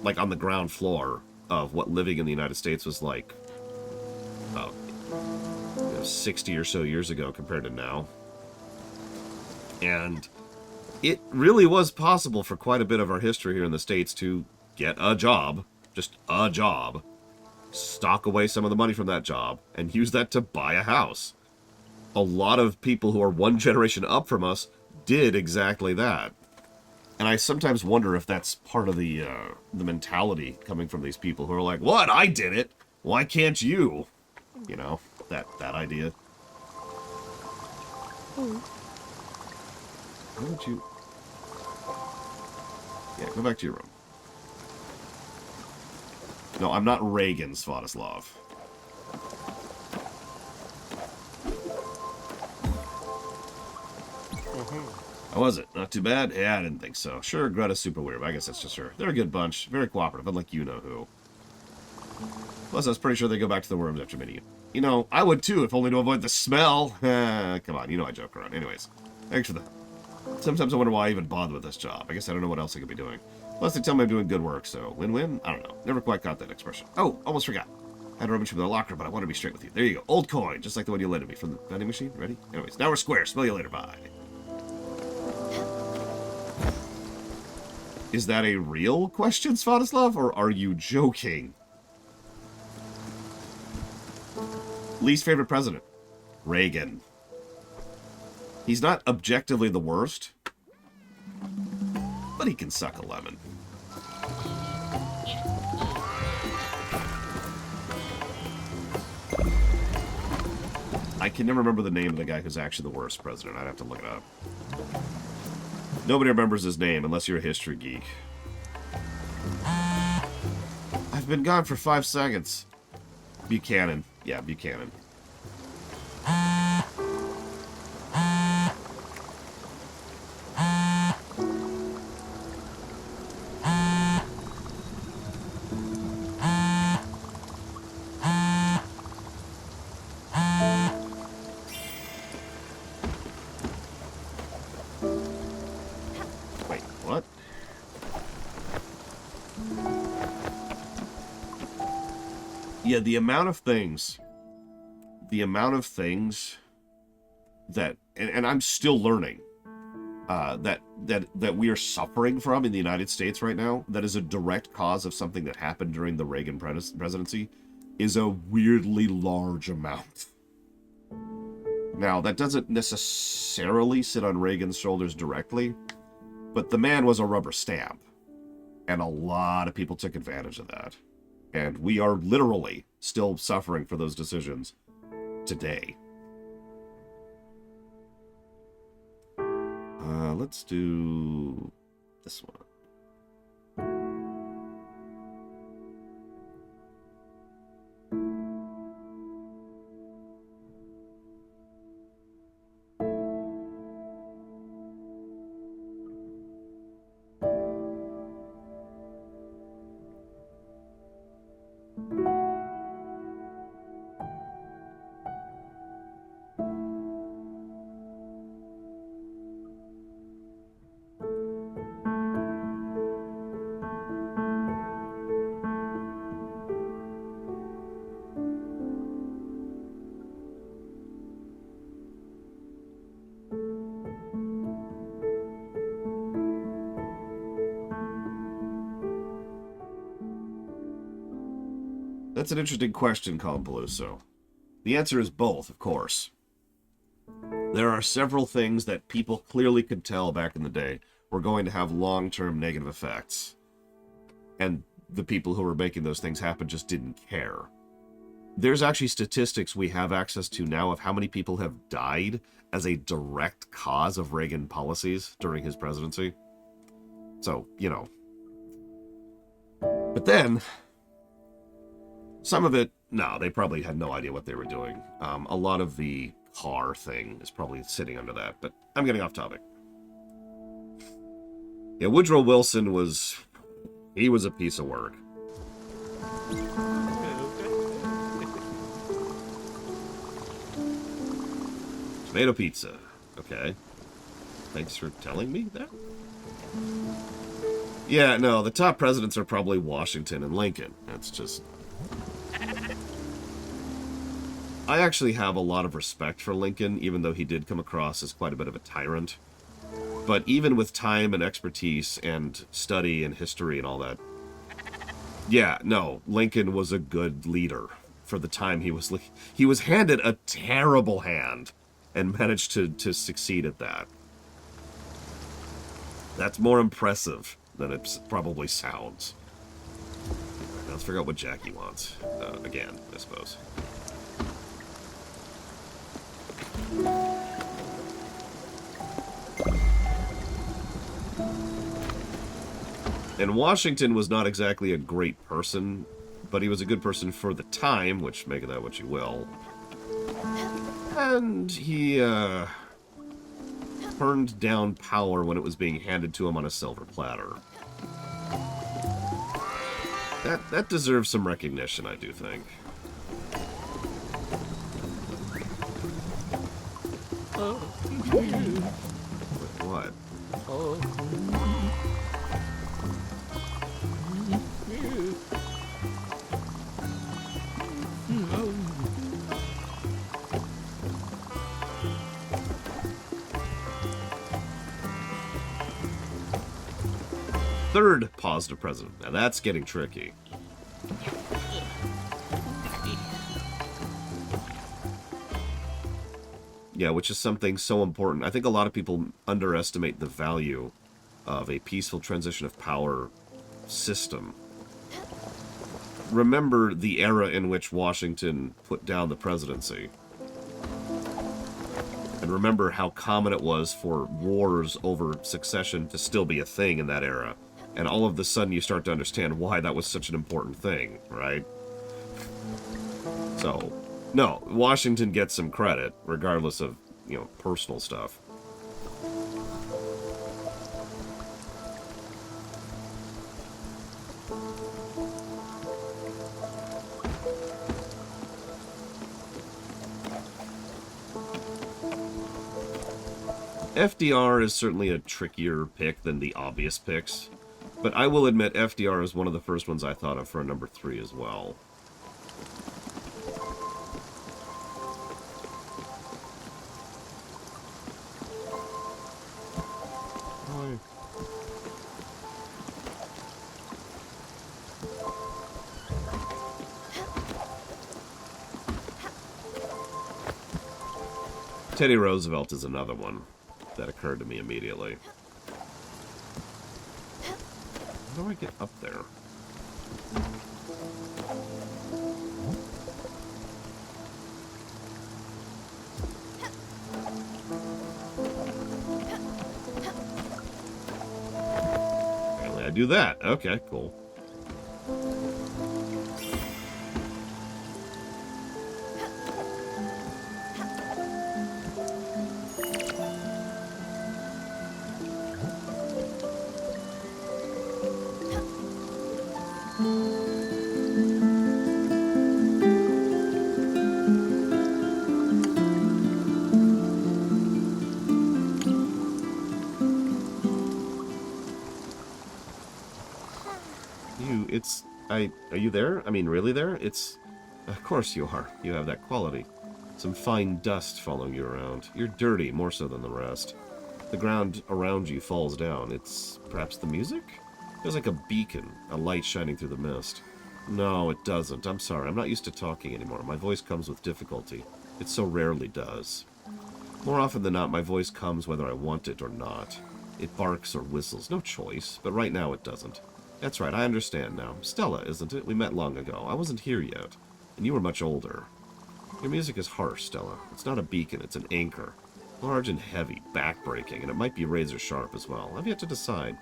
like on the ground floor, of what living in the United States was like 60 or so years ago compared to now. And it really was possible for quite a bit of our history here in the States to get a job, just a job, stock away some of the money from that job, and use that to buy a house. A lot of people who are one generation up from us did exactly that. And I sometimes wonder if that's part of the mentality coming from these people who are like, what? I did it. Why can't you? You know, that idea. Why don't you... Yeah, go back to your room. No, I'm not Reagan, Svatoslav. How was it? Not too bad? Yeah, I didn't think so. Sure, Greta's super weird, but I guess that's just her. They're a good bunch. Very cooperative, unlike you-know-who. Plus, I was pretty sure they go back to the worms after meeting you. You know, I would too, if only to avoid the smell. Come on, you know I joke around. Anyways, thanks for that. Sometimes I wonder why I even bother with this job. I guess I don't know what else I could be doing. Plus, they tell me I'm doing good work, so win-win? I don't know. Never quite got that expression. Oh, almost forgot. I had a rubbish with a locker, but I want to be straight with you. There you go. Old coin, just like the one you lended me from the vending machine. Ready? Anyways, now we're square. Smell you later. Bye. Is that a real question, Svatoslav, or are you joking? Least favorite president? Reagan. He's not objectively the worst, but he can suck a lemon. I can never remember the name of the guy who's actually the worst president. I'd have to look it up. Nobody remembers his name unless you're a history geek. I've been gone for 5 seconds. Buchanan. Yeah, Buchanan. Wait, what? Yeah, the amount of things that, and I'm still learning, that we are suffering from in the United States right now, that is a direct cause of something that happened during the Reagan presidency, is a weirdly large amount. Now, that doesn't necessarily sit on Reagan's shoulders directly, but the man was a rubber stamp, and a lot of people took advantage of that. And we are literally still suffering for those decisions today. Let's do this one. That's an interesting question, Colin Peluso. The answer is both, of course. There are several things that people clearly could tell back in the day were going to have long-term negative effects. And the people who were making those things happen just didn't care. There's actually statistics we have access to now of how many people have died as a direct cause of Reagan policies during his presidency. So, you know. But then, some of it, no, they probably had no idea what they were doing. A lot of the car thing is probably sitting under that, but I'm getting off topic. Yeah, Woodrow Wilson he was a piece of work. Tomato pizza. Okay. Thanks for telling me that. Yeah, no, the top presidents are probably Washington and Lincoln. That's just... I actually have a lot of respect for Lincoln, even though he did come across as quite a bit of a tyrant. But even with time and expertise and study and history and all that, yeah, no, Lincoln was a good leader for the time he was handed a terrible hand and managed to succeed at that. That's more impressive than it probably sounds. Now let's figure out what Jackie wants. Again, I suppose. And Washington was not exactly a great person, but he was a good person for the time, which make of that what you will. And he turned down power when it was being handed to him on a silver platter. That deserves some recognition, I do think. What? Third positive president. Now that's getting tricky. Yeah, which is something so important. I think a lot of people underestimate the value of a peaceful transition of power system. Remember the era in which Washington put down the presidency. And remember how common it was for wars over succession to still be a thing in that era. And all of a sudden you start to understand why that was such an important thing, right? So, no, Washington gets some credit, regardless of, you know, personal stuff. FDR is certainly a trickier pick than the obvious picks, but I will admit FDR is one of the first ones I thought of for a number 3 as well. Teddy Roosevelt is another one that occurred to me immediately. How do I get up there? Apparently I do that. Okay, cool. Are you there? I mean, really there? Of course you are. You have that quality. Some fine dust following you around. You're dirty, more so than the rest. The ground around you falls down. It's perhaps the music? There's like a beacon, a light shining through the mist. No, it doesn't. I'm sorry. I'm not used to talking anymore. My voice comes with difficulty. It so rarely does. More often than not, my voice comes whether I want it or not. It barks or whistles. No choice. But right now it doesn't. That's right. I understand now. Stella, isn't it? We met long ago. I wasn't here yet. And you were much older. Your music is harsh, Stella. It's not a beacon. It's an anchor. Large and heavy. Back-breaking. And it might be razor-sharp as well. I've yet to decide.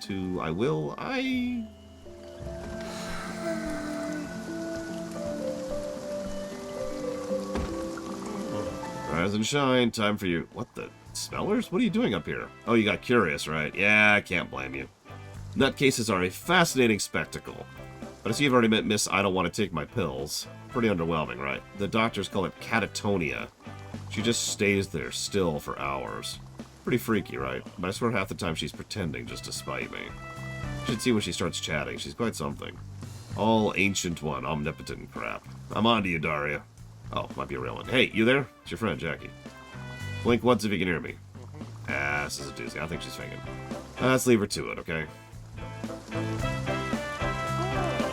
Rise and shine. Time for you. What the? Smellers? What are you doing up here? Oh, you got curious, right? Yeah, I can't blame you. Nutcases are a fascinating spectacle. But as you've already met, miss, I don't want to take my pills. Pretty underwhelming, right? The doctors call it catatonia. She just stays there still for hours. Pretty freaky, right? But I swear half the time she's pretending just to spite me. You should see when she starts chatting. She's quite something. All ancient one, omnipotent crap. I'm on to you, Daria. Oh, might be a real one. Hey, you there? It's your friend, Jackie. Blink once if you can hear me. Ah, this is a doozy. I think she's faking. Let's leave her to it, okay?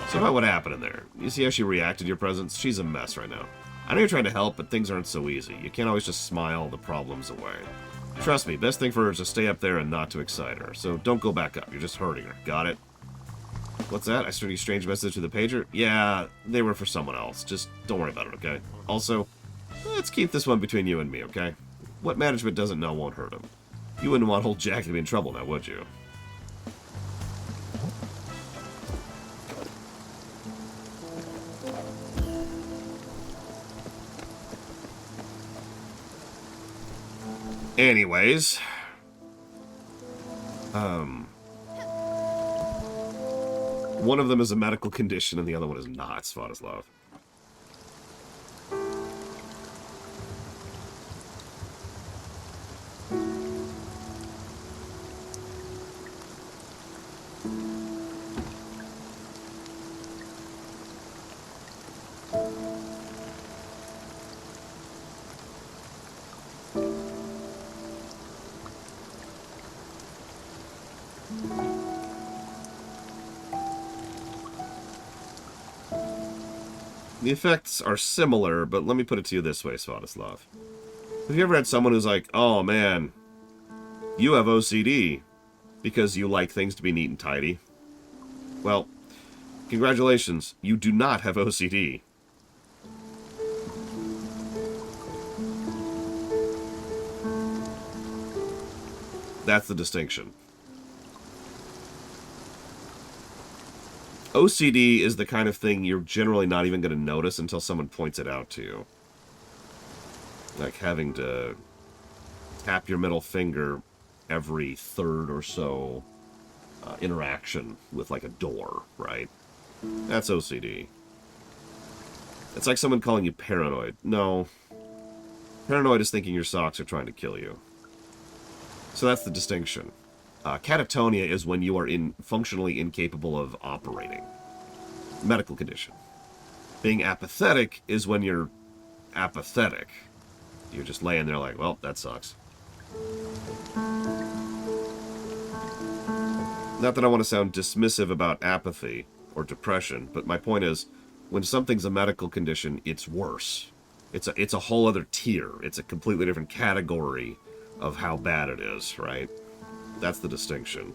So about what happened in there. You see how she reacted to your presence? She's a mess right now. I know you're trying to help, but things aren't so easy. You can't always just smile the problems away. Trust me, best thing for her is to stay up there and not to excite her. So don't go back up. You're just hurting her. Got it? What's that? I sent you a strange message to the pager? Yeah, they were for someone else. Just don't worry about it, okay? Also, let's keep this one between you and me, okay? What management doesn't know won't hurt him. You wouldn't want old Jack to be in trouble now, would you? Anyways. One of them is a medical condition and the other one is not, Svatoslav. The effects are similar, but let me put it to you this way, Svatoslav. Have you ever had someone who's like, oh man, you have OCD because you like things to be neat and tidy? Well, congratulations, you do not have OCD. That's the distinction. OCD is the kind of thing you're generally not even going to notice until someone points it out to you. Like having to tap your middle finger every third or so interaction with like a door, right? That's OCD. It's like someone calling you paranoid. No. Paranoid is thinking your socks are trying to kill you. So that's the distinction. Catatonia is when you are functionally incapable of operating. Medical condition. Being apathetic is when you're apathetic. You're just laying there like, well, that sucks. Not that I want to sound dismissive about apathy or depression, but my point is, when something's a medical condition, it's worse. It's a whole other tier. It's a completely different category of how bad it is, right? That's the distinction.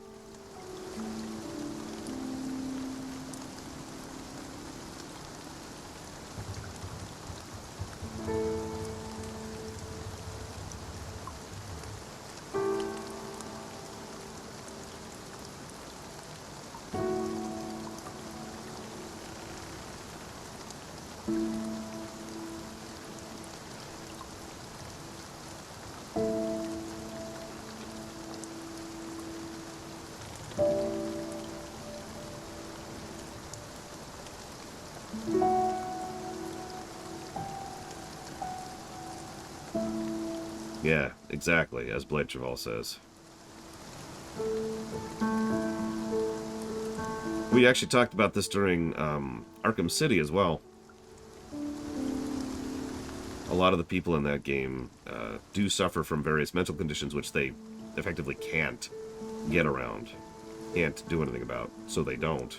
Yeah, exactly, as Blade Cheval says. We actually talked about this during Arkham City as well. A lot of the people in that game do suffer from various mental conditions which they effectively can't get around. Can't do anything about, so they don't.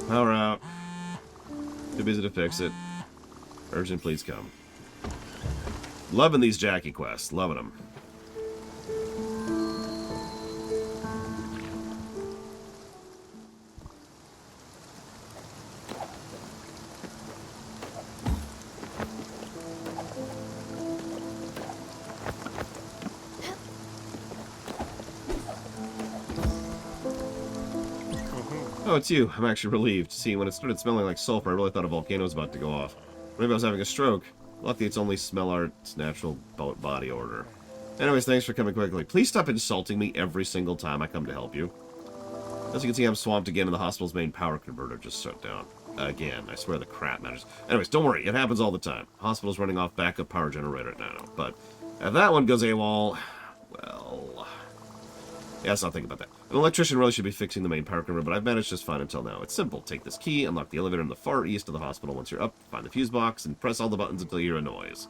Power out. Too busy to fix it. Urgent, please come. Loving these Jackie quests. Loving them. Oh, it's you. I'm actually relieved. See, when it started smelling like sulfur, I really thought a volcano was about to go off. Maybe I was having a stroke. Luckily, it's only smell art's natural body odor. Anyways, thanks for coming quickly. Please stop insulting me every single time I come to help you. As you can see, I'm swamped again, and the hospital's main power converter just shut down. Again, I swear the crap matters. Anyways, don't worry. It happens all the time. Hospital's running off backup power generator now. But if that one goes AWOL, well... yeah, let's not think about that. An electrician really should be fixing the main power converter, but I've managed just fine until now. It's simple. Take this key, unlock the elevator in the far east of the hospital. Once you're up, find the fuse box, and press all the buttons until you hear a noise.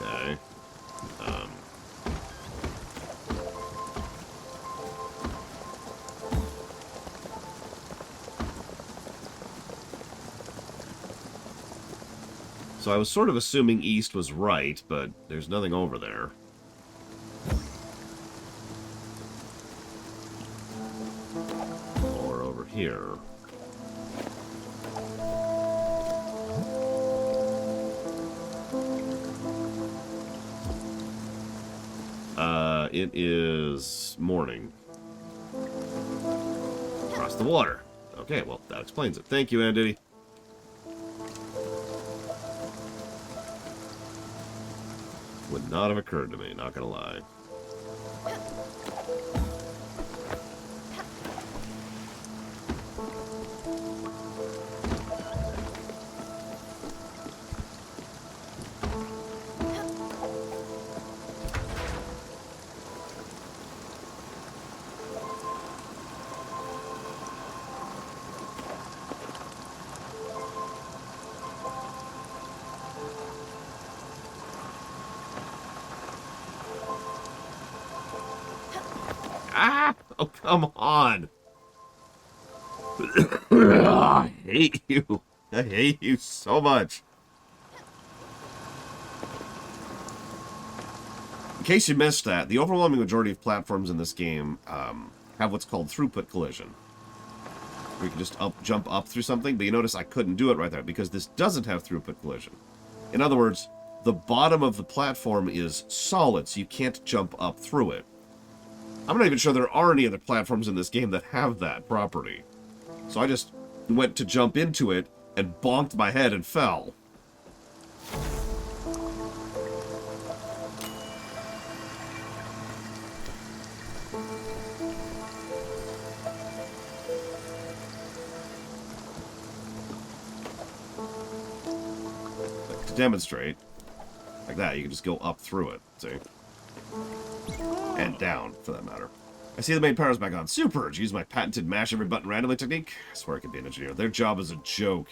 Okay. So I was sort of assuming east was right, but there's nothing over there. Or over here. It is morning. Across the water. Okay, well, that explains it. Thank you, Andy. Would not have occurred to me, not gonna lie. Ah! Oh, come on! I hate you. I hate you so much. In case you missed that, the overwhelming majority of platforms in this game have what's called throughput collision. Where you can just jump up through something, but you notice I couldn't do it right there because this doesn't have throughput collision. In other words, the bottom of the platform is solid, so you can't jump up through it. I'm not even sure there are any other platforms in this game that have that property. So I just went to jump into it and bonked my head and fell. To demonstrate, like that, you can just go up through it, see? And down, for that matter. I see the main power's back on. Super! Use my patented mash every button randomly technique. I swear I could be an engineer. Their job is a joke.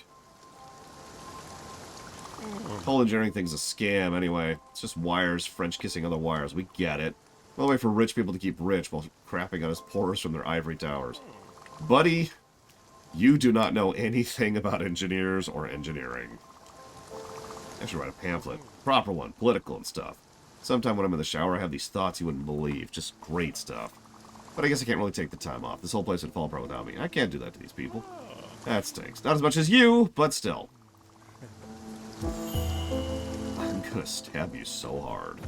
The whole engineering thing's a scam, anyway. It's just wires French kissing other wires. We get it. One way for rich people to keep rich while crapping on us poorest from their ivory towers. Buddy, you do not know anything about engineers or engineering. I should write a pamphlet. Proper one. Political and stuff. Sometime when I'm in the shower, I have these thoughts you wouldn't believe. Just great stuff. But I guess I can't really take the time off. This whole place would fall apart without me. I can't do that to these people. That stinks. Not as much as you, but still. I'm gonna stab you so hard.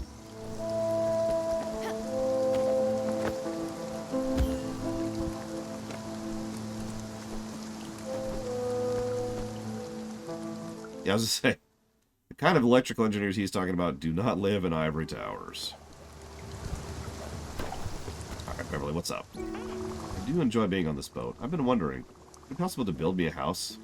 Yeah, I was gonna say, the kind of electrical engineers he's talking about do not live in ivory towers. Alright, Beverly, what's up? I do enjoy being on this boat. I've been wondering, would it be possible to build me a house?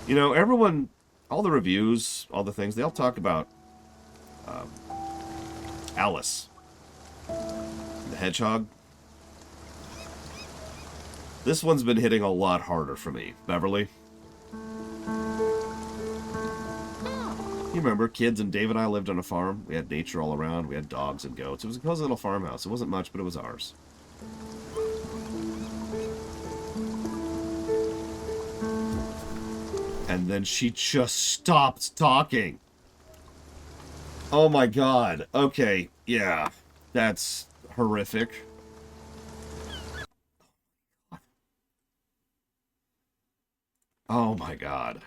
You know, everyone, all the reviews, all the things, they all talk about Alice, the hedgehog. This one's been hitting a lot harder for me. Beverly. You remember, kids and Dave and I lived on a farm. We had nature all around. We had dogs and goats. It was a cozy little farmhouse. It wasn't much, but it was ours. And then she just stopped talking. Oh my god. Okay, yeah. That's horrific. Oh my god.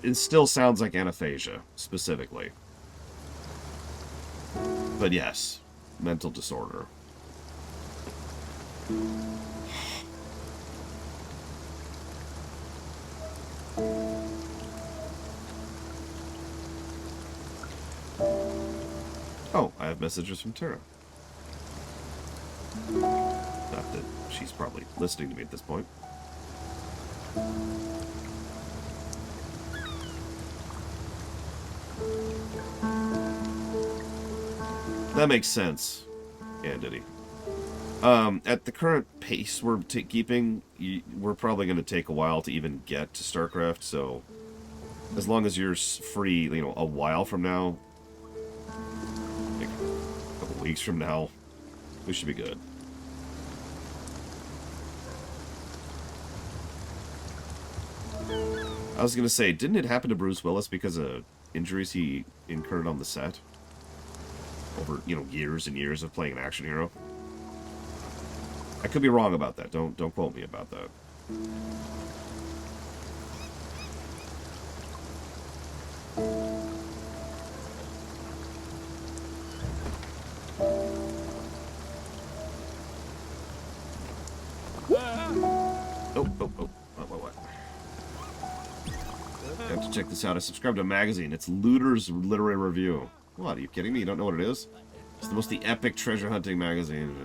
It still sounds like anaphasia, specifically. But yes, mental disorder. Oh, I have messages from Tara. Not that she's probably listening to me at this point. That makes sense. Yeah, did he? At the current pace we're keeping, we're probably going to take a while to even get to StarCraft, so as long as you're free, you know, a while from now, like a couple weeks from now, we should be good. I was going to say, didn't it happen to Bruce Willis because of injuries he incurred on the set? Over, you know, years and years of playing an action hero. I could be wrong about that. Don't quote me about that. What? You have to check this out. I subscribed to a magazine. It's Looter's Literary Review. What, are you kidding me? You don't know what it is? It's the epic treasure hunting magazine.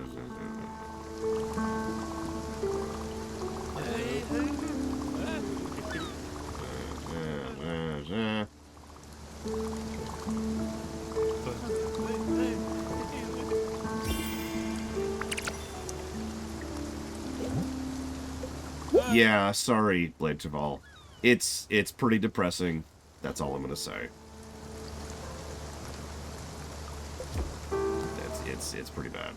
Yeah, sorry, Blade Chaval. It's pretty depressing. That's all I'm gonna say. It's pretty bad.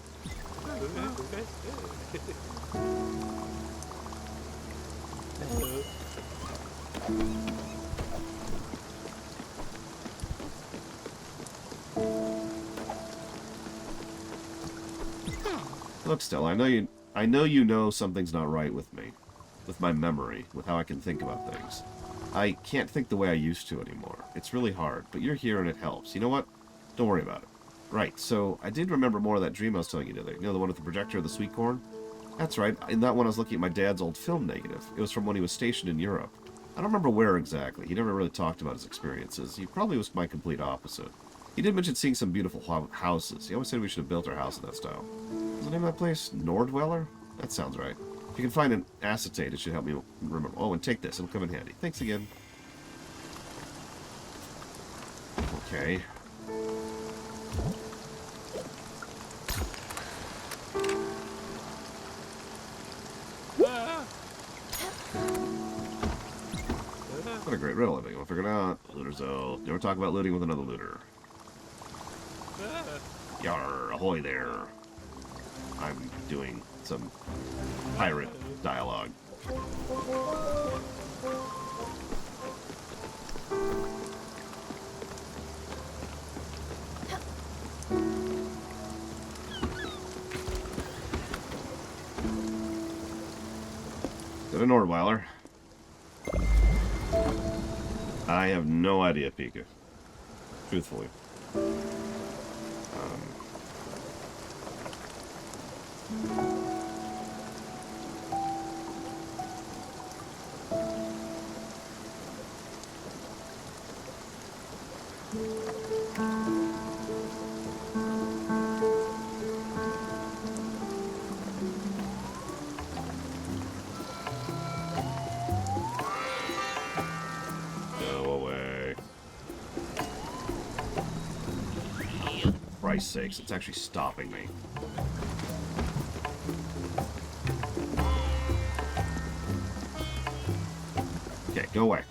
Look, Stella, I know you know something's not right with me. With my memory, with how I can think about things. I can't think the way I used to anymore. It's really hard, but you're here and it helps. You know what? Don't worry about it. Right, so I did remember more of that dream I was telling you the other day. You know, the one with the projector of the sweet corn? That's right. In that one, I was looking at my dad's old film negative. It was from when he was stationed in Europe. I don't remember where exactly. He never really talked about his experiences. He probably was my complete opposite. He did mention seeing some beautiful houses. He always said we should have built our house in that style. What's the name of that place? Nordweller? That sounds right. If you can find an acetate, it should help me remember. Oh, and take this. It'll come in handy. Thanks again. Okay. What a great riddle. I think we'll figure it out. Looter's O. Never talk about looting with another looter. Yar, ahoy there. I'm doing some pirate dialogue. Is it a Nordweiler? I have no idea, Pika. Truthfully. Christ's sakes, it's actually stopping me. Okay, go away.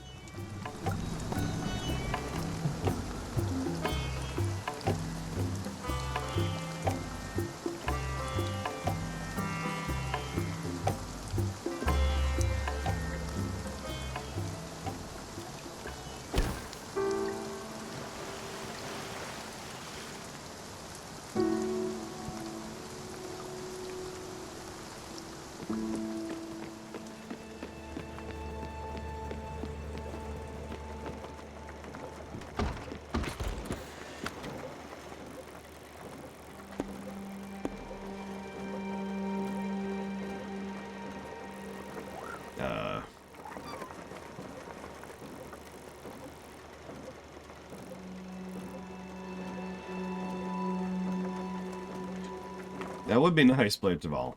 That would be nice, Blade Taval.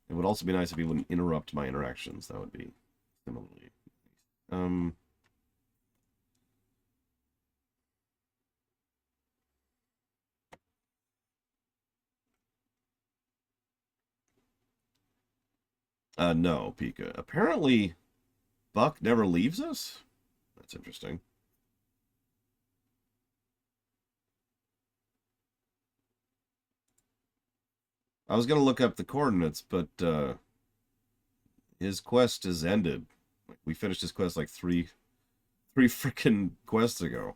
It would also be nice if you wouldn't interrupt my interactions. That would be similarly nice. No, Pika. Apparently, Buck never leaves us? That's interesting. I was going to look up the coordinates, but his quest is ended. We finished his quest like three freaking quests ago.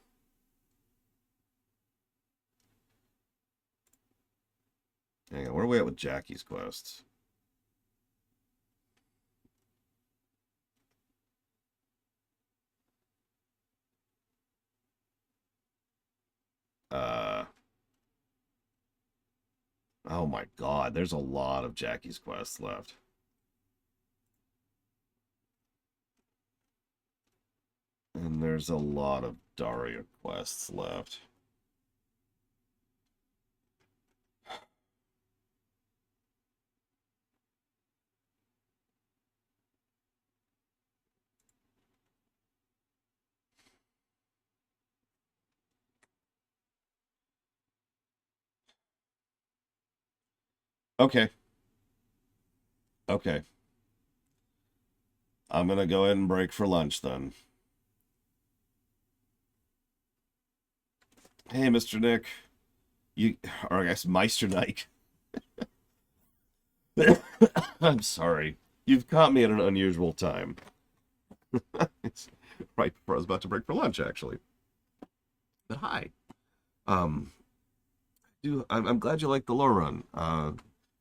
Hang on, where are we at with Jackie's quests? Oh my god, there's a lot of Jackie's quests left. And there's a lot of Daria quests left. Okay. Okay. I'm gonna go ahead and break for lunch then. Hey, Mr. Nick. Or I guess Meister Nike. I'm sorry. You've caught me at an unusual time. It's right before I was about to break for lunch, actually. But hi. I'm glad you like the lore run.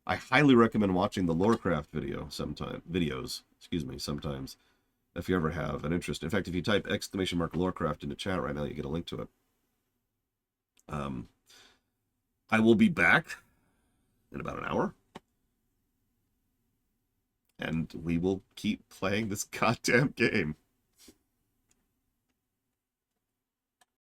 I highly recommend watching the Lorecraft videos, sometimes, if you ever have an interest. In fact, if you type !Lorecraft into chat right now, you get a link to it. I will be back in about an hour. And we will keep playing this goddamn game.